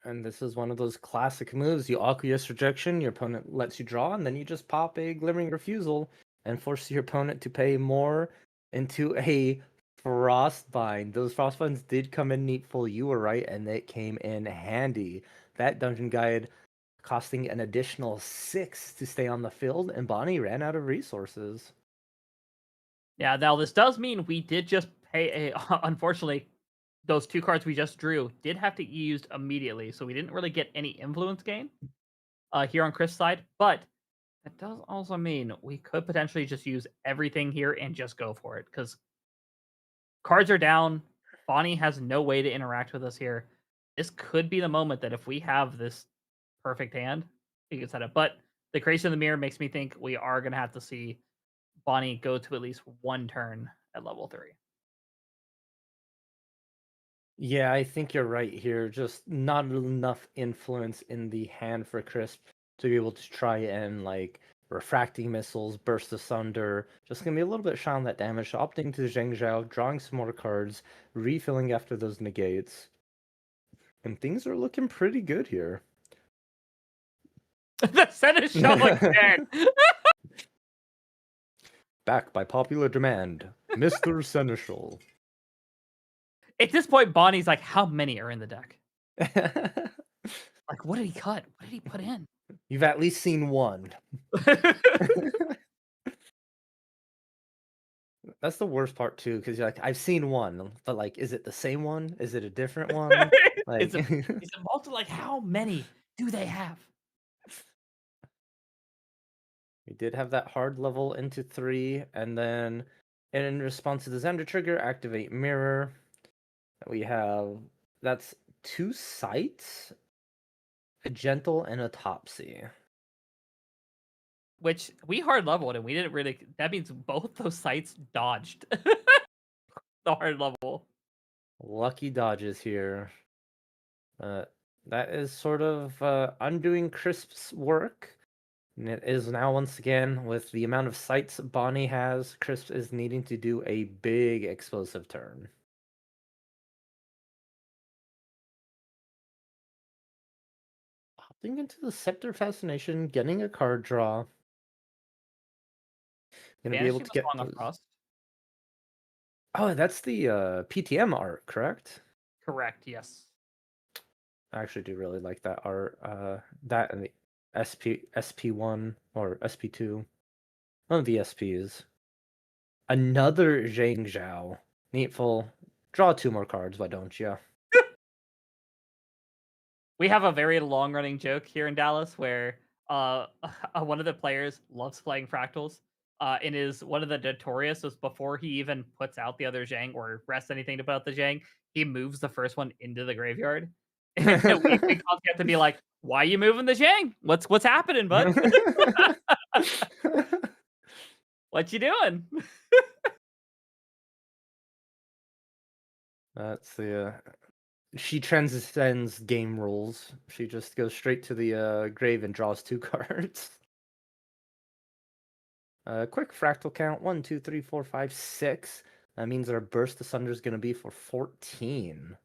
And this is one of those classic moves. You acquiesce rejection, your opponent lets you draw, and then you just pop a glimmering refusal and force your opponent to pay more into a frostbind. Those frostbinds did come in neatful, you were right, and it came in handy. That dungeon guide costing an additional 6 to stay on the field, and Bonnie ran out of resources. Yeah, now this does mean we did just pay a unfortunately, those 2 cards we just drew did have to be used immediately, so we didn't really get any influence gain here on Chris' side, but that does also mean we could potentially just use everything here and just go for it, because Cards are down. Bonnie has no way to interact with us here. This could be the moment that if we have this perfect hand, we can set up. But the creation of the mirror makes me think we are going to have to see Bonnie go to at least one turn at level 3. Yeah, I think you're right here. Just not enough influence in the hand for Crisp to be able to try and like refracting missiles, burst asunder. Just gonna be a little bit shy on that damage. So opting to Zheng Zhao, drawing some more cards, refilling after those negates. And things are looking pretty good here. The Seneschal again. Back by popular demand, Mr. Seneschal. At this point, Bonnie's like, how many are in the deck? Like, what did he cut? What did he put in? You've at least seen one. That's the worst part too, because you're like, I've seen one, but like, is it the same one? Is it a different one? Like, Is it multi? Like, how many do they have? we did have that hard level into 3, and then in response to the Zender trigger, activate mirror. We have that's 2 sights, a gentle, and a topsy. Which we hard leveled and we didn't really. That means both those sites dodged the hard level. Lucky dodges here. That is sort of undoing Crisp's work. And it is now once again, with the amount of sights Bonnie has, Crisp is needing to do a big explosive turn. Opting into the Scepter Fascination, getting a card draw. Gonna be able to get Song of those... Frost. Oh, that's the PTM art, correct? Correct, yes. I actually do really like that art. That and the SP1 or SP2. One of the SPs. Another Zhang Zhao. Neatful. Draw 2 more cards, why don't you? We have a very long running joke here in Dallas where one of the players loves playing fractals. And is one of the notorious was before he even puts out the other Zhang or rests anything to put out the Zhang, he moves the first one into the graveyard. And then we constantly have to be like, why are you moving the Zhang? What's happening, bud? What you doing? That's the she transcends game rules. She just goes straight to the grave and draws 2 cards. Quick fractal count: 1, 2, 3, 4, 5, 6. That means our burst asunder is going to be for 14.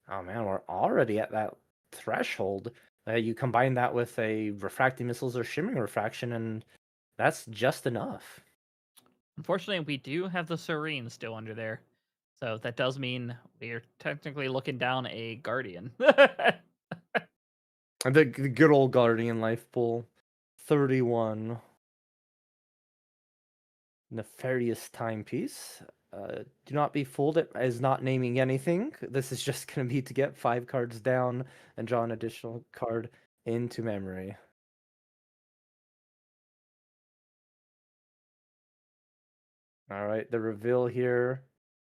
Oh man, we're already at that threshold. You combine that with a refracting missiles or shimmering refraction, and that's just enough. Unfortunately, we do have the Serene still under there. So that does mean we're technically looking down a Guardian. The good old Guardian life pool. 31. Nefarious Timepiece. Do not be fooled. It is not naming anything. This is just going to be to get 5 cards down and draw an additional card into memory. All right, the reveal here.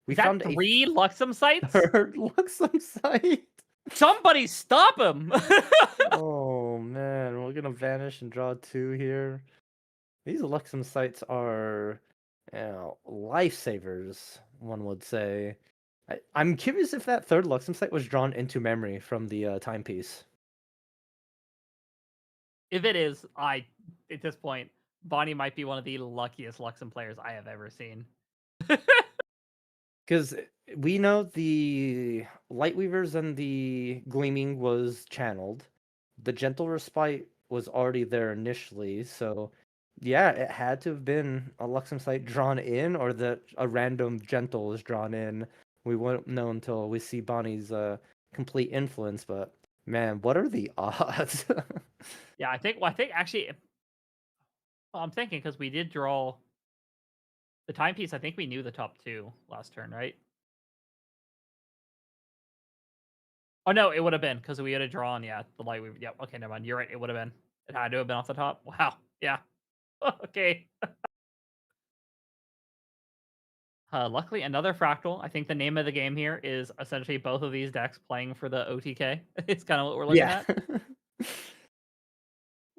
We found 3 Luxem sites? a third Luxem site. Somebody stop him! Oh man, we're gonna vanish and draw 2 here. These Luxem sites are, lifesavers, one would say. I'm curious if that third Luxem site was drawn into memory from the timepiece. If it is, at this point, Bonnie might be one of the luckiest Luxem players I have ever seen. Because we know the Lightweavers and the Gleaming was channeled. The Gentle Respite was already there initially, so yeah, it had to have been a Luxem site drawn in, or that a random Gentle was drawn in. We won't know until we see Bonnie's complete influence, but man, what are the odds? Yeah, I think actually, well, I'm thinking because we did draw the timepiece. I think we knew the top 2 last turn, right? Oh no, it would have been because we had a drawn. Yeah, the light. Yeah, okay, never mind. You're right. It would have been. It had to have been off the top. Wow. Yeah. Okay. Luckily, another fractal. I think the name of the game here is essentially both of these decks playing for the OTK. It's kind of what we're looking Yeah. at.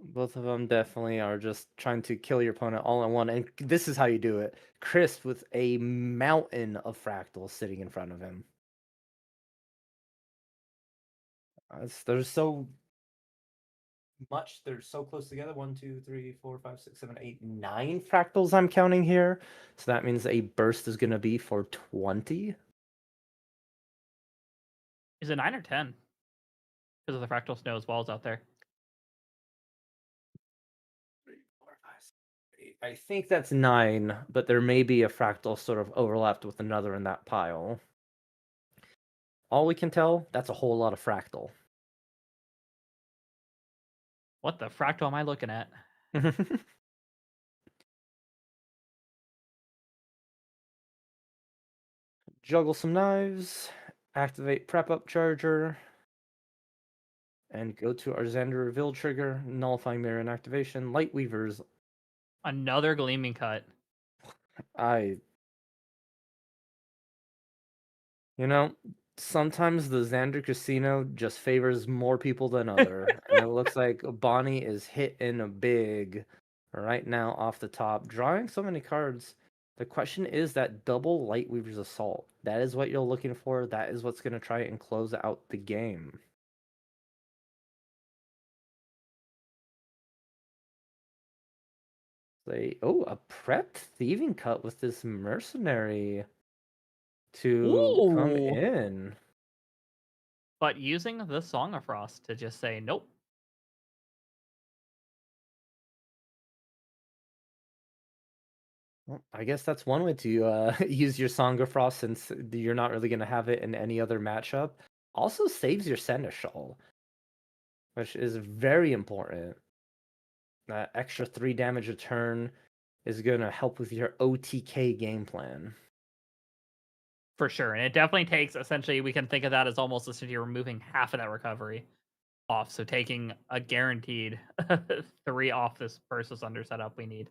Both of them definitely are just trying to kill your opponent all in one, and this is how you do it. Crisp with a mountain of fractals sitting in front of him. They're so much. They're so close together. 1, 2, 3, 4, 5, 6, 7, 8, 9 fractals I'm counting here. So that means a burst is going to be for 20. Is it 9 or 10? Because of the fractal snow as well as out there. 3, 4, 5, 6, 8. I think that's 9, but there may be a fractal sort of overlapped with another in that pile. All we can tell, that's a whole lot of fractal. What the fractal am I looking at? Juggle some knives, activate prep up charger, and go to our Xander reveal trigger, nullifying mirror and activation. Light Weavers. Another gleaming cut. You know, sometimes the Xander Casino just favors more people than other. And it looks like Bonnie is hitting big right now off the top, drawing so many cards. The question is that double Lightweaver's Assault. That is what you're looking for. That is what's going to try and close out the game. A prepped thieving cut with this mercenary to come Ooh. in. But using the Song of Frost to just say, nope. Well, I guess that's one way to use your Song of Frost since you're not really going to have it in any other matchup. Also saves your Seneschal, which is very important. That extra 3 damage a turn is going to help with your OTK game plan. For sure. And it definitely takes, essentially, we can think of that as almost essentially removing half of that recovery off. So taking a guaranteed 3 off this versus under setup we need.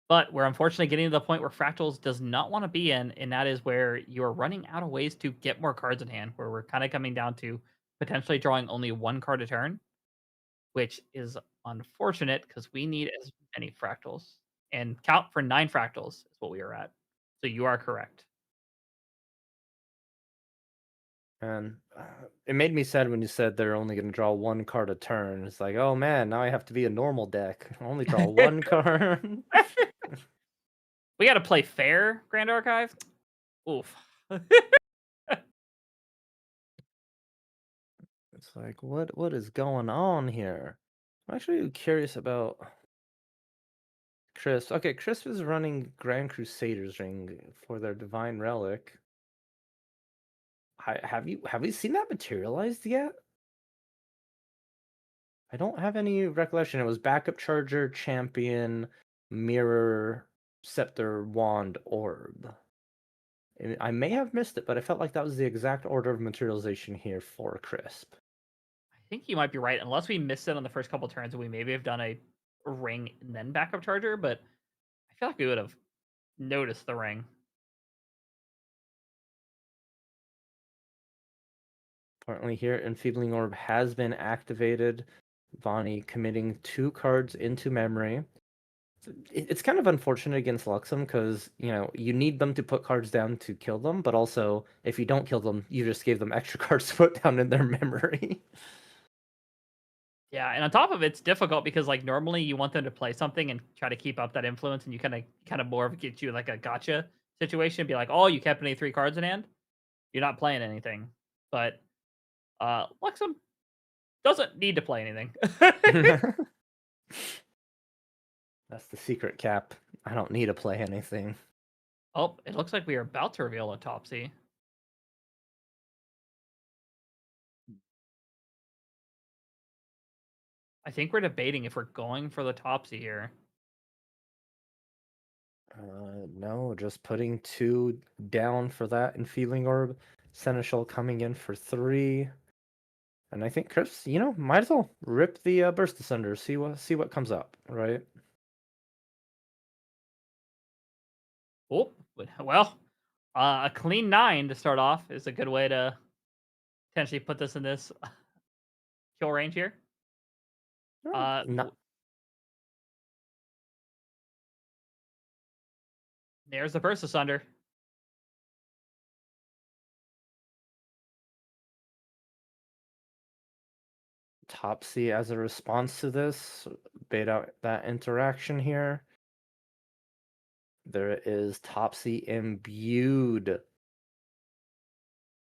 But we're unfortunately getting to the point where Fractals does not want to be in, and that is where you're running out of ways to get more cards in hand, where we're kind of coming down to potentially drawing only 1 card a turn, which is unfortunate because we need as many Fractals. And count for 9 Fractals is what we are at. So you are correct. And it made me sad when you said they're only going to draw 1 card a turn. It's like, oh man, now I have to be a normal deck. I only draw 1 card. We got to play fair, Grand Archive. Oof. It's like, what is going on here? I'm actually curious about Crisp. Okay, Crisp is running Grand Crusaders Ring for their Divine Relic. Have you seen that materialized yet? I don't have any recollection. It was backup charger, champion, mirror, scepter, wand, orb. I may have missed it, but I felt like that was the exact order of materialization here for Crisp. I think you might be right, unless we missed it on the first couple turns and we maybe have done a ring and then backup charger, but I feel like we would have noticed the ring. Currently here, Enfeebling Orb has been activated. Vonnie committing 2 cards into memory. It's kind of unfortunate against Luxem because, you need them to put cards down to kill them, but also, if you don't kill them, you just gave them extra cards to put down in their memory. Yeah, and on top of it, it's difficult because like normally you want them to play something and try to keep up that influence, and you kind of more of get you like a gotcha situation, be like, oh, you kept any 3 cards in hand, you're not playing anything. But Luxem doesn't need to play anything. That's the secret, Cap. I don't need to play anything. Oh, it looks like we are about to reveal a Topsy. I think we're debating if we're going for the Topsy here. No, just putting 2 down for that and Feeling Orb. Seneschal coming in for 3. And I think Chris, might as well rip the Burst Asunder, see what comes up, right? Oh, well, a clean 9 to start off is a good way to potentially put this in this kill range here. Oh, Uh, not There's the Burst Asunder. Topsy as a response to this, bait out that interaction here. There is Topsy imbued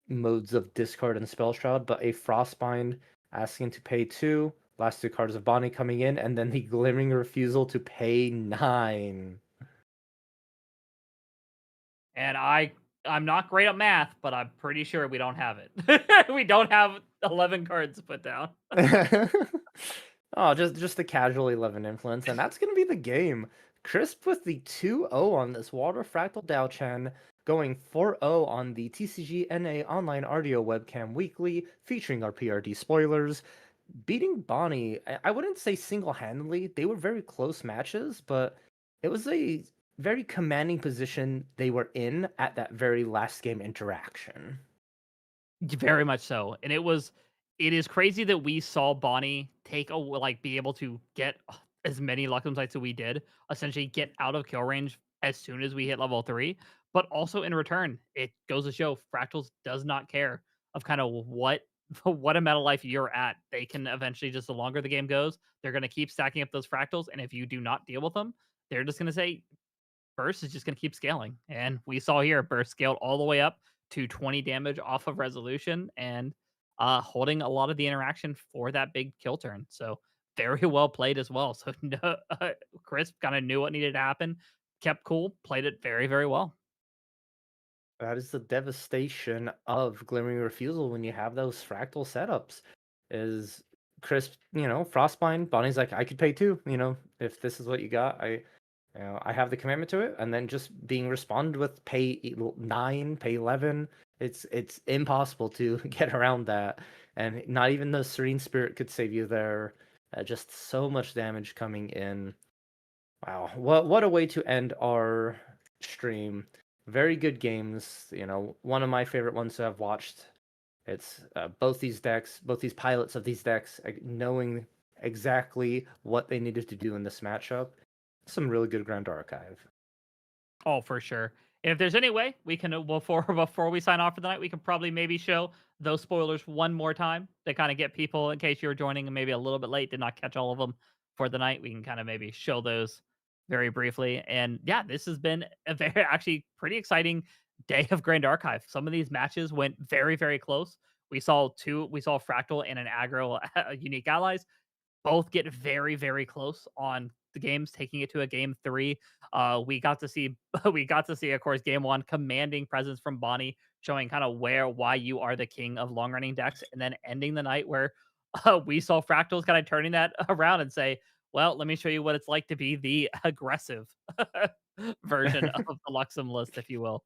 modes of discard and spell shroud, but a Frostbind asking to pay 2, last 2 cards of Bonnie coming in, and then the glimmering refusal to pay 9. And I'm not great at math, but I'm pretty sure we don't have it. We don't have 11 cards to put down. Oh, just the casual 11 influence, and that's gonna be the game. Crisp with the 2-0 on this Water Fractal Daochen, going 4-0 on the TCG NA Online RDO Webcam Weekly, featuring our PRD Spoilers. Beating Bonnie, I wouldn't say single-handedly. They were very close matches, but it was a very commanding position they were in at that very last game interaction. Very much so. And it is crazy that we saw Bonnie be able to get as many Luckham sites that we did, essentially get out of kill range as soon as we hit level 3. But also in return, it goes to show Fractals does not care of kind of what what amount of life you're at. They can eventually, just the longer the game goes, they're going to keep stacking up those fractals. And if you do not deal with them, they're just going to say, Burst is just going to keep scaling. And we saw here, Burst scaled all the way up to 20 damage off of resolution and holding a lot of the interaction for that big kill turn. So very well played as well. So no, Crisp kind of knew what needed to happen, kept cool, played it very, very well. That is the devastation of Glimmering Refusal when you have those fractal setups. Is Crisp, Frostbind, Bonnie's like, I could pay 2, if this is what you got, I have the commitment to it, and then just being responded with pay 9, pay 11. It's impossible to get around that, and not even the Serene Spirit could save you there. Just so much damage coming in. Wow, what a way to end our stream. Very good games. One of my favorite ones to have watched. It's both these decks, both these pilots of these decks, knowing exactly what they needed to do in this matchup. Some really good Grand Archive. Oh, for sure. And if there's any way we can before we sign off for the night, we can probably maybe show those spoilers one more time to kind of get people, in case you were joining and maybe a little bit late, did not catch all of them for the night. We can kind of maybe show those very briefly. And yeah, this has been a very actually pretty exciting day of Grand Archive. Some of these matches went very, very close. We saw Fractal and an aggro unique allies both get very, very close on the games, taking it to a game 3. We got to see, of course, game 1 commanding presence from Bonnie, showing kind of why you are the king of long running decks, and then ending the night where we saw Fractals kind of turning that around and say, well, let me show you what it's like to be the aggressive version of the Luxem list, if you will.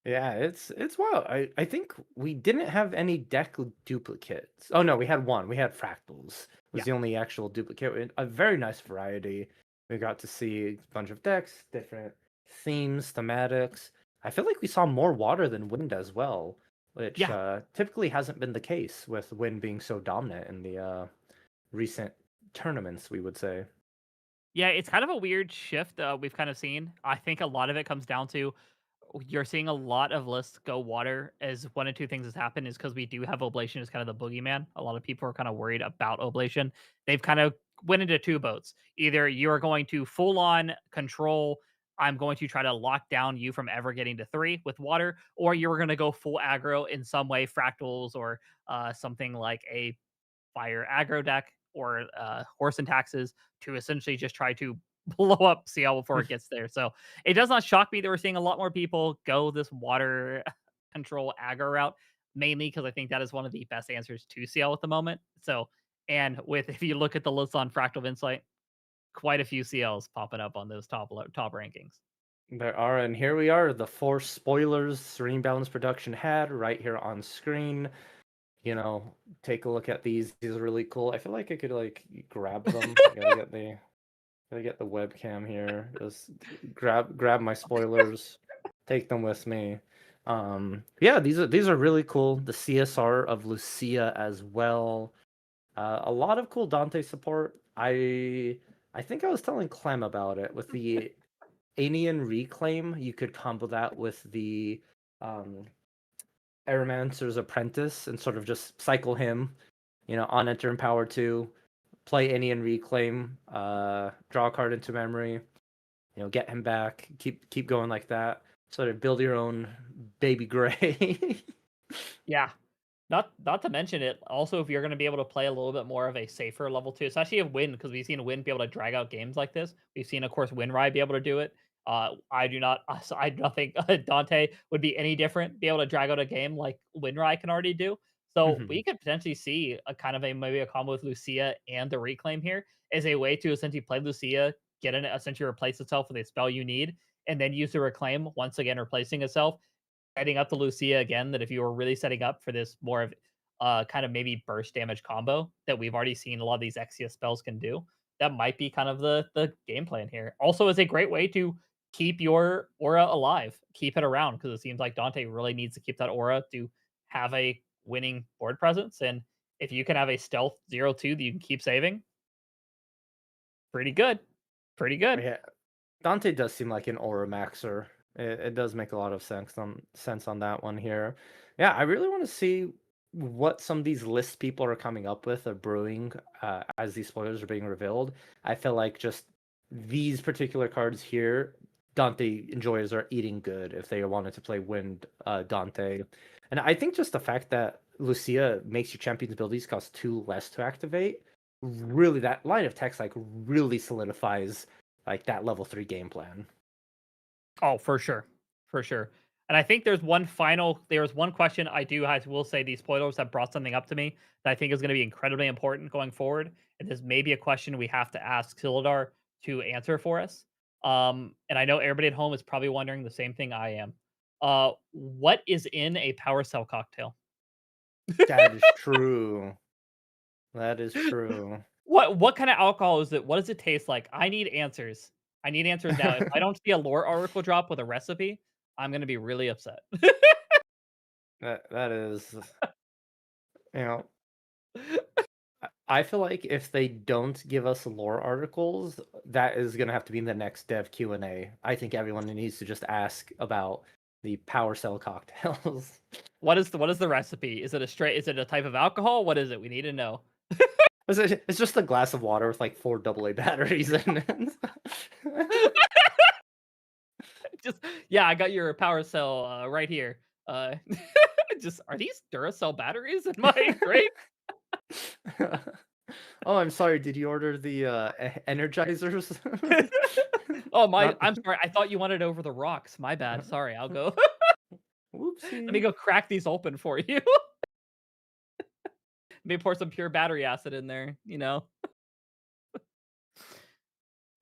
Yeah, it's wild. I think we didn't have any deck duplicates. Oh no, we had one. We had Fractals. Was Yeah. the only actual duplicate. A very nice variety. We got to see a bunch of decks, different themes, thematics. I feel like we saw more water than wind as well, which Yeah. typically hasn't been the case with wind being so dominant in the recent tournaments, we would say. Yeah, it's kind of a weird shift we've kind of seen. I think a lot of it comes down to you're seeing a lot of lists go water, as one of two things has happened, is because we do have Oblation as kind of the boogeyman. A lot of people are kind of worried about Oblation. They've kind of went into two boats. Either you're going to full on control, I'm going to try to lock down you from ever getting to 3 with water, or you're going to go full aggro in some way, fractals or something like a fire aggro deck or horse and taxes, to essentially just try to blow up CL before it gets there. So it does not shock me that we're seeing a lot more people go this water control aggro route, mainly because I think that is one of the best answers to CL at the moment. So, and with, if you look at the list on Fractal Insight, quite a few CLs popping up on those top rankings. There are, and here we are, the 4 spoilers Serene Balance Production had right here on screen. Take a look at these. These are really cool. I feel like I could grab them. I gotta get the Gotta get the webcam here. Just grab my spoilers, take them with me. Yeah, these are really cool. The CSR of Lucia as well. A lot of cool Dante support. I think I was telling Clem about it with the Aenian Reclaim. You could combo that with the um, Aeromancer's Apprentice and sort of just cycle him, on enter and power 2, play Aenian Reclaim, draw a card into memory, get him back, keep going like that. Sort of build your own baby gray. Yeah. Not to mention it. Also, if you're going to be able to play a little bit more of a safer level 2, especially if Win, because we've seen Win be able to drag out games like this. We've seen, of course, Winrai be able to do it. I do not. I do not think Dante would be any different. Be able to drag out a game like Winrai can already do. So Mhm. we could potentially see a kind of maybe a combo with Lucia and the Reclaim here as a way to essentially play Lucia, get an essentially replace itself with a spell you need, and then use the Reclaim once again replacing itself, setting up the Lucia again, that if you were really setting up for this more of kind of maybe burst damage combo that we've already seen a lot of these Exia spells can do, that might be kind of the game plan here. Also, is a great way to keep your aura alive, keep it around, because it seems like Dante really needs to keep that aura to have a winning board presence. And if you can have a stealth 0-2 that you can keep saving, pretty good. Pretty good. Yeah, Dante does seem like an aura maxer. It does make a lot of sense on that one here. Yeah, I really want to see what some of these lists people are coming up with or brewing as these spoilers are being revealed. I feel like just these particular cards here, Dante enjoyers are eating good if they wanted to play Wind Dante. And I think just the fact that Lucia makes your champion's abilities cost 2 less to activate, really that line of text like really solidifies like that level 3 game plan. Oh, for sure. For sure. And I think there's one question I will say these spoilers have brought something up to me that I think is going to be incredibly important going forward. And this may be a question we have to ask Silidar to answer for us. And I know everybody at home is probably wondering the same thing I am. What is in a power cell cocktail? That is true. That is true. What kind of alcohol is it? What does it taste like? I need answers. I need answers now. If I don't see a lore article drop with a recipe, I'm gonna be really upset. That is, you know, I feel like if they don't give us lore articles, that is gonna have to be in the next dev Q&A. I think everyone needs to just ask about the power cell cocktails. What is the recipe? Is it a type of alcohol? What is it? We need to know. It's just a glass of water with like 4 AA batteries in it. Just yeah, I got your power cell right here. Just are these Duracell batteries in my crate? Oh, I'm sorry. Did you order the energizers? Oh Not I'm sorry. I thought you wanted over the rocks. My bad. Sorry. I'll go. Let me Whoopsie. go crack these open for you. Let me pour some pure battery acid in there.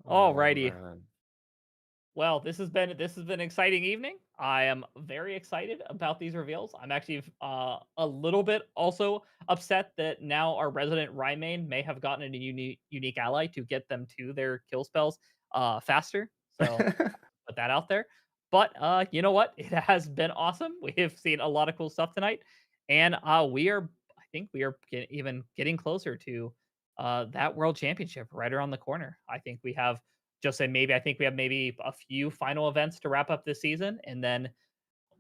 Oh Alrighty. man. Well, this has been an exciting evening. I am very excited about these reveals. I'm actually a little bit also upset that now our resident Rhymain may have gotten a unique ally to get them to their kill spells faster. So put that out there. But you know what? It has been awesome. We have seen a lot of cool stuff tonight, and I think we are even getting closer to that world championship right around the corner. I think we have just say maybe I think we have maybe a few final events to wrap up this season, and then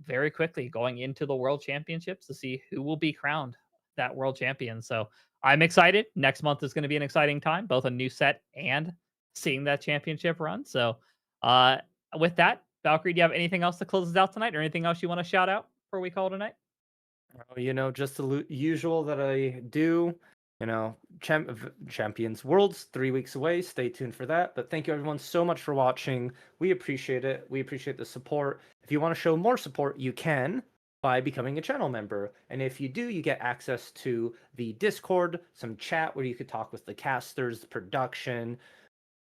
very quickly going into the world championships to see who will be crowned that world champion. So I'm excited. Next month is going to be an exciting time, both a new set and seeing that championship run. So uh with that, Valkyrie, do you have anything else to close us out tonight, or anything else you want to shout out before we call tonight? Just the usual that I do. Champions Worlds 3 weeks away. Stay tuned for that. But thank you everyone so much for watching. We appreciate it. We appreciate the support. If you want to show more support, you can by becoming a channel member. And if you do, you get access to the Discord, some chat where you could talk with the casters, production,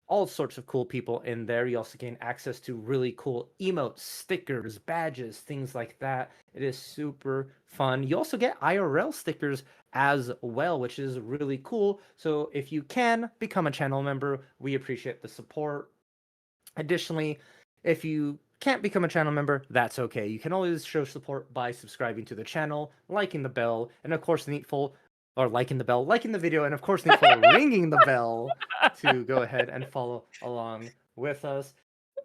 all sorts of cool people in there. You also gain access to really cool emotes, stickers, badges, things like that. It is super fun. You also get IRL stickers as well, which is really cool. So if you can become a channel member, we appreciate the support. Additionally, if you can't become a channel member, that's okay. You can always show support by subscribing to the channel, liking the bell, and of course, Needful, or liking the bell, liking the video, and of course, Needful ringing the bell to go ahead and follow along with us.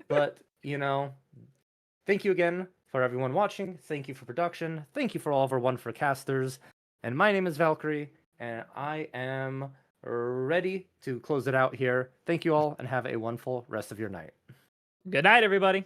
But, thank you again for everyone watching. Thank you for production. Thank you for all of our wonderful casters. And my name is Valkyrie, and I am ready to close it out here. Thank you all, and have a wonderful rest of your night. Good night, everybody.